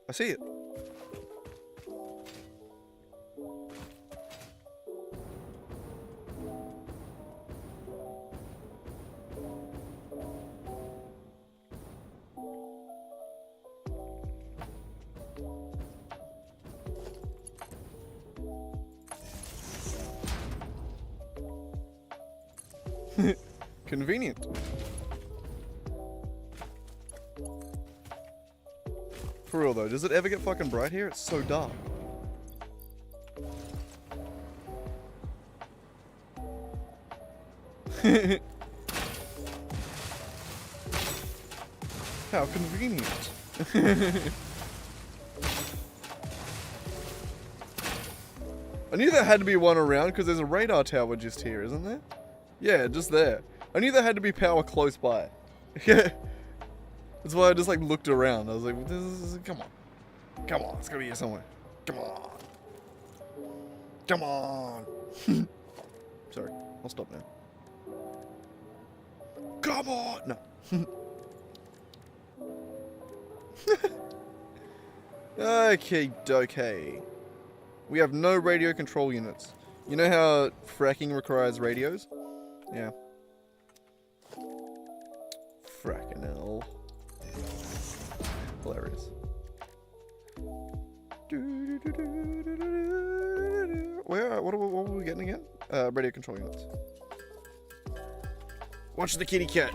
I see it. Convenient. For real though, does it ever get fucking bright here? It's so dark. How convenient. I knew there had to be one around because there's a radar tower just here, isn't there? Yeah, just there. I knew there had to be power close by. Yeah. That's why I just like looked around. I was like, come on. Come on, it's gotta be here somewhere. Come on. Come on. Sorry, I'll stop now. Come on! No. Okay, dokie. We have no radio control units. You know how fracking requires radios? Yeah. Fracking hell. Hilarious. What were we getting again? Radio control units. Watch the kitty cat.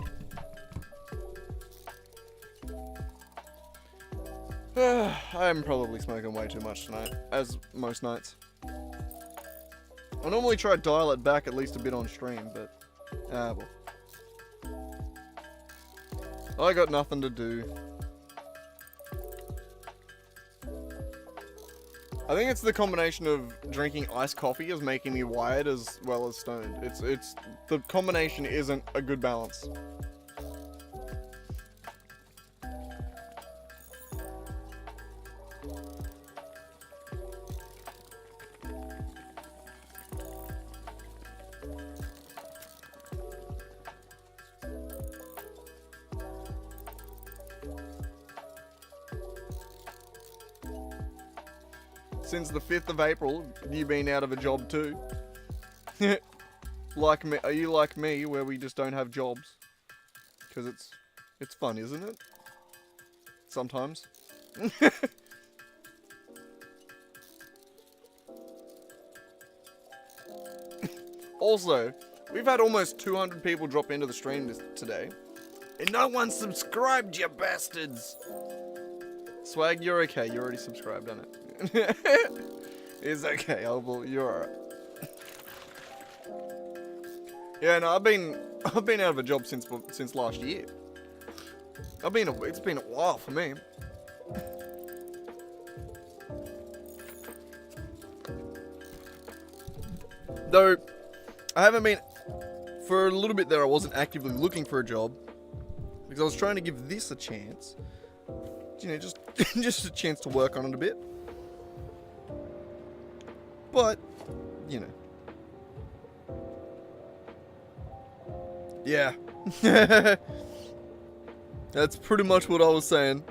I'm probably smoking way too much tonight, as most nights. I normally try to dial it back at least a bit on stream, but well. I got nothing to do. I think it's the combination of drinking iced coffee is making me wired as well as stoned. It's the combination isn't a good balance. Since the 5th of April, you been out of a job too. Like me, are you like me, where we just don't have jobs? Because it's fun, isn't it? Sometimes. Also, we've had almost 200 people drop into the stream today, and no one subscribed, you bastards! Swag, you're okay. You already subscribed on it. It's okay. You're alright. Yeah, no, I've been out of a job since last year. It's been a while for me. Though I haven't been for a little bit there. I wasn't actively looking for a job because I was trying to give this a chance. You know, just just a chance to work on it a bit. But you know. Yeah. That's pretty much what I was saying.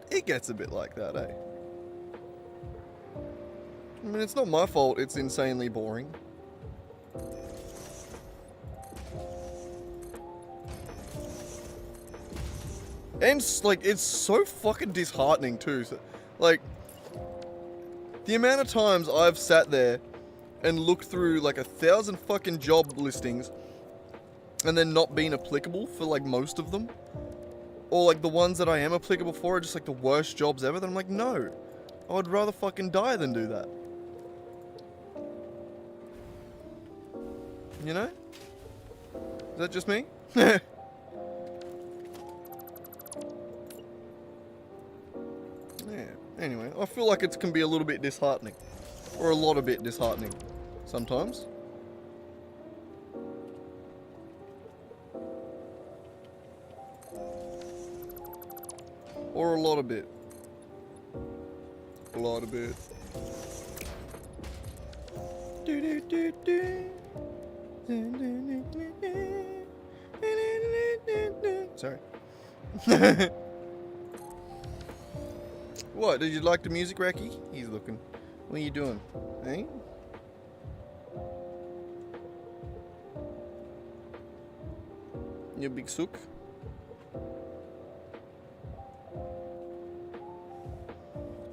It gets a bit like that, eh? I mean, it's not my fault it's insanely boring. And, like, it's so fucking disheartening, too. So, like, the amount of times I've sat there and looked through, like, 1,000 fucking job listings and then not been applicable for, like, most of them. Or, like, the ones that I am applicable for are just, like, the worst jobs ever. Then I'm like, no. I would rather fucking die than do that. You know? Is that just me? Yeah. Anyway, I feel like it can be a little bit disheartening. Or a lot of bit disheartening. Sometimes. Or a lot of bit. A lot of bit. Do do do do. Sorry. What? Did you like the music, Racky? He's looking. What are you doing? Eh? You big sook?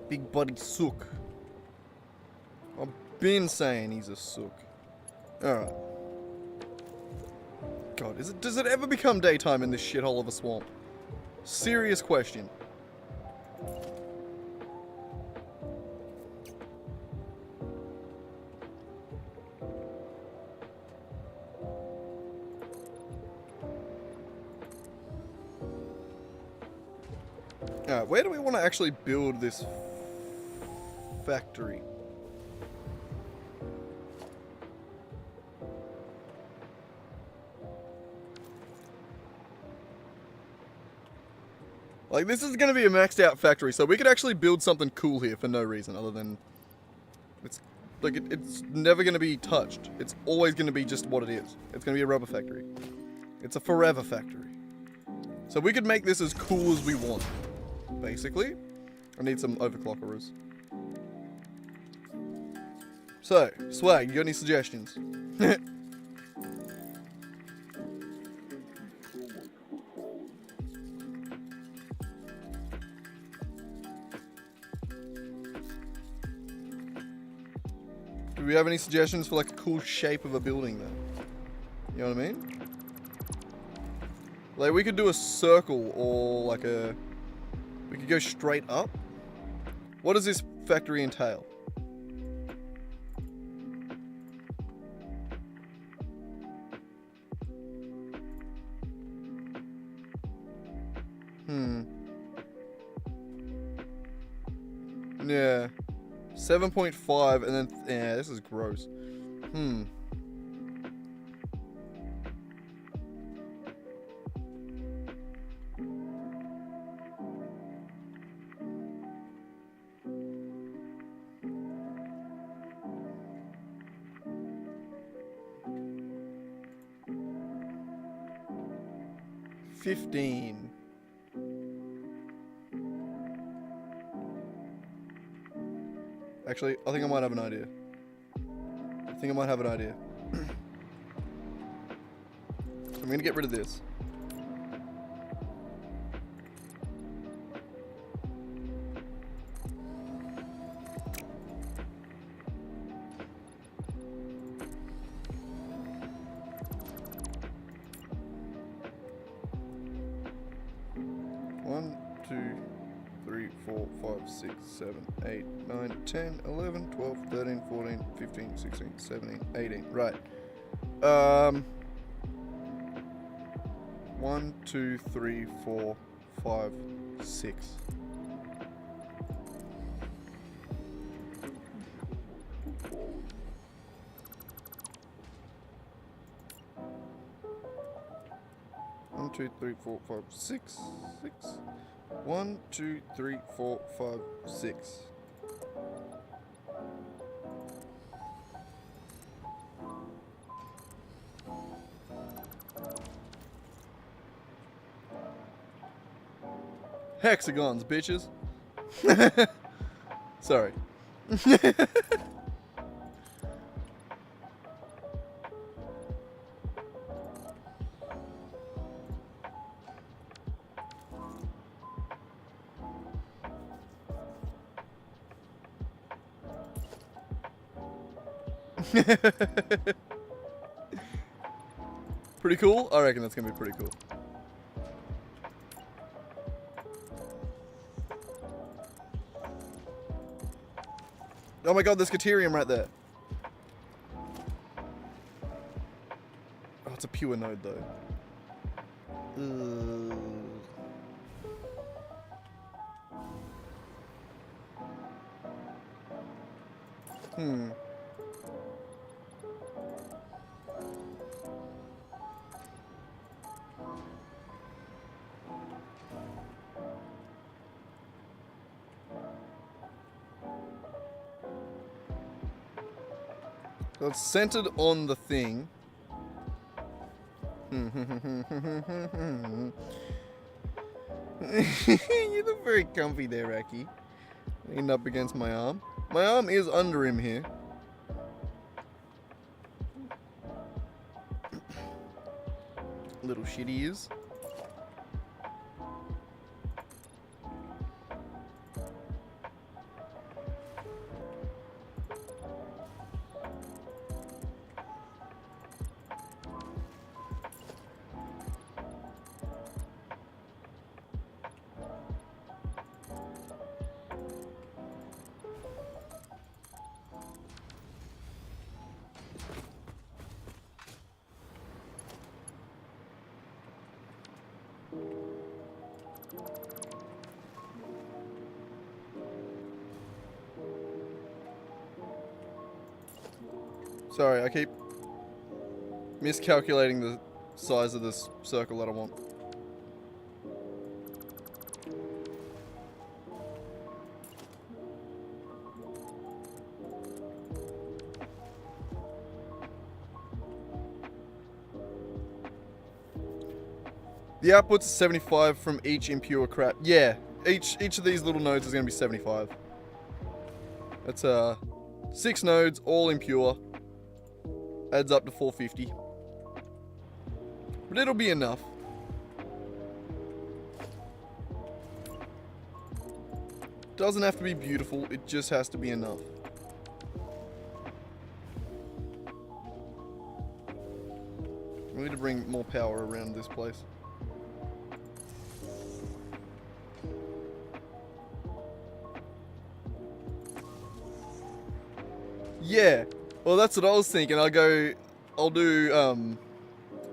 Big buddy sook. I've been saying he's a sook. Alright. God, does it ever become daytime in this shithole of a swamp? Serious question. Alright, where do we want to actually build this factory? Like, this is going to be a maxed out factory, so we could actually build something cool here for no reason other than... It's like, it's never going to be touched. It's always going to be just what it is. It's going to be a rubber factory. It's a forever factory. So we could make this as cool as we want, basically. I need some overclockerers. So, Swag, you got any suggestions? Do we have any suggestions for like a cool shape of a building though? You know what I mean? Like we could do a circle or like we could go straight up. What does this factory entail? Yeah. 7.5 and then, yeah, this is gross. 15. Actually, I think I might have an idea. I'm gonna get rid of this. One, 2, 3, 4, 5, 6, 7, 8, 9, 10, 11, 12, 13, 14, 15, 16, 17, 18. Right. 1, 2, 3, 4, 5, 6. One, two, three, four, five, six. 1, 2, 3, 4, 5, 6. Hexagons, bitches. Sorry. Pretty cool? I reckon that's gonna be pretty cool. Oh my god, there's Caterium right there. Oh, it's a pure node though. Hmm. So it's centered on the thing. You look very comfy there, Raki. Leaned up against my arm. My arm is under him here. Little shit he is. Sorry, I keep miscalculating the size of this circle that I want. The output's 75 from each impure crap. Yeah, each of these little nodes is going to be 75. That's 6 nodes, all impure. Adds up to 450. But it'll be enough. Doesn't have to be beautiful, it just has to be enough. We need to bring more power around this place. Yeah, well that's what I was thinking. I'll do,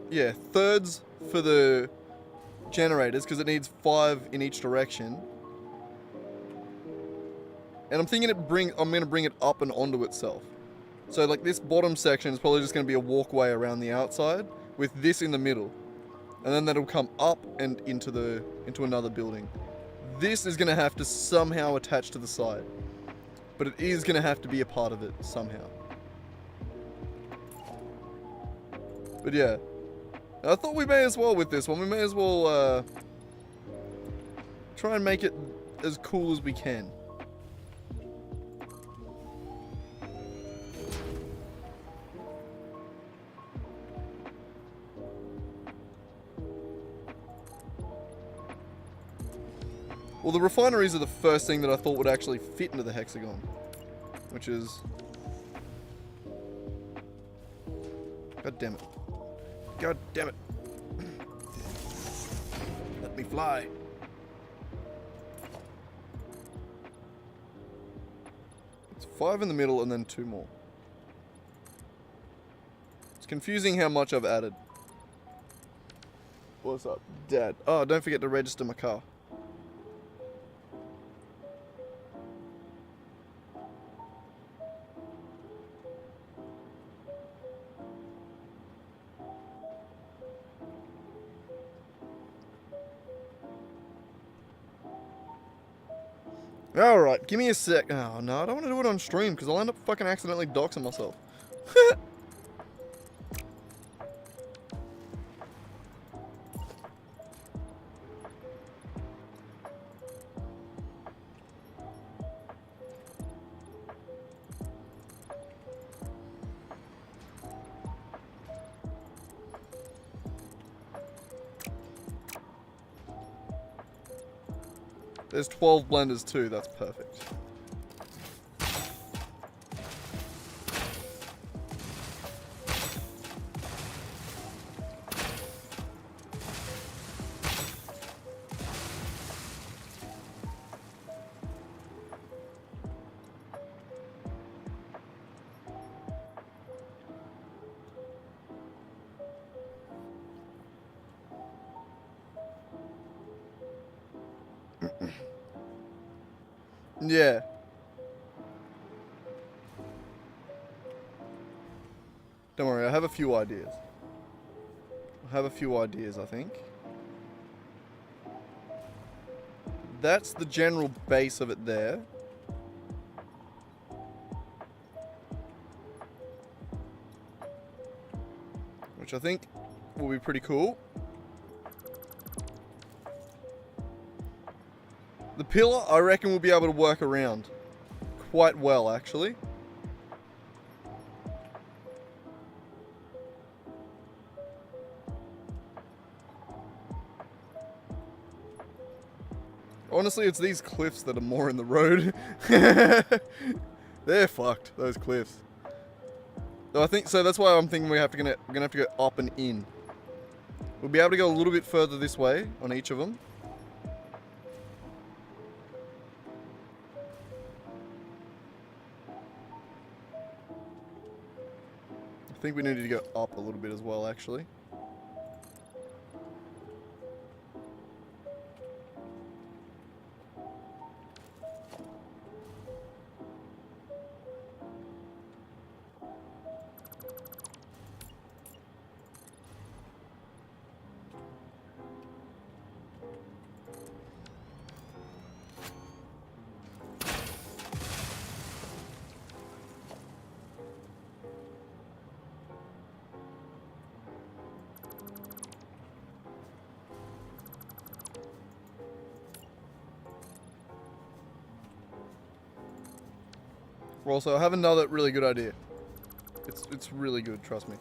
yeah, thirds for the generators because it needs 5 in each direction. And I'm thinking I'm going to bring it up and onto itself. So like this bottom section is probably just going to be a walkway around the outside with this in the middle. And then that'll come up and into another building. This is going to have to somehow attach to the side. But it is going to have to be a part of it somehow. But yeah. I thought we may as well with this one. We may as well try and make it as cool as we can. Well, the refineries are the first thing that I thought would actually fit into the hexagon. Which is... God damn it. God damn it. Let me fly. It's 5 in the middle and then 2 more. Let's confusing how much I've added. What's up, Dad? Oh, don't forget to register my car. Alright, give me a sec. Oh, no, I don't want to do it on stream because I'll end up fucking accidentally doxing myself. There's 12 blenders too, that's perfect. Yeah. Don't worry, I have a few ideas. I think. That's the general base of it there. Which I think will be pretty cool. The pillar, I reckon we'll be able to work around quite well, actually. Honestly, it's these cliffs that are more in the road. They're fucked, those cliffs. So I think so. That's why I'm thinking we're gonna have to go up and in. We'll be able to go a little bit further this way on each of them. I think we needed to go up a little bit as well, actually. Also, I have another really good idea. It's really good, trust me.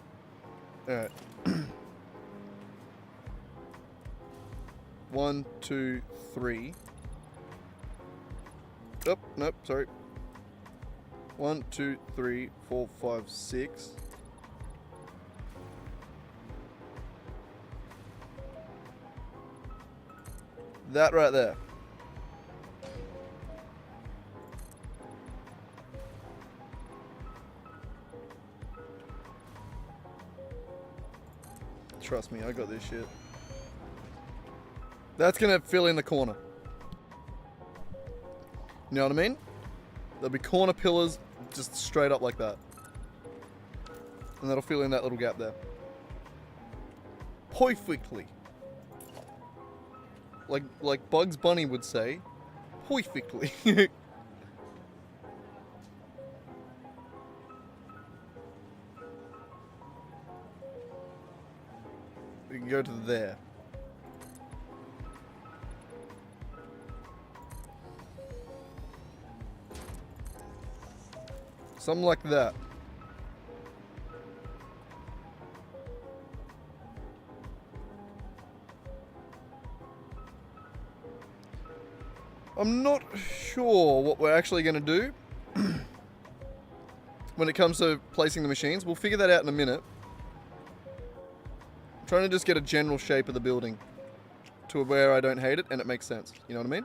Alright. 1, 2, 3. Oh, nope, sorry. 1, 2, 3, 4, 5, 6. That right there. Trust me, I got this shit. That's gonna fill in the corner. You know what I mean? There'll be corner pillars just straight up like that. And that'll fill in that little gap there. Perfectly. Like Bugs Bunny would say, perfectly. We can go to there. Something like that. I'm not sure what we're actually going to do when it comes to placing the machines. We'll figure that out in a minute. I'm trying to just get a general shape of the building to where I don't hate it and it makes sense. You know what I mean?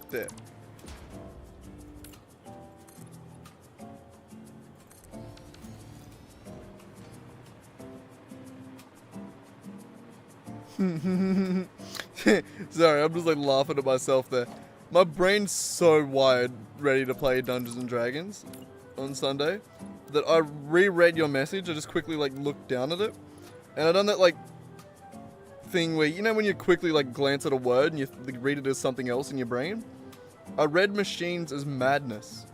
There. Sorry, I'm just like laughing at myself there. My brain's so wired, ready to play Dungeons and Dragons on Sunday, that I reread your message. I just quickly like looked down at it, and I done that like thing where, you know, when you quickly like glance at a word and you read it as something else in your brain. I read machines as madness,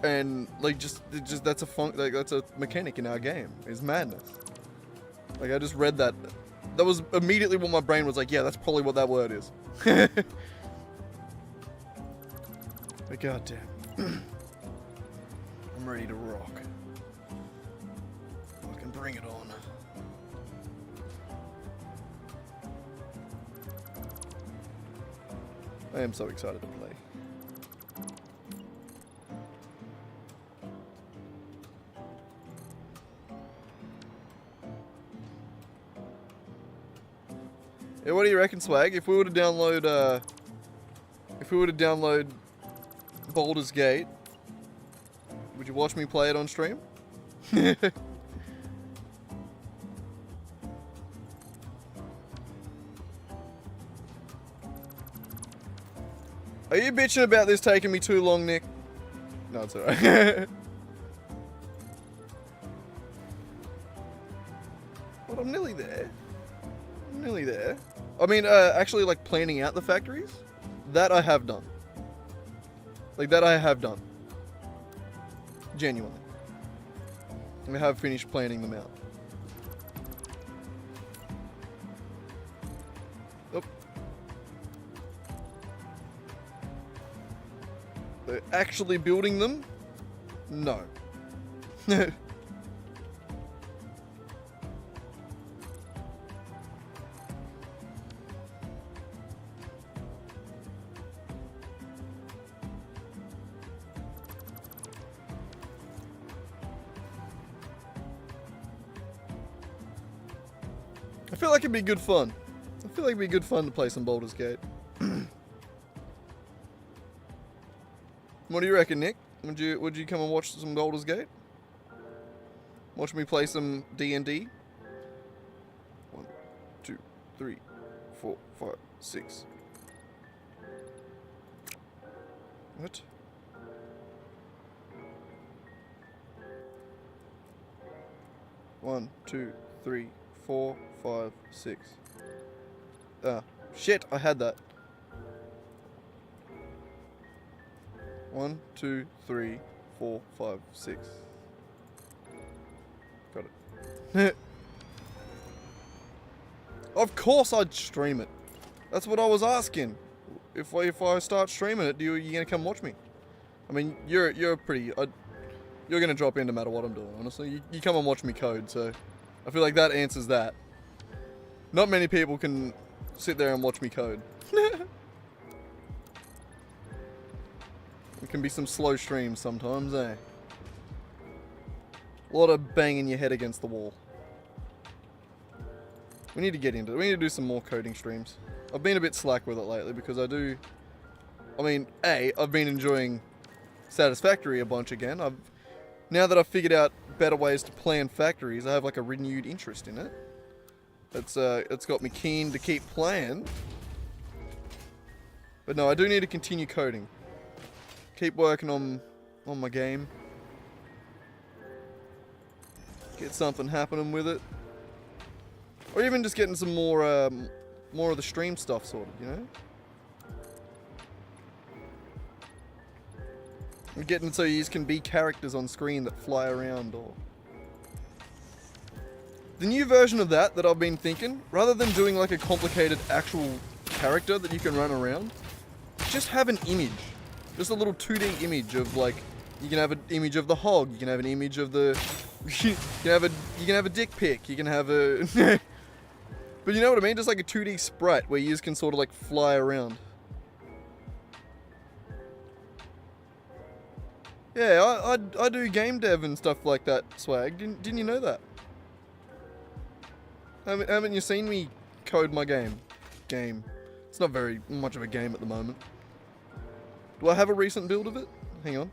and like just that's a mechanic in our game, is madness. Like I just read that. That was immediately what my brain was like, yeah, that's probably what that word is. But goddamn. I'm ready to rock. Fucking bring it on. I am so excited to play. Yeah, what do you reckon, Swag? If we were to download, Baldur's Gate, would you watch me play it on stream? Are you bitching about this taking me too long, Nick? No, it's alright. But I'm nearly there. I'm nearly there. I mean, actually, like, planning out the factories? That I have done. Like, that I have done. Genuinely. I have finished planning them out. Oh. They're actually building them? No. I feel like it'd be good fun. I feel like it'd be good fun to play some Baldur's Gate. What do you reckon, Nick? Would you come and watch some Baldur's Gate? Watch me play some D&D? 1, 2, 3, 4, 5, 6. What? One, 2, 3, 4, 5, 6. Ah, shit, I had that. 1, 2, 3, 4, 5, 6. Got it. Of course I'd stream it. That's what I was asking. If I start streaming it, you gonna come watch me? I mean, you're pretty. You're gonna drop in no matter what I'm doing. Honestly, you come and watch me code, so I feel like that answers that. Not many people can sit there and watch me code. It can be some slow streams sometimes, eh? A lot of banging your head against the wall. We need to get into it. We need to do some more coding streams. I've been a bit slack with it lately because I've been enjoying Satisfactory a bunch again. Now that I've figured out better ways to plan factories, I have like a renewed interest in it. It's got me keen to keep playing. But no, I do need to continue coding. Keep working on my game. Get something happening with it. Or even just getting some more of the stream stuff sorted, you know? And getting so you can be characters on screen that fly around, or... The new version of that I've been thinking, rather than doing like a complicated actual character that you can run around, just have an image. Just a little 2D image of like, you can have an image of the hog, you can have an image of the... you can have a dick pic, you can have a... But you know what I mean? Just like a 2D sprite where you just can sort of like fly around. Yeah, I do game dev and stuff like that, Swag. Didn't you know that? Haven't you seen me code my game? It's not very much of a game at the moment. Do I have a recent build of it? Hang on.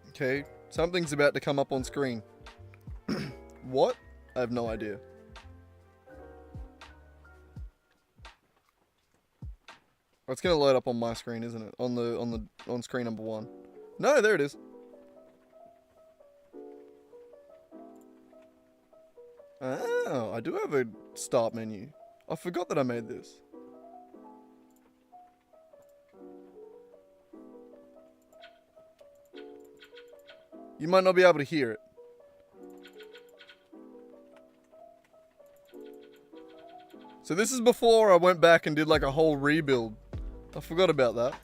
Okay, something's about to come up on screen. What? I have no idea. Oh, it's gonna load up on my screen, isn't it? On screen number 1. No, there it is. Oh, I do have a start menu. I forgot that I made this. You might not be able to hear it. So this is before I went back and did like a whole rebuild. I forgot about that.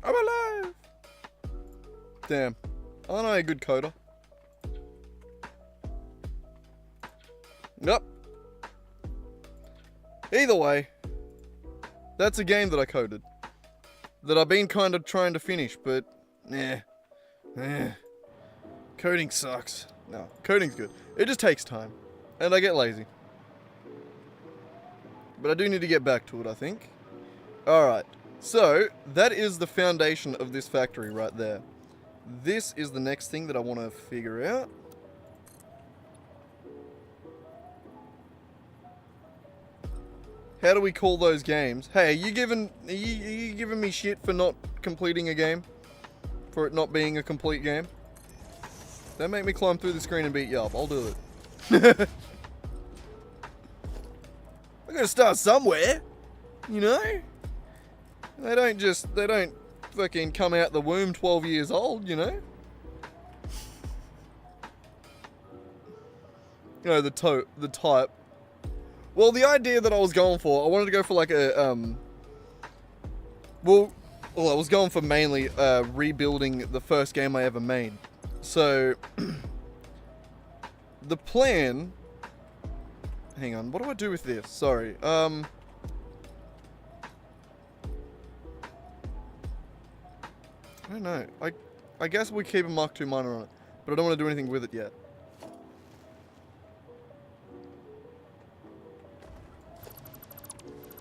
I'm alive! Damn. Aren't I a good coder? Nope. Either way, that's a game that I coded. That I've been kind of trying to finish, but coding sucks. No, coding's good. It just takes time. And I get lazy. But I do need to get back to it, I think. Alright. So, that is the foundation of this factory right there. This is the next thing that I want to figure out. How do we call those games? Hey, are you giving me shit for not completing a game? For it not being a complete game? Don't make me climb through the screen and beat you up. I'll do it. I'm gonna start somewhere. You know? They don't fucking come out the womb 12 years old, you know? You know, the type. Well, the idea that I was going for, I wanted to go for like a, well, I was going for mainly rebuilding the first game I ever made. So, the plan, hang on, what do I do with this? Sorry, I don't know. I guess we keep a Mark II miner on it, but I don't want to do anything with it yet.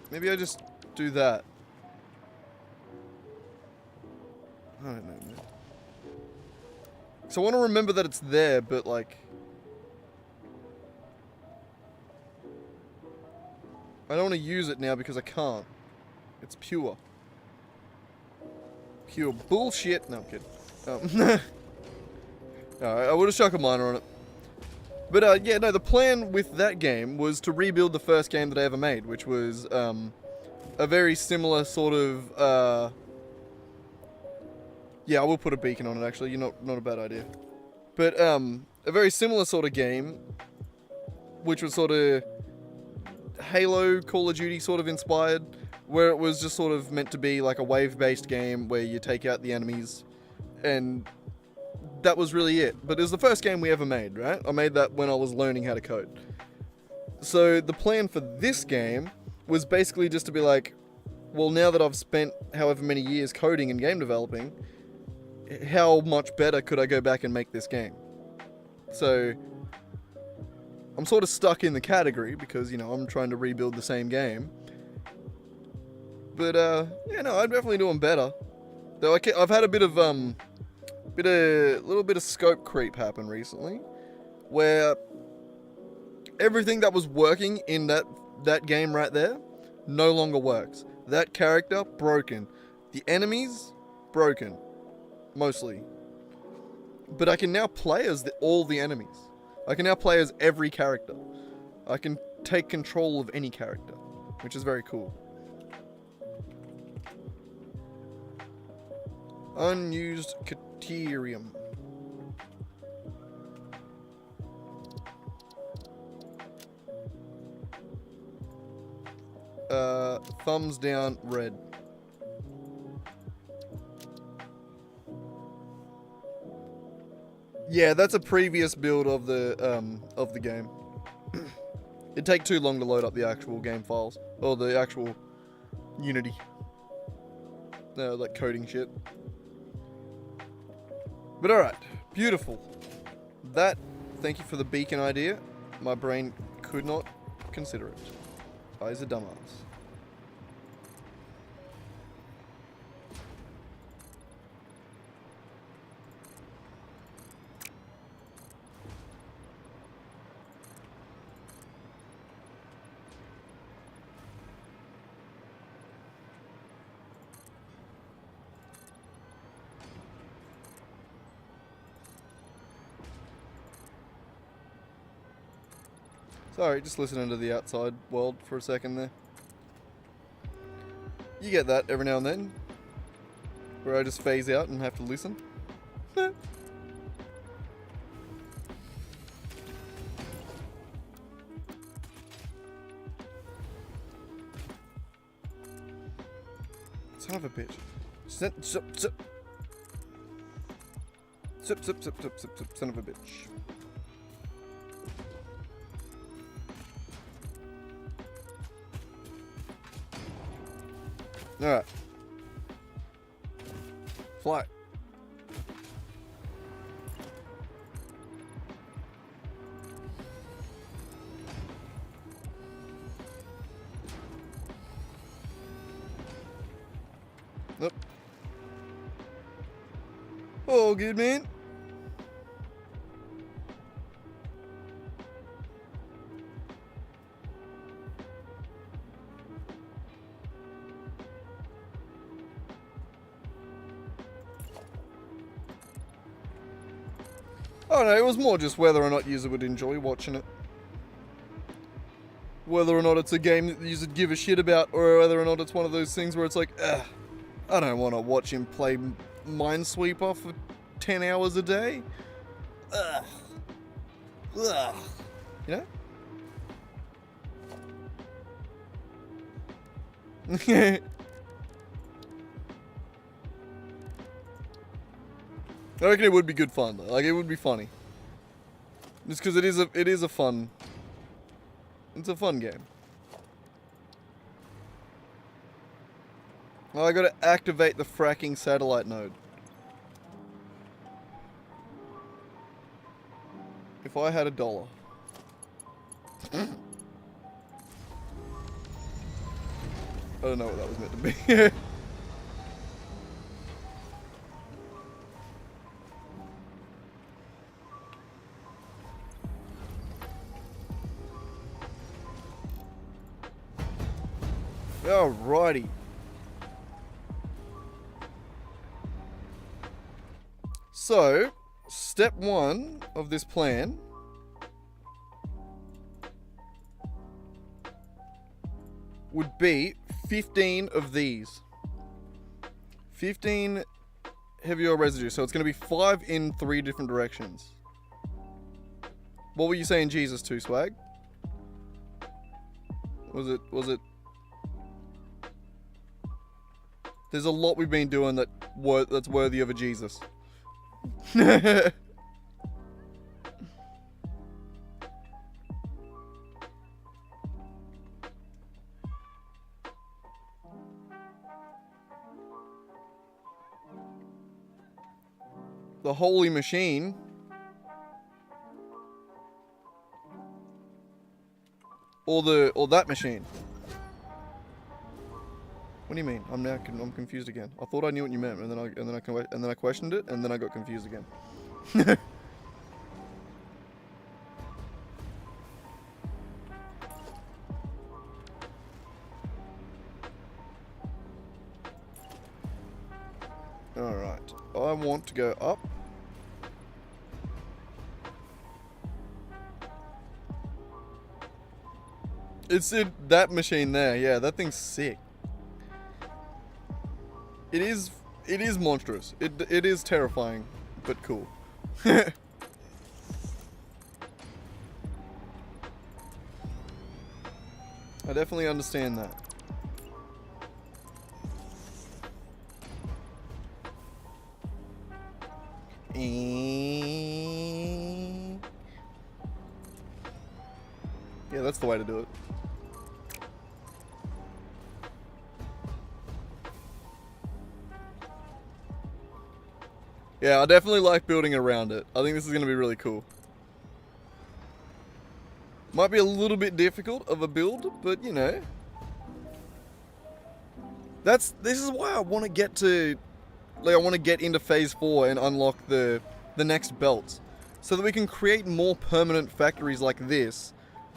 Maybe I just do that. I don't know, man. So I want to remember that it's there, but like, I don't want to use it now because I can't. It's pure. Pure bullshit. No, I'm kidding. Alright, I would have stuck a miner on it. But yeah, no, the plan with that game was to rebuild the first game that I ever made, which was a very similar sort of, yeah, I will put a beacon on it actually, not a bad idea. But a very similar sort of game, which was sort of Halo, Call of Duty sort of inspired, where it was just sort of meant to be like a wave-based game where you take out the enemies, and that was really it. But it was the first game we ever made, right? I made that when I was learning how to code. So the plan for this game was basically just to be like, well, now that I've spent however many years coding and game developing, how much better could I go back and make this game? So I'm sort of stuck in the category because, you know, I'm trying to rebuild the same game. But, yeah, no, I'm definitely doing better. Though I've had a bit of, little bit of scope creep happen recently, where everything that was working in that game right there no longer works. That character, broken. The enemies, broken. Mostly. But I can now play as all the enemies. I can now play as every character. I can take control of any character, which is very cool. Unused Deuterium. Thumbs down, red. Yeah, that's a previous build of the game. It'd take too long to load up the actual game files or the actual Unity, like coding shit. But all right, beautiful. That. Thank you for the beacon idea. My brain could not consider it. I's a dumbass. Sorry, just listening to the outside world for a second there. You get that every now and then, where I just phase out and have to listen. Son of a bitch. Sip, sip, sip. Sip, sip, sip, sip, sip, sip, son of a bitch. Alright. Fly. Nope. Oh, good man. I don't know, it was more just whether or not user would enjoy watching it. Whether or not it's a game that the user would give a shit about, or whether or not it's one of those things where it's like, I don't want to watch him play Minesweeper for 10 hours a day. Ugh. Ugh. You know? I reckon it would be good fun though. Like it would be funny. Just because it is a fun. It's a fun game. Oh, I gotta activate the fracking satellite node. If I had $1. I don't know what that was meant to be. Alrighty. So, step 1 of this plan would be 15 of these. 15 heavy oil residue. So it's going to be 5 in 3 different directions. What were you saying Jesus to, Swag? Was it? There's a lot we've been doing that's worthy of a Jesus. The holy machine. Or that machine. What do you mean? I'm confused again. I thought I knew what you meant, and then I questioned it, and then I got confused again. All right. I want to go up. It's that machine there. Yeah, that thing's sick. It is It is monstrous. It is terrifying, but cool. I definitely understand that. Yeah, that's the way to do it. Yeah, I definitely like building around it. I think this is going to be really cool. Might be a little bit difficult of a build, but you know. This is why I want to get to, like, I want to get into phase 4 and unlock the next belts, so that we can create more permanent factories like this,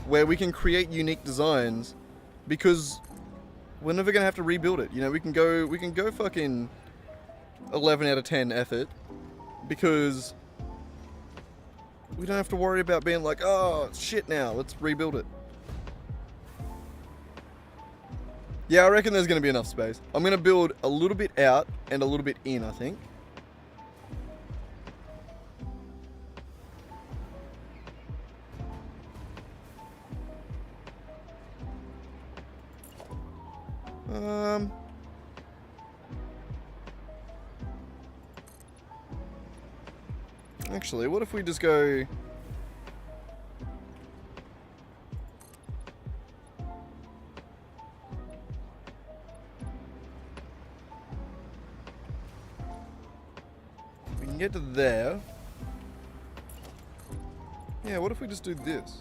where we can create unique designs, because we're never gonna have to rebuild it. You know, we can go fucking 11 out of 10 effort, because we don't have to worry about being like, oh shit, now let's rebuild it. Yeah, I reckon there's going to be enough space. I'm going to build a little bit out and a little bit in, I think. Actually, what if we just go... We can get to there. Yeah, what if we just do this?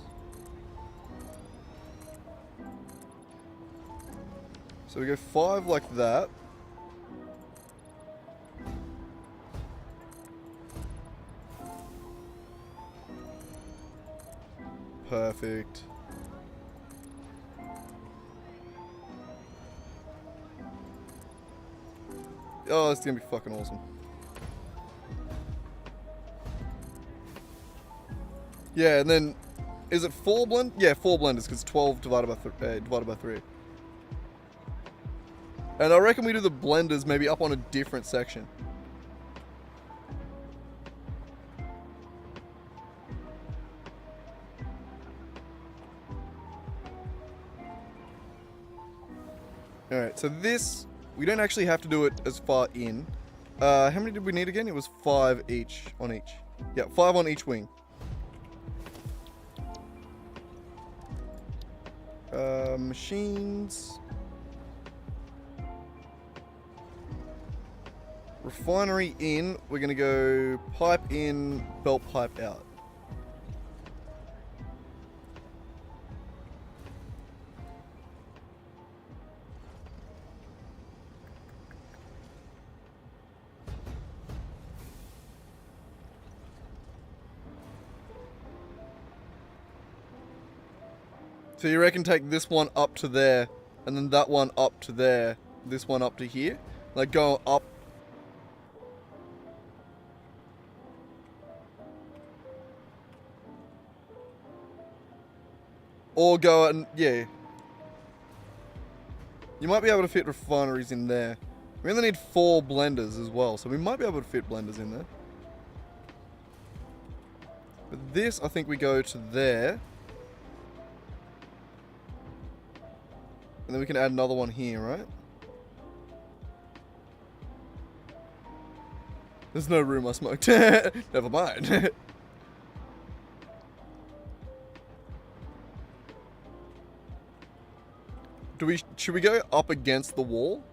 So we go 5 like that. Perfect. Oh, it's gonna be fucking awesome. Yeah, and then, is it 4 blend? Yeah, 4 blenders, because 12 divided by 3. And I reckon we do the blenders maybe up on a different section. Alright, so this, we don't actually have to do it as far in. How many did we need again? It was 5 each on each. Yeah, 5 on each wing. Machines. Refinery in, we're gonna go pipe in, belt pipe out. So you reckon take this one up to there, and then that one up to there, this one up to here? Like go up. Or go and, yeah. You might be able to fit refineries in there. We only need 4 blenders as well, so we might be able to fit blenders in there. But this, I think we go to there. And then we can add another one here, right? There's no room, I smoked. Never mind. Should we go up against the wall?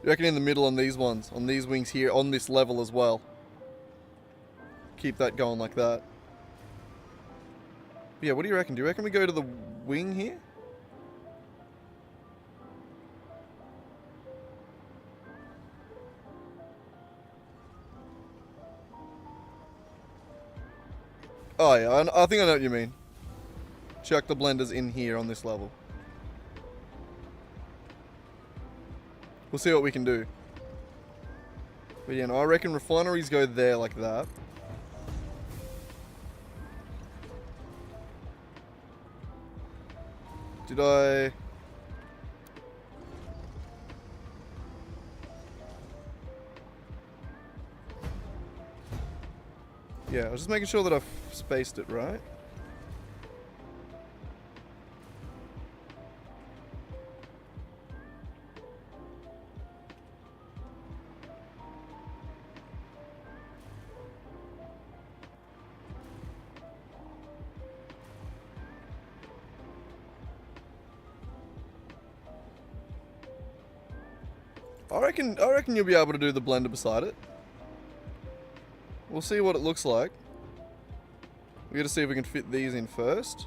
You reckon in the middle on these ones, on these wings here, on this level as well? Keep that going like that. Yeah, what do you reckon? Do you reckon we go to the wing here? Oh yeah, I think I know what you mean. Chuck the blenders in here on this level. We'll see what we can do. But yeah, no, I reckon refineries go there like that. Did I... Yeah, I was just making sure that I've spaced it right. I reckon you'll be able to do the blender beside it. We'll see what it looks like. We gotta see if we can fit these in first.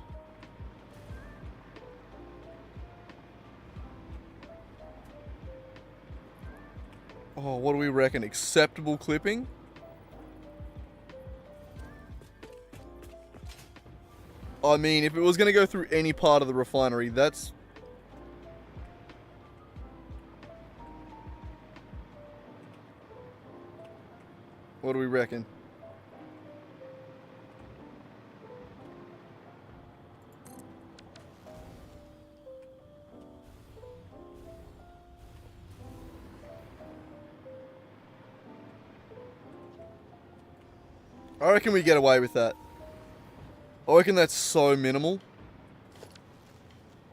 Oh, what do we reckon? Acceptable clipping? I mean, if it was gonna go through any part of the refinery, that's... What do we reckon? I reckon we get away with that. I reckon that's so minimal.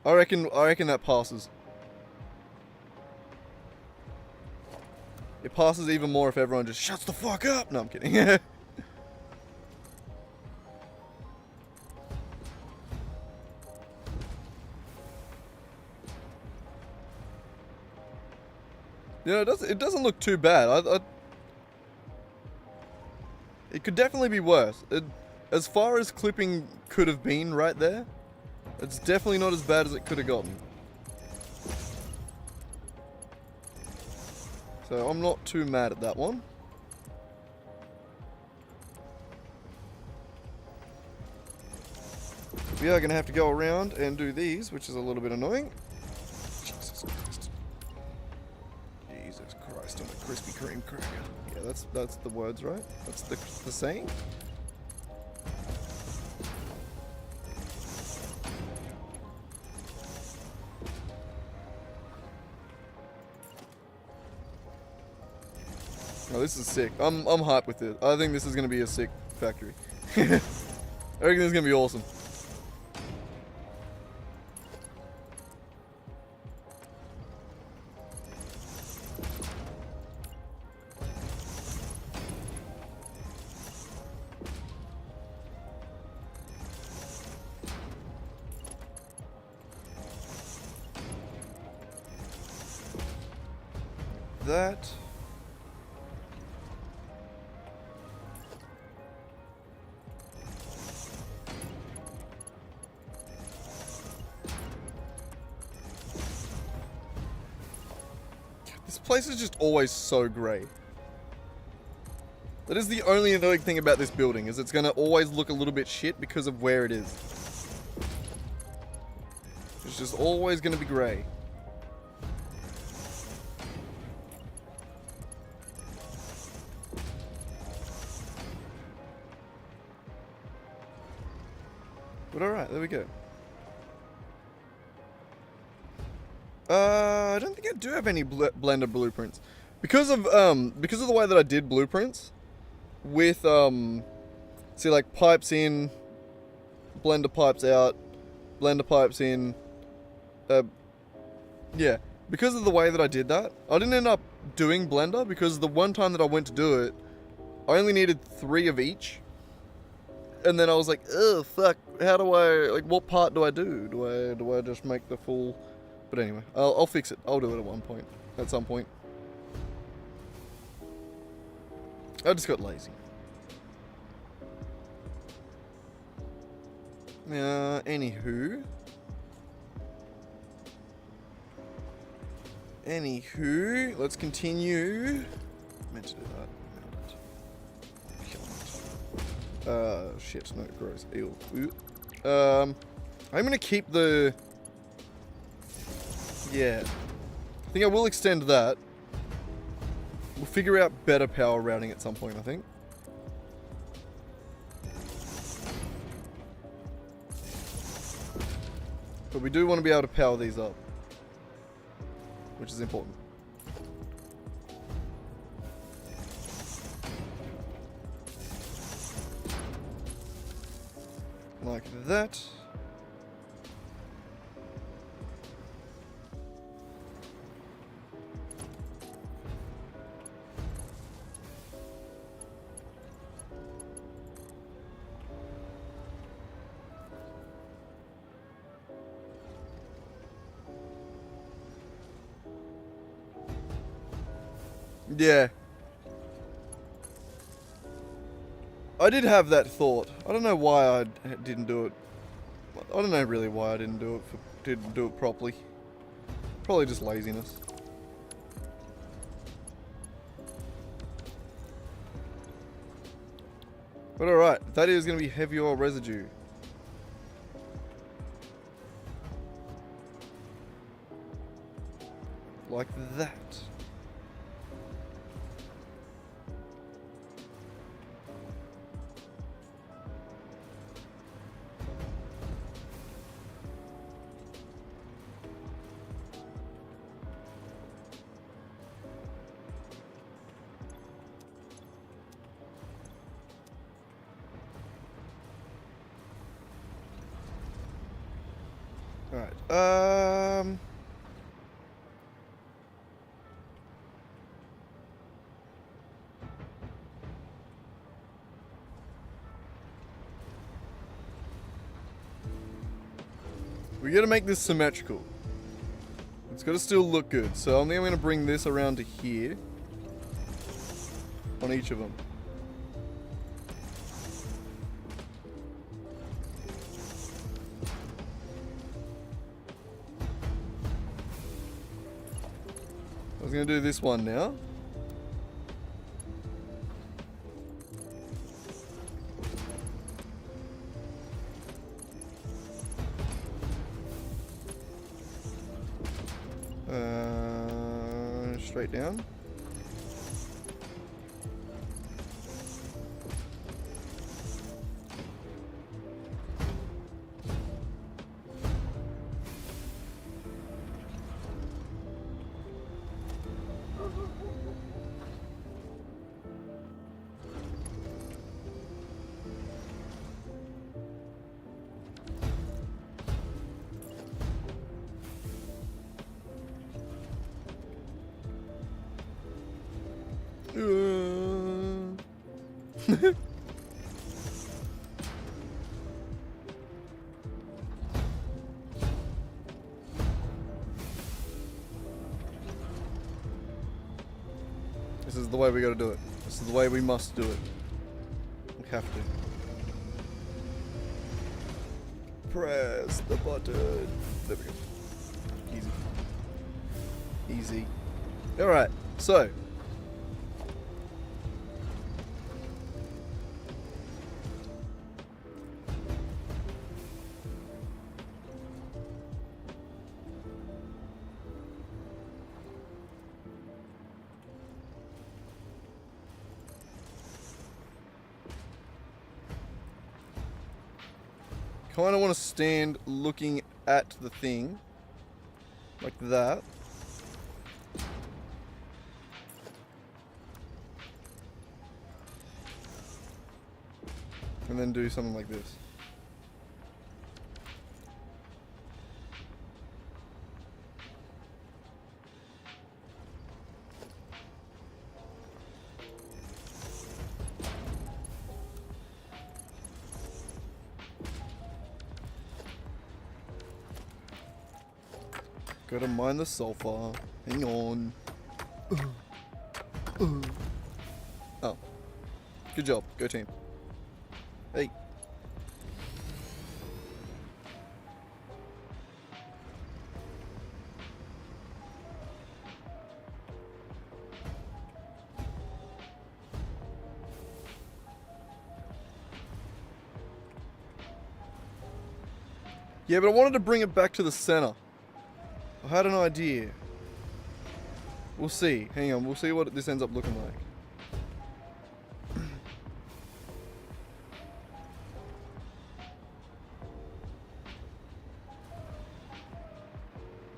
I reckon that passes. It passes even more if everyone just shuts the fuck up. No, I'm kidding. You know, it doesn't look too bad. It could definitely be worse. As far as clipping could have been right there, it's definitely not as bad as it could have gotten. So I'm not too mad at that one. We are going to have to go around and do these, which is a little bit annoying. Jesus Christ. Jesus Christ on a Krispy Kreme cracker. Yeah, that's the words, right? That's the saying. Oh, this is sick. I'm hyped with it. I think this is gonna be a sick factory. I reckon this is gonna be awesome. That. This place is just always so grey. That is the only annoying thing about this building, is it's gonna always look a little bit shit because of where it is. It's just always gonna be grey. But alright, there we go. I don't think I do have any blender blueprints. Because of the way that I did blueprints with see, like, pipes in, blender pipes out, blender pipes in, yeah, because of the way that I did that, I didn't end up doing blender because the one time that I went to do it, I only needed 3 of each. And then I was like, oh fuck, how do I, like, what part do I do? Do I just make the full... But anyway, I'll fix it. I'll do it at some point. I just got lazy. Anywho, let's continue. I meant to do that. Shit, no, gross. Ew. I'm gonna keep the... Yeah. I think I will extend that. We'll figure out better power routing at some point, I think. But we do want to be able to power these up, which is important. Like that. Yeah. I did have that thought. I don't know why I didn't do it. I don't know really why I didn't do it properly. Probably just laziness. But alright, that is going to be heavy oil residue. Like that. Alright, we gotta make this symmetrical. It's gotta still look good. So I think I'm gonna bring this around to here. On each of them. I was gonna do this one now. Straight down. This is the way we gotta do it. This is the way we must do it. We have to. Press the button. There we go. Easy. Easy. Alright, so. Kind of want to stand looking at the thing like that. And then do something like this. Gotta mine the sulfur. Hang on. Oh. Good job. Go team. Hey. Yeah, but I wanted to bring it back to the center. I had an idea. We'll see. Hang on, we'll see what this ends up looking like.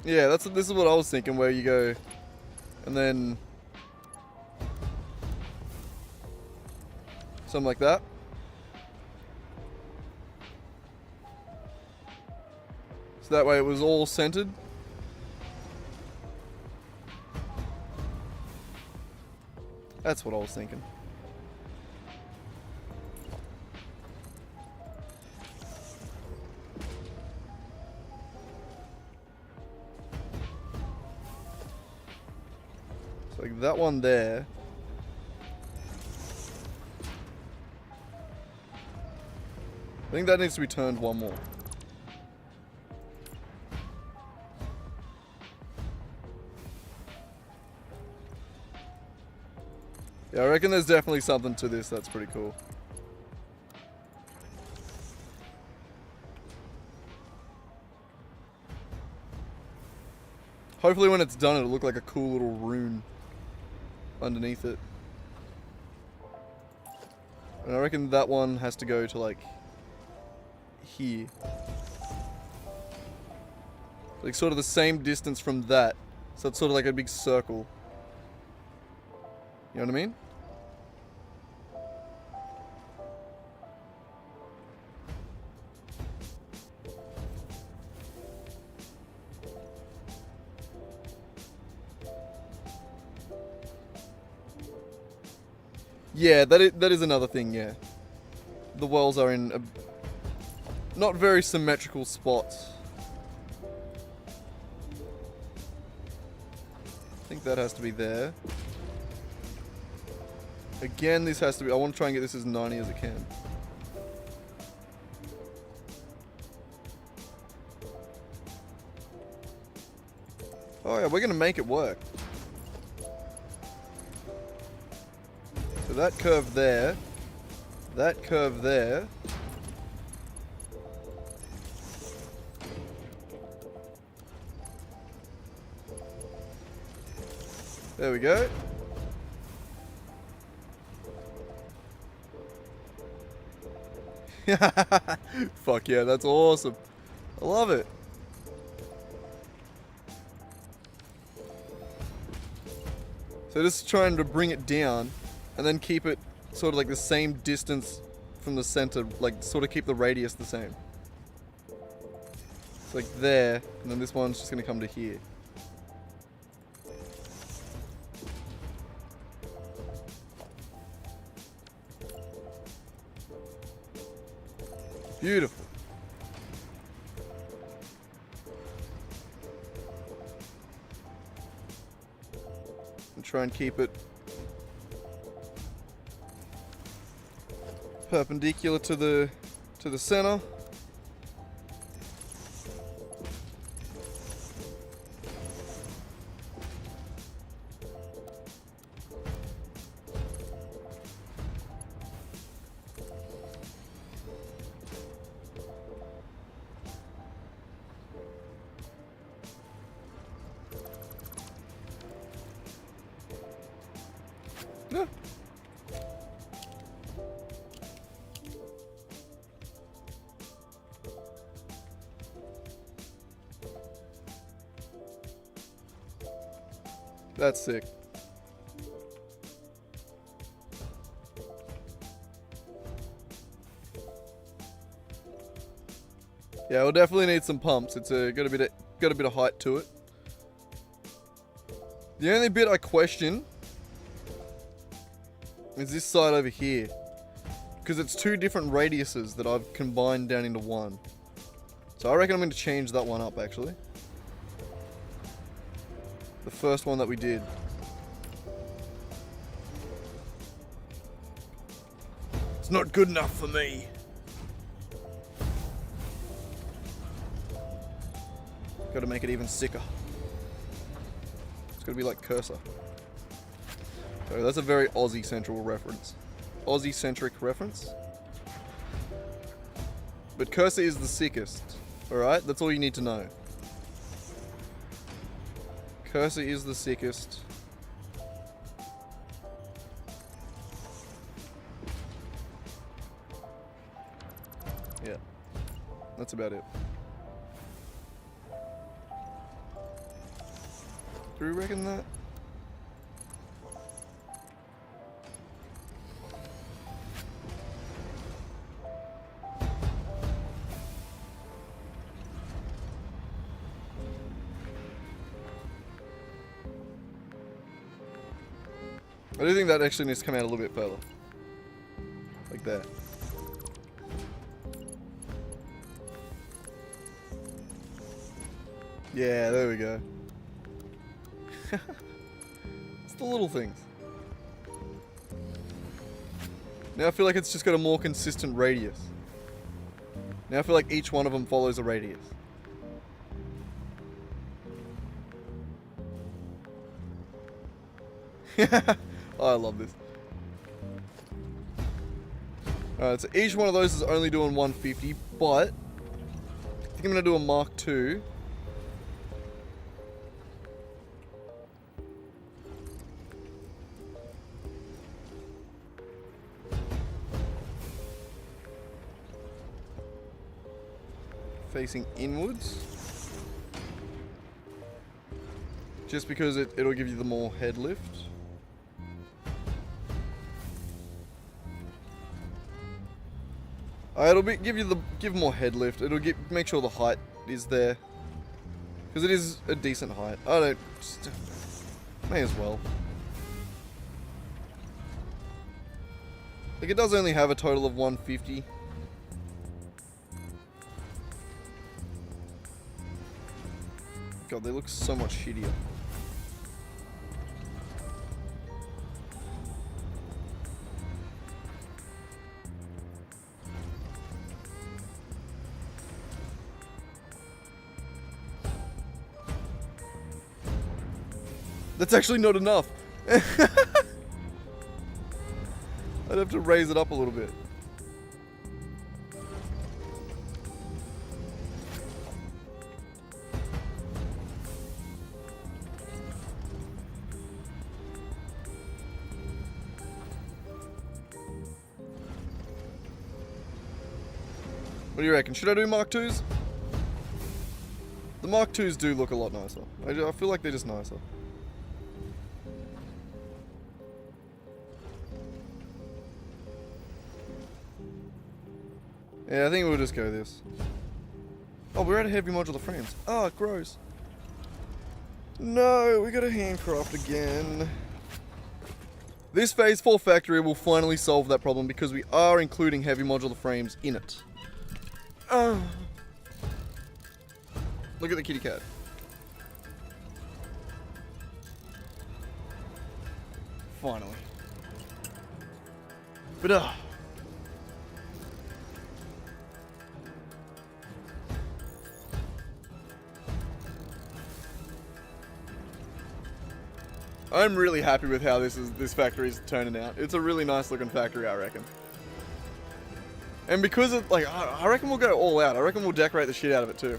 Yeah, this is what I was thinking, where you go, and then something like that. So that way it was all centered. That's what I was thinking. So like that one there. I think that needs to be turned one more. Yeah, I reckon there's definitely something to this that's pretty cool. Hopefully when it's done it'll look like a cool little rune underneath it. And I reckon that one has to go to like here. Like sort of the same distance from that. So it's sort of like a big circle. You know what I mean? Yeah, that is another thing, yeah. The wells are in not very symmetrical spots. I think that has to be there. Again, this has to be... I want to try and get this as 90 as it can. Oh yeah, we're going to make it work. So that curve there. That curve there. There we go. Fuck yeah, that's awesome. I love it. So just trying to bring it down and then keep it sort of like the same distance from the center, like sort of keep the radius the same. It's like there, and then this one's just gonna come to here. Beautiful. And try and keep it perpendicular to the center. Yeah. That's sick. Yeah, we'll definitely need some pumps. It's got a bit of height to it. The only bit I question is this side over here, because it's two different radiuses that I've combined down into one. So I reckon I'm going to change that one up actually. The first one that we did. It's not good enough for me. Got to make it even sicker. It's got to be like Cursor. So that's a very Aussie central reference. Aussie centric reference. But Cursor is the sickest. Alright, that's all you need to know. Cursor is the sickest. Yeah. That's about it. Do we reckon that? I do think that actually needs to come out a little bit further. Like that. Yeah, there we go. It's the little things. Now I feel like it's just got a more consistent radius. Now I feel like each one of them follows a radius. Oh, I love this. Alright, so each one of those is only doing 150, but I think I'm going to do a Mark II. Facing inwards. Just because it'll give you the more head lift. It'll give more head lift. It'll make sure the height is there, because it is a decent height. May as well. Like, it does only have a total of 150. God, they look so much shittier. That's actually not enough. I'd have to raise it up a little bit. What do you reckon? Should I do Mark IIs? The Mark IIs do look a lot nicer. I feel like they're just nicer. Yeah, I think we'll just go this. Oh, we're out of heavy modular frames. Oh, gross. No, we gotta handcraft again. This Phase 4 factory will finally solve that problem because we are including heavy modular frames in it. Look at the kitty cat. Finally. But I'm really happy with how this factory is turning out. It's a really nice looking factory, I reckon. And because of, like, I reckon we'll go all out. I reckon we'll decorate the shit out of it too.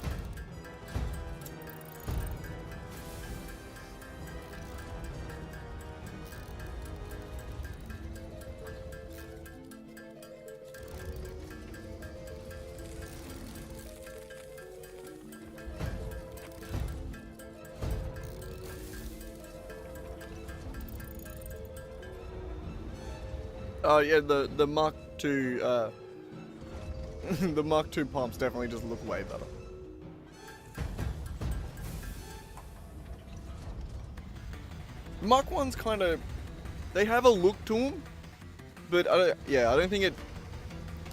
Oh yeah, the Mark II, the Mark II pumps definitely just look way better. Mark 1's kind of, they have a look to them, but I don't think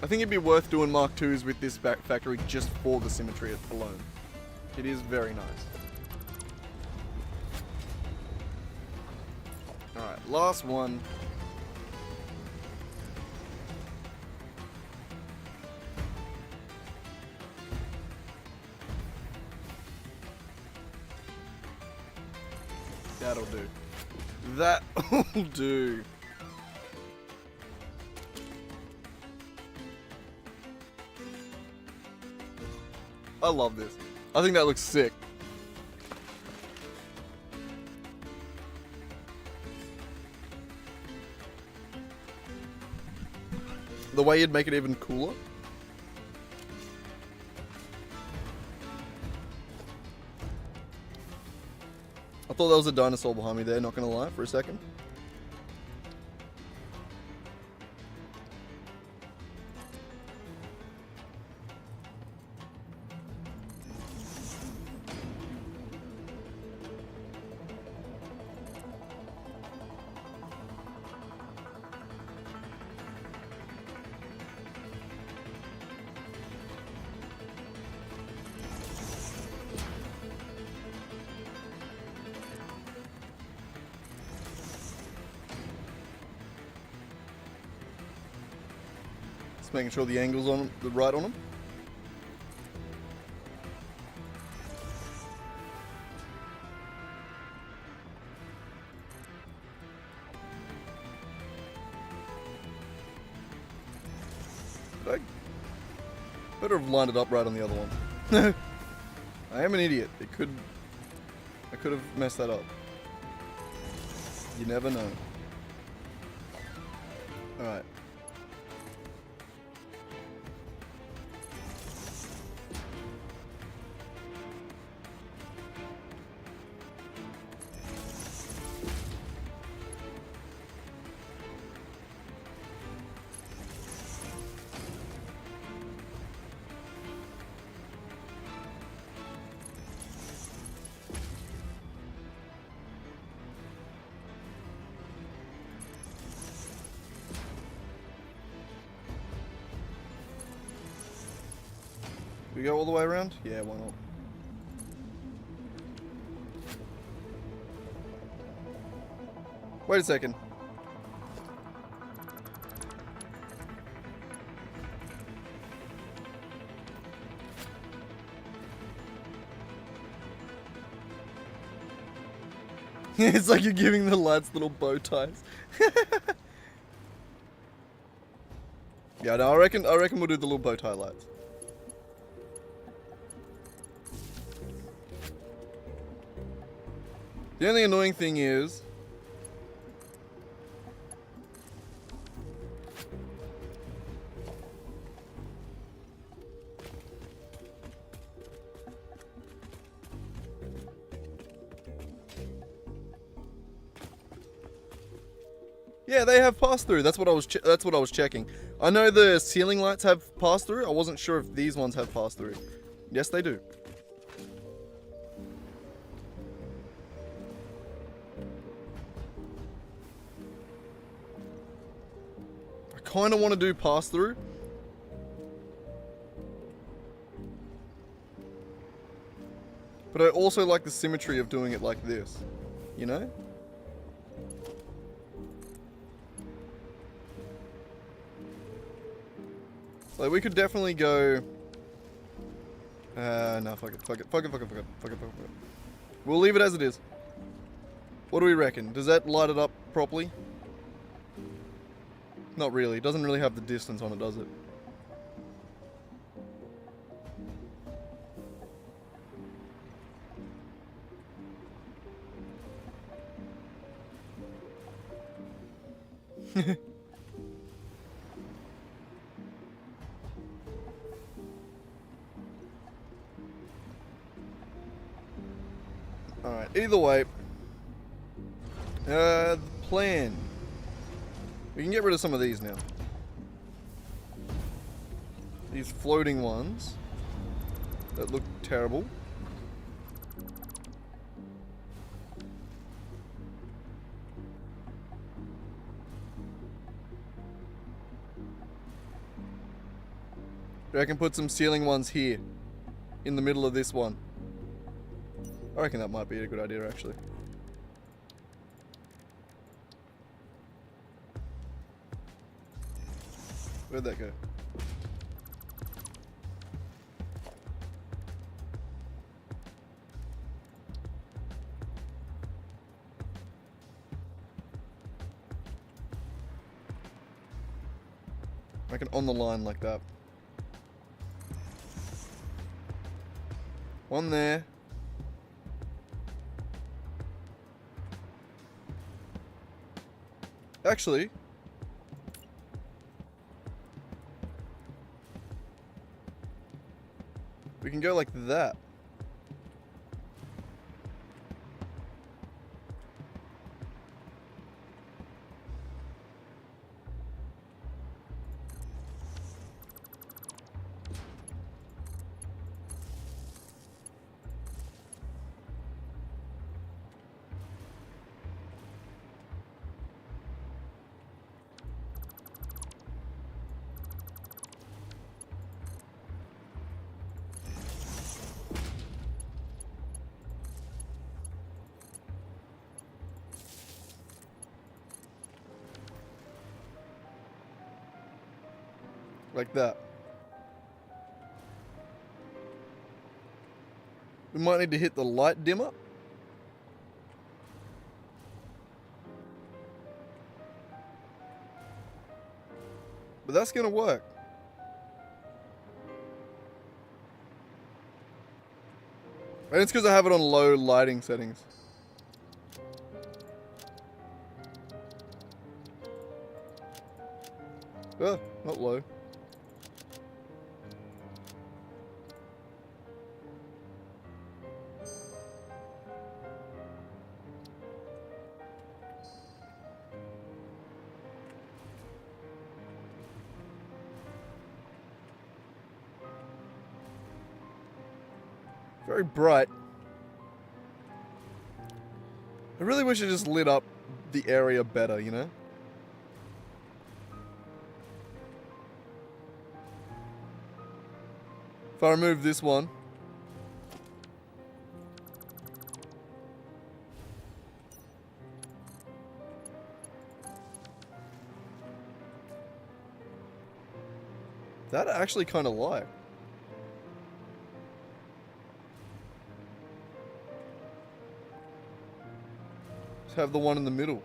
I think it'd be worth doing Mark IIs with this factory just for the symmetry alone. It is very nice. Alright, last one. That'll do. That'll do. I love this. I think that looks sick. The way you'd make it even cooler. I thought there was a dinosaur behind me there, not gonna lie, for a second. Making sure the angle's on the right on them. I better have lined it up right on the other one. I am an idiot. I could have messed that up. You never know. Alright. We go all the way around? Yeah, why not? Wait a second. It's like you're giving the lads little bow ties. Yeah, no, I reckon we'll do the little bow tie lights. The only annoying thing is... Yeah, they have pass-through. That's what I was checking. I know the ceiling lights have pass-through. I wasn't sure if these ones have pass-through. Yes, they do. Kind of want to do pass through. But I also like the symmetry of doing it like this. You know? Like we could definitely go... no, fuck it. We'll leave it as it is. What do we reckon? Does that light it up properly? Not really. It doesn't really have the distance on it, does it? Alright, either way. The plan. We can get rid of some of these now. These floating ones that look terrible. I can put some ceiling ones here in the middle of this one. I reckon that might be a good idea actually. Where'd that go? I can on the line like that. One there. Actually, we can go like that. Like that. We might need to hit the light dimmer. But that's gonna work. And it's because I have it on low lighting settings. Not low. Very bright. I really wish it just lit up the area better, you know? If I remove this one. That actually kind of light. Just have the one in the middle.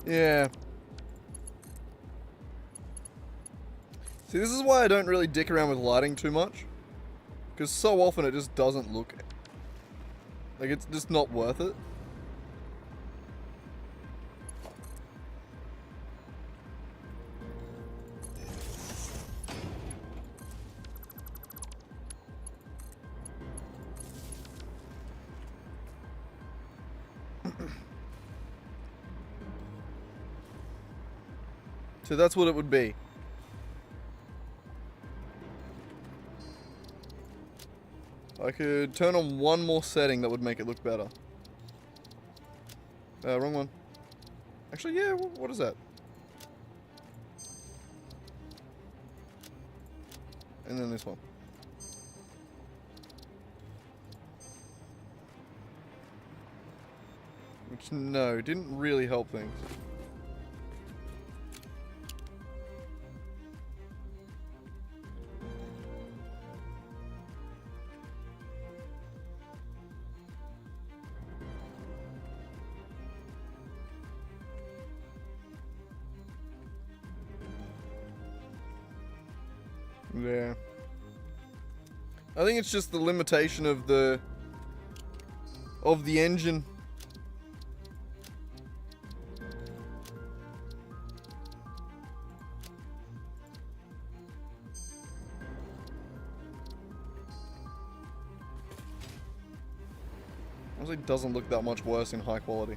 Yeah. See, this is why I don't really dick around with lighting too much. Because so often it just doesn't look... Like, it's just not worth it. So that's what it would be. I could turn on one more setting that would make it look better. Wrong one. Actually, yeah, what is that? And then this one. Which, no, didn't really help things. Yeah. I think it's just the limitation of the engine. Honestly, doesn't look that much worse in high quality.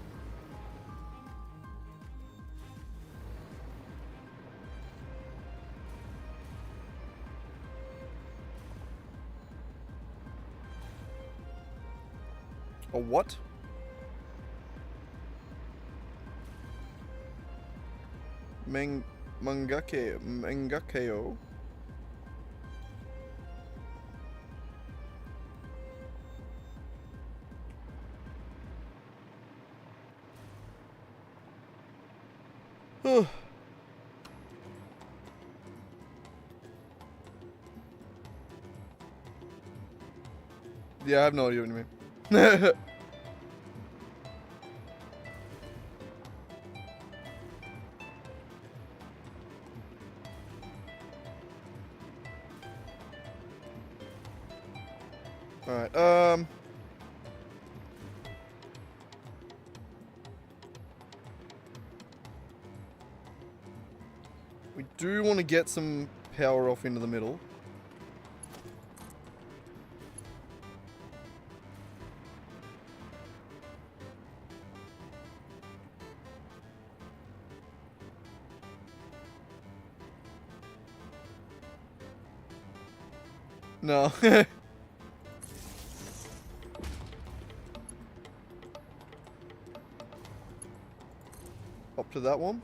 A what? Mangakeo. Yeah, I have no idea what you mean. Alright, we do want to get some power off into the middle. No. Up to that one.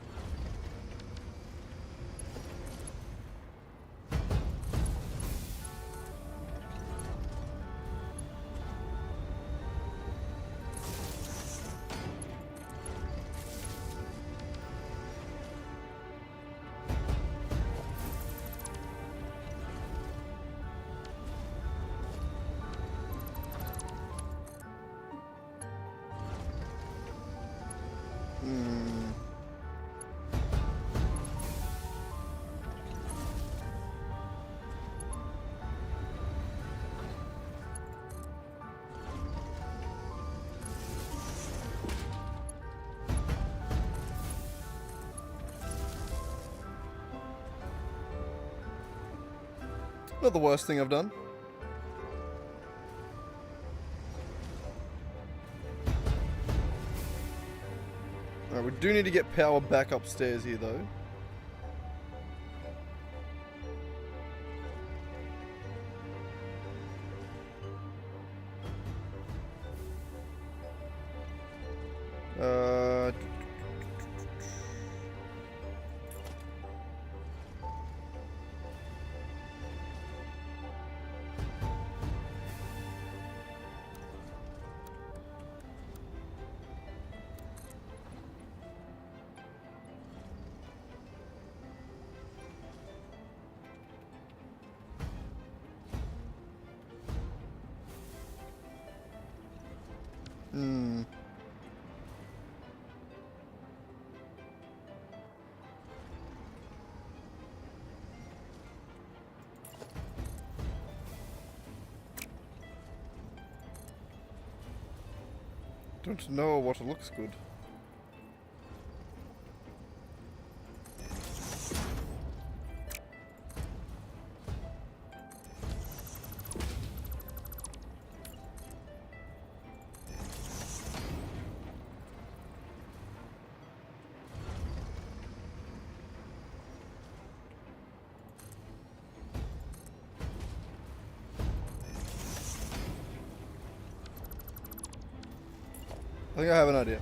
Not the worst thing I've done. Alright, we do need to get power back upstairs here though. Don't know what looks good. I think I have an idea.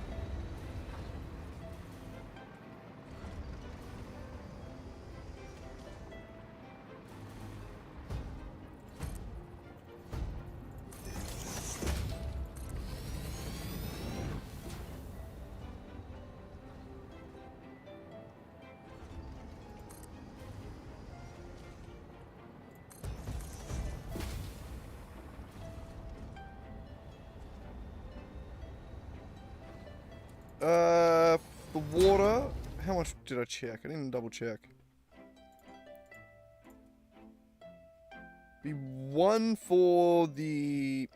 The water, how much did I check? I didn't double check. Be one for the...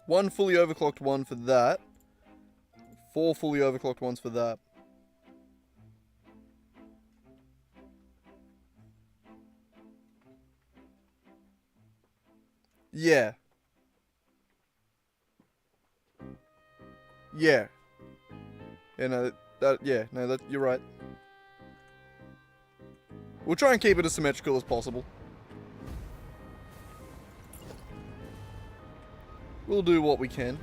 one fully overclocked one for that. 4 fully overclocked ones for that. Yeah. Yeah. Yeah, no, you're right. We'll try and keep it as symmetrical as possible. We'll do what we can.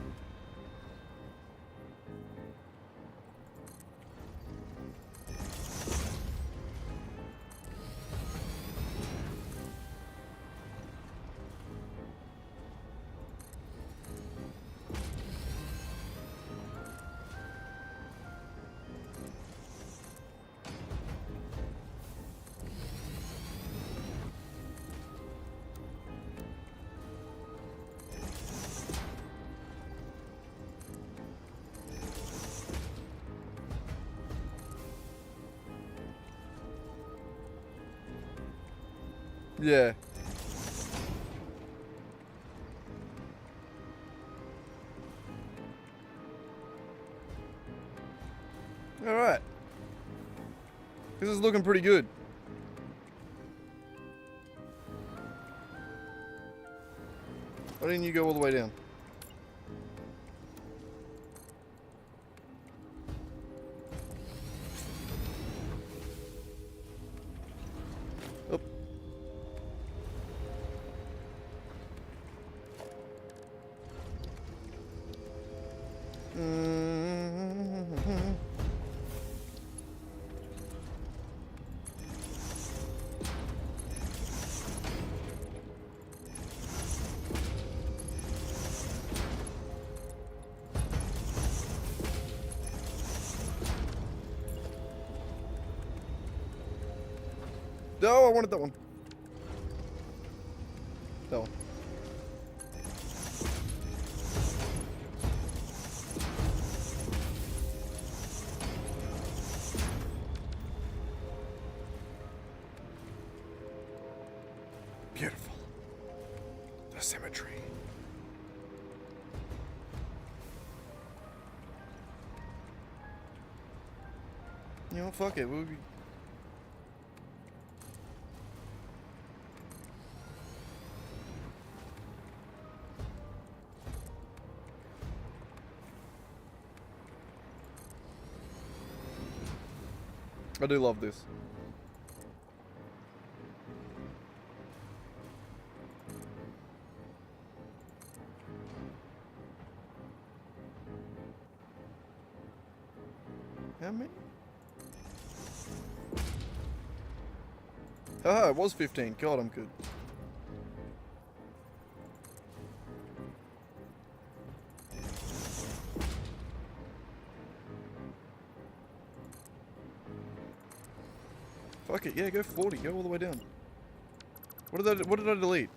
Yeah. Alright. This is looking pretty good. Why didn't you go all the way down? Up. No, I wanted that one. That one. Beautiful. The symmetry. You know, fuck it. We'll be... I do love this. How many? Haha, it was 15. God, I'm good. Fuck it, yeah, go 40. Go all the way down. What did I delete?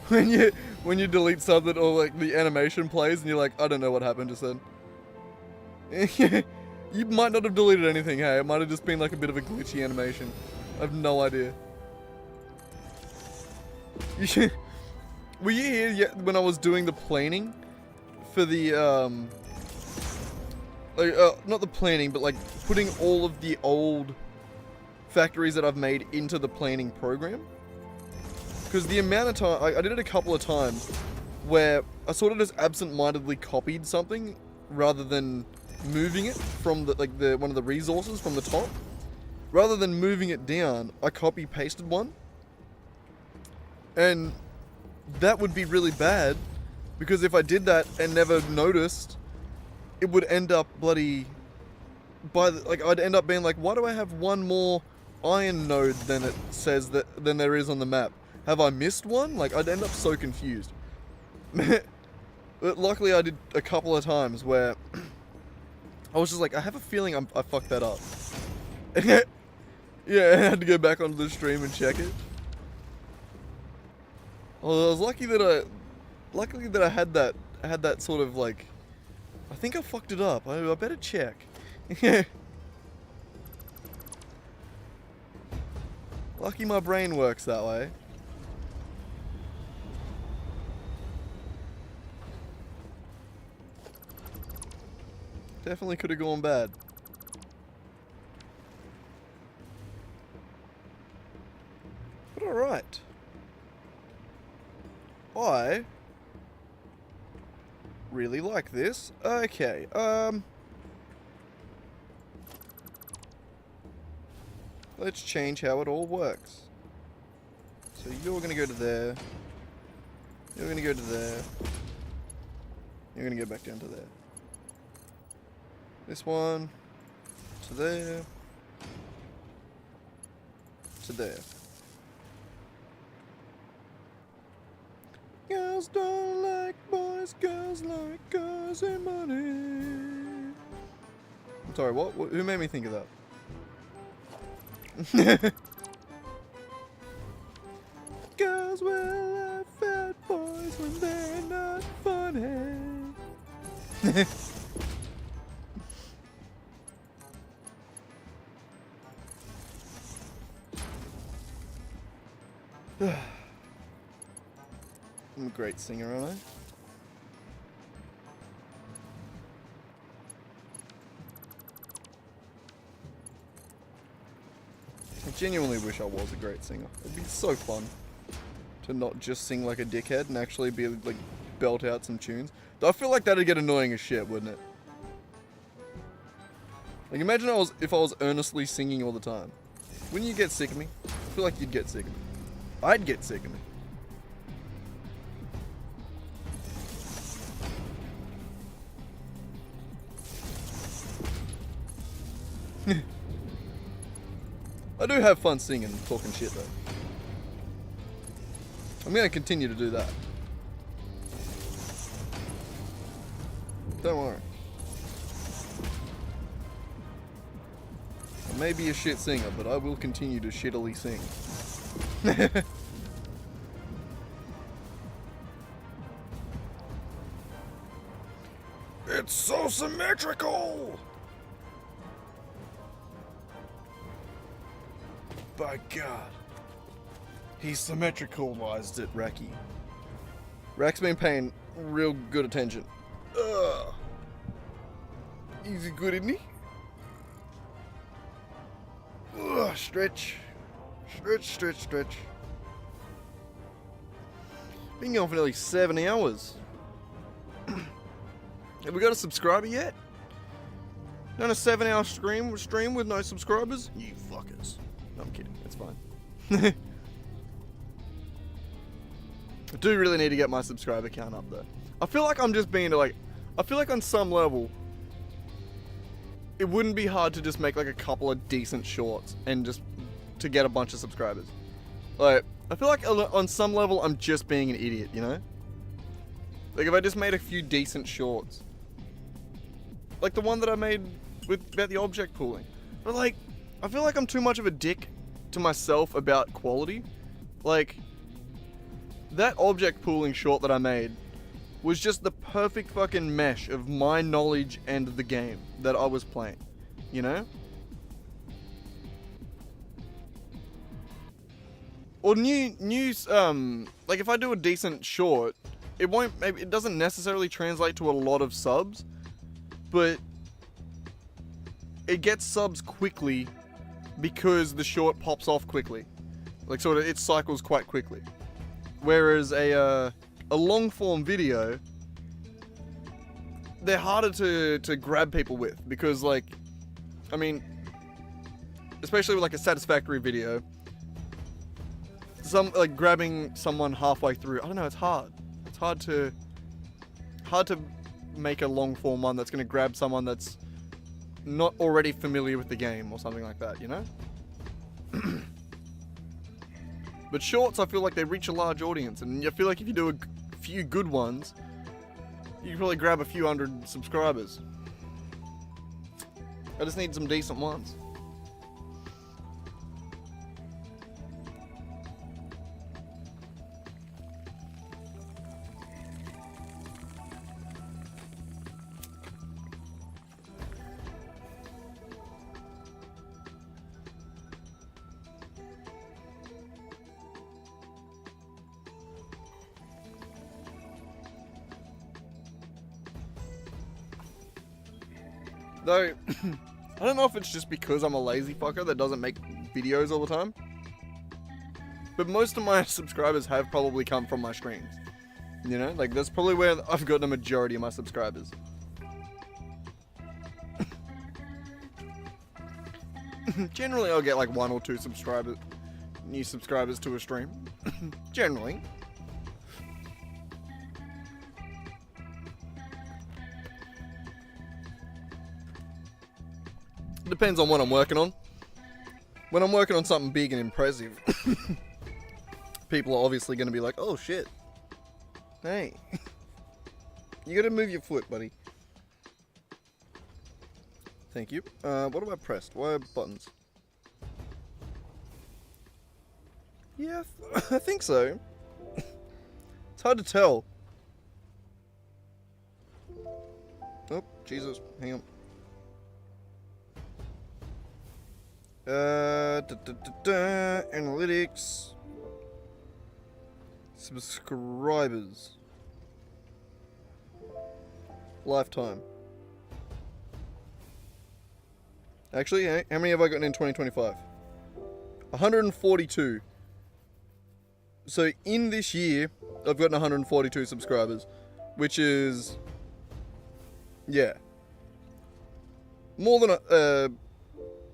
when you delete something or like the animation plays and you're like, I don't know what happened just then. You might not have deleted anything, hey, it might have just been like a bit of a glitchy animation. I have no idea. Were you here yet when I was doing the planning for the not the planning, but like putting all of the old factories that I've made into the planning program? Because the amount of time, I did it a couple of times where I sort of just absent-mindedly copied something rather than moving it from the one of the resources from the top. Rather than moving it down, I copy-pasted one. And that would be really bad because if I did that and never noticed, it would end up bloody I'd end up being like, why do I have one more iron node than it says than there is on the map? Have I missed one? Like, I'd end up so confused. But luckily, I did a couple of times where I was just like, I have a feeling I fucked that up. Yeah, I had to go back onto the stream and check it. Well, I was lucky that I had that sort of like, I think I fucked it up. I better check. Lucky my brain works that way. Definitely could have gone bad. But alright. I really like this. Okay, let's change how it all works. So you're gonna go to there. You're gonna go to there. You're gonna go back down to there. This one to there. To there. Girls don't like boys, girls like cars and money. Sorry, what? Who made me think of that? Girls will laugh at boys when they're not funny. I'm a great singer, aren't I? I genuinely wish I was a great singer. It'd be so fun to not just sing like a dickhead and actually be like belt out some tunes. Though I feel like that'd get annoying as shit, wouldn't it? Like imagine if I was earnestly singing all the time. Wouldn't you get sick of me? I feel like you'd get sick of me. I'd get sick of me. I do have fun singing and talking shit though. I'm gonna continue to do that. Don't worry. I may be a shit singer, but I will continue to shittily sing. It's so symmetrical! By God. He symmetricalized it, Racky. Rack's been paying real good attention. Ugh. Easy good, isn't he? Ugh, stretch. Stretch, stretch, stretch. Been going for nearly 7 hours. Have we got a subscriber yet? Done a 7-hour stream with no subscribers? You fuckers. No, I'm kidding. It's fine. I do really need to get my subscriber count up though. I feel like I'm just being like, I feel like on some level, it wouldn't be hard to just make like a couple of decent shorts and just to get a bunch of subscribers. Like, I feel like on some level I'm just being an idiot, you know? Like if I just made a few decent shorts. Like the one that I made about the object pooling. But like, I feel like I'm too much of a dick to myself about quality. Like, that object pooling short that I made was just the perfect fucking mesh of my knowledge and the game that I was playing, you know? Or like if I do a decent short, it doesn't necessarily translate to a lot of subs, but it gets subs quickly because the short pops off quickly. Like sort of, it cycles quite quickly. Whereas a long form video, they're harder to grab people with because like, I mean, especially with like a Satisfactory video, like grabbing someone halfway through, I don't know, it's hard. It's hard to make a long form one that's going to grab someone that's not already familiar with the game or something like that, you know? But shorts, I feel like they reach a large audience, and I feel like if you do a few good ones, you can probably grab a few hundred subscribers. I just need some decent ones. Though, I don't know if it's just because I'm a lazy fucker that doesn't make videos all the time. But most of my subscribers have probably come from my streams. You know, like that's probably where I've gotten a majority of my subscribers. Generally, I'll get like 1 or 2 new subscribers to a stream. Generally. Depends on what I'm working on. When I'm working on something big and impressive, people are obviously going to be like, oh shit. Hey. You got to move your foot, buddy. Thank you. What have I pressed? Why are buttons? Yeah, I think so. It's hard to tell. Oh, Jesus. Hang on. Analytics. Subscribers. Lifetime. Actually, how many have I gotten in 2025? 142. So in this year, I've gotten 142 subscribers, which is, yeah, more than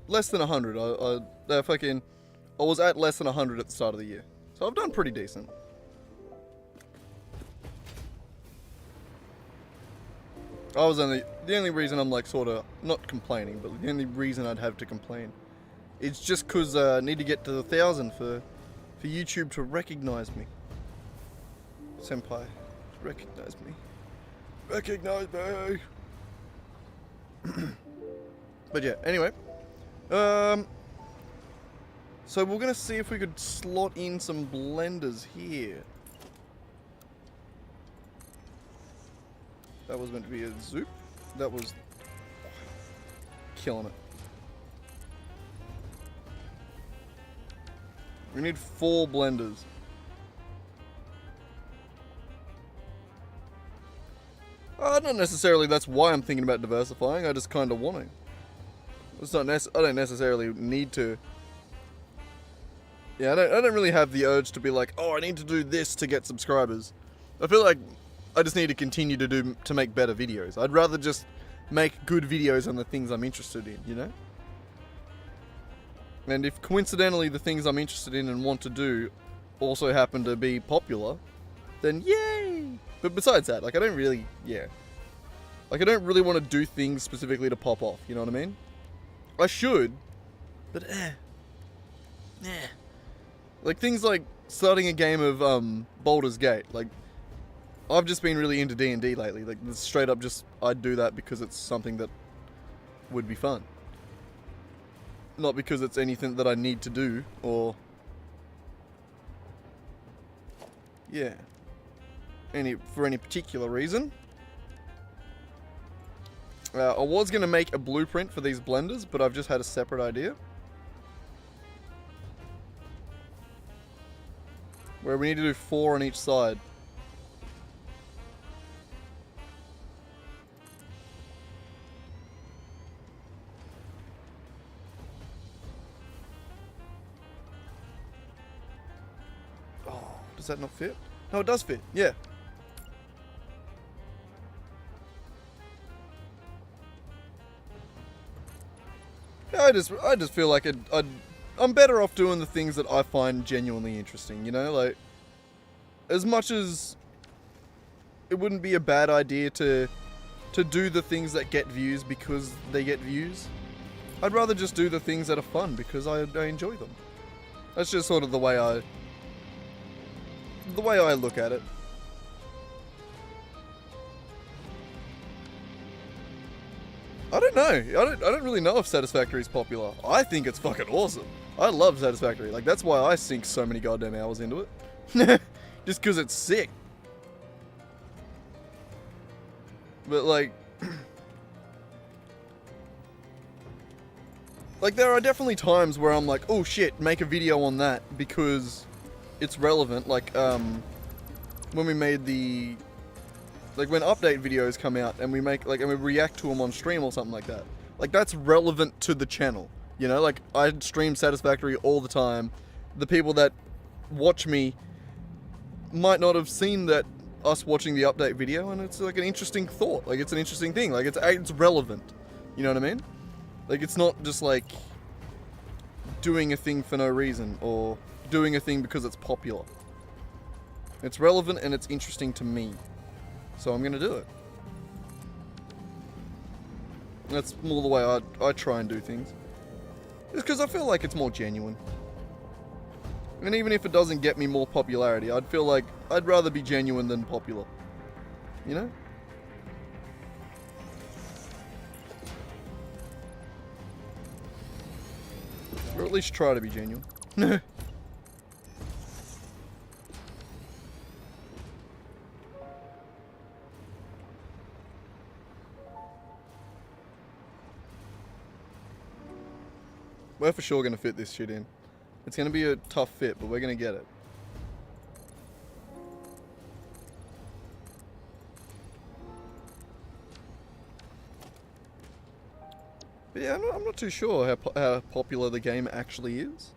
less than 100. I was at less than 100 at the start of the year, so I've done pretty decent. The only reason I'm like sort of not complaining, but the only reason I'd have to complain, it's just because I need to get to 1,000 for YouTube to recognize me. Senpai, recognize me. Recognize me. But yeah, anyway. So we're gonna see if we could slot in some blenders here. That was meant to be a zoop. That was killing it. We need 4 blenders. Not necessarily that's why I'm thinking about diversifying, I just kind of want to. It's not I don't necessarily need to. Yeah, I don't really have the urge to be like, oh, I need to do this to get subscribers. I feel like I just need to continue to make better videos. I'd rather just make good videos on the things I'm interested in, you know? And if coincidentally the things I'm interested in and want to do also happen to be popular, then yay! But besides that, like I don't really want to do things specifically to pop off, you know what I mean? I should, but like things like starting a game of Baldur's Gate, like I've just been really into D&D lately, like straight up just I'd do that because it's something that would be fun. Not because it's anything that I need to do, or yeah, for any particular reason. I was going to make a blueprint for these blenders, but I've just had a separate idea. Where we need to do 4 on each side. Does that not fit? No, it does fit. Yeah. Yeah, I just feel like I'm better off doing the things that I find genuinely interesting, you know? Like, as much as it wouldn't be a bad idea to do the things that get views because they get views, I'd rather just do the things that are fun because I enjoy them. That's just sort of the way I look at it. I don't know. I don't really know if Satisfactory is popular. I think it's fucking awesome. I love Satisfactory. Like that's why I sink so many goddamn hours into it. Just because it's sick. But like like there are definitely times where I'm like, oh shit, make a video on that because it's relevant. Like when we made when update videos come out and we make and we react to them on stream or something like that. Like that's relevant to the channel. You know, like I stream Satisfactory all the time. The people that watch me might not have seen that us watching the update video, and it's like an interesting thought. Like it's an interesting thing. Like it's relevant. You know what I mean? Like it's not just like doing a thing for no reason or doing a thing because it's popular. It's relevant and it's interesting to me. So I'm gonna do it. That's more the way I try and do things. It's because I feel like it's more genuine. And even if it doesn't get me more popularity, I'd feel like I'd rather be genuine than popular. You know? at least try to be genuine. We're for sure going to fit this shit in. It's going to be a tough fit, but we're going to get it. But yeah, I'm not too sure how popular the game actually is.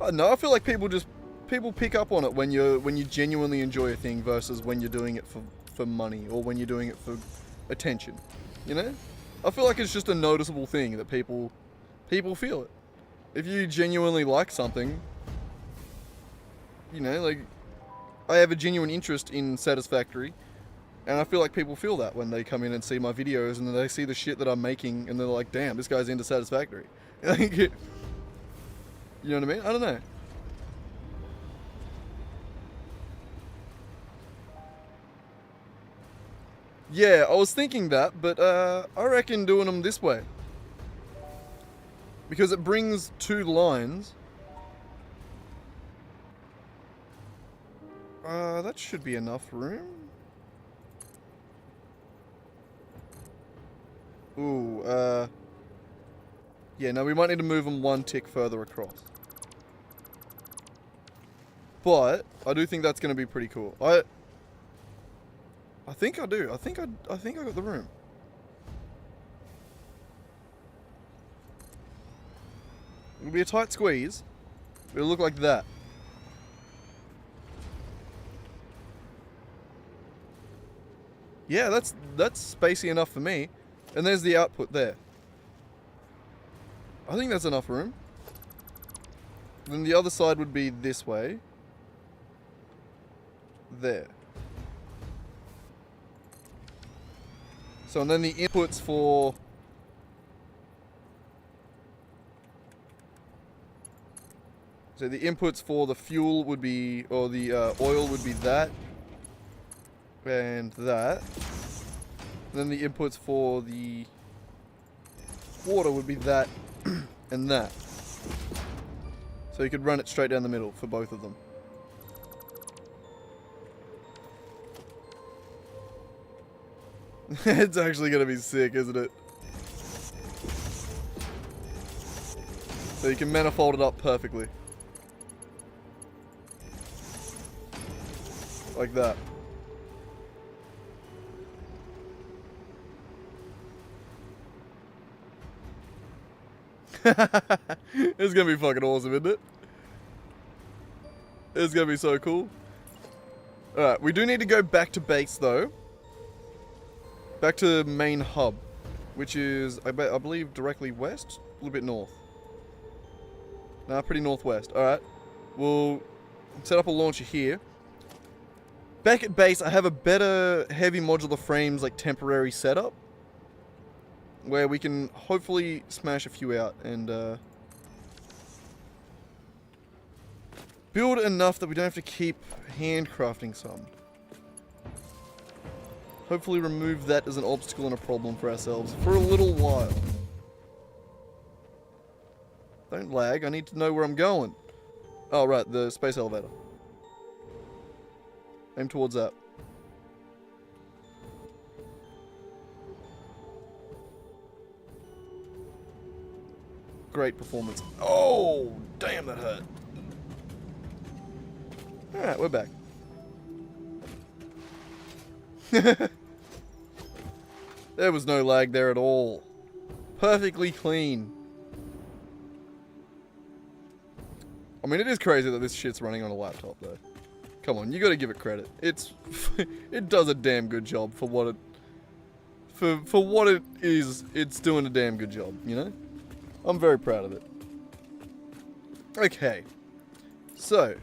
I don't know, I feel like people pick up on it when you genuinely enjoy a thing versus when you're doing it for money or when you're doing it for attention. You know? I feel like it's just a noticeable thing that people feel it. If you genuinely like something, you know, like I have a genuine interest in Satisfactory, and I feel like people feel that when they come in and see my videos and then they see the shit that I'm making and they're like, damn, this guy's into Satisfactory. Like, you know what I mean? I don't know. Yeah, I was thinking that, but I reckon doing them this way. Because it brings two lines. That should be enough room. Ooh, yeah, no, we might need to move them one tick further across. But I do think that's going to be pretty cool. I think I do. I think I got the room. It'll be a tight squeeze. It'll look like that. Yeah, that's spacey enough for me. And there's the output there. I think that's enough room. Then the other side would be this way. There. So, and then the inputs for... So the inputs for the fuel would be, or the oil would be that. And that. And then the inputs for the water would be that and that. So you could run it straight down the middle for both of them. It's actually going to be sick, isn't it? So you can manifold it up perfectly. Like that. It's gonna be fucking awesome, isn't it? It's gonna be so cool. Alright, we do need to go back to base though. Back to main hub, which is, I believe, directly west? A little bit north. Nah, pretty northwest. Alright, we'll set up a launcher here. Back at base, I have a better heavy modular frames, like, temporary setup. Where we can hopefully smash a few out and build enough that we don't have to keep handcrafting some. Hopefully remove that as an obstacle and a problem for ourselves for a little while. Don't lag, I need to know where I'm going. Oh right, the space elevator. Aim towards that. Great performance. Oh, damn, that hurt. Alright, we're back. There was no lag there at all. Perfectly clean. I mean, it is crazy that this shit's running on a laptop, though. Come on, you gotta give it credit. It does a damn good job for what it... For what it is, it's doing a damn good job, you know? I'm very proud of it. Okay. So,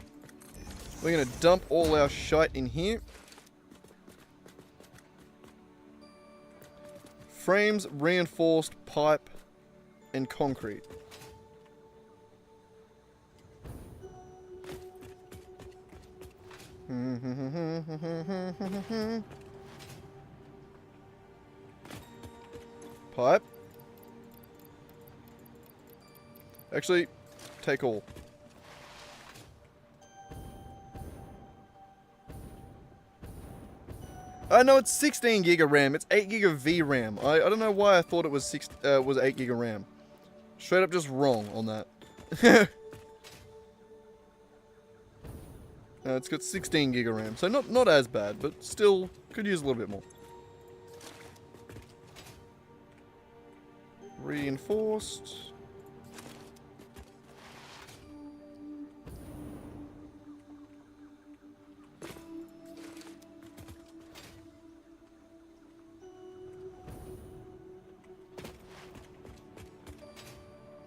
we're gonna dump all our shite in here. Frames, reinforced pipe, and concrete. Pipe. Actually, take all. No, it's 16 gig of RAM. It's 8 gig of VRAM. I don't know why I thought it was 8 gig of RAM. Straight up just wrong on that. No, it's got 16 gig of RAM, so not as bad, but still could use a little bit more. Reinforced.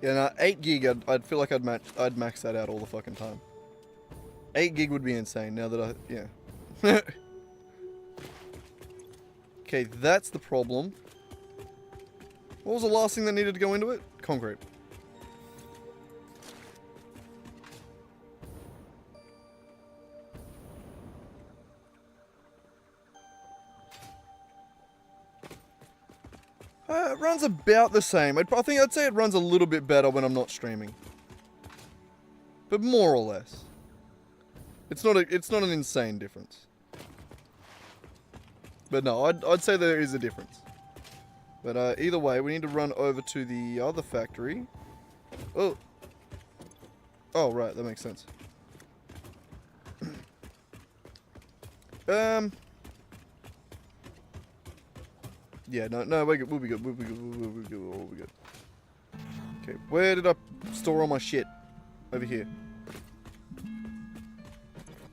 Yeah, no, 8 gig, I'd feel like I'd max that out all the fucking time. 8 gig would be insane now that yeah. Okay, that's the problem. What was the last thing that needed to go into it? Concrete. It runs about the same. I think I'd say it runs a little bit better when I'm not streaming. But more or less. It's not an insane difference. But no, I'd say there is a difference. But either way, we need to run over to the other factory. Oh. Oh, right, that makes sense. Yeah, no, we'll be good. We'll be good. Okay, where did I store all my shit? Over here.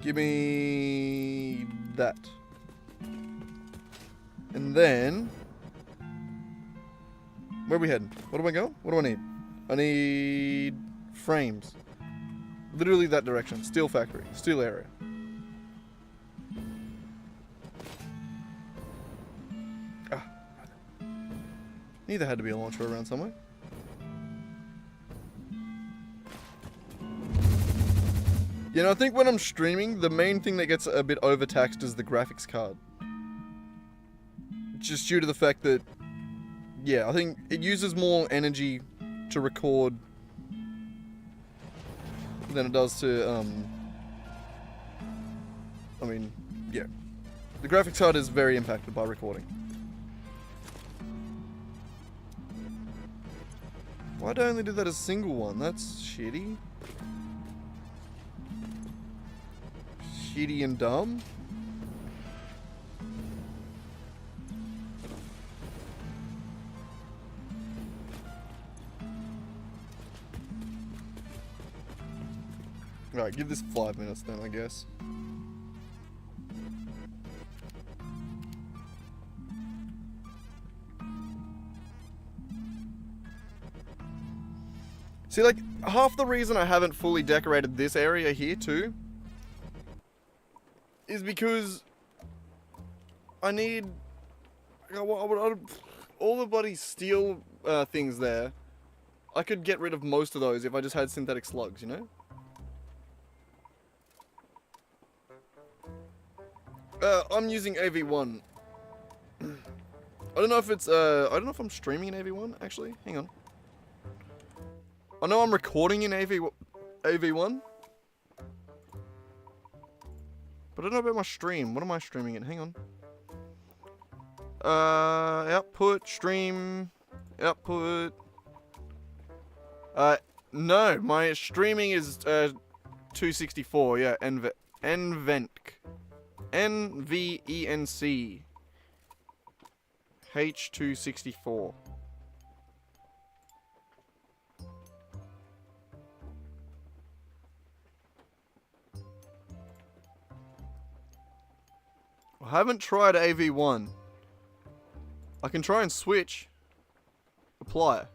Give me that. And then, where are we heading? What do I go? What do I need? I need frames. Literally that direction. Steel factory. Steel area. Knew there had to be a launcher around somewhere. You know, I think when I'm streaming, the main thing that gets a bit overtaxed is the graphics card. Just due to the fact that, yeah, I think it uses more energy to record than it does to, I mean, yeah. The graphics card is very impacted by recording. Why'd I only do that as a single one? That's shitty. Shitty and dumb. Alright, give this 5 minutes then, I guess. See, like, half the reason I haven't fully decorated this area here, too, is because I need all the bloody steel things there. I could get rid of most of those if I just had synthetic slugs, you know? I'm using AV1. I don't know if it's, I don't know if I'm streaming in AV1, actually. Hang on. I know I'm recording in AV1. But I don't know about my stream. What am I streaming in? Hang on. Output, stream, output. No, my streaming is, 264, yeah, NVENC. NVENC. H264. I haven't tried AV1. I can try and switch. Apply.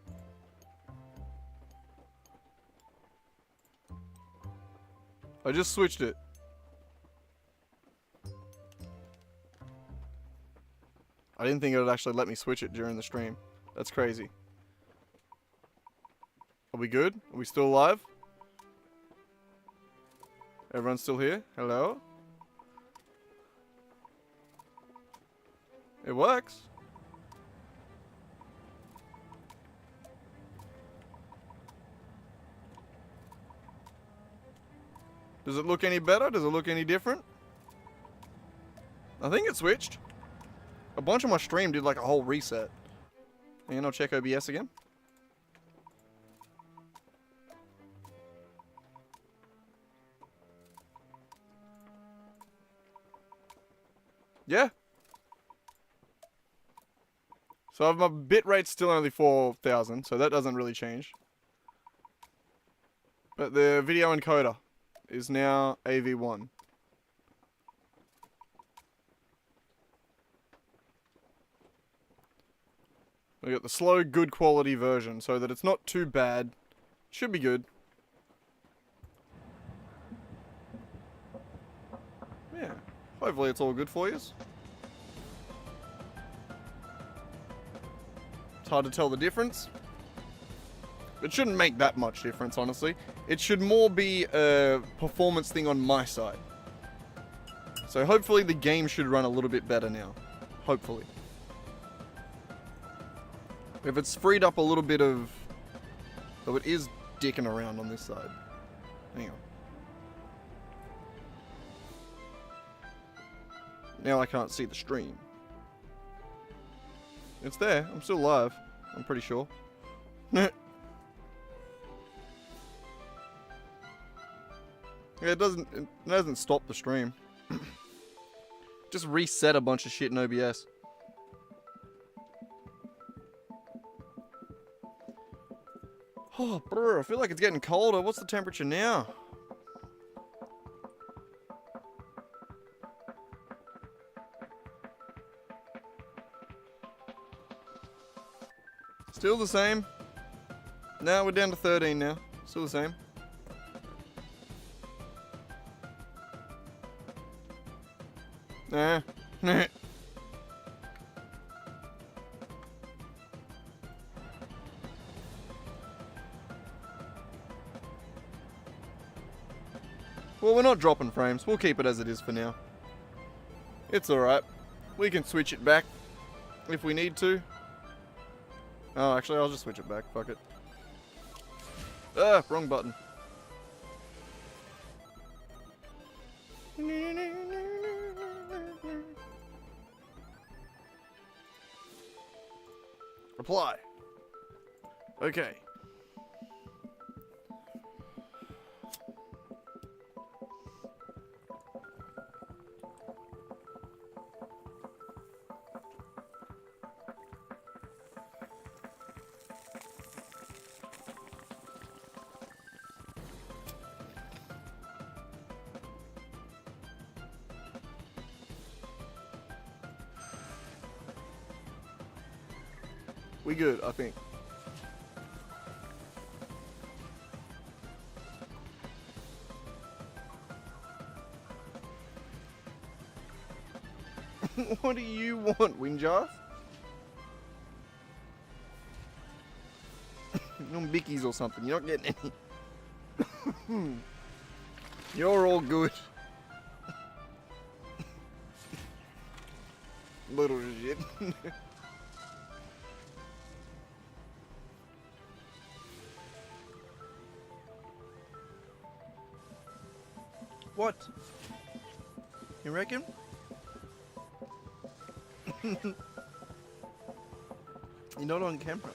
I just switched it. I didn't think it would actually let me switch it during the stream. That's crazy. Are we good? Are we still alive? Everyone's still here? Hello? It works. Does it look any better? Does it look any different? I think it switched. A bunch of my stream did like a whole reset. And I'll check OBS again. Yeah. So my bitrate's still only 4,000, so that doesn't really change. But the video encoder is now AV1. We got the slow, good quality version, so that it's not too bad. Should be good. Yeah. Hopefully it's all good for you. It's hard to tell the difference. It shouldn't make that much difference, honestly. It should more be a performance thing on my side. So hopefully the game should run a little bit better now. Hopefully. If it's freed up a little bit of... Though it is dicking around on this side. Hang on. Now I can't see the stream. It's there. I'm still live. I'm pretty sure. Yeah, it doesn't stop the stream. Just reset a bunch of shit in OBS. Oh, brr, I feel like it's getting colder. What's the temperature now? Still the same. No, we're down to 13 now. Still the same. Nah. Well, we're not dropping frames. We'll keep it as it is for now. It's alright. We can switch it back if we need to. Oh, actually, I'll just switch it back. Fuck it. Ah, wrong button. Reply. Okay. We good, I think. What do you want, Windjar? You want bickies or something? You're not getting any. You're all good. Little shit. What? You reckon? You're not on camera.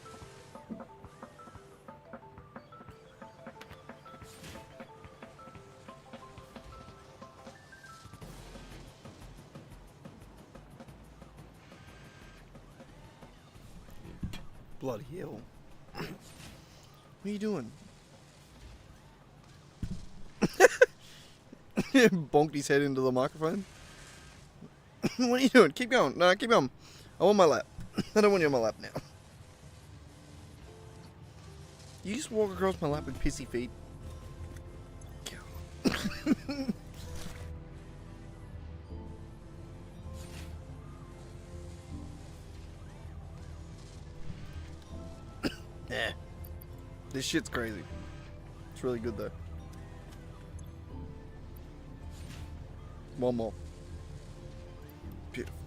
Bloody hell. What are you doing? Bonked his head into the microphone. What are you doing? Keep going. No, keep going. I want my lap. I don't want you on my lap now. You just walk across my lap with pissy feet. Yeah. This shit's crazy. It's really good though. One more. Beautiful.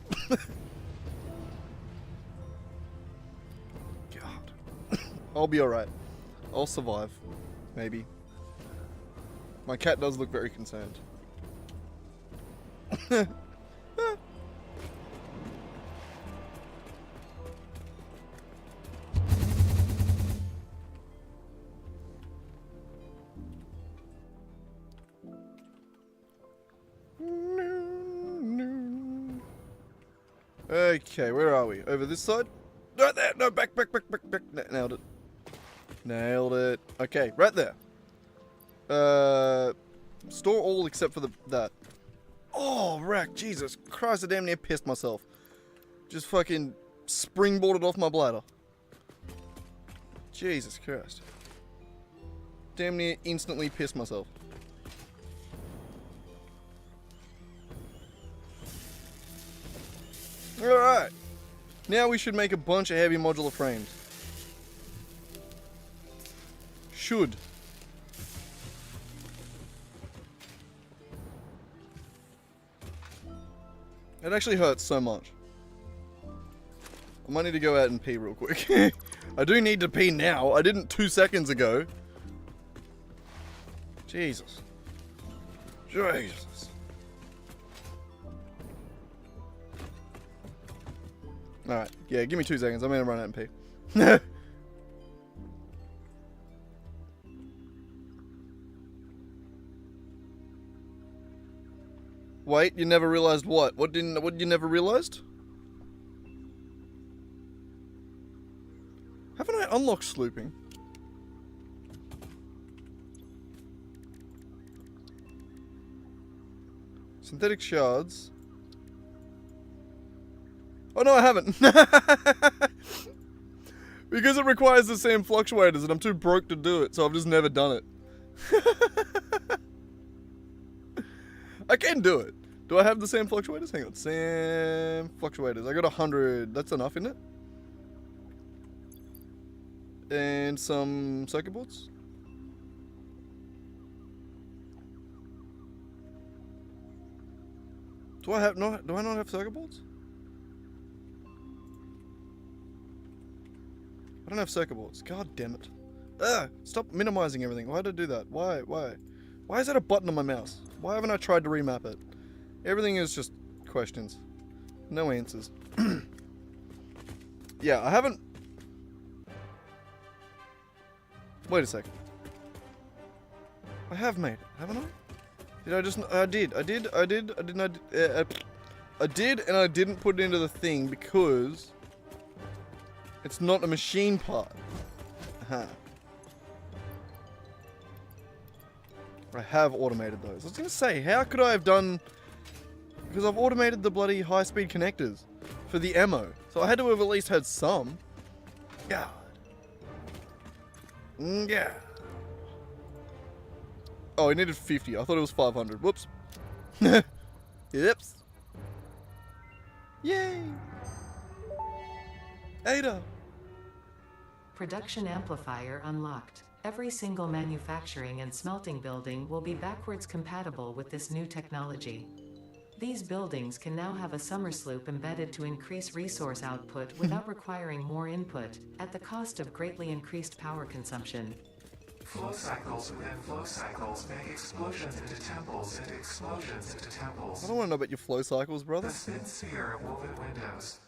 I'll be alright. I'll survive. Maybe. My cat does look very concerned. Okay, where are we? Over this side? Right there! No, back. Nailed it. Nailed it. Okay, right there. Store all except for that. Oh, rack. Jesus Christ, I damn near pissed myself. Just fucking springboarded off my bladder. Jesus Christ. Damn near instantly pissed myself. Alright. Now we should make a bunch of heavy modular frames. Should. It actually hurts so much. I might need to go out and pee real quick. I do need to pee now. I didn't 2 seconds ago. Jesus. Jesus. Alright, yeah, give me 2 seconds. I'm gonna run out and pee. Wait, you never realized what? What you never realized? Haven't I unlocked slooping? Synthetic shards. Oh no, I haven't. Because it requires the same fluctuators and I'm too broke to do it, so I've just never done it. I can do it. Do I have the same fluctuators? Hang on. Same fluctuators. I got 100. That's enough, isn't it? And some circuit boards. Do I not have circuit boards? I don't have circuit boards. God damn it. Ugh, stop minimizing everything. Why did I do that? Why? Why is that a button on my mouse? Why haven't I tried to remap it? Everything is just questions. No answers. Yeah, I haven't... Wait a second. I have made it, haven't I? Did I just... I did, and I didn't put it into the thing because... It's not a machine part. Aha. I have automated those. I was gonna say, how could I have done... Because I've automated the bloody high-speed connectors for the ammo. So I had to have at least had some. God. Yeah. Oh, I needed 50. I thought it was 500. Whoops. Yips. Yay. Ada. Production amplifier unlocked. Every single manufacturing and smelting building will be backwards compatible with this new technology. These buildings can now have a summer sloop embedded to increase resource output without requiring more input, at the cost of greatly increased power consumption. Flow cycles within flow cycles make explosions into temples into explosions into temples. I don't want to know about your flow cycles, brother. The spin sphere of woven windows.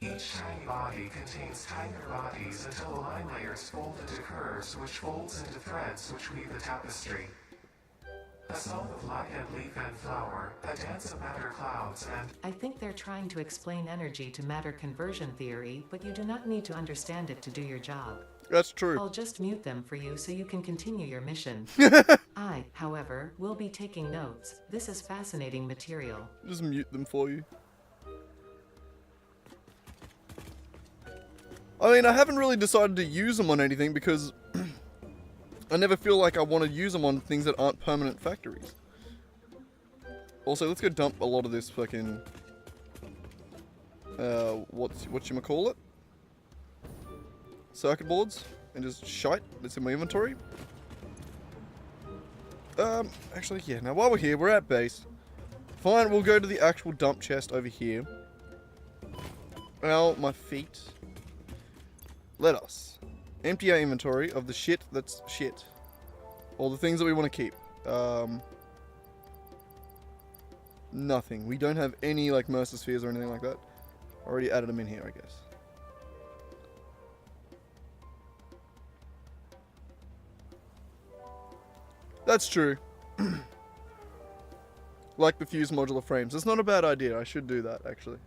Each tiny body contains tinier bodies until the line layers fold into curves which folds into threads which weave the tapestry. A song of light and leaf and flower, a dance of matter clouds and... I think they're trying to explain energy to matter conversion theory, but you do not need to understand it to do your job. That's true. I'll just mute them for you so you can continue your mission. I, however, will be taking notes. This is fascinating material. Just mute them for you. I mean, I haven't really decided to use them on anything because I never feel like I want to use them on things that aren't permanent factories. Also, let's go dump a lot of this fucking... whatchamacallit? Circuit boards and just shite that's in my inventory. Actually, yeah, now while we're here, we're at base. Fine, we'll go to the actual dump chest over here. Ow, my feet. Let us Empty our inventory of the shit that's shit. All the things that we want to keep. Nothing. We don't have any like Mercer spheres or anything like that. Already added them in here, I guess. That's true. Like the fused modular frames. It's not a bad idea. I should do that, actually.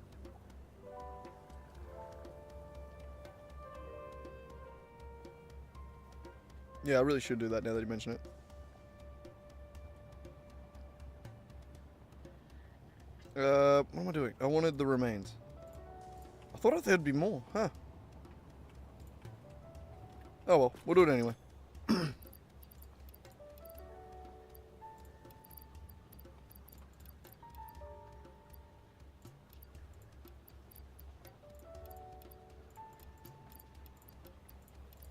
Yeah, I really should do that now that you mention it. What am I doing? I wanted the remains. I thought there'd be more, huh? Oh well, we'll do it anyway.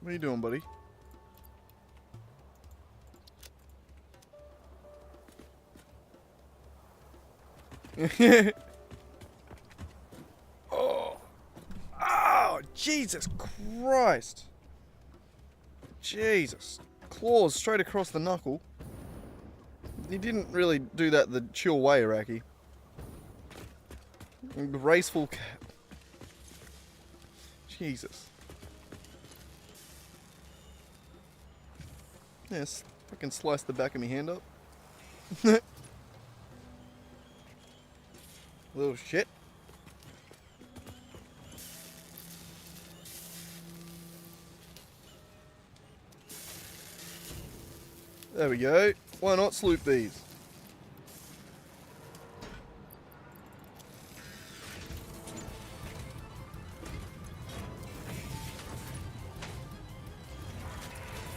What are you doing, buddy? Oh. Oh, Jesus Christ. Jesus. Claws straight across the knuckle. You didn't really do that the chill way, Iraqi. Graceful cat. Jesus. Yes, fucking slice the back of my hand up. Little shit. There we go. Why not sloop these?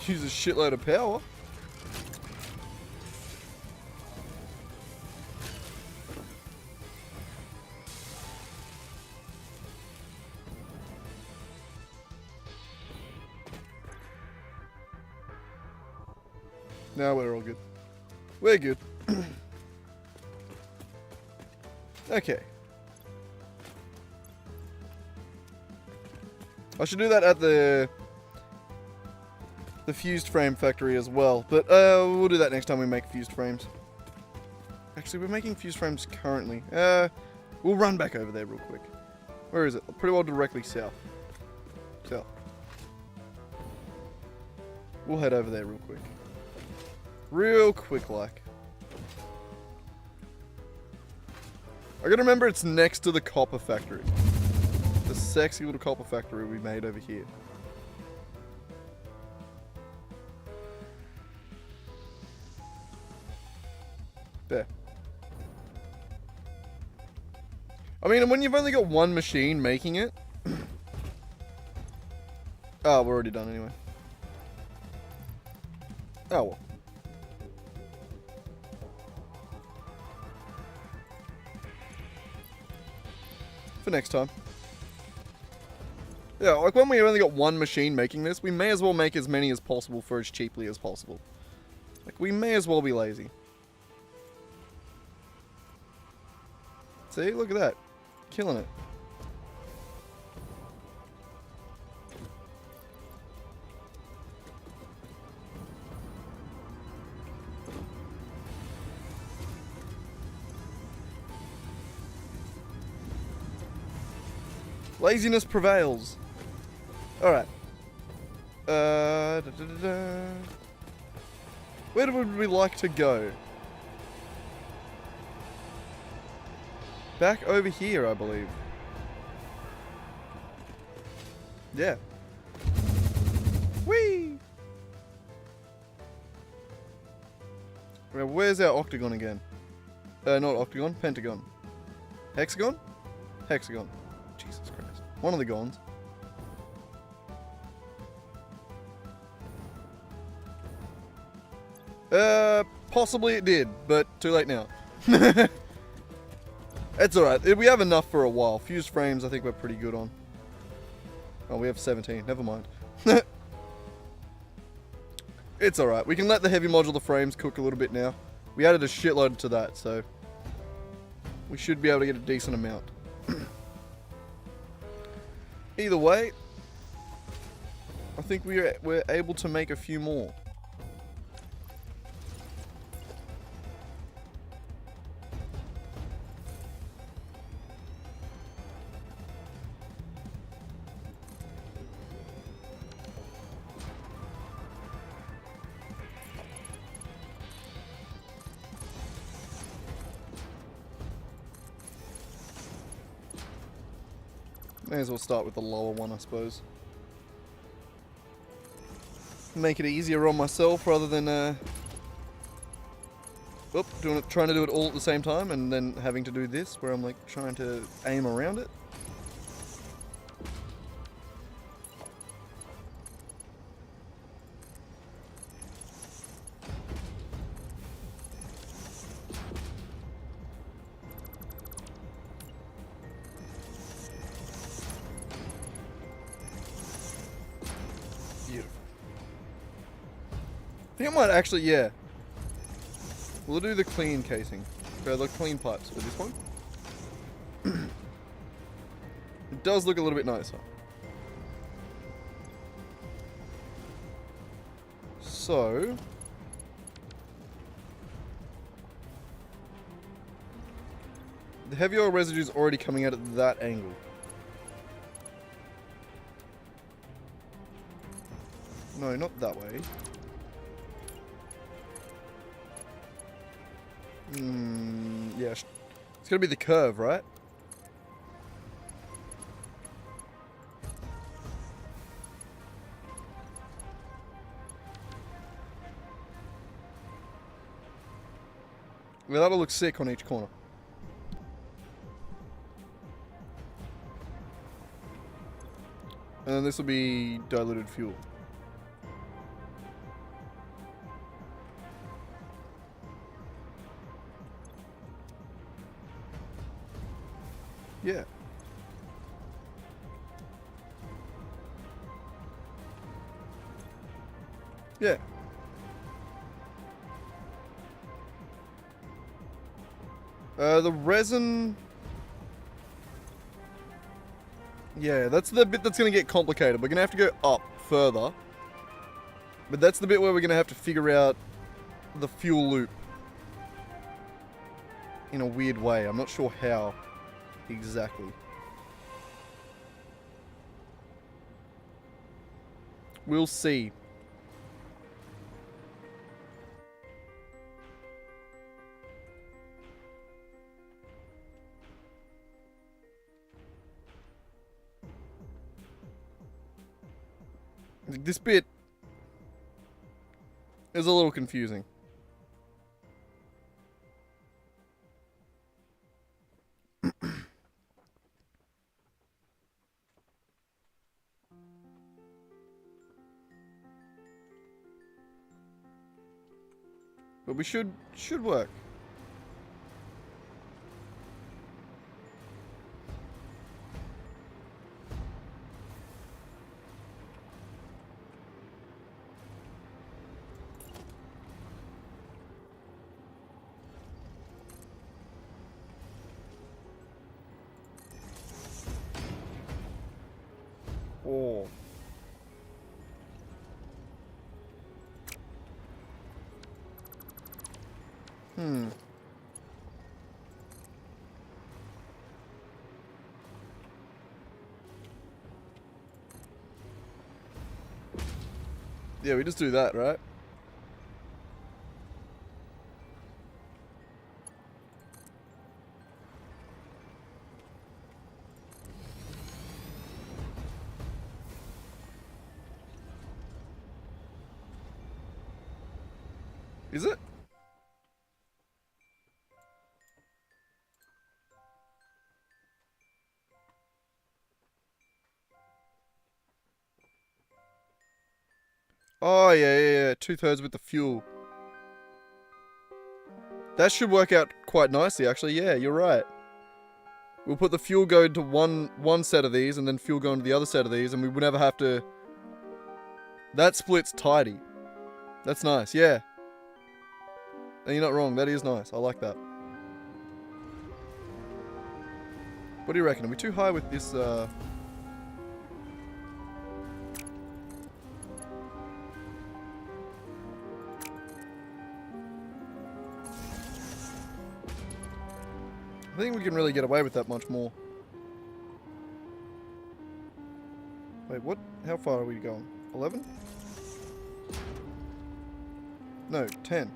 Use a shitload of power. Now we're all good. We're good. Okay. I should do that at the fused frame factory as well, but we'll do that next time we make fused frames. Actually, we're making fused frames currently. We'll run back over there real quick. Where is it? Pretty well directly south. South. We'll head over there real quick. Real quick like. I gotta remember it's next to the copper factory. The sexy little copper factory we made over here. There. I mean, when you've only got one machine making it... Oh, we're already done anyway. Oh well. For next time. Yeah, like when we only got one machine making this, we may as well make as many as possible for as cheaply as possible. Like, we may as well be lazy. See, look at that. Killing it. Laziness prevails. Alright. Where would we like to go? Back over here, I believe. Yeah. Whee! Now, where's our octagon again? Not octagon, pentagon. Hexagon? Hexagon. Jesus Christ. One of the gons. Possibly it did, but too late now. It's alright. We have enough for a while. Fused frames, I think we're pretty good on. Oh, we have 17. Never mind. It's alright. We can let the heavy modular frames cook a little bit now. We added a shitload to that, so we should be able to get a decent amount. Either way, I think we're able to make a few more. May as well start with the lower one, I suppose. Make it easier on myself rather than trying to do it all at the same time and then having to do this where I'm like trying to aim around it. Beautiful. I think I might actually, yeah. We'll do the clean casing. The clean pipes for this one. It does look a little bit nicer. So... the heavy oil residue is already coming out at that angle. No, not that way. Yeah, it's gonna be the curve, right? Well, that'll look sick on each corner. And then this will be diluted fuel. Yeah. Yeah. The resin... yeah, that's the bit that's going to get complicated. We're going to have to go up further. But that's the bit where we're going to have to figure out the fuel loop in a weird way. I'm not sure how exactly. We'll see. This bit is a little confusing. But we should work. Oh. Yeah, we just do that, right? Is it? Oh, yeah. 2/3 with the fuel. That should work out quite nicely, actually. Yeah, you're right. We'll put the fuel go into one set of these, and then fuel go into the other set of these, and we would never have to... that split's tidy. That's nice, yeah. And you're not wrong, that is nice. I like that. What do you reckon? Are we too high with this, I think we can really get away with that much more. Wait, what? How far are we going? 11? No, 10.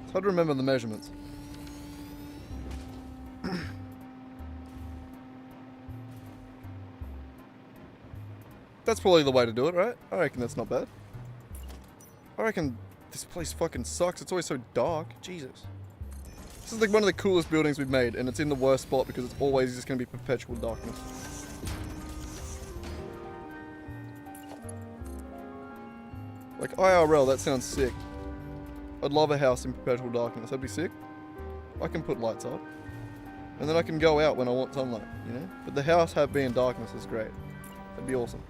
It's hard to remember the measurements. That's probably the way to do it, right? I reckon that's not bad. I reckon this place fucking sucks. It's always so dark. Jesus. This is like one of the coolest buildings we've made, and it's in the worst spot because it's always just going to be perpetual darkness. Like IRL, that sounds sick. I'd love a house in perpetual darkness. That'd be sick. I can put lights up. And then I can go out when I want sunlight, you know? But the house being darkness is great. That'd be awesome.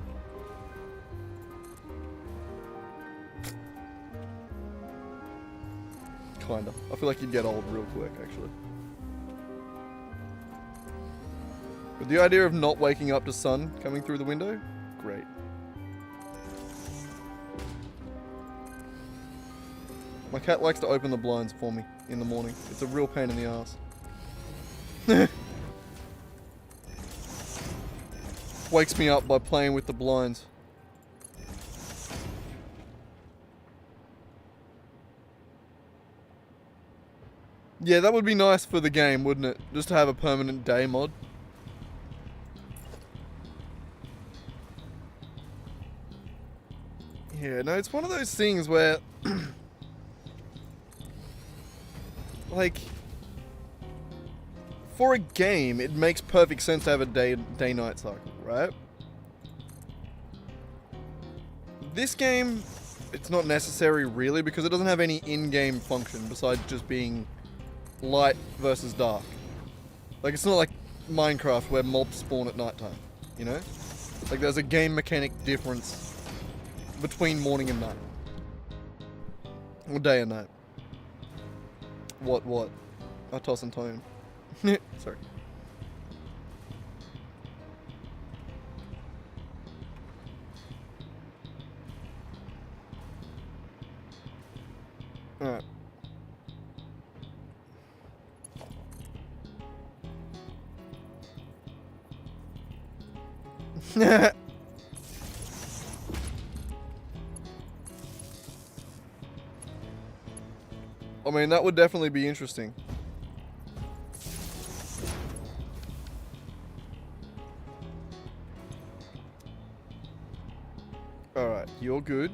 Kinda. I feel like you'd get old real quick, actually. But the idea of not waking up to sun coming through the window, great. My cat likes to open the blinds for me in the morning. It's a real pain in the ass. Wakes me up by playing with the blinds. Yeah, that would be nice for the game, wouldn't it? Just to have a permanent day mod. Yeah, no, it's one of those things where... like... For a game, it makes perfect sense to have a day-night cycle, right? This game, it's not necessary really, because it doesn't have any in-game function besides just being light versus dark. Like, it's not like Minecraft where mobs spawn at nighttime, you know? Like, there's a game mechanic difference between morning and night. Or day and night. What? I toss and tone. Sorry. Alright. I mean, that would definitely be interesting. Alright, you're good.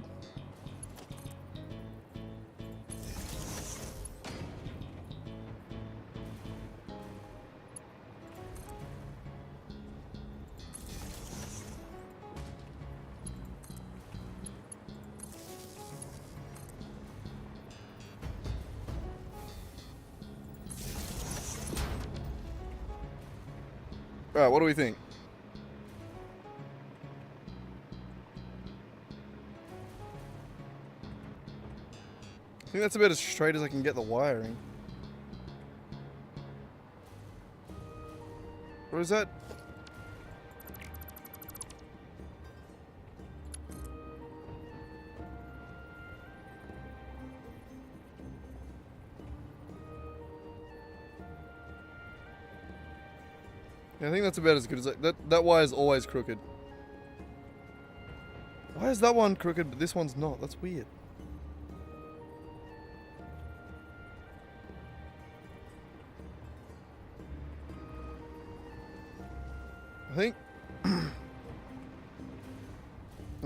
Alright, what do we think? I think that's about as straight as I can get the wiring. Or is that... Yeah, I think that's about as good as that wire is always crooked. Why is that one crooked but this one's not? That's weird. I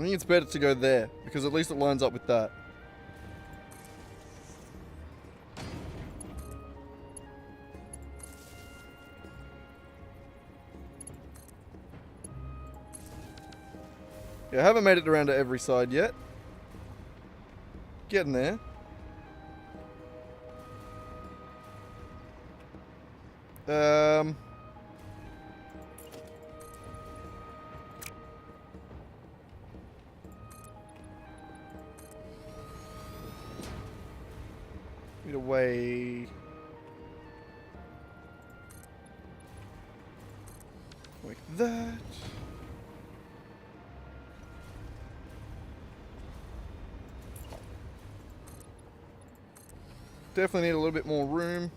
think it's better to go there because at least it lines up with that. Yeah, I haven't made it around to every side yet. Getting there. Need a way. Like that. Definitely need a little bit more room.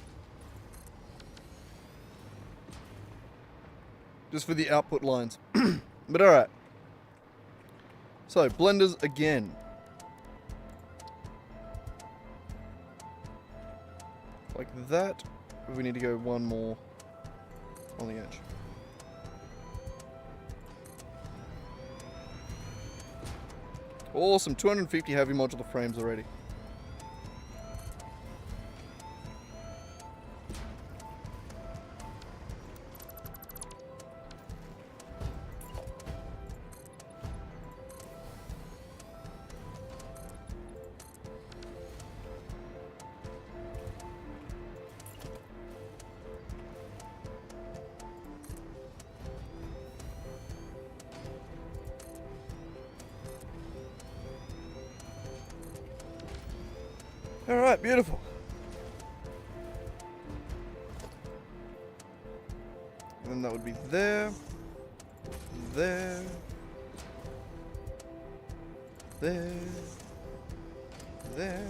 Just for the output lines. But alright. So, blenders again. Like that. We need to go one more on the edge. Awesome, 250 heavy modular frames already. Alright, beautiful. And then that would be there, there, there, there.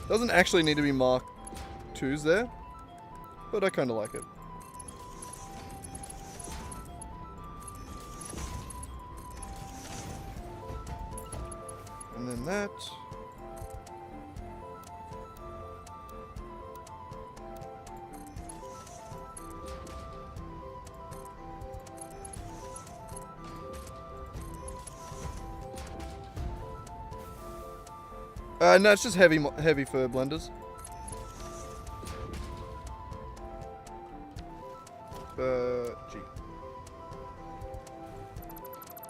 Doesn't actually need to be Mark 2s there, but I kind of like it. And then that. No, it's just heavy for blenders. G.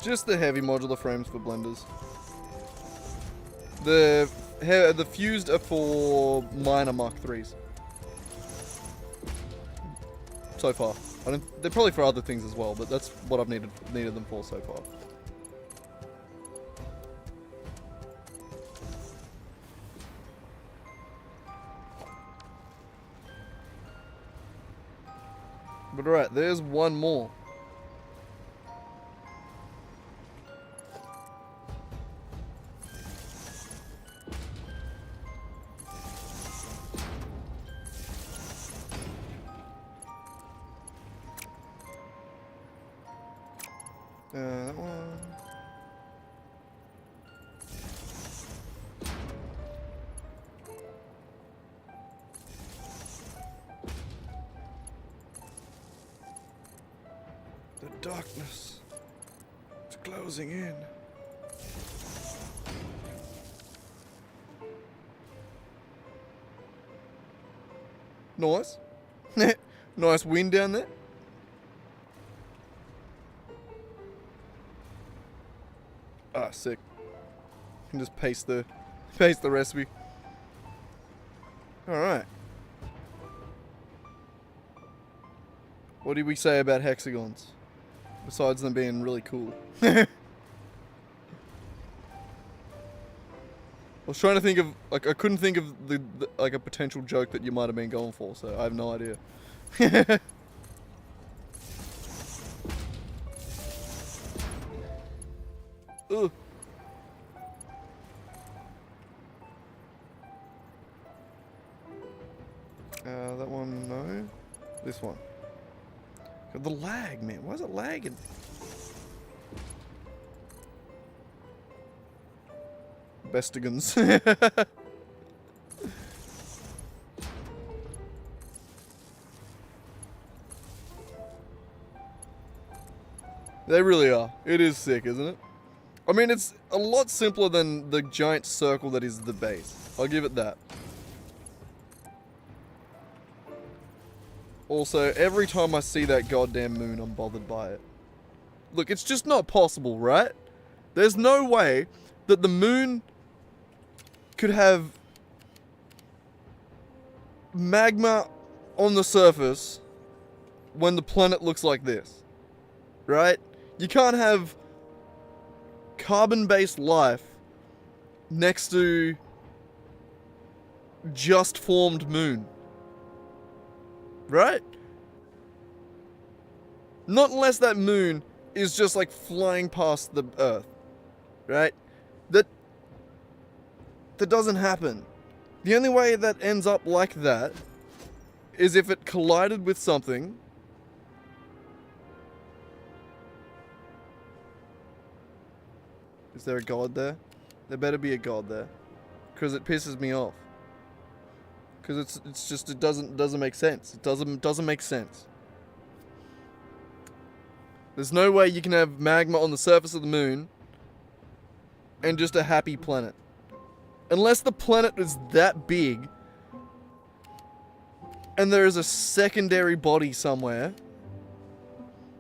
Just the heavy modular frames for blenders. The fused are for minor Mark 3s. So far. They're probably for other things as well, but that's what I've needed them for so far. But alright, there's one more. That one. The darkness. It's closing in. Nice. Nice wind down there. Ah, sick. Can just paste the recipe. Alright. What did we say about hexagons? Besides them being really cool. I was trying to think of, like, I couldn't think of the like a potential joke that you might have been going for, so I have no idea. Ugh. That one, no. This one. The lag, man. Why is it lagging? Bestigans. They really are. It is sick, isn't it? I mean, it's a lot simpler than the giant circle that is the base. I'll give it that. Also, every time I see that goddamn moon, I'm bothered by it. Look, it's just not possible, right? There's no way that the moon could have magma on the surface when the planet looks like this. Right? You can't have carbon-based life next to just formed moon. Right? Not unless that moon is just like flying past the Earth. right? That doesn't happen. The only way that ends up like that is if it collided with something Is there a god there? There better be a god there. Because it pisses me off. Because it's just, it doesn't make sense. It doesn't make sense. There's no way you can have magma on the surface of the moon and just a happy planet. Unless the planet is that big and there is a secondary body somewhere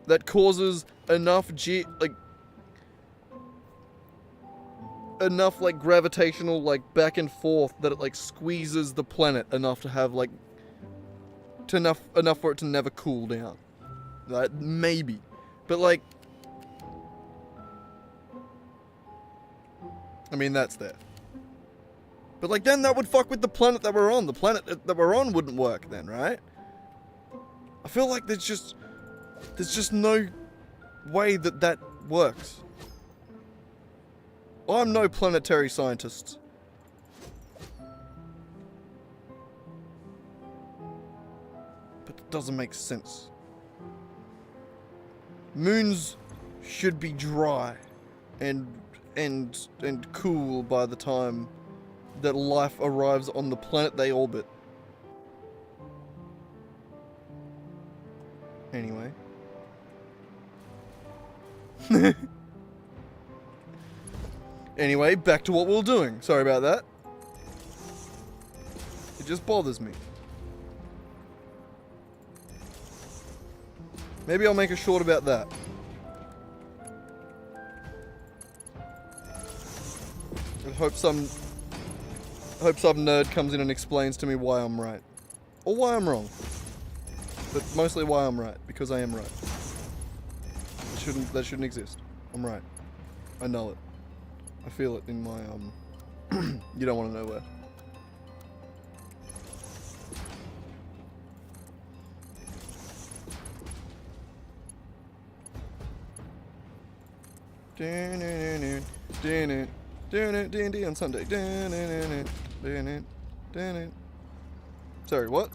that causes enough gravitational back and forth that it squeezes the planet enough to have enough for it to never cool down. Right? Maybe. But I mean, that's there. But then that would fuck with the planet that we're on. The planet that we're on wouldn't work then, right? I feel like there's just no way that works. I'm no planetary scientist. But it doesn't make sense. Moons should be dry and cool by the time that life arrives on the planet they orbit. Anyway. Anyway, back to what we were doing. Sorry about that. It just bothers me. Maybe I'll make a short about that. I hope some nerd comes in and explains to me why I'm right. Or why I'm wrong. But mostly why I'm right, because I am right. That shouldn't exist. I'm right. I know it. I feel it in my you don't want to know where. D&D on Sunday. Sorry, what?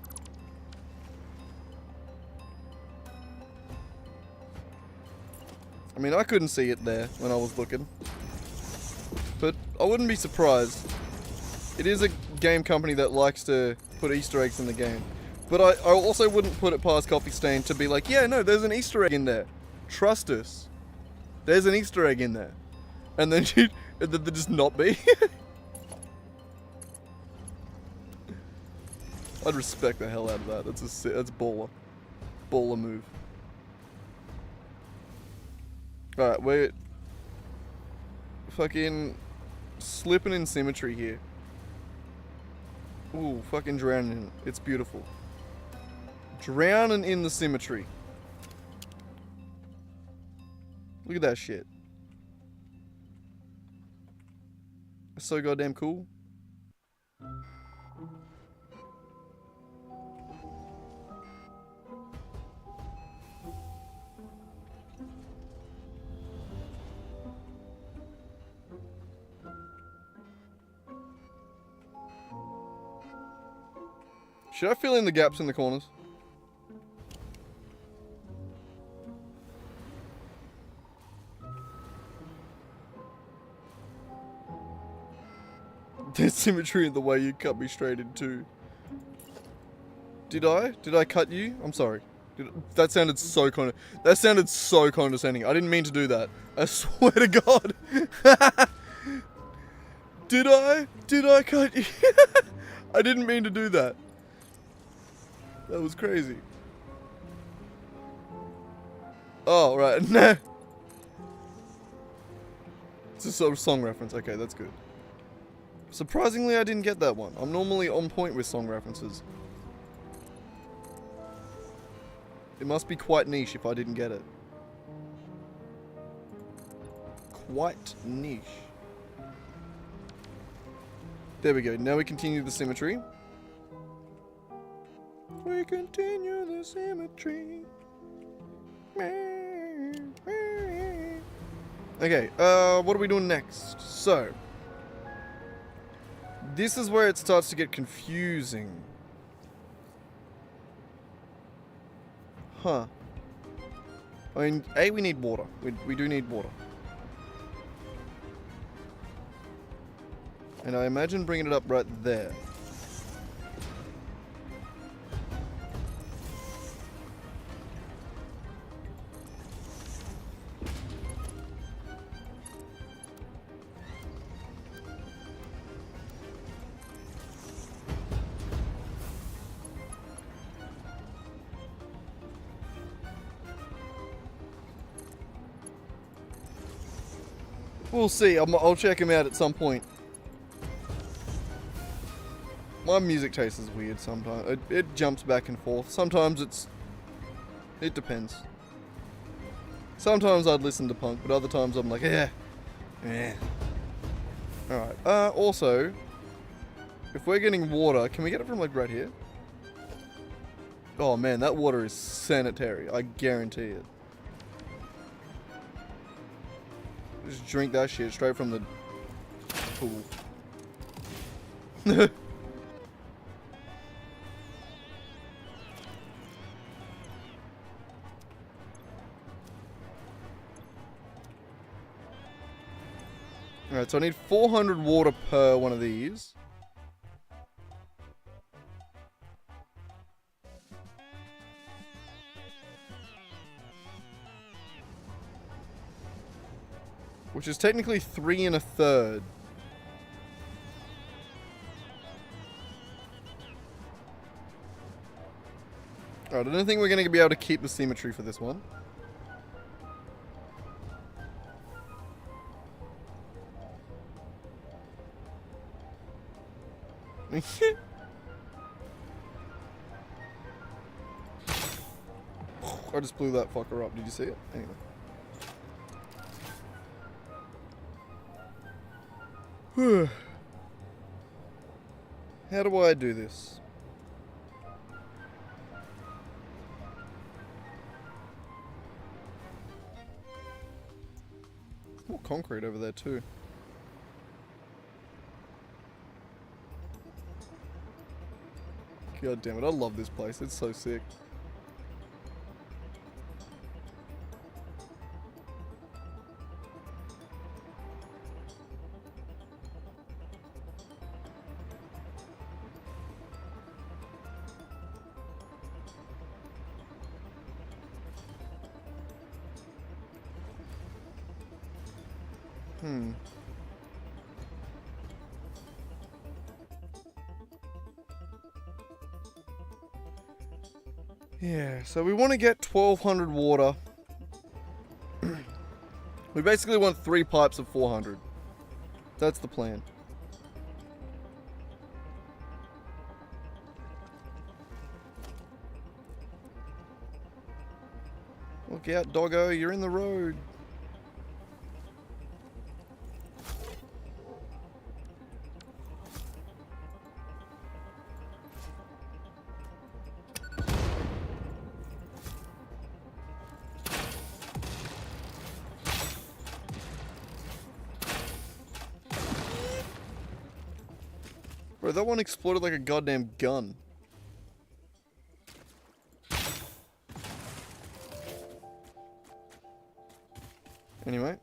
I mean, I couldn't see it there when I was looking. But I wouldn't be surprised. It is a game company that likes to put Easter eggs in the game. But I also wouldn't put it past Coffee Stain to be like, yeah, no, there's an Easter egg in there. Trust us. There's an Easter egg in there. And then there just not be. I'd respect the hell out of that. That's baller. Baller move. Alright, we're fucking slipping in symmetry here. Ooh, fucking drowning in it. It's beautiful. Drowning in the symmetry. Look at that shit. It's so goddamn cool. Should I fill in the gaps in the corners? There's symmetry in the way you cut me straight in two. Did I? Did I cut you? I'm sorry. That sounded so condescending. I didn't mean to do that. I swear to God. Did I? Did I cut you? I didn't mean to do that. That was crazy. Oh, right. Nah. It's a sort of song reference. Okay, that's good. Surprisingly, I didn't get that one. I'm normally on point with song references. It must be quite niche if I didn't get it. Quite niche. There we go. Now we continue the symmetry. We continue the symmetry. Okay, what are we doing next? So, this is where it starts to get confusing. Huh. I mean, A, we need water. We do need water. And I imagine bringing it up right there. We'll see. I'll check him out at some point. My music taste is weird sometimes. It jumps back and forth. Sometimes it depends. Sometimes I'd listen to punk, but other times I'm like, yeah. Alright. Also, if we're getting water, can we get it from like right here? Oh man, that water is sanitary. I guarantee it. Just drink that shit straight from the pool. Alright, so I need 400 water per one of these. Which is technically 3 1/3. Alright, I don't think we're going to be able to keep the symmetry for this one. I just blew that fucker up. Did you see it? Anyway. How do I do this? More concrete over there too. God damn it, I love this place. It's so sick. Yeah, so we want to get 1200 water. We basically want 3 pipes of 400. That's the plan. Look out, doggo, you're in the road. Bro, that one exploded like a goddamn gun. Anyway.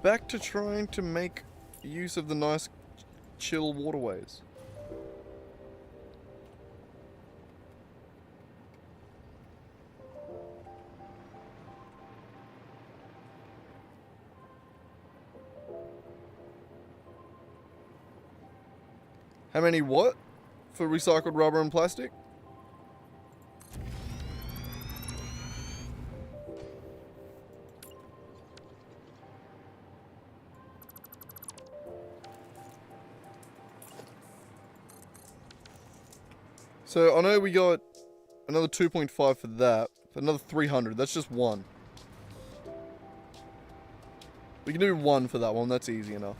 Back to trying to make use of the nice, chill waterways. How many what? For recycled rubber and plastic? So I know we got another 2.5 for that. Another 300. That's just one. We can do one for that one. That's easy enough.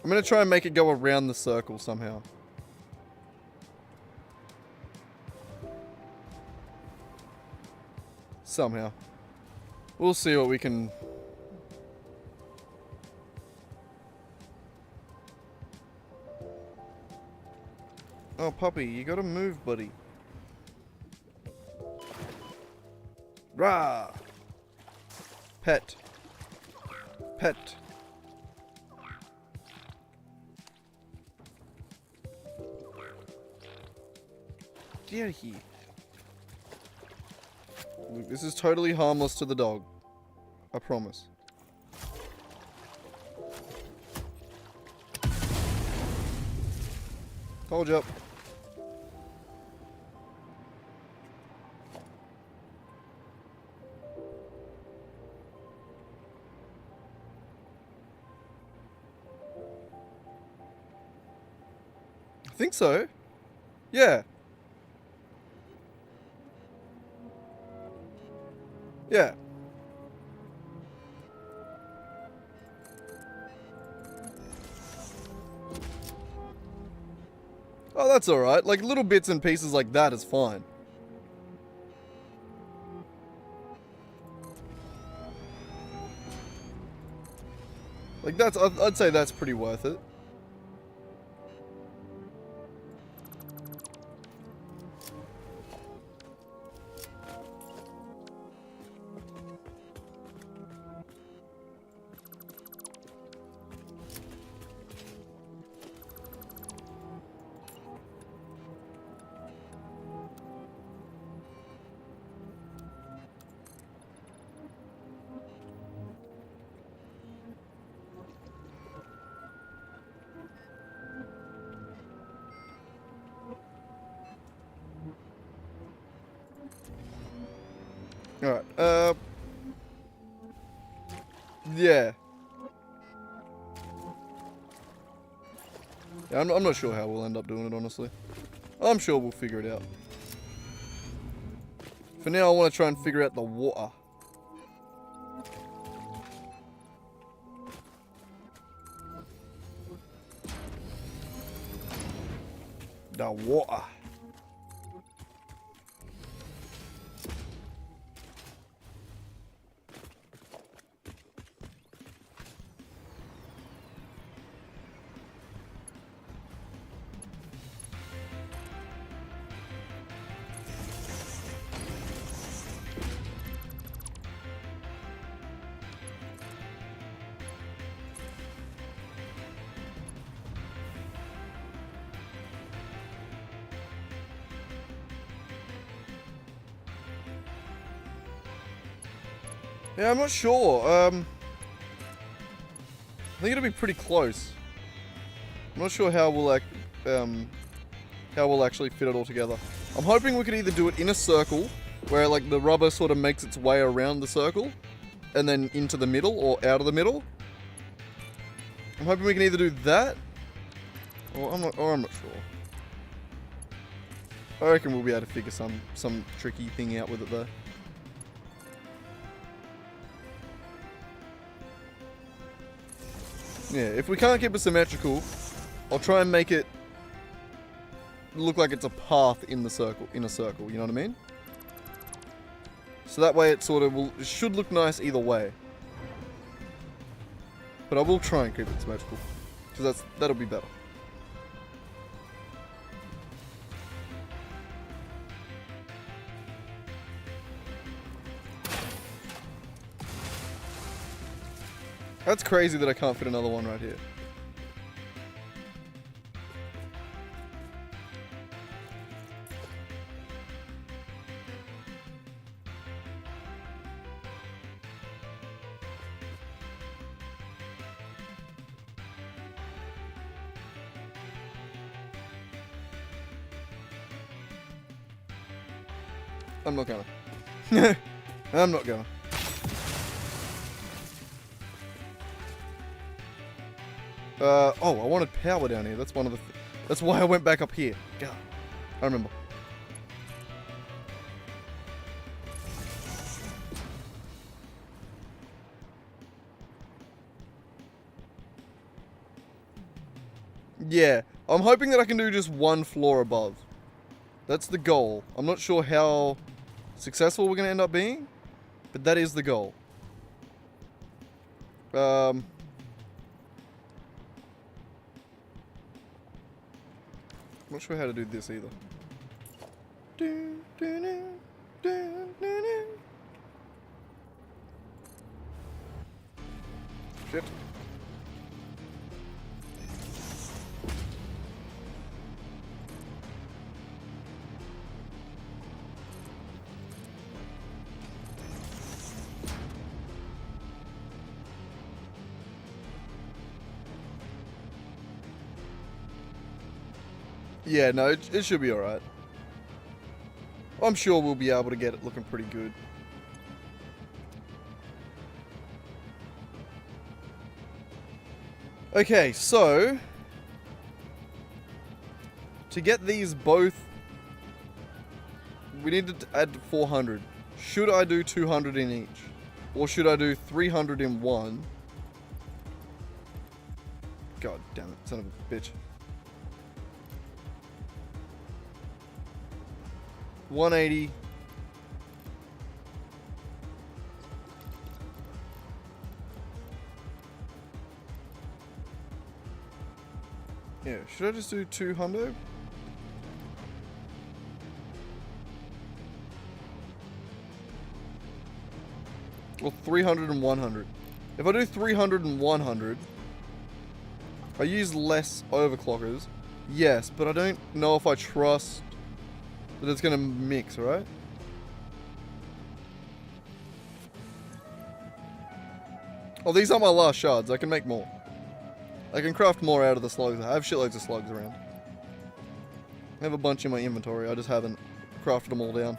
I'm going to try and make it go around the circle somehow. Somehow. We'll see what we can... Oh, puppy, you gotta move, buddy. Rah! Pet. Pet. Get out of here. Look, this is totally harmless to the dog. I promise. Told you. I think so. Yeah. Yeah. Oh, that's alright. Like, little bits and pieces like that is fine. Like, that's... I'd say that's pretty worth it. Alright, yeah. Yeah, I'm not sure how we'll end up doing it, honestly. I'm sure we'll figure it out. For now, I want to try and figure out the water. The water. Yeah, I'm not sure. I think it'll be pretty close. I'm not sure how we'll actually fit it all together. I'm hoping we could either do it in a circle, where like the rubber sort of makes its way around the circle, and then into the middle or out of the middle. I'm hoping we can either do that, or I'm not sure. I reckon we'll be able to figure some tricky thing out with it though. Yeah, if we can't keep it symmetrical, I'll try and make it look like it's a path in a circle, you know what I mean? So that way it it should look nice either way. But I will try and keep it symmetrical, because that'll be better. That's crazy that I can't fit another one right here. I'm not gonna. I'm not gonna. Oh, I wanted power down here. That's that's why I went back up here. God, I remember. Yeah, I'm hoping that I can do just one floor above. That's the goal. I'm not sure how successful we're going to end up being, but that is the goal. Not sure how to do this either. Shit. Yeah, no, it should be alright. I'm sure we'll be able to get it looking pretty good. Okay, so to get these both, we need to add 400. Should I do 200 in each? Or should I do 300 in one? God damn it, son of a bitch. 180. Yeah, should I just do 200? Or 300 and 100. If I do 300 and 100, I use less overclockers. Yes, but I don't know if I trust that it's gonna mix, right? Oh, these are my last shards. I can make more. I can craft more out of the slugs. I have shitloads of slugs around. I have a bunch in my inventory. I just haven't crafted them all down.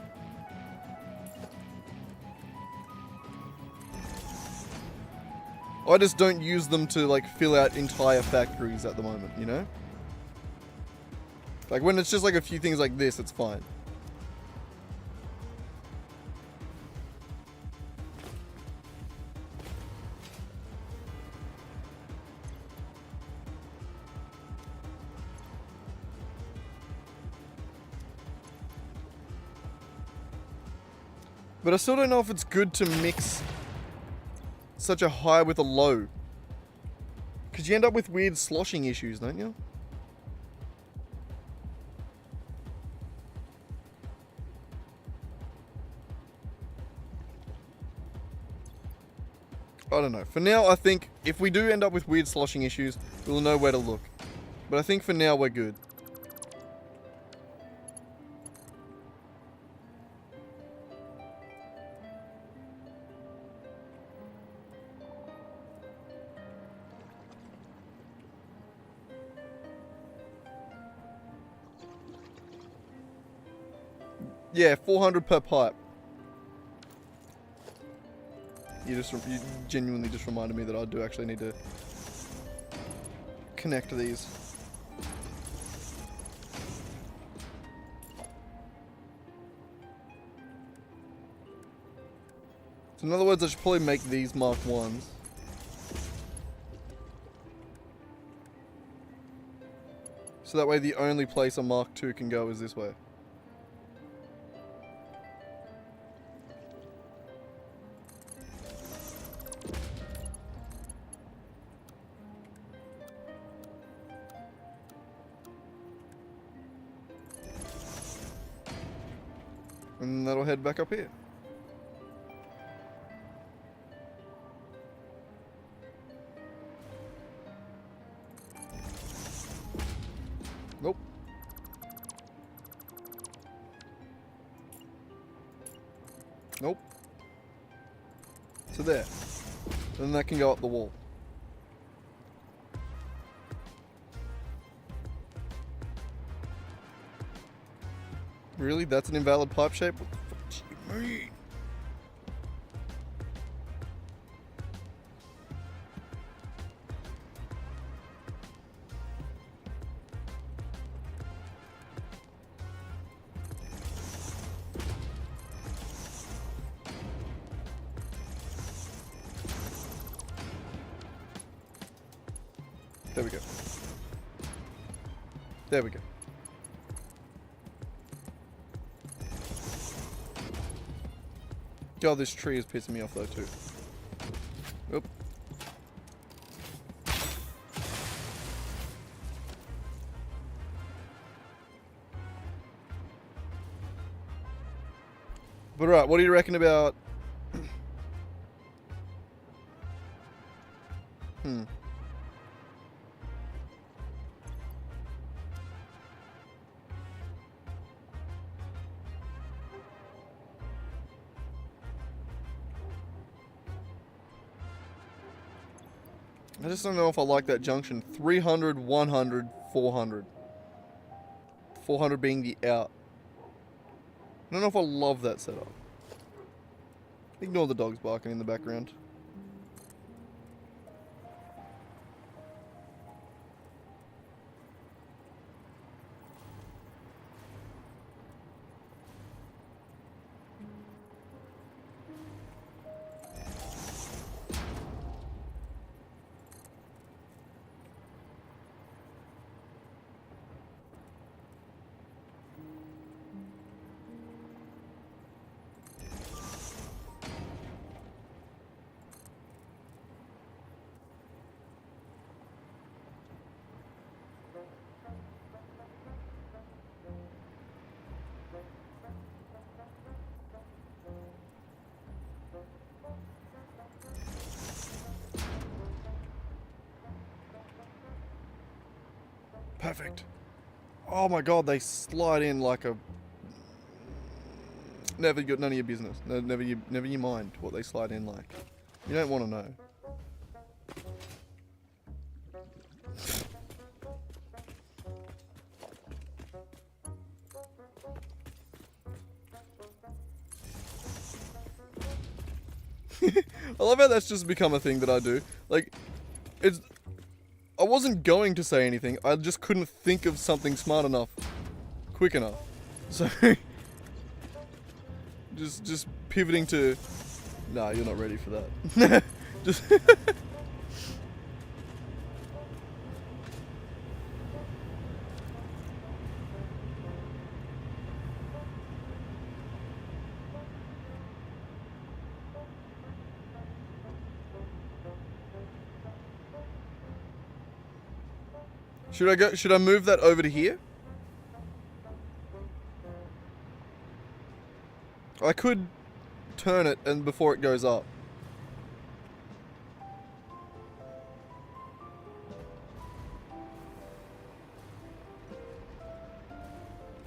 I just don't use them to, like, fill out entire factories at the moment, you know? Like, when it's just, like, a few things like this, it's fine. But I still don't know if it's good to mix such a high with a low. Because you end up with weird sloshing issues, don't you? I don't know. For now, I think if we do end up with weird sloshing issues, we'll know where to look. But I think for now, we're good. Yeah, 400 per pipe. You genuinely just reminded me that I do actually need to connect these. So in other words, I should probably make these Mark 1s. So that way the only place a Mark 2 can go is this way. And that'll head back up here. Nope. Nope. So there. Then that can go up the wall. Really? That's an invalid pipe shape? What the fuck do you mean? There we go. There we go. God, this tree is pissing me off though too. Oop. But right, what do you reckon about... I just don't know if I like that junction. 300, 100, 400. 400 being the out. I don't know if I love that setup. Ignore the dogs barking in the background. Perfect. Oh my god, they slide in like a... Never got none of your business. Never you mind what they slide in like. You don't want to know. I love how that's just become a thing that I do. Like, it's... I wasn't going to say anything. I just couldn't think of something smart enough, quick enough. So, just pivoting to, nah, you're not ready for that. Just. Should I move that over to here? I could turn it and before it goes up.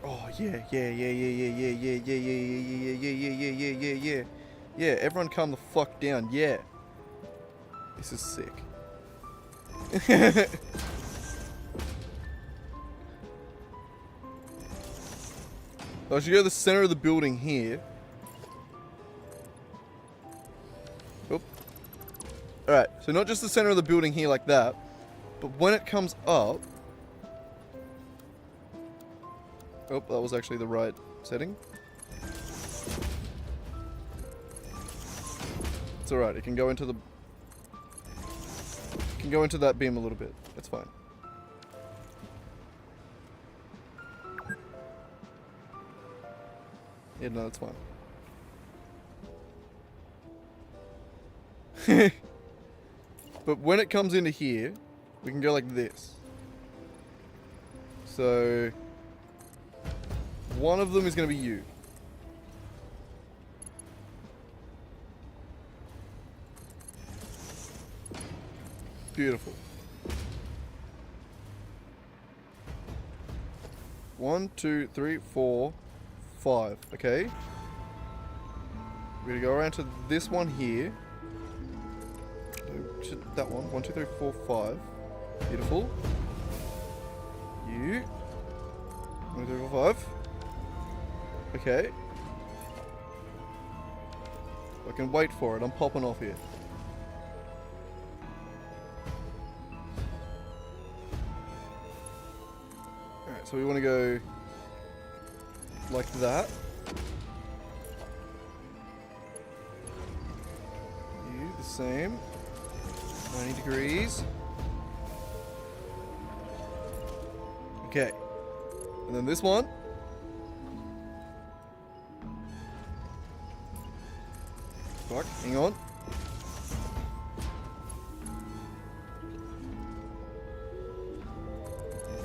Oh yeah. Yeah, everyone calm the fuck down. Yeah. This is sick. I should go to the center of the building here. Oop. Alright, so not just the center of the building here like that, but when it comes up... Oh, that was actually the right setting. It's alright, it can go into the... It can go into that beam a little bit. That's fine. Yeah, no, that's fine. But when it comes into here, we can go like this. So, one of them is going to be you. Beautiful. 1, 2, 3, 4, 5. Okay. We're gonna go around to this one here. That one. 1, 2, 3, 4, 5. Beautiful. You. 1, 2, 3, 4, 5. Okay. I can wait for it. I'm popping off here. Alright, so we want to go like that. You, the same. 90 degrees. Okay. And then this one. Fuck, hang on.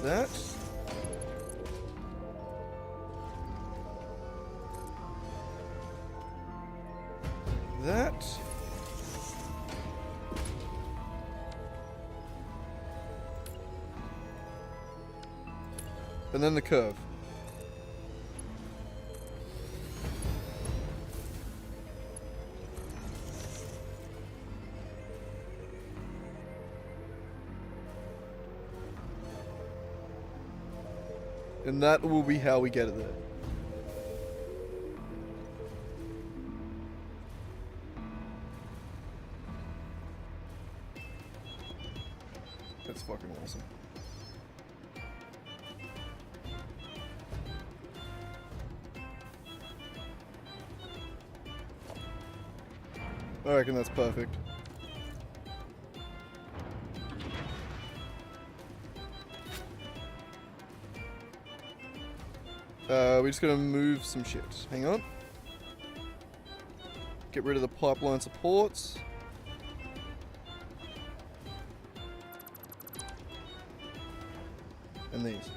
That. That. And then the curve. And that will be how we get it there. That's fucking awesome. I reckon that's perfect. We're just gonna move some shit. Hang on. Get rid of the pipeline supports. And these.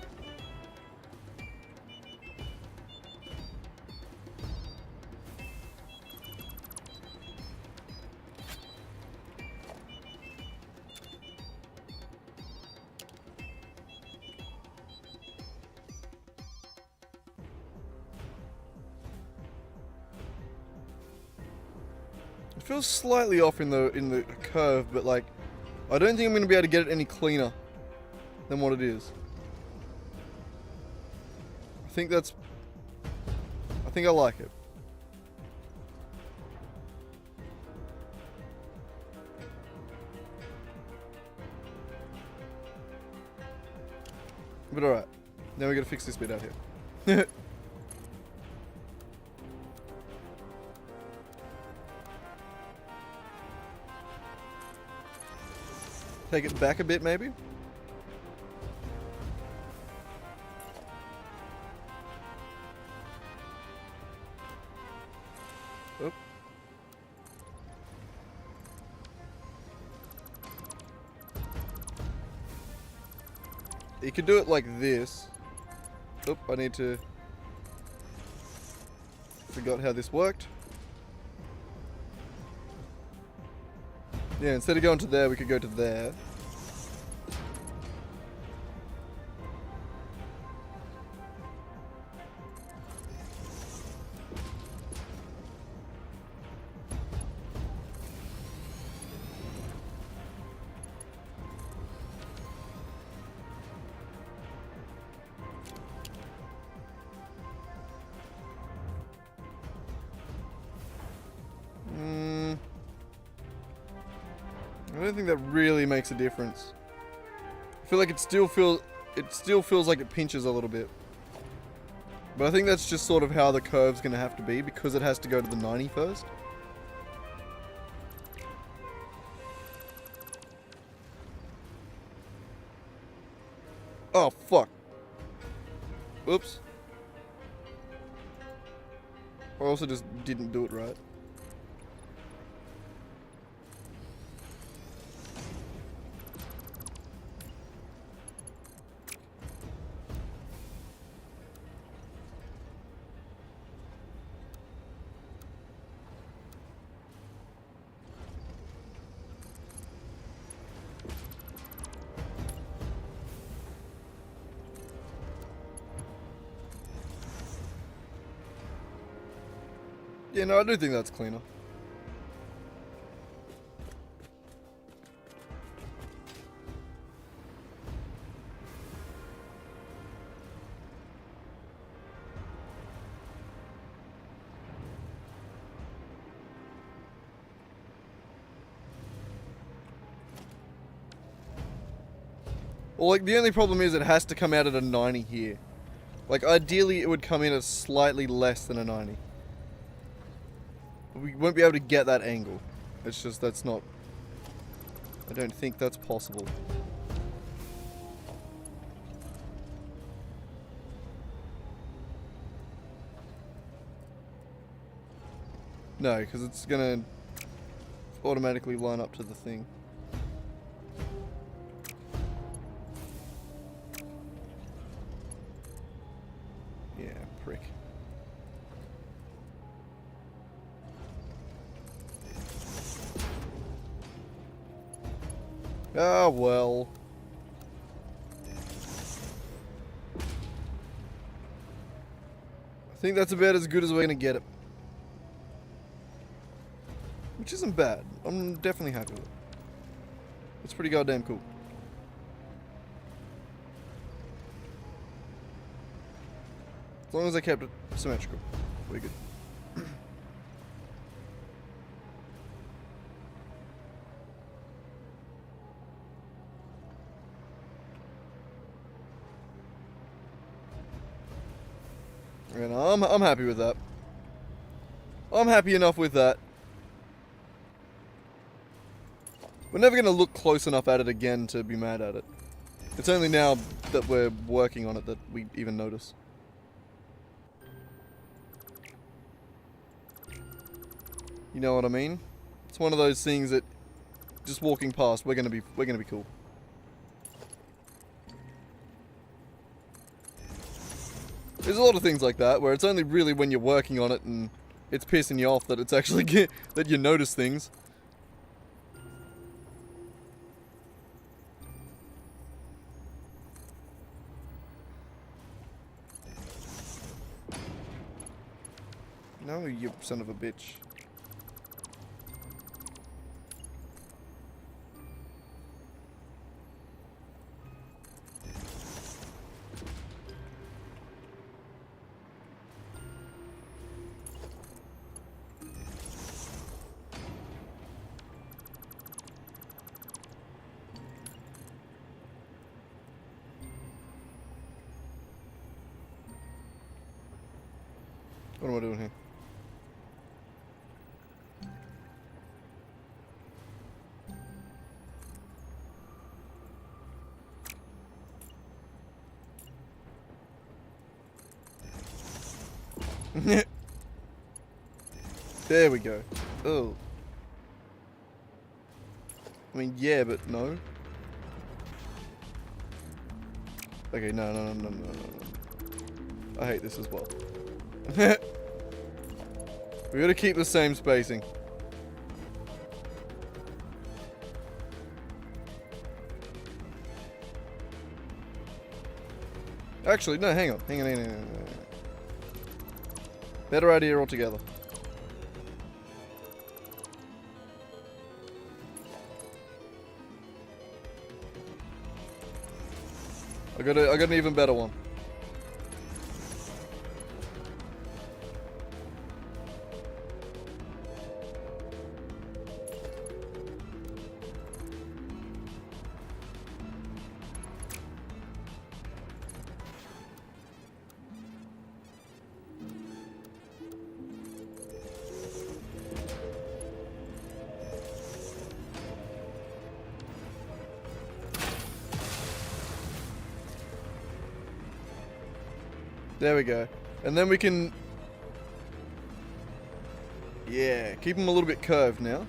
It feels slightly off in the curve, but like I don't think I'm gonna be able to get it any cleaner than what it is. I think I like it. But alright. Now we gotta fix this bit out here. Take it back a bit, maybe? Oop. You could do it like this. Oop, I need to... Forgot how this worked. Yeah, instead of going to there, we could go to there. I don't think that really makes a difference. I feel like it still feels like it pinches a little bit. But I think that's just sort of how the curve's gonna have to be because it has to go to the 90 first. Oh fuck. Oops. I also just didn't do it right. Yeah, no, I do think that's cleaner. Well, like, the only problem is it has to come out at a 90 here. Like, ideally it would come in at slightly less than a 90. We won't be able to get that angle. It's just, that's not... I don't think that's possible. No, because it's gonna automatically line up to the thing. Yeah, prick. Ah, well. I think that's about as good as we're gonna get it. Which isn't bad. I'm definitely happy with it. It's pretty goddamn cool. As long as I kept it symmetrical, we're good. And I'm happy with that. I'm happy enough with that. We're never going to look close enough at it again to be mad at it. It's only now that we're working on it that we even notice. You know what I mean? It's one of those things that just walking past, we're gonna be cool. There's a lot of things like that where it's only really when you're working on it and it's pissing you off that it's actually that you notice things. No, you son of a bitch. What am I doing here? There we go. Oh. I mean, yeah, but no. Okay, no. I hate this as well. We gotta keep the same spacing. Actually, no, hang on. Better idea altogether. I got an even better one. There we go. And then we can... Yeah, keep them a little bit curved now.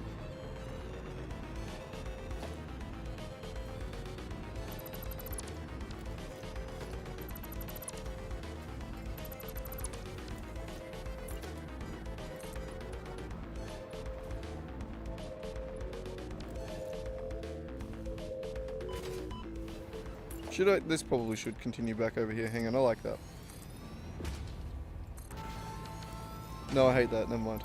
This probably should continue back over here. Hang on, I like that. No, I hate that. Never mind.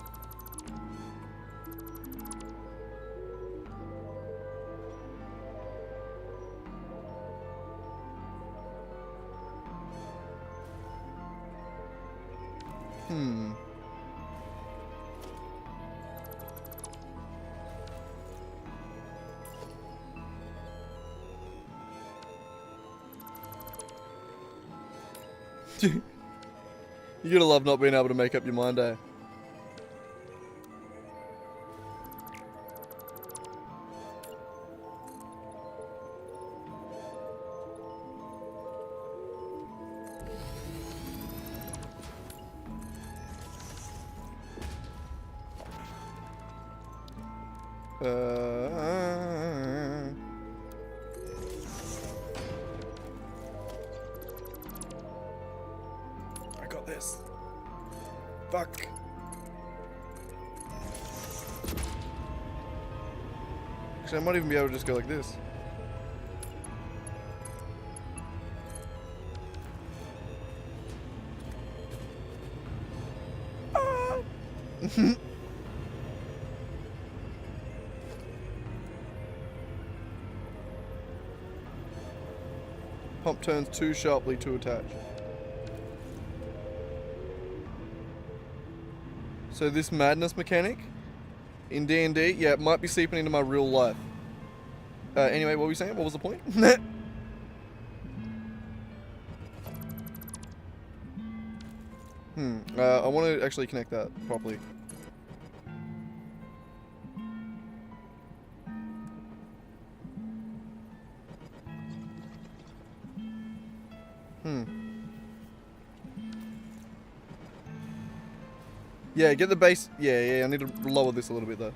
You're gonna love not being able to make up your mind, eh? I got this. Fuck. Actually, I might even be able to just go like this. Pump turns too sharply to attach. So this madness mechanic in D&D, yeah, it might be seeping into my real life. Anyway, what were you saying? What was the point? I want to actually connect that properly. Yeah, get the base. Yeah, I need to lower this a little bit though.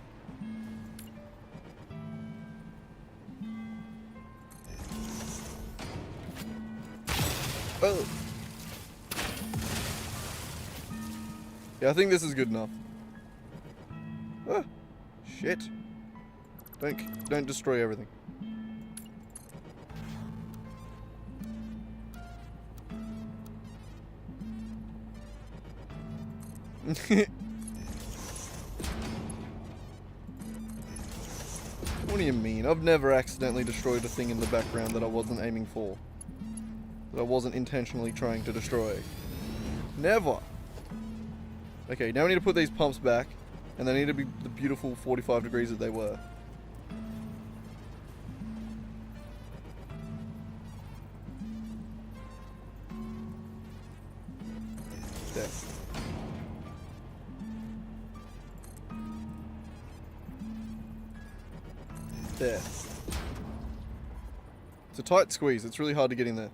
Oh. Yeah, I think this is good enough. Ah, shit. Don't destroy everything. What do you mean? I've never accidentally destroyed a thing in the background that I wasn't aiming for. That I wasn't intentionally trying to destroy. Never! Okay, now we need to put these pumps back, and they need to be the beautiful 45 degrees that they were. There. There. It's a tight squeeze, it's really hard to get in there.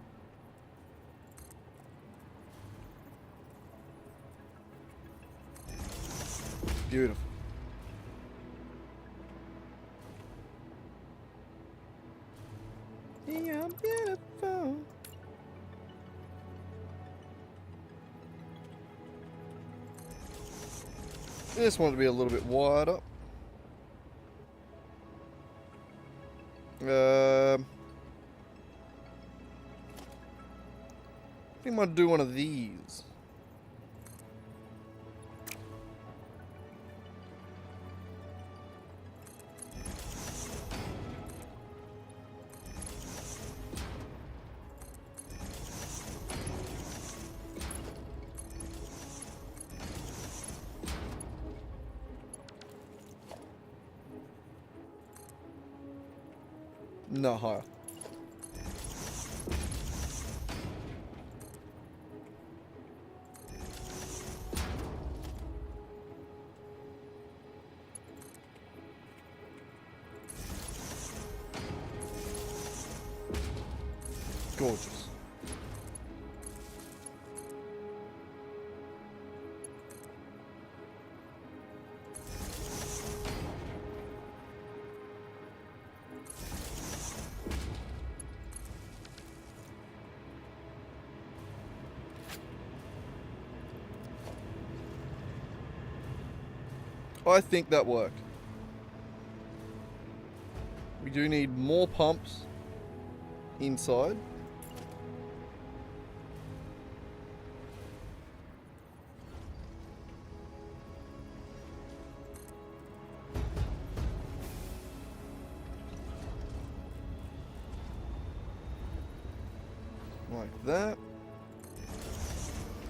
Beautiful. Yeah, I'm beautiful. I just want it to be a little bit wider. I think I might do one of these. No, higher. Gorgeous. I think that worked. We do need more pumps inside. Like that.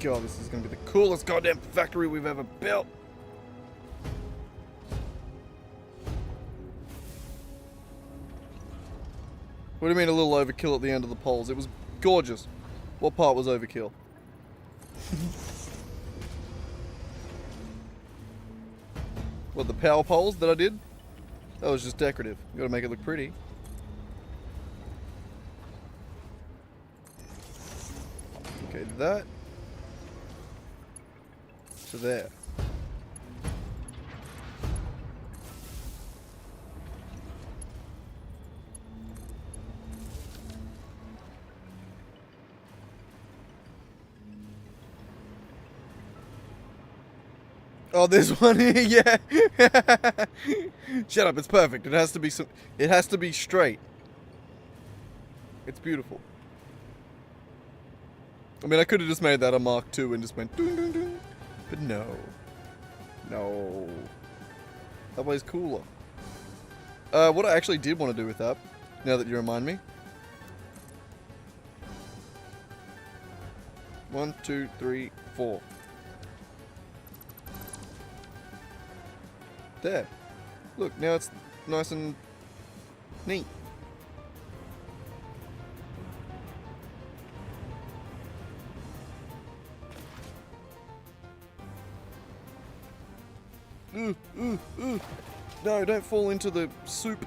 God, this is going to be the coolest goddamn factory we've ever built. What do you mean a little overkill at the end of the poles? It was gorgeous. What part was overkill? What, the power poles that I did? That was just decorative. You gotta make it look pretty. Okay, that to there. Oh, this one, yeah. Shut up, it's perfect. It has to be it has to be straight. It's beautiful. I mean, I could have just made that a Mark II and just went ding ding ding. But no. No. That way's cooler. What I actually did want to do with that, now that you remind me. 1, 2, 3, 4. There. Look, now it's nice and neat. Ooh, ooh, ooh. No, don't fall into the soup.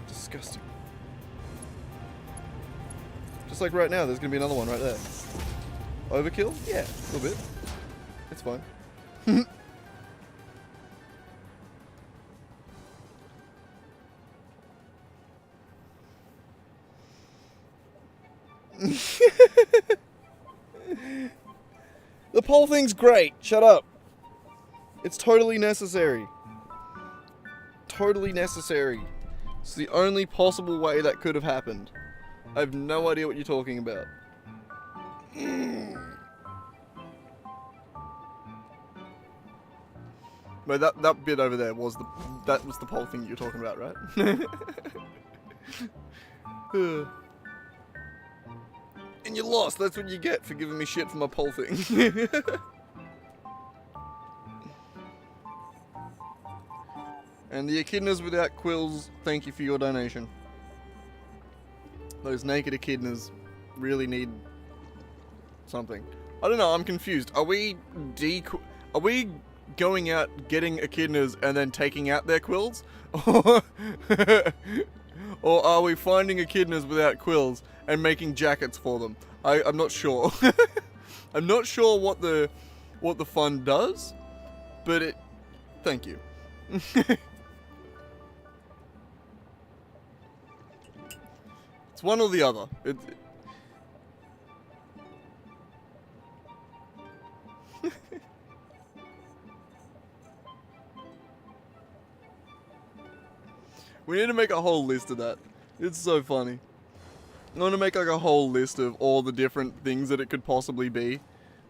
Disgusting. Just like right now, there's gonna be another one right there. Overkill? Yeah, a little bit. It's fine. The pole thing's great. Shut up. It's totally necessary. Totally necessary. It's the only possible way that could have happened. I have no idea what you're talking about. But that bit over there was the pole thing you're talking about, right? And you lost. That's what you get for giving me shit for my pole thing. And the echidnas without quills, thank you for your donation. Those naked echidnas really need something. I don't know, I'm confused. Are we going out getting echidnas and then taking out their quills? Or are we finding echidnas without quills and making jackets for them? I'm not sure. I'm not sure what the fund does, but it... Thank you. It's one or the other. We need to make a whole list of that. It's so funny. I want to make like a whole list of all the different things that it could possibly be.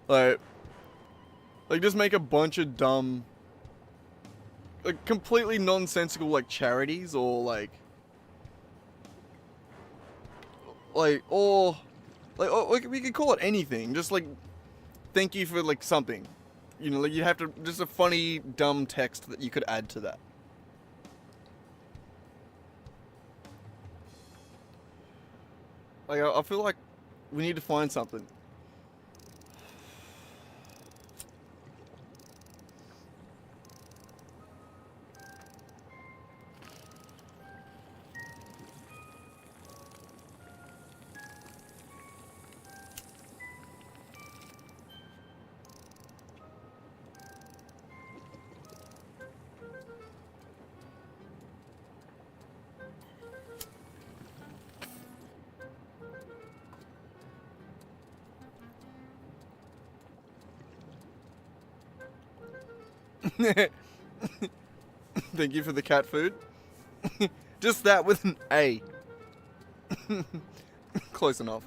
Like just make a bunch of dumb, like completely nonsensical like charities or or we could call it anything. Just like thank you for like something. You know, like you have to just a funny dumb text that you could add to that. Like, I feel like we need to find something. Thank you for the cat food. Just that with an A. Close enough.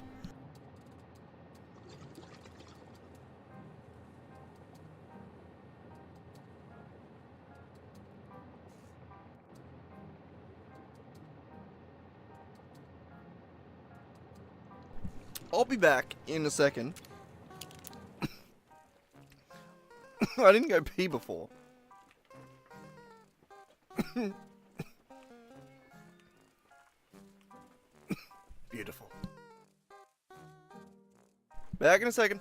I'll be back in a second. I didn't go pee before. Beautiful. Back in a second.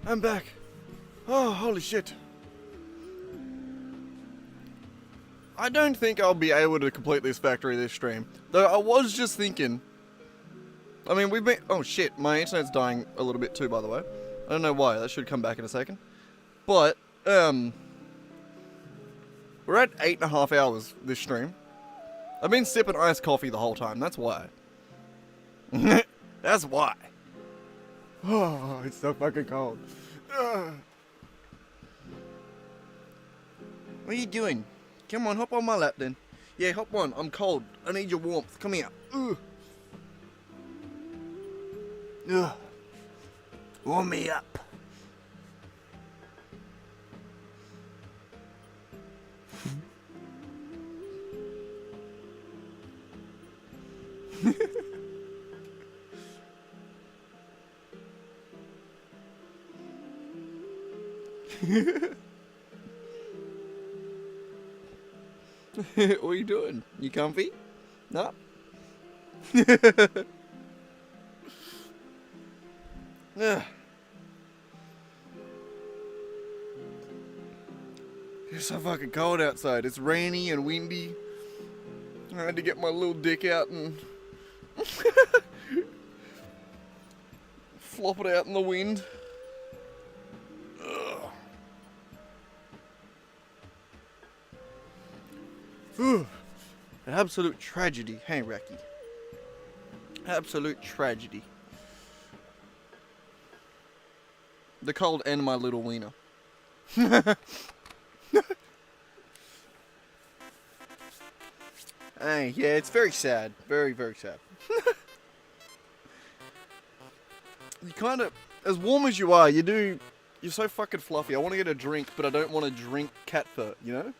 I'm back. Oh, holy shit. I don't think I'll be able to complete this factory this stream. Though I was just thinking... I mean, we've been... Oh shit, my internet's dying a little bit too, by the way. I don't know why, that should come back in a second. But, we're at 8.5 hours this stream. I've been sipping iced coffee the whole time, that's why. That's why. Oh, it's so fucking cold. Ugh. What are you doing? Come on, hop on my lap then. Yeah, hop on. I'm cold. I need your warmth. Come here. Ugh. Ugh. Warm me up. What are you doing? You comfy? No? Ugh. It's so fucking cold outside. It's rainy and windy. I had to get my little dick out and flop it out in the wind. Ugh. Whew. Absolute tragedy. Hey, Raki. Absolute tragedy. The cold and my little wiener. Hey, yeah, it's very sad. Very, very sad. You kind of, as warm as you are, you're so fucking fluffy. I want to get a drink, but I don't want to drink cat fur, you know?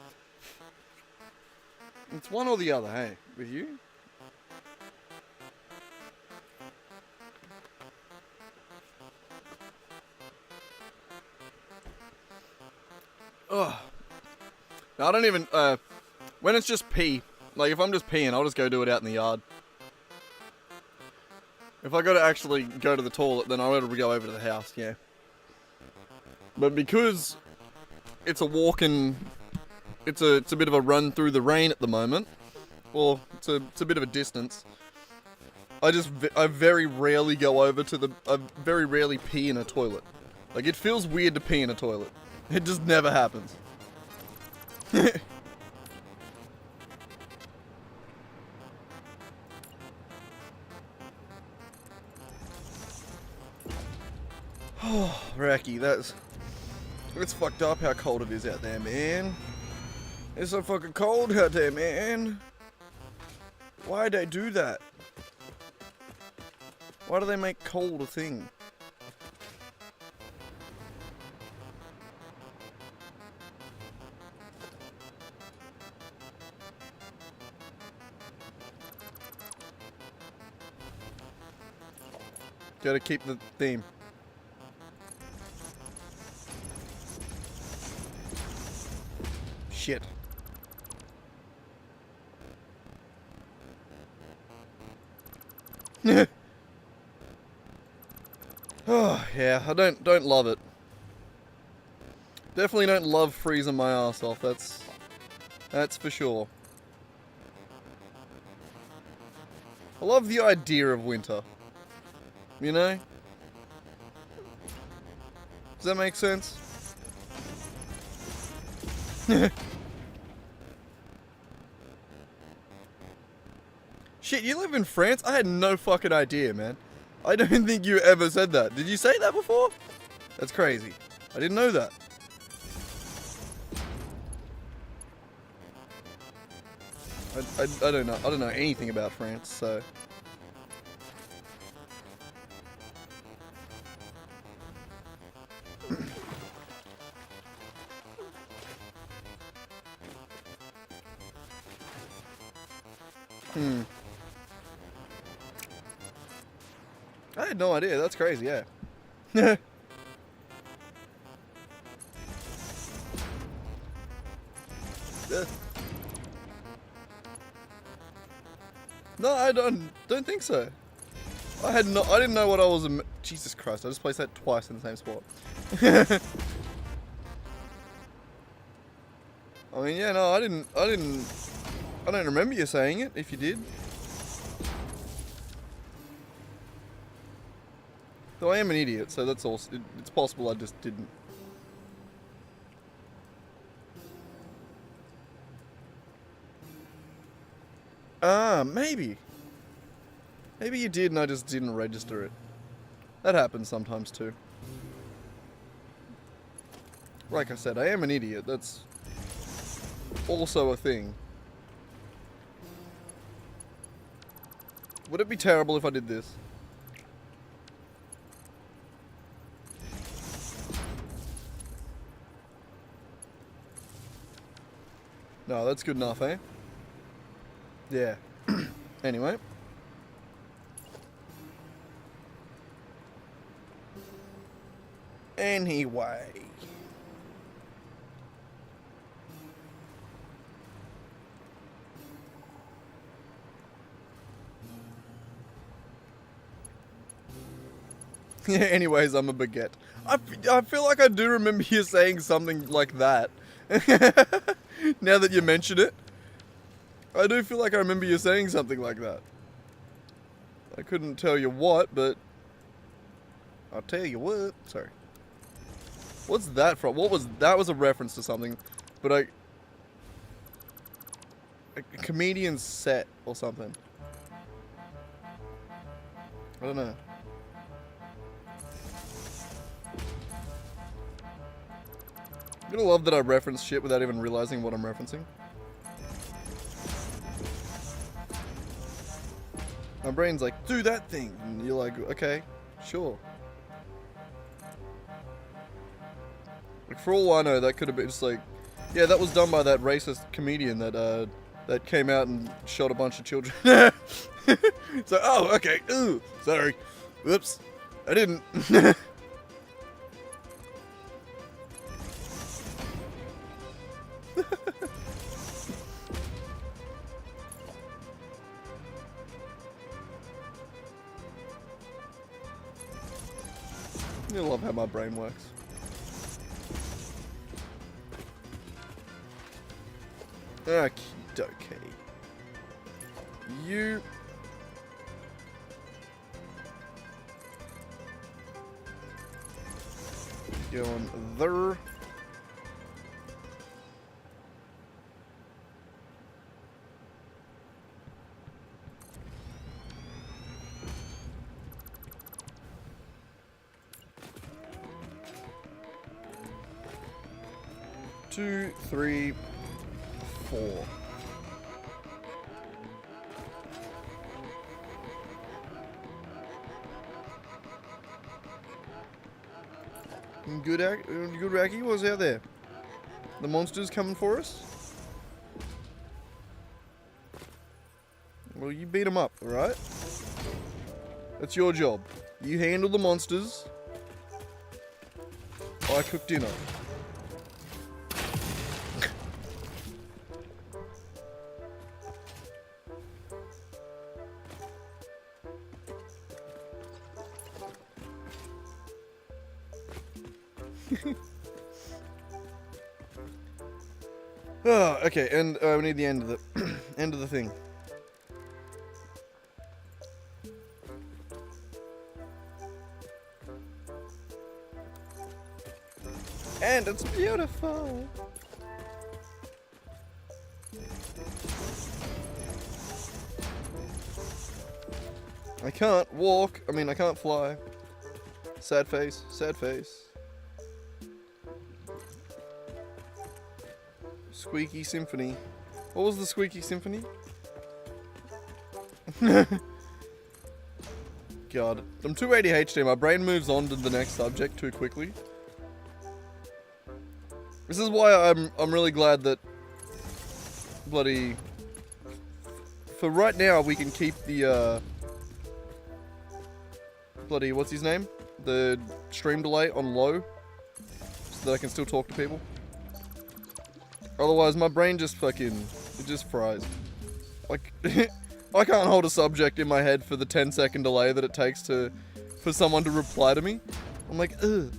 It's one or the other, hey, with you? Ugh. No, I don't even, when it's just pee, like if I'm just peeing, I'll just go do it out in the yard. If I gotta actually go to the toilet, then I'll go over to the house, yeah. But because it's a walk and it's a bit of a run through the rain at the moment, or it's a bit of a distance, I very rarely go over to I very rarely pee in a toilet. Like, it feels weird to pee in a toilet. It just never happens. Oh, Racky, it's fucked up how cold it is out there, man. It's so fucking cold out there, man. Why'd they do that? Why do they make cold a thing? Gotta keep the theme. Shit. Oh, yeah, I don't love it. Definitely don't love freezing my ass off, that's for sure. I love the idea of winter. You know? Does that make sense? Shit, you live in France? I had no fucking idea, man. I don't think you ever said that. Did you say that before? That's crazy. I didn't know that. I don't know. I don't know anything about France, so. I had no idea. That's crazy, yeah. No, I don't think so. I didn't know what I was. Jesus Christ! I just placed that twice in the same spot. I mean, yeah, no, I don't remember you saying it. If you did, though, I am an idiot, so that's also. It's possible I just didn't. Maybe. Maybe you did and I just didn't register it. That happens sometimes too. Like I said, I am an idiot. That's also a thing. Would it be terrible if I did this? No, that's good enough, eh? Yeah. Anyway. Anyway. Yeah, anyways, I'm a baguette. I feel like I do remember you saying something like that. Now that you mention it. I do feel like I remember you saying something like that. I couldn't tell you what, but I'll tell you what. Sorry. What's that from? That was a reference to something, but a comedian's set or something. I don't know. I'm gonna love that I reference shit without even realizing what I'm referencing. My brain's like, do that thing, and you're like, okay, sure. Like, for all I know, that could have been just like, yeah, that was done by that racist comedian that that came out and shot a bunch of children. So, oh, okay, ooh, sorry, whoops, I didn't. I love how my brain works. Okie dokie. You... going there. Two, three, four. Good, Racky. What's out there? The monsters coming for us? Well, you beat them up, alright? That's your job. You handle the monsters. I cook dinner. Oh, okay, and we need the end of the end of the thing. And it's beautiful. I can't walk. I mean, I can't fly. Sad face. Sad face. Squeaky Symphony. What was the Squeaky Symphony? God, I'm too ADHD. My brain moves on to the next subject too quickly. This is why I'm really glad that bloody for right now we can keep the bloody what's his name? The stream delay on low so that I can still talk to people. Otherwise, my brain just fucking, it just fries. Like, I can't hold a subject in my head for the 10-second delay that it takes for someone to reply to me. I'm like, ugh.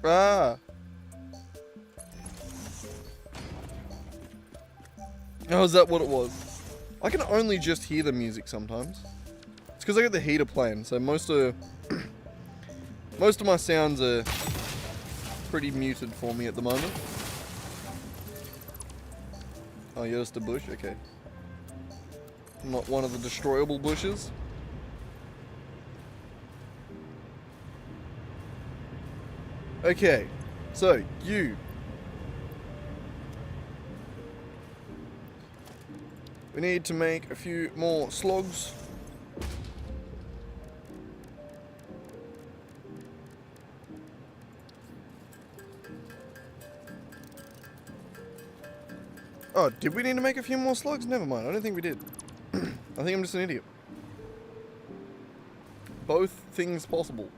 Ah. Oh, is that what it was? I can only just hear the music sometimes. It's because I got the heater playing, so most of my sounds are pretty muted for me at the moment. Oh, you're just a bush? Okay. Not one of the destroyable bushes. Okay, so you. We need to make a few more slogs. Oh, did we need to make a few more slugs? Never mind, I don't think we did. I think I'm just an idiot. Both things possible.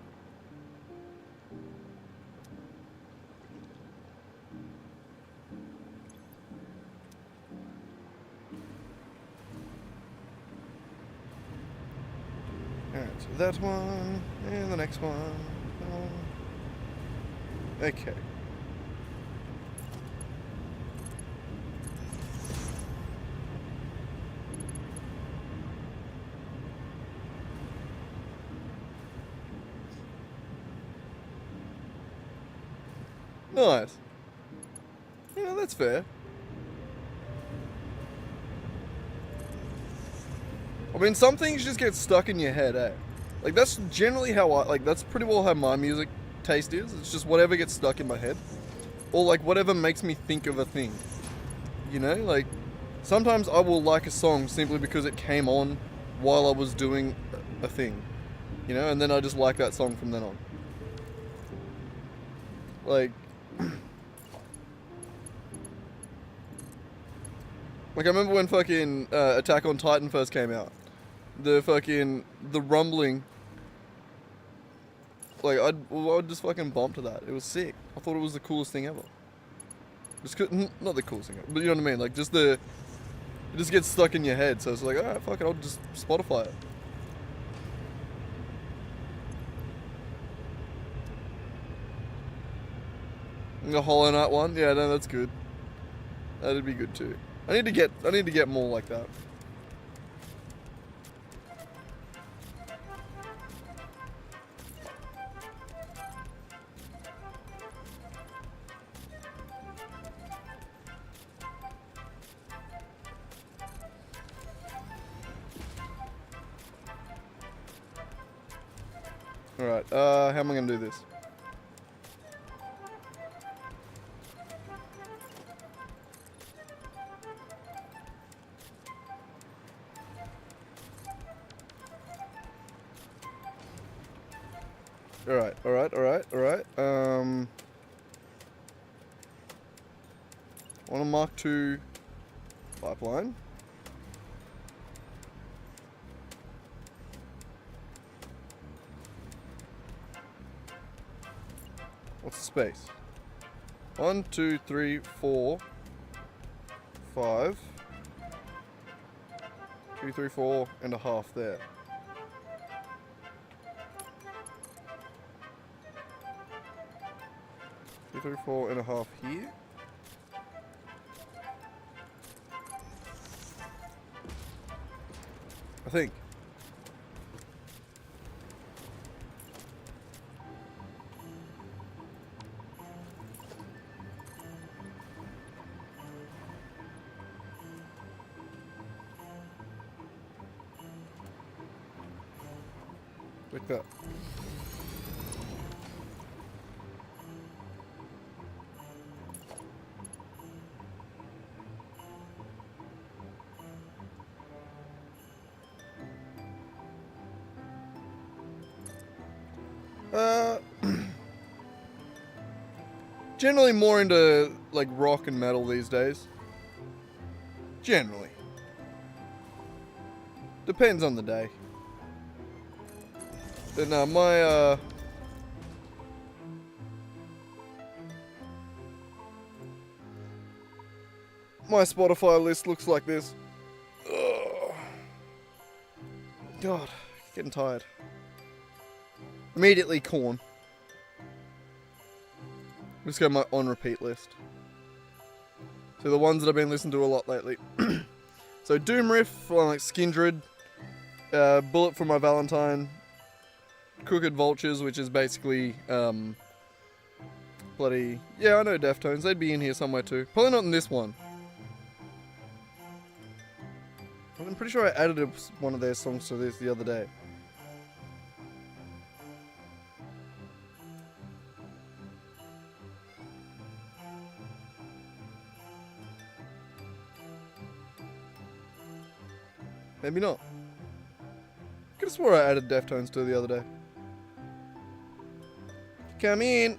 Alright, so that one, and the next one. Okay. Nice. Yeah, that's fair. I mean, some things just get stuck in your head, eh? Like, that's generally how that's pretty well how my music taste is. It's just whatever gets stuck in my head. Or, like, whatever makes me think of a thing. You know? Like, sometimes I will like a song simply because it came on while I was doing a thing. You know? And then I just like that song from then on. Like... Like, I remember when fucking Attack on Titan first came out. The rumbling. Like, I'd just fucking bump to that. It was sick. I thought it was the coolest thing ever. Just not the coolest thing ever, but you know what I mean? Like, it just gets stuck in your head, so it's like, alright, fuck it, I'll just Spotify it. The Hollow Knight one? Yeah, no, that's good. That'd be good too. I need to get more like that. Alright, how am I gonna do this? Alright. On a Mark II pipeline. What's the space? 1, 2, 3, 4, 5. 2, 3, 4 and a half there. 2, 3, 4 and a half here. I think. Like that. Generally more into like rock and metal these days. Generally. Depends on the day. But no, my my Spotify list looks like this. Ugh. God, getting tired. Immediately Corn. Just go my on repeat list. So the ones that I've been listening to a lot lately. So Doom Riff from like Skindred, Bullet for My Valentine, Crooked Vultures, which is basically bloody, yeah, I know Deftones. They'd be in here somewhere too. Probably not in this one. I'm pretty sure I added one of their songs to this the other day. Maybe not. Could have swore I added Deftones to the other day. Come in.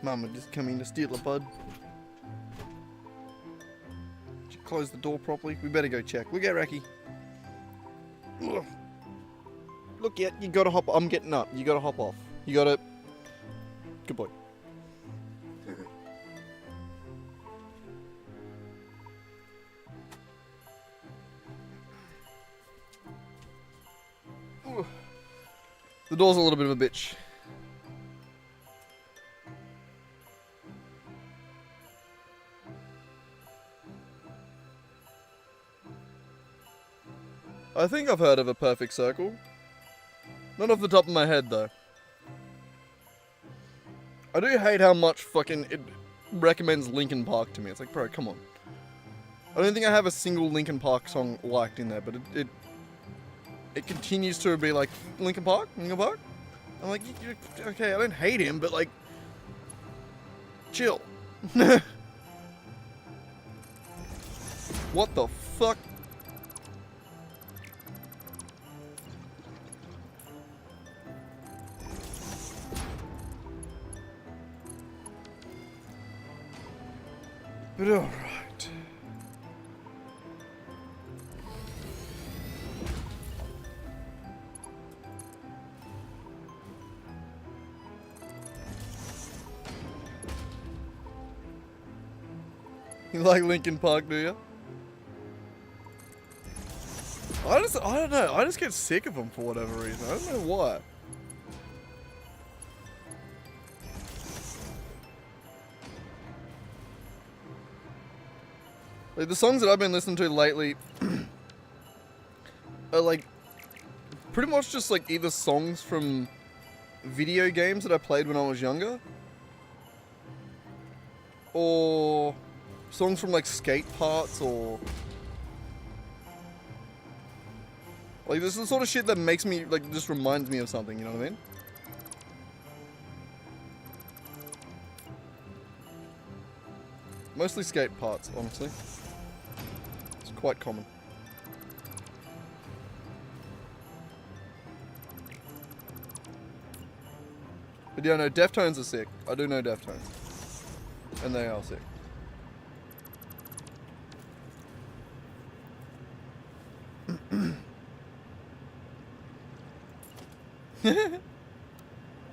Mama just coming to steal a bud. Did you close the door properly? We better go check. Look at Racky. Ugh. Look at, you gotta hop. I'm getting up. You gotta hop off. You gotta. Good boy. Ugh. The door's a little bit of a bitch. I think I've heard of A Perfect Circle. Not off the top of my head, though. I do hate how much fucking it recommends Linkin Park to me. It's like, bro, come on. I don't think I have a single Linkin Park song liked in there, but it continues to be like, Linkin Park? Linkin Park? I'm like, okay, I don't hate him, but like, chill. What the fuck? But alright. You like Linkin Park, do you? I don't know. I just get sick of them for whatever reason. I don't know why. Like, the songs that I've been listening to lately are like pretty much just like either songs from video games that I played when I was younger, or songs from like skate parts, or like this is the sort of shit that makes me like, just reminds me of something, you know what I mean? Mostly skate parts, honestly. It's quite common. But yeah, no, Deftones are sick. I do know Deftones. And they are sick.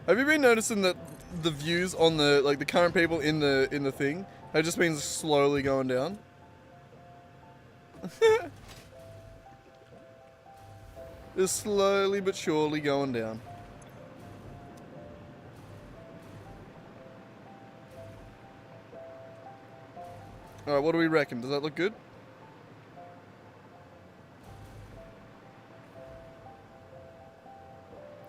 Have you been noticing that the views on the, like, the current people in the thing have just been slowly going down? Just slowly but surely going down. Alright, what do we reckon? Does that look good?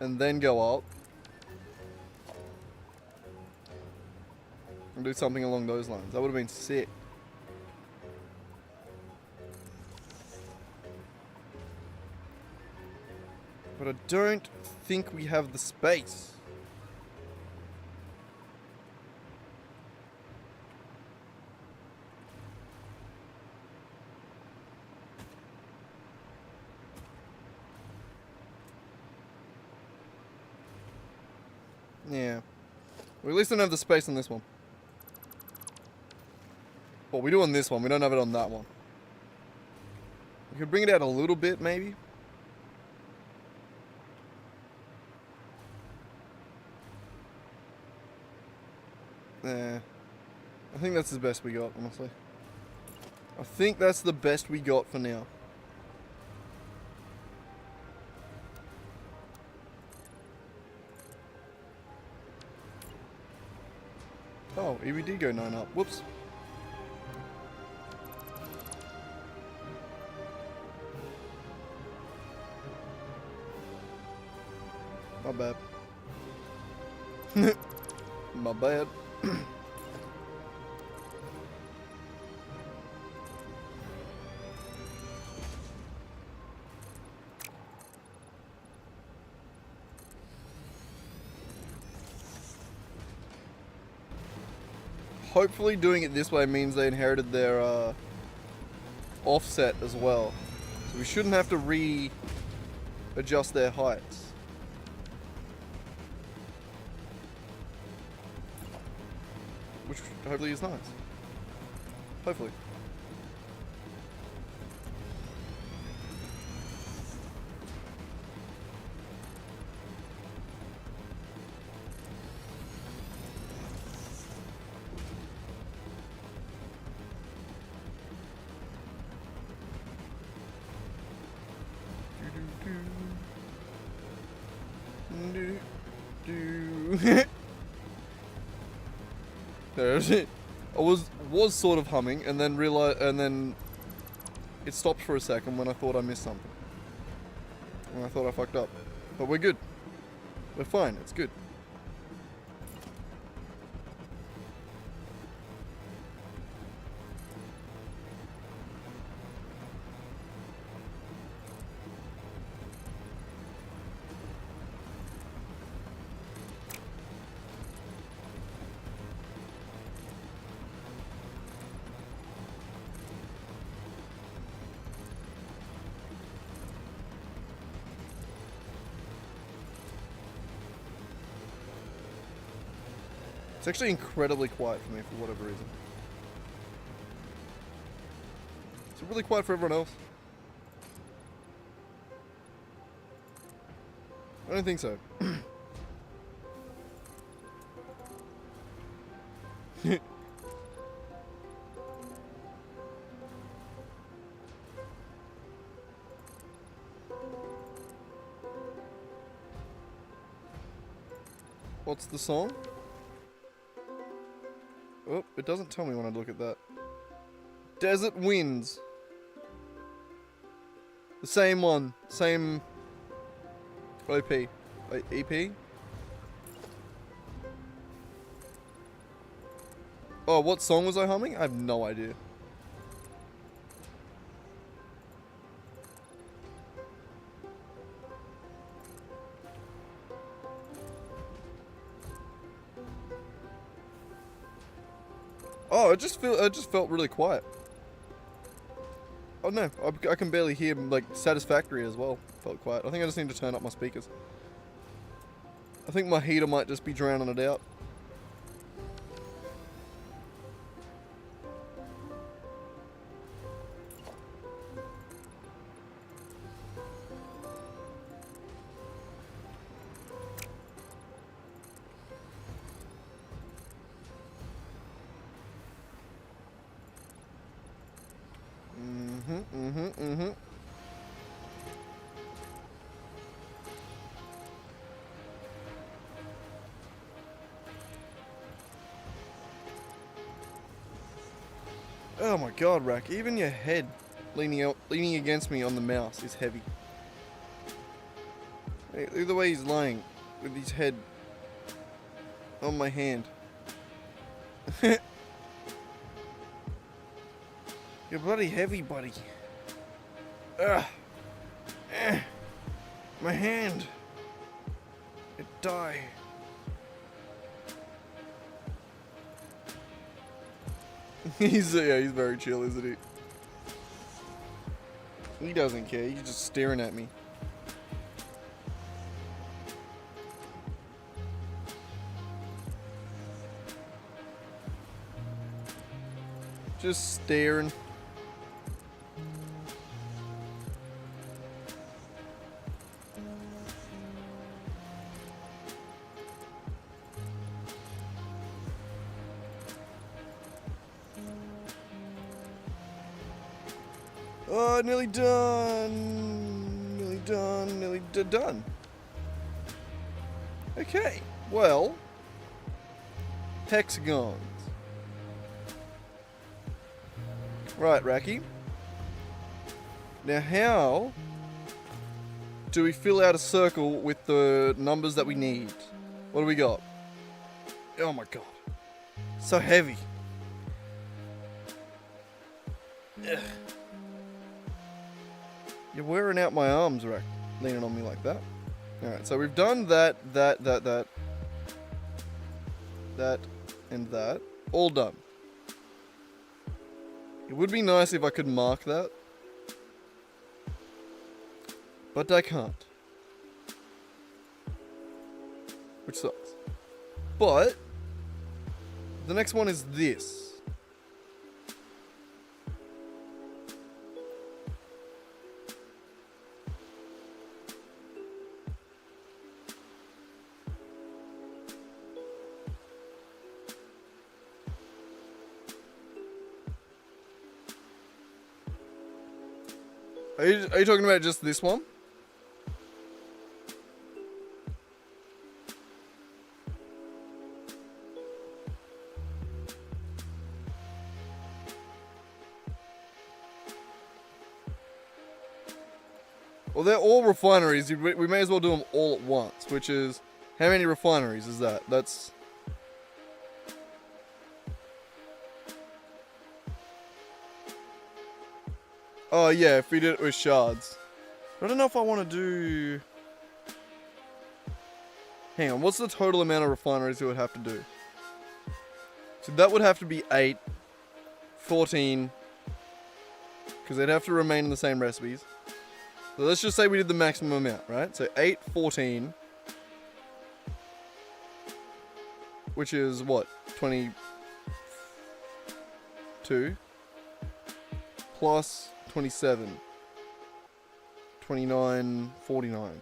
and then go up. And do something along those lines. That would have been sick. But I don't think we have the space. Yeah. We at least don't have the space on this one. Well, we do on this one. We don't have it on that one. We could bring it out a little bit, maybe. Nah. I think that's the best we got, honestly. I think that's the best we got for now. Oh, we did go 9 up. Whoops. My bad. My bad. Hopefully doing it this way means they inherited their offset as well. So we shouldn't have to re-adjust their heights. Which hopefully is nice. Hopefully. There's it. I was sort of humming and then realized, and then it stopped for a second when I thought I missed something. When I thought I fucked up. But we're good. We're fine. It's good. It's actually incredibly quiet for me for whatever reason. Is it really quiet for everyone else? I don't think so. What's the song? Oh, it doesn't tell me when I look at that. Desert Winds. The same one. Same OP. Wait, EP? Oh, what song was I humming? I have no idea. Oh, it just felt really quiet. Oh no, I can barely hear like Satisfactory as well. Felt quiet. I think I just need to turn up my speakers. I think my heater might just be drowning it out. Oh my god, Rack, even your head leaning against me on the mouse is heavy. Hey, look at the way he's lying with his head on my hand. You're bloody heavy, buddy. Ugh. My hand. It die. He's very chill, isn't he? He doesn't care. He's just staring at me. Just staring. Oh, nearly done. Nearly done. Nearly done. Okay. Well, hexagons. Right, Racky. Now, how do we fill out a circle with the numbers that we need? What do we got? Oh my god. So heavy. Ugh. You're wearing out my arms, Rack, leaning on me like that. Alright, so we've done that, and that. All done. It would be nice if I could mark that. But I can't. Which sucks. But the next one is this. Are you talking about just this one? Well, they're all refineries. We may as well do them all at once, which is... How many refineries is that? That's... Oh, yeah, if we did it with shards. I don't know if I want to do... Hang on, what's the total amount of refineries we would have to do? So that would have to be 8, 14, because they'd have to remain in the same recipes. So let's just say we did the maximum amount, right? So 8, 14, which is what? 22 plus 27, 29, 49.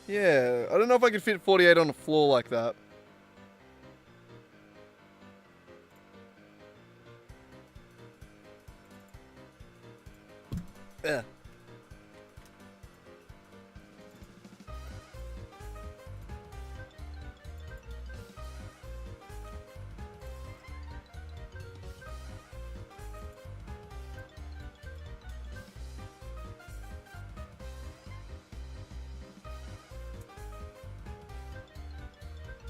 Yeah, I don't know if I could fit 48 on the floor like that. Yeah.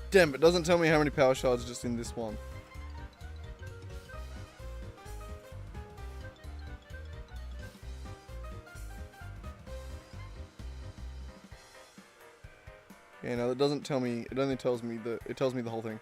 Damn, it doesn't tell me how many power shards just in this one. Yeah, no, it doesn't tell me. It only tells me it tells me the whole thing.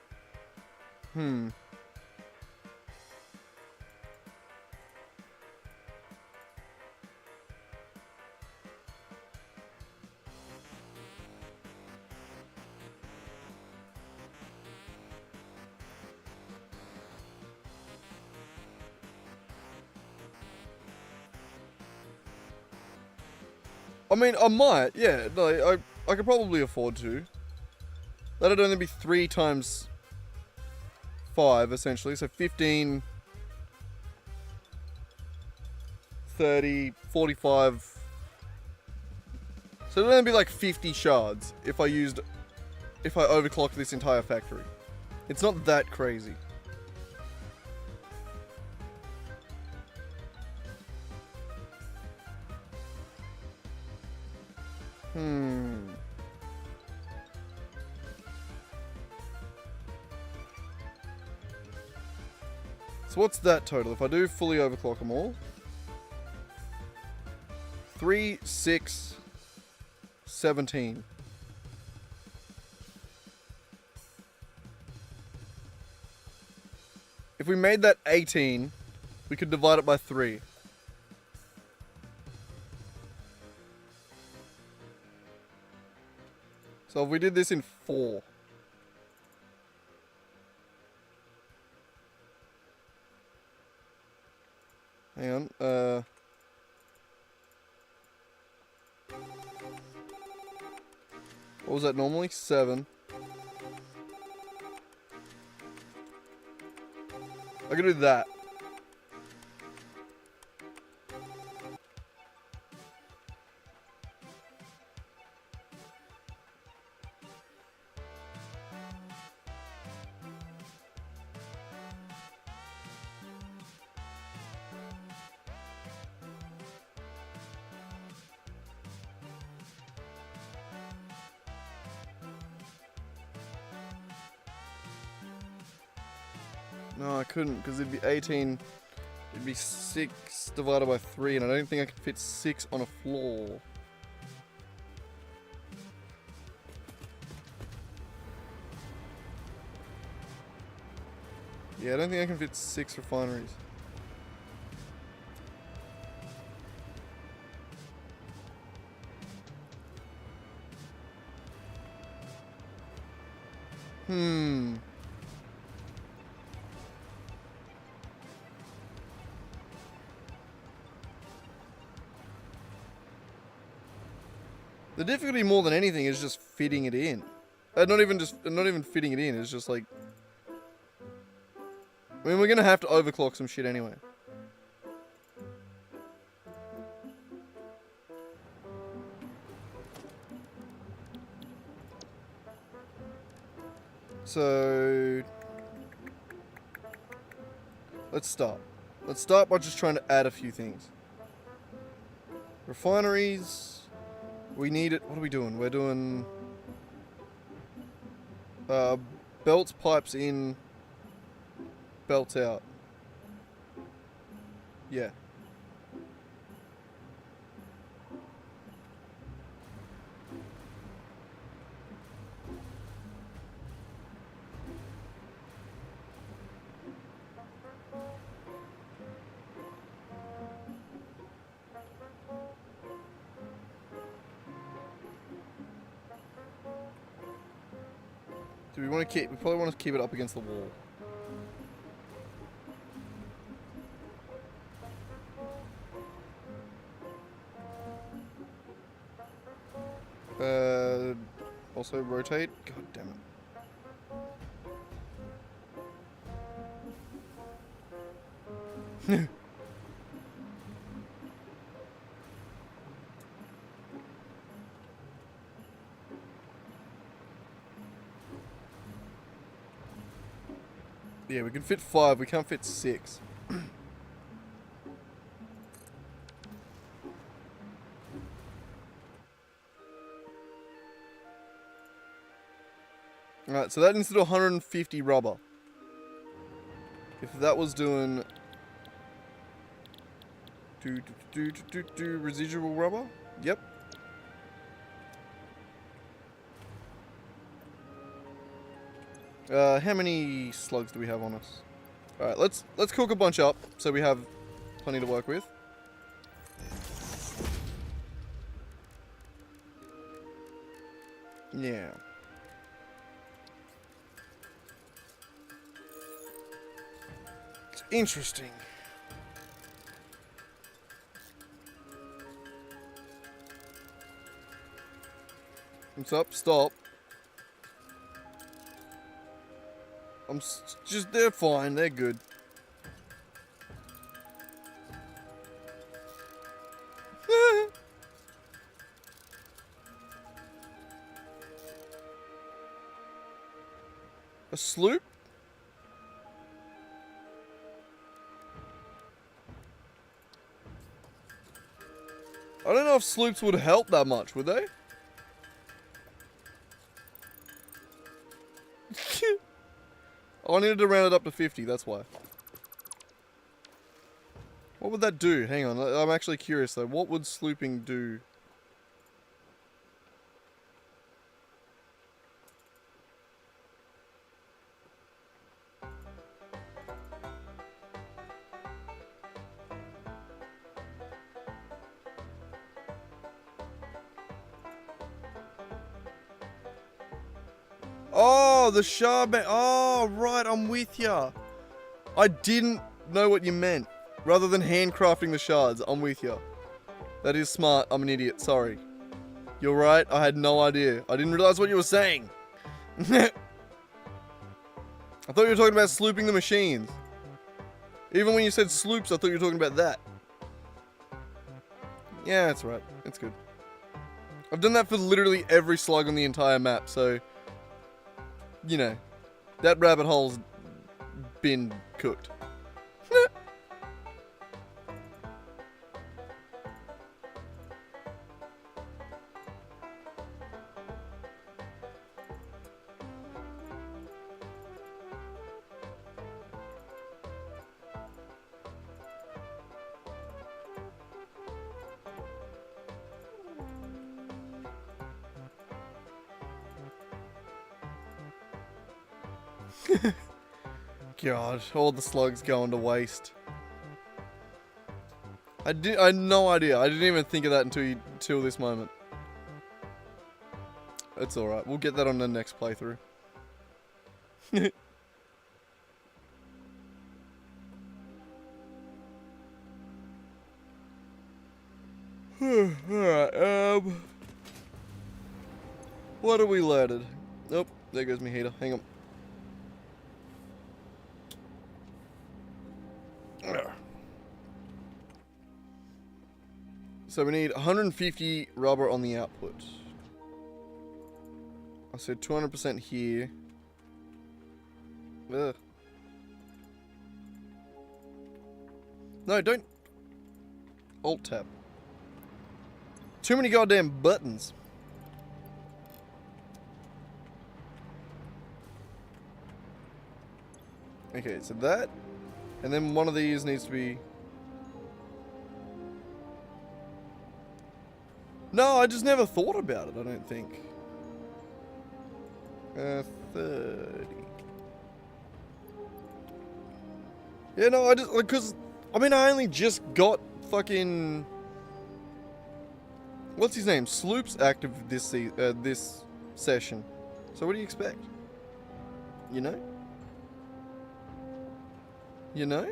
I mean, I might, yeah. Like, I could probably afford to. That'd only be 3 times 5, essentially. So 15, 30, 45. So it'll only be like 50 shards if I overclocked this entire factory. It's not that crazy. So what's that total? If I do fully overclock them all. 3, 6, 17. If we made that 18, we could divide it by 3. So if we did this in 4. Hang on, what was that normally? 7. I could do that. No, I couldn't, because it'd be 18. It'd be 6 divided by 3, and I don't think I could fit 6 on a floor. Yeah, I don't think I can fit 6 refineries. The difficulty more than anything is just fitting it in. Not even fitting it in, it's just like... I mean, we're gonna have to overclock some shit anyway. So... let's start. Let's start by just trying to add a few things. Refineries... we need it. What are we doing? We're doing belts, pipes in, belts out. Yeah. Do we want to keep? We probably want to keep it up against the wall. Also rotate. God damn it. Yeah, we can fit 5. We can't fit 6. Alright, so that needs to do 150 rubber. If that was doing... residual rubber? Yep. How many slugs do we have on us? Alright, let's cook a bunch up so we have plenty to work with. Yeah. It's interesting. What's up? Stop. They're fine, they're good. A sloop? I don't know if sloops would help that much, would they? Oh, I needed to round it up to 50, that's why. What would that do? Hang on, I'm actually curious though. What would slooping do? Oh, the shard. Oh, right, I'm with ya. I didn't know what you meant. Rather than handcrafting the shards, I'm with ya. That is smart. I'm an idiot. Sorry. You're right. I had no idea. I didn't realize what you were saying. I thought you were talking about slooping the machines. Even when you said sloops, I thought you were talking about that. Yeah, that's right. It's good. I've done that for literally every slug on the entire map, so... You know, that rabbit hole's been cooked. God, all the slugs going to waste. I had no idea. I didn't even think of that until this moment. It's alright. We'll get that on the next playthrough. Alright, what are we landed? Nope, there goes my heater. Hang on. So we need 150 rubber on the output. I said 200% here. Ugh. No, don't. Alt tab. Too many goddamn buttons. Okay, so that. And then one of these needs to be... No, I just never thought about it, I don't think. 30. Yeah, no, I just, because, I mean, I only just got fucking, what's his name? Sloops active this session. So what do you expect? You know? You know?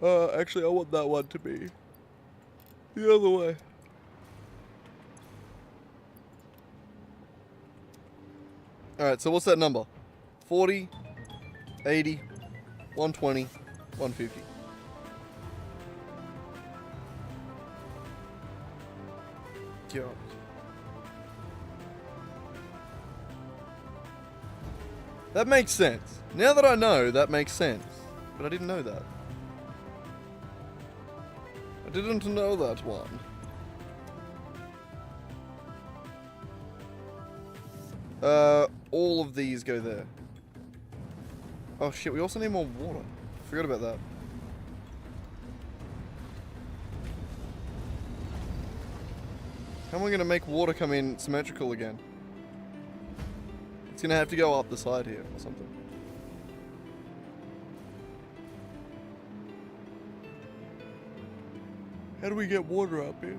Actually, I want that one to be the other way. Alright, so what's that number? 40, 80, 120, 150. God. That makes sense. Now that I know, that makes sense. But I didn't know that. I didn't know that one. All of these go there. Oh shit, we also need more water. Forgot about that. How am I gonna make water come in symmetrical again? It's gonna have to go up the side here or something. How do we get water up here?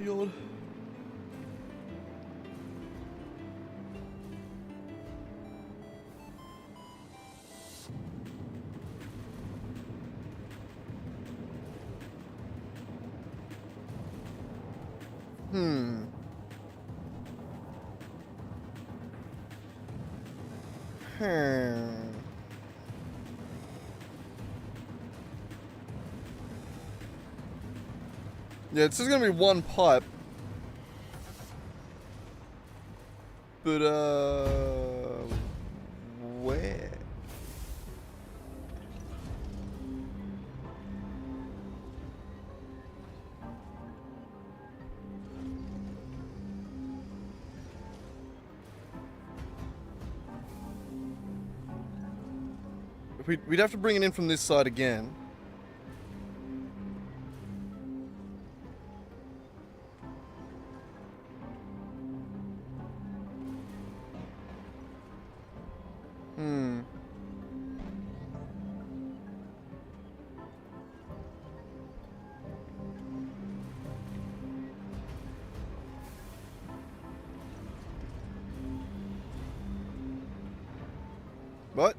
Yawn. Yeah, it's just gonna be one pipe. But, where? We'd have to bring it in from this side again. What?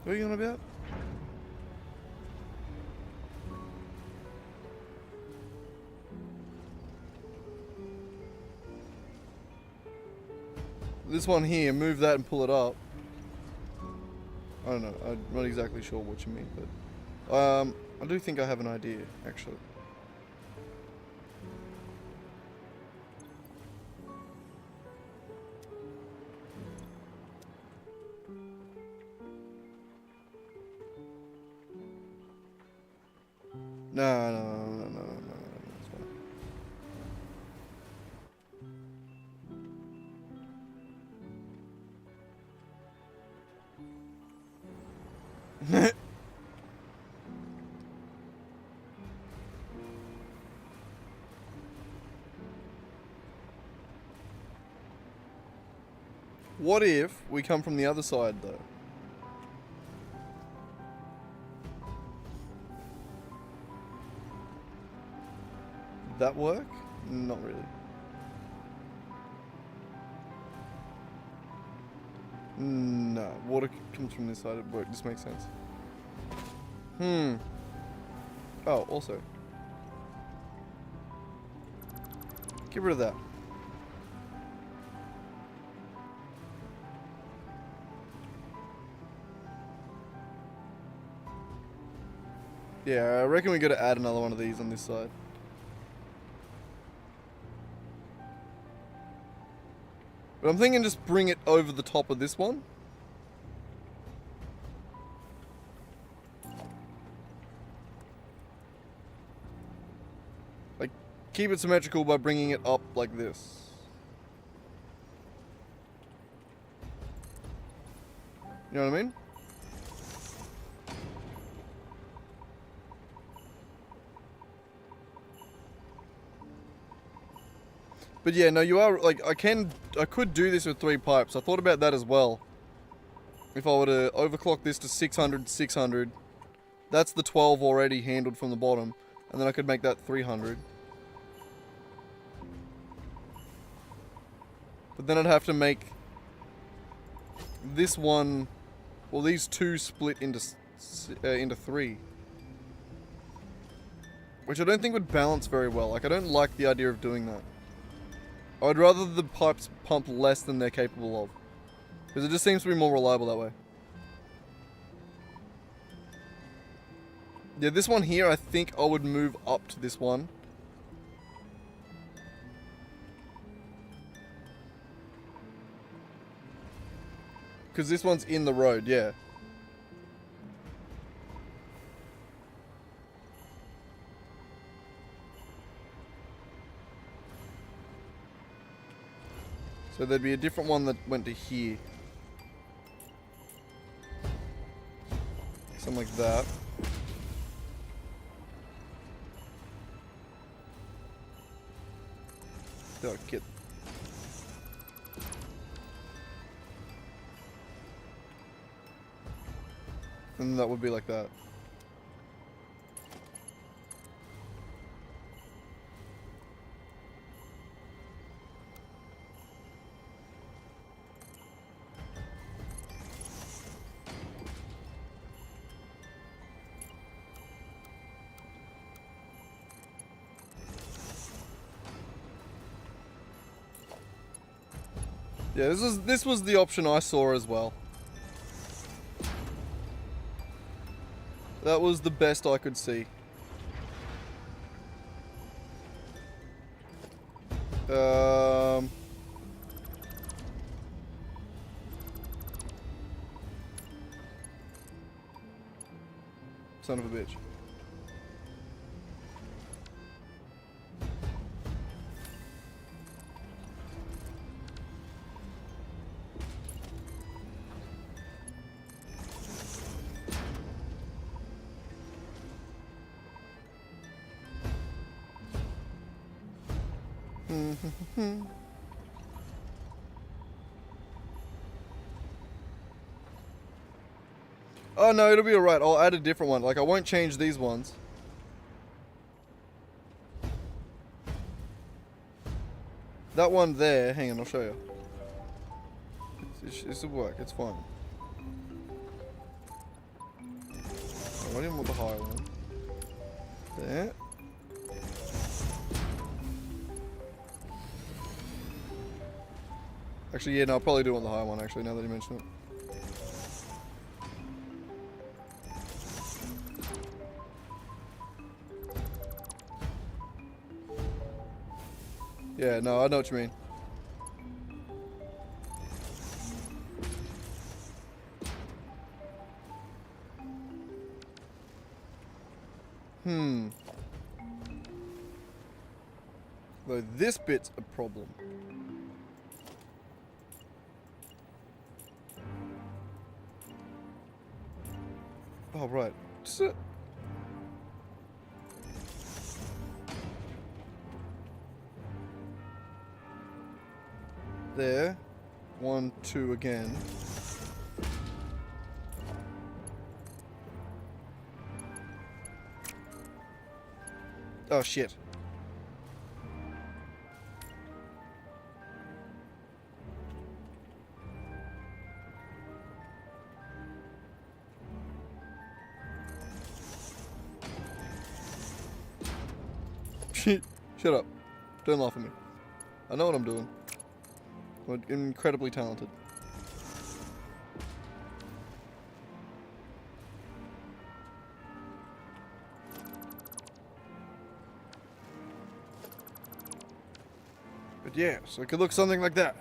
What are you on about? This one here, move that and pull it up. I don't know, I'm not exactly sure what you mean, but I do think I have an idea, actually. No, it's fine. What if we come from the other side, though? That work? Not really. No, water comes from this side. It works. This makes sense. Oh, also. Get rid of that. Yeah, I reckon we gotta add another one of these on this side. But I'm thinking just bring it over the top of this one. Like, keep it symmetrical by bringing it up like this. You know what I mean? But yeah, no, you are, like, I could do this with 3 pipes. I thought about that as well. If I were to overclock this to 600, 600, that's the 12 already handled from the bottom. And then I could make that 300. But then I'd have to make this one, well, these two split into 3. Which I don't think would balance very well. Like, I don't like the idea of doing that. I'd rather the pipes pump less than they're capable of. Because it just seems to be more reliable that way. Yeah, this one here, I think I would move up to this one. Because this one's in the road, yeah. So there'd be a different one that went to here. Something like that. Oh, get. And that would be like that. Yeah, this was the option I saw as well. That was the best I could see. Son of a bitch. Oh no, it'll be alright. I'll add a different one. Like, I won't change these ones. That one there, hang on, I'll show you. This will work, it's fine. I didn't want the higher one. There. Actually, yeah, no, I'll probably do want the higher one, actually, now that you mention it. Yeah, no, I know what you mean. Though this bit's a problem. Oh, right. Sit. There. 1, 2 again. Oh, shit. Shut up. Don't laugh at me. I know what I'm doing. I'm incredibly talented. But yeah, so it could look something like that.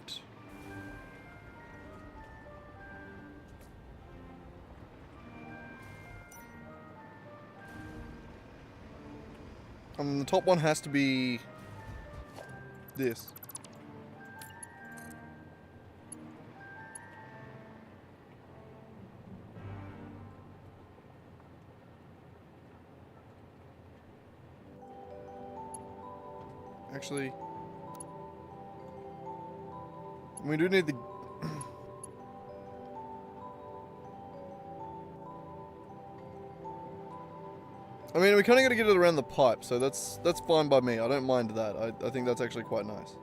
The top one has to be this. Actually, we do need the... I mean, we kind of got to get it around the pipe, so that's fine by me. I don't mind that. I think that's actually quite nice.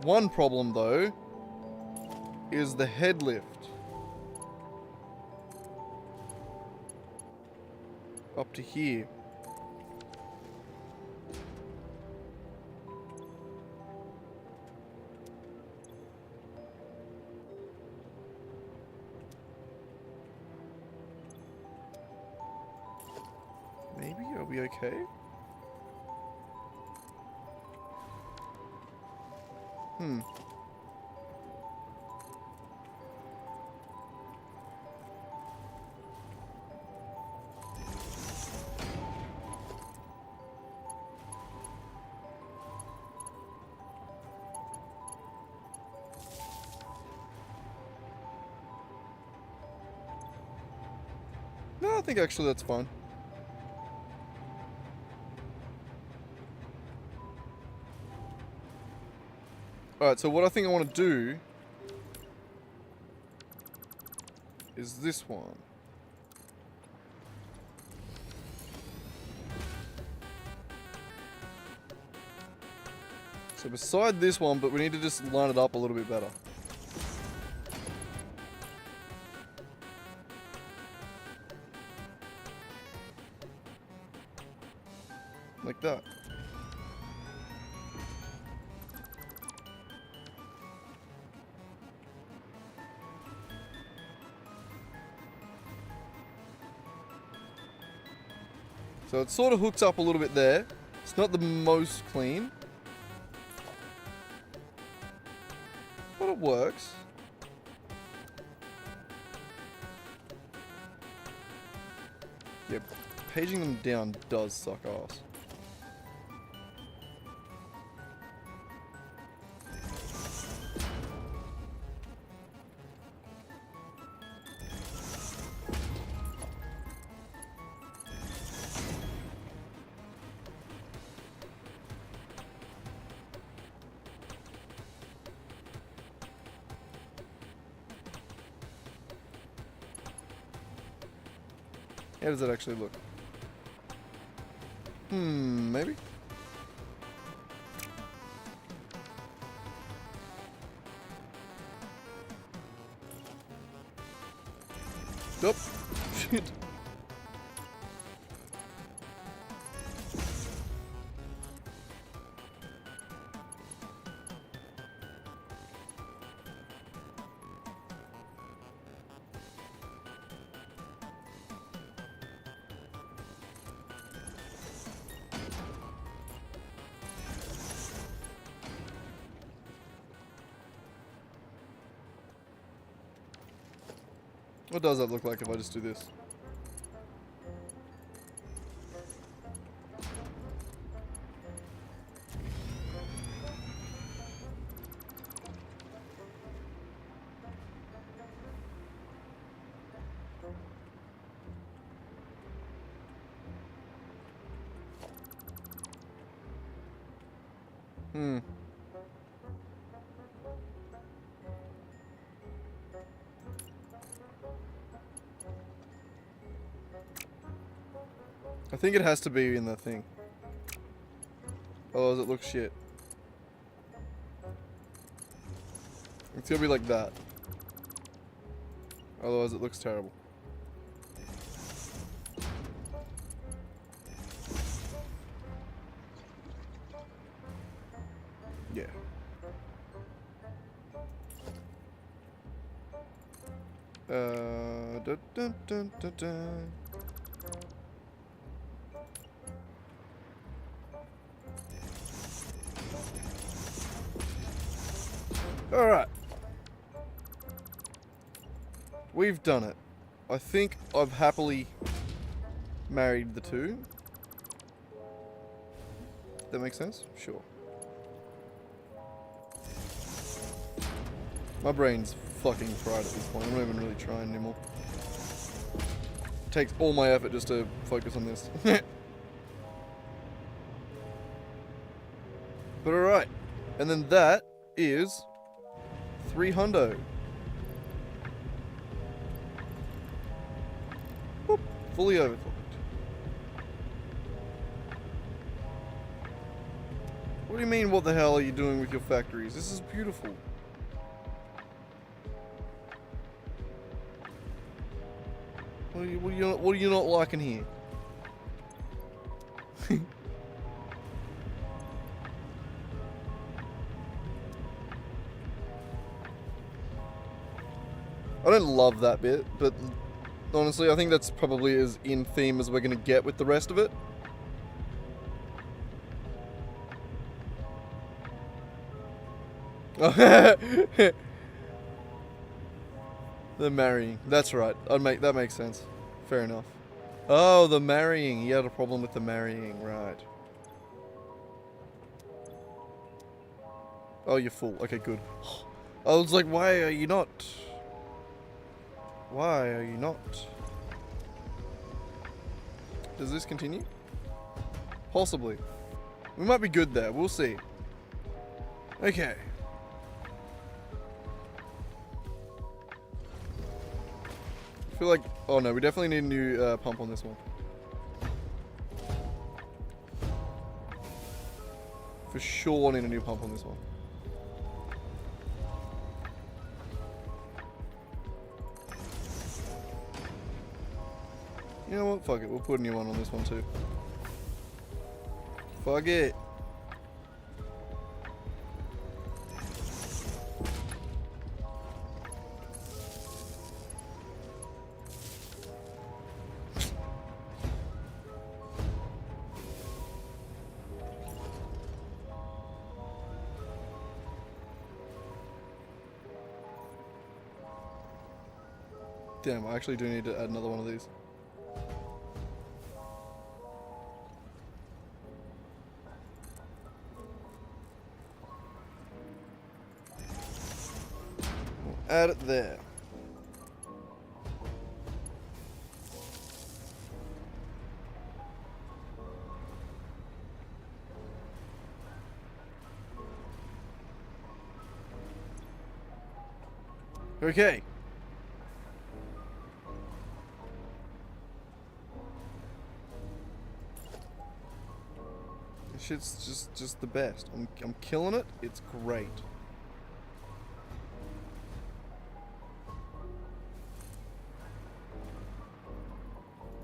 One problem, though, is the head lift. Up to here. Maybe? Are we okay? No, I think actually that's fine. Alright, so what I think I want to do is this one. So beside this one, but we need to just line it up a little bit better. Like that. So it sort of hooks up a little bit there. It's not the most clean. But it works. Yeah, paging them down does suck ass. How does that actually look? Maybe? Nope. Shit. What does that look like if I just do this? I think it has to be in the thing. Otherwise it looks shit. It's gonna be like that. Otherwise it looks terrible. Yeah. Dun, dun, dun, dun, dun. Alright. We've done it. I think I've happily married the two. That makes sense? Sure. My brain's fucking fried at this point. I'm not even really trying anymore. It takes all my effort just to focus on this. But alright. And then that is 300. Boop, fully overclocked. What do you mean, what the hell are you doing with your factories? This is beautiful. What are you not liking here? I don't love that bit, but honestly, I think that's probably as in theme as we're going to get with the rest of it. The marrying. That's right. That makes sense. Fair enough. Oh, the marrying. He had a problem with the marrying, right. Oh, you're full. Okay, good. I was like, why are you not? Why are you not? Does this continue? Possibly. We might be good there. We'll see. Okay. I feel like... Oh no, we definitely need a new pump on this one. For sure need a new pump on this one. You know what? Fuck it. We'll put a new one on this one too. Fuck it. Damn, I actually do need to add another one of these. We'll add it there. Okay. This shit's just the best. I'm killing it. It's great.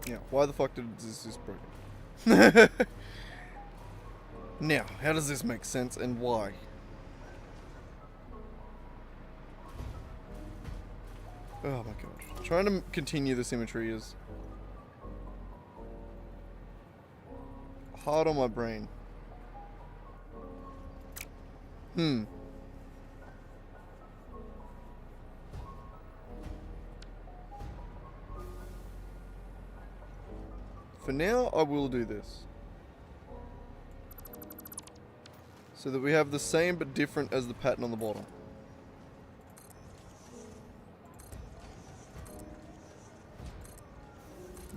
Yeah, why the fuck did this broken? Now, how does this make sense and why? Oh my god. Trying to continue the symmetry is hard on my brain. For now, I will do this. So that we have the same but different as the pattern on the bottom.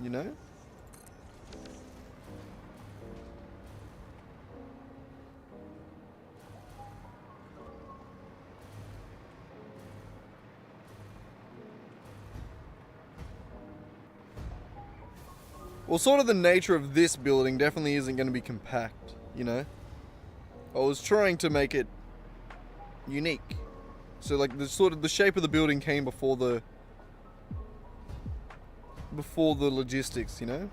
You know? Well, sort of the nature of this building definitely isn't going to be compact, you know? I was trying to make it unique. So like the sort of the shape of the building came before the logistics, you know?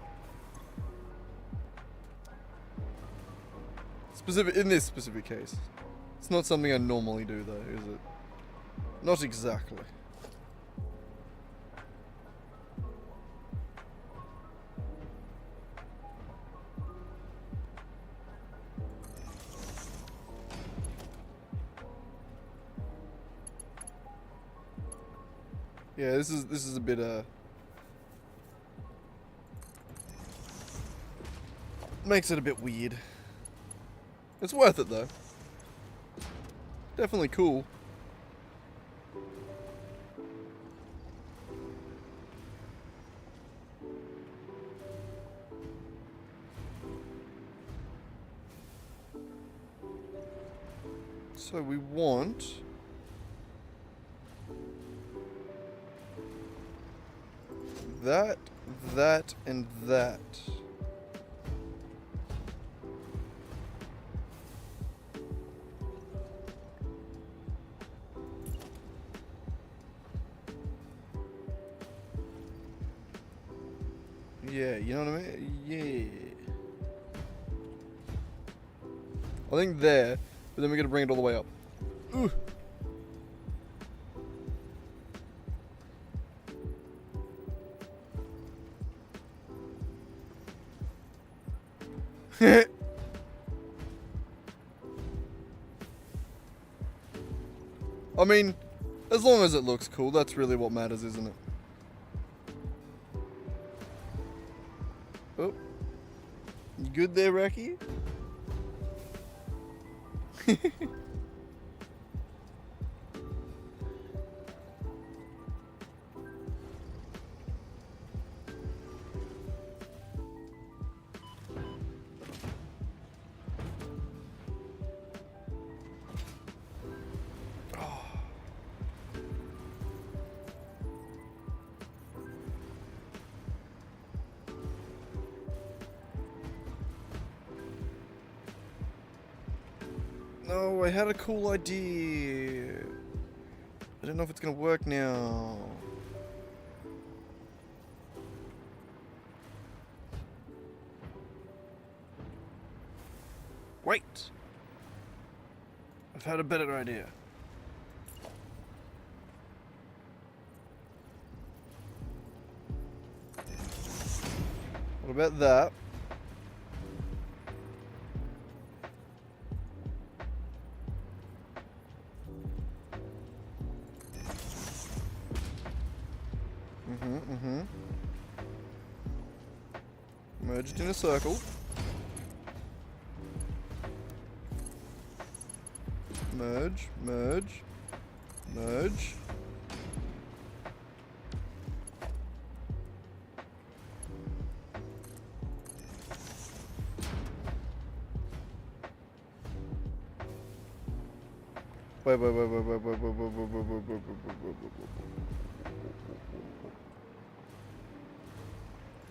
In this specific case. It's not something I normally do though, is it? Not exactly. Yeah, this is a bit makes it a bit weird. It's worth it though. Definitely cool. So we want that, that, and that. Yeah, you know what I mean? Yeah. I think there, but then we're gonna bring it all the way up. Ooh. I mean, as long as it looks cool, that's really what matters, isn't it? Oh. You good there, Raki? No, I had a cool idea. I don't know if it's gonna work now. Wait! I've had a better idea. What about that? Merged in a circle. Merge, merge, merge. Wait.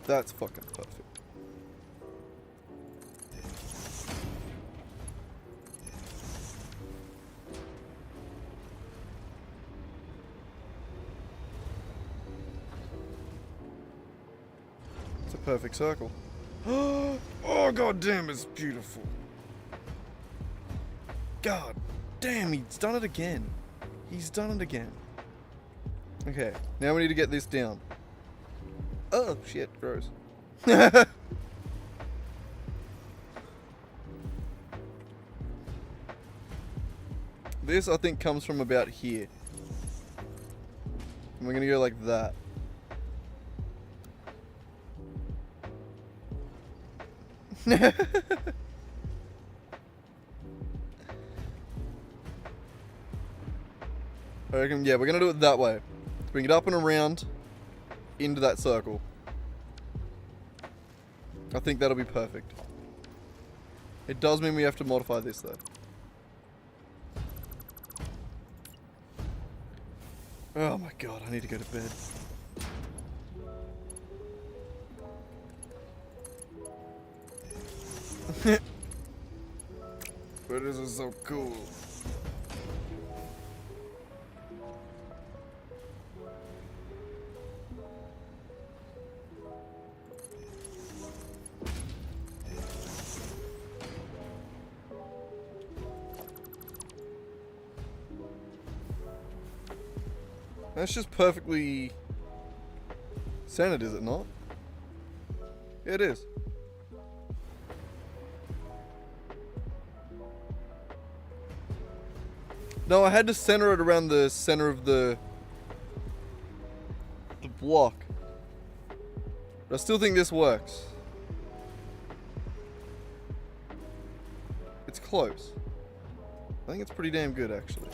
That's fucking perfect. It's a perfect circle. Oh, god damn, it's beautiful. God damn, he's done it again. He's done it again. Okay, now we need to get this down. Oh, shit, gross. This, I think, comes from about here. And we're gonna go like that. I reckon, yeah, we're gonna do it that way. Bring it up and around into that circle. I think that'll be perfect. It does mean we have to modify this though. Oh my god, I need to go to bed. But this is so cool. That's just perfectly centered, is it not? Yeah, it is. No, I had to center it around the center of the block. But I still think this works. It's close. I think it's pretty damn good, actually.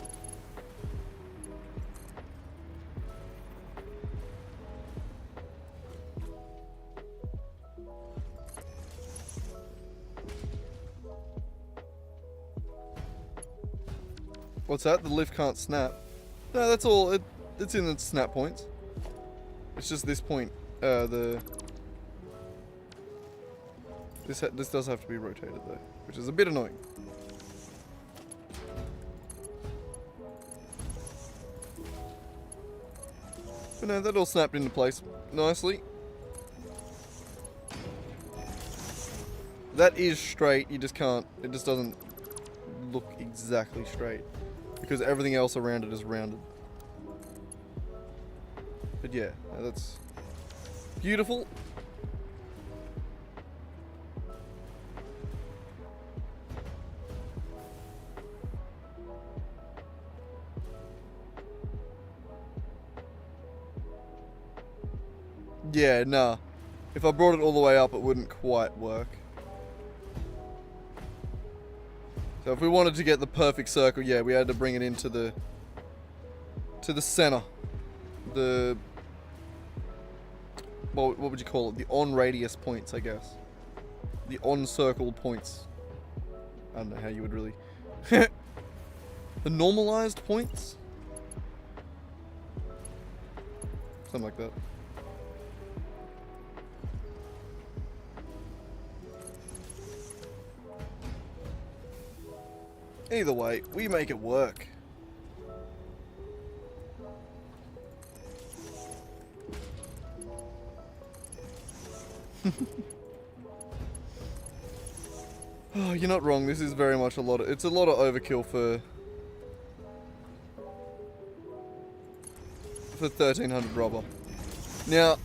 What's that? The lift can't snap. No, that's all. It's in its snap points. It's just this point. This does have to be rotated though, which is a bit annoying. But no, that all snapped into place nicely. That is straight. You just can't. It just doesn't look exactly straight. Because everything else around it is rounded. But yeah, that's beautiful. Yeah, nah. If I brought it all the way up, it wouldn't quite work. So if we wanted to get the perfect circle, yeah, we had to bring it into the center. The, what would you call it? The on radius points, I guess. The on circled points. I don't know how you would really. The normalized points? Something like that. Either way, we make it work. Oh, you're not wrong. This is very much it's a lot of overkill for 1300 rubber. Now,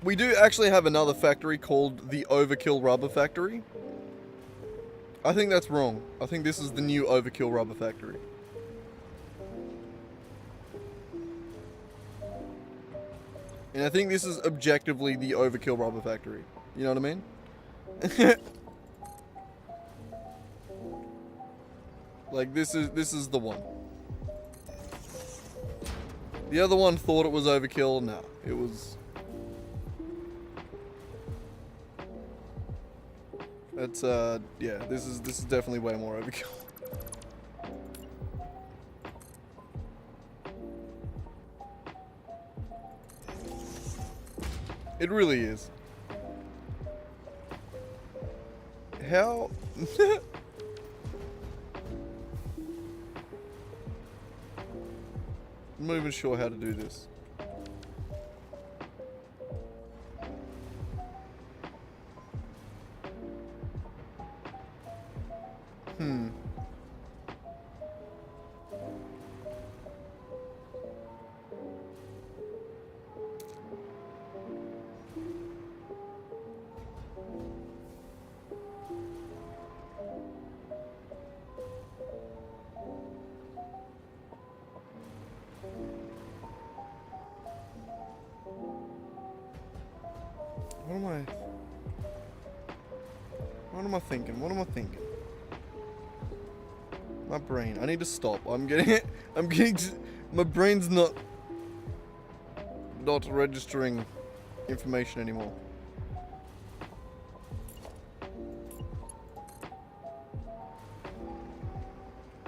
we do actually have another factory called the Overkill Rubber Factory. I think that's wrong. I think this is the new Overkill Rubber Factory. And I think this is objectively the overkill rubber factory. You know what I mean? Like, this is the one. The other one thought it was overkill. No, it was... That's, yeah, this is definitely way more overkill. It really is. How... I'm not even sure how to do this. What am I thinking? What am I thinking? My brain. I need to stop. I'm getting my brain's not registering information anymore.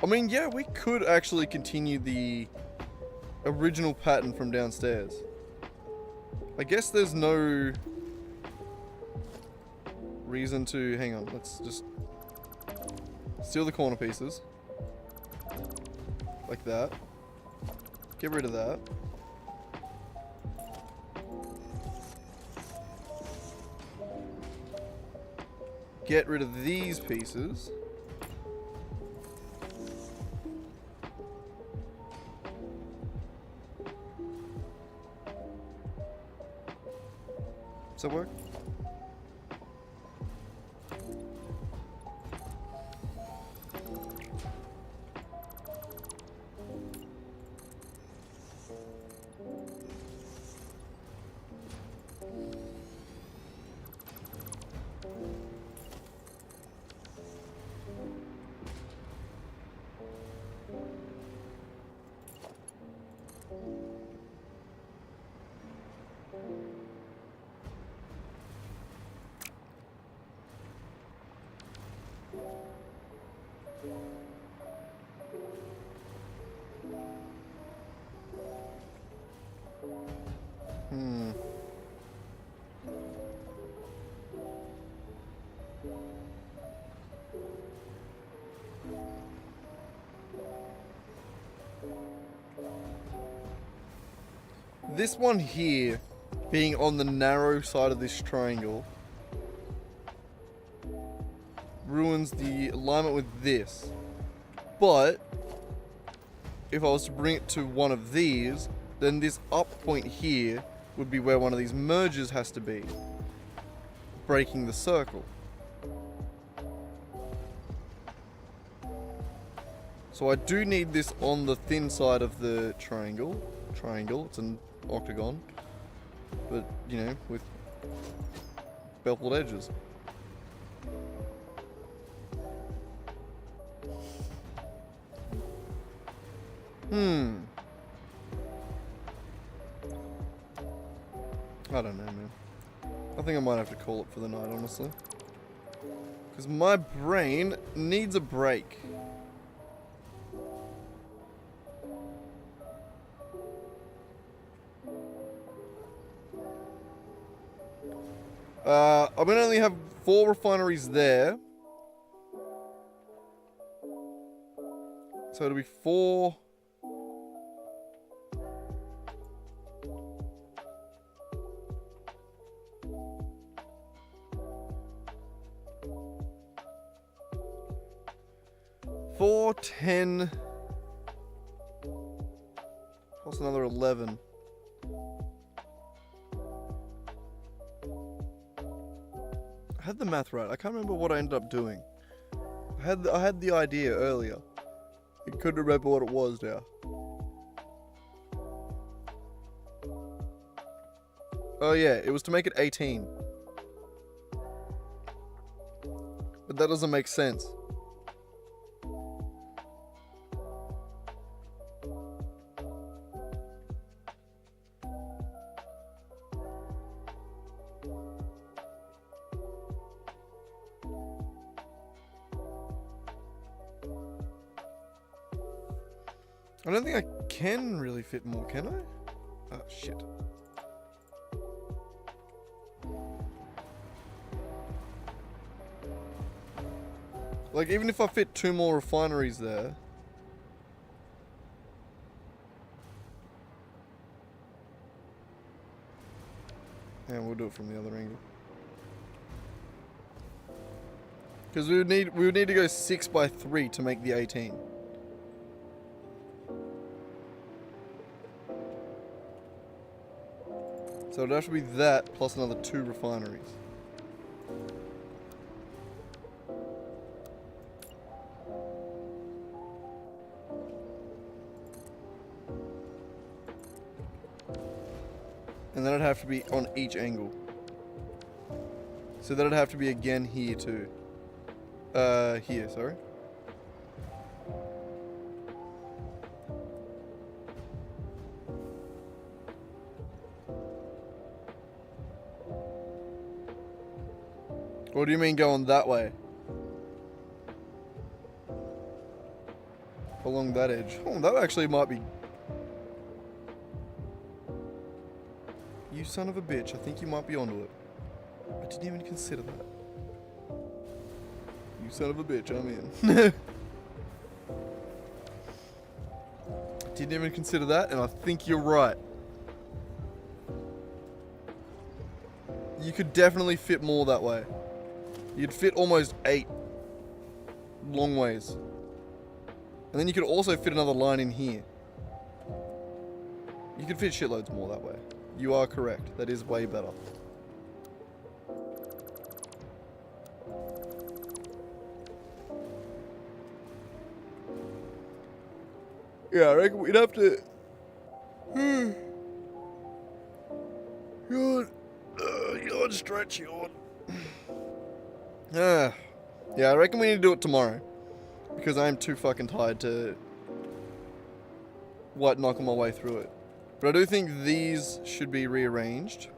I mean, yeah, we could actually continue the original pattern from downstairs. I guess there's no reason to... Hang on, let's just steal the corner pieces. Like that. Get rid of that. Get rid of these pieces. Does that work? This one here, being on the narrow side of this triangle, ruins the alignment with this. But if I was to bring it to one of these, then this up point here would be where one of these merges has to be, breaking the circle. So I do need this on the thin side of the triangle. It's an octagon, but you know, with beveled edges. I don't know, man. I think I might have to call it for the night, honestly. Because my brain needs a break. I'm going to only have 4 refineries there. So it'll be 4... Four, 10, plus another 11. I had the math right. I can't remember what I ended up doing. I had the idea earlier. I couldn't remember what it was now. Oh yeah, it was to make it 18. But that doesn't make sense. I don't think I can really fit more, can I? Oh, shit. Like, even if I fit 2 more refineries there... And we'll do it from the other angle. Because we would need to go 6 by 3 to make the 18. So it'd have to be that plus another 2 refineries. And then it'd have to be on each angle. So that'd have to be again here too. Here, sorry. What do you mean going that way? Along that edge. Oh, that actually might be... You son of a bitch, I think you might be onto it. I didn't even consider that. You son of a bitch, I'm in. I didn't even consider that, and I think you're right. You could definitely fit more that way. You'd fit almost 8 long ways. And then you could also fit another line in here. You could fit shitloads more that way. You are correct. That is way better. Yeah, I reckon we'd have to... Yawn, stretch, yawn. Yeah, I reckon we need to do it tomorrow. Because I am too fucking tired to white knuckle my way through it. But I do think these should be rearranged.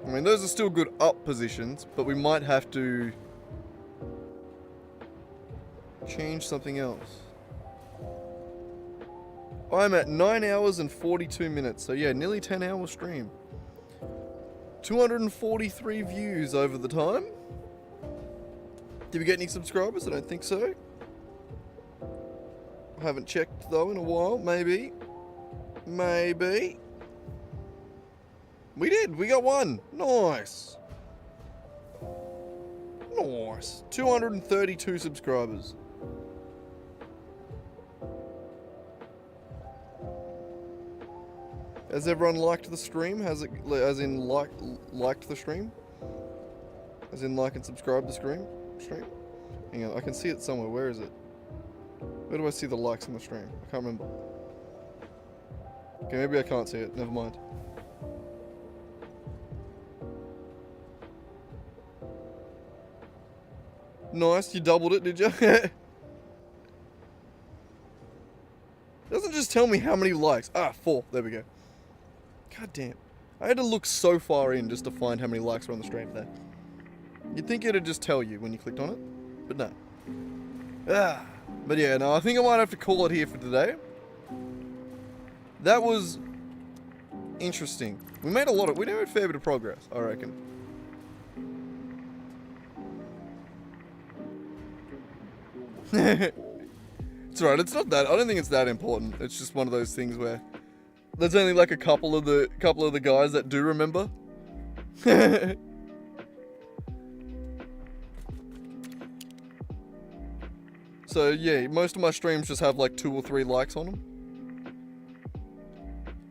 I mean, those are still good up positions, but we might have to change something else. I'm at 9 hours and 42 minutes, so yeah, nearly 10-hour stream. 243 views over the time. Did we get any subscribers? I don't think so. I haven't checked though in a while. Maybe. We did. We got 1. Nice. 232 subscribers. Has everyone liked the stream? Has it, as in liked the stream? As in like and subscribe the stream? Hang on, I can see it somewhere. Where is it? Where do I see the likes on the stream? I can't remember. Okay, maybe I can't see it. Never mind. Nice, you doubled it, did you? Doesn't just tell me how many likes. 4. There we go. God damn. I had to look so far in just to find how many likes were on the stream there. You'd think it'd just tell you when you clicked on it, but no. But yeah, no, I think I might have to call it here for today. That was interesting. We made a fair bit of progress, I reckon. It's alright, it's not that, I don't think it's that important. It's just one of those things where there's only like a couple of the guys that do remember. So yeah, most of my streams just have like 2 or 3 likes on them.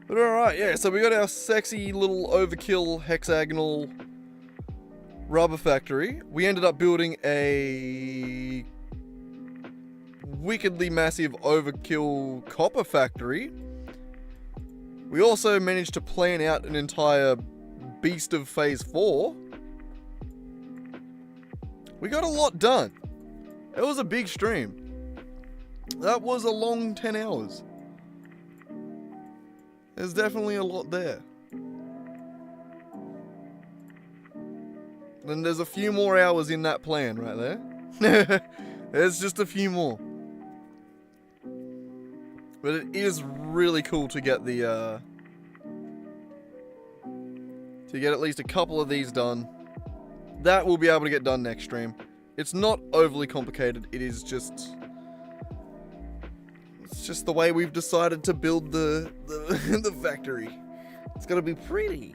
But alright, yeah, so we got our sexy little overkill hexagonal rubber factory. We ended up building a wickedly massive overkill copper factory, we also managed to plan out an entire beast of Phase 4. We got a lot done. It was a big stream. That was a long 10 hours. There's definitely a lot there. And there's a few more hours in that plan right there. There's just a few more. But it is really cool to get the to get at least a couple of these done. That we'll be able to get done next stream. It's not overly complicated. It's just the way we've decided to build the the factory. It's gonna be pretty,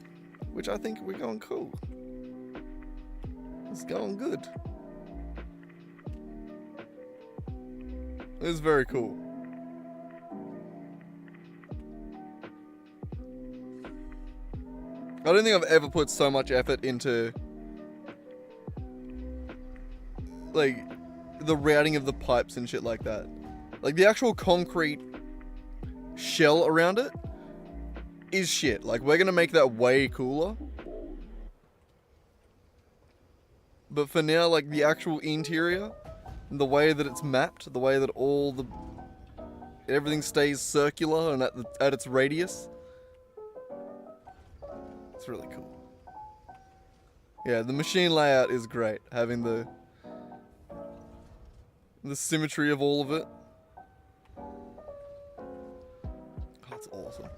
which I think we're going cool. It's going good. It's very cool. I don't think I've ever put so much effort into like the routing of the pipes and shit like that. Like the actual concrete shell around it is shit. Like we're gonna make that way cooler. But for now, like the actual interior, the way that it's mapped, the way that everything stays circular and at its radius, it's really cool. Yeah, the machine layout is great. Having the symmetry of all of it. Oh, it's awesome.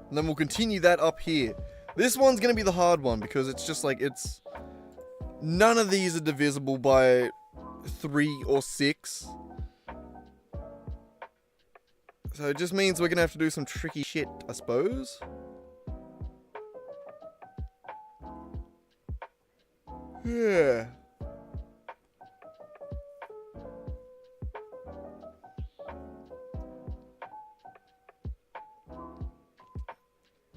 And then we'll continue that up here. This one's gonna be the hard one because it's just like none of these are divisible by 3 or 6. So it just means we're gonna have to do some tricky shit, I suppose. Yeah.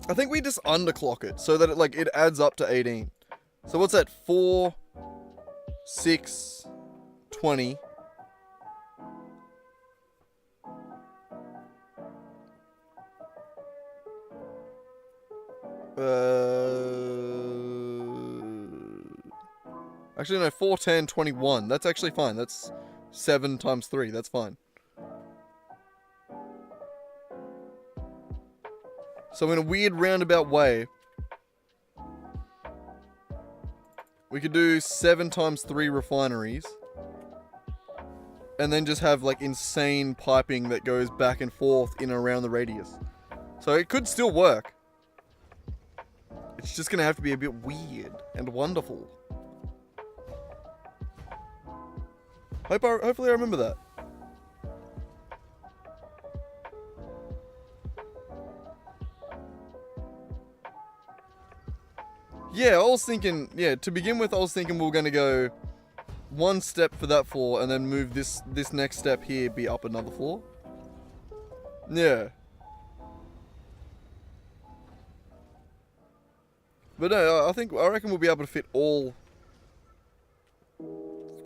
I think we just underclock it so that it adds up to 18. So what's that? 4, 6, 20. Actually no, 4, 10, 21. That's actually fine. That's 7 times 3. That's fine. So in a weird roundabout way, we could do 7 times 3 refineries. And then just have like insane piping that goes back and forth in and around the radius. So it could still work. It's just gonna have to be a bit weird and wonderful. Hopefully I remember that. Yeah, I was thinking, to begin with, I was thinking we were going to go 1 step for that floor and then move this next step here be up another floor. Yeah. But no, I reckon we'll be able to fit all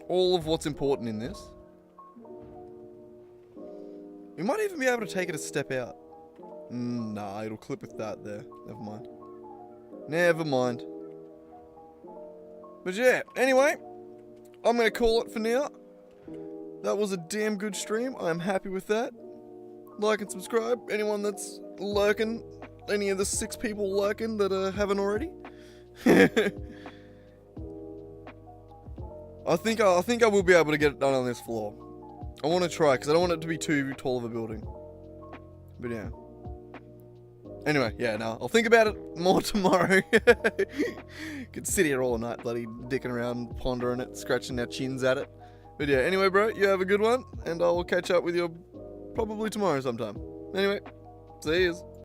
of what's important in this. We might even be able to take it a step out. Nah, it'll clip with that there. Never mind. Never mind. But yeah, anyway, I'm going to call it for now. That was a damn good stream. I'm happy with that. Like and subscribe. Anyone that's lurking, any of the 6 people lurking that haven't already. I think I will be able to get it done on this floor. I want to try, because I don't want it to be too tall of a building. But yeah. Anyway, yeah, no, I'll think about it more tomorrow. Could sit here all night, bloody dicking around, pondering it, scratching our chins at it. But yeah, anyway, bro, you have a good one, and I'll catch up with you probably tomorrow sometime. Anyway, see yous.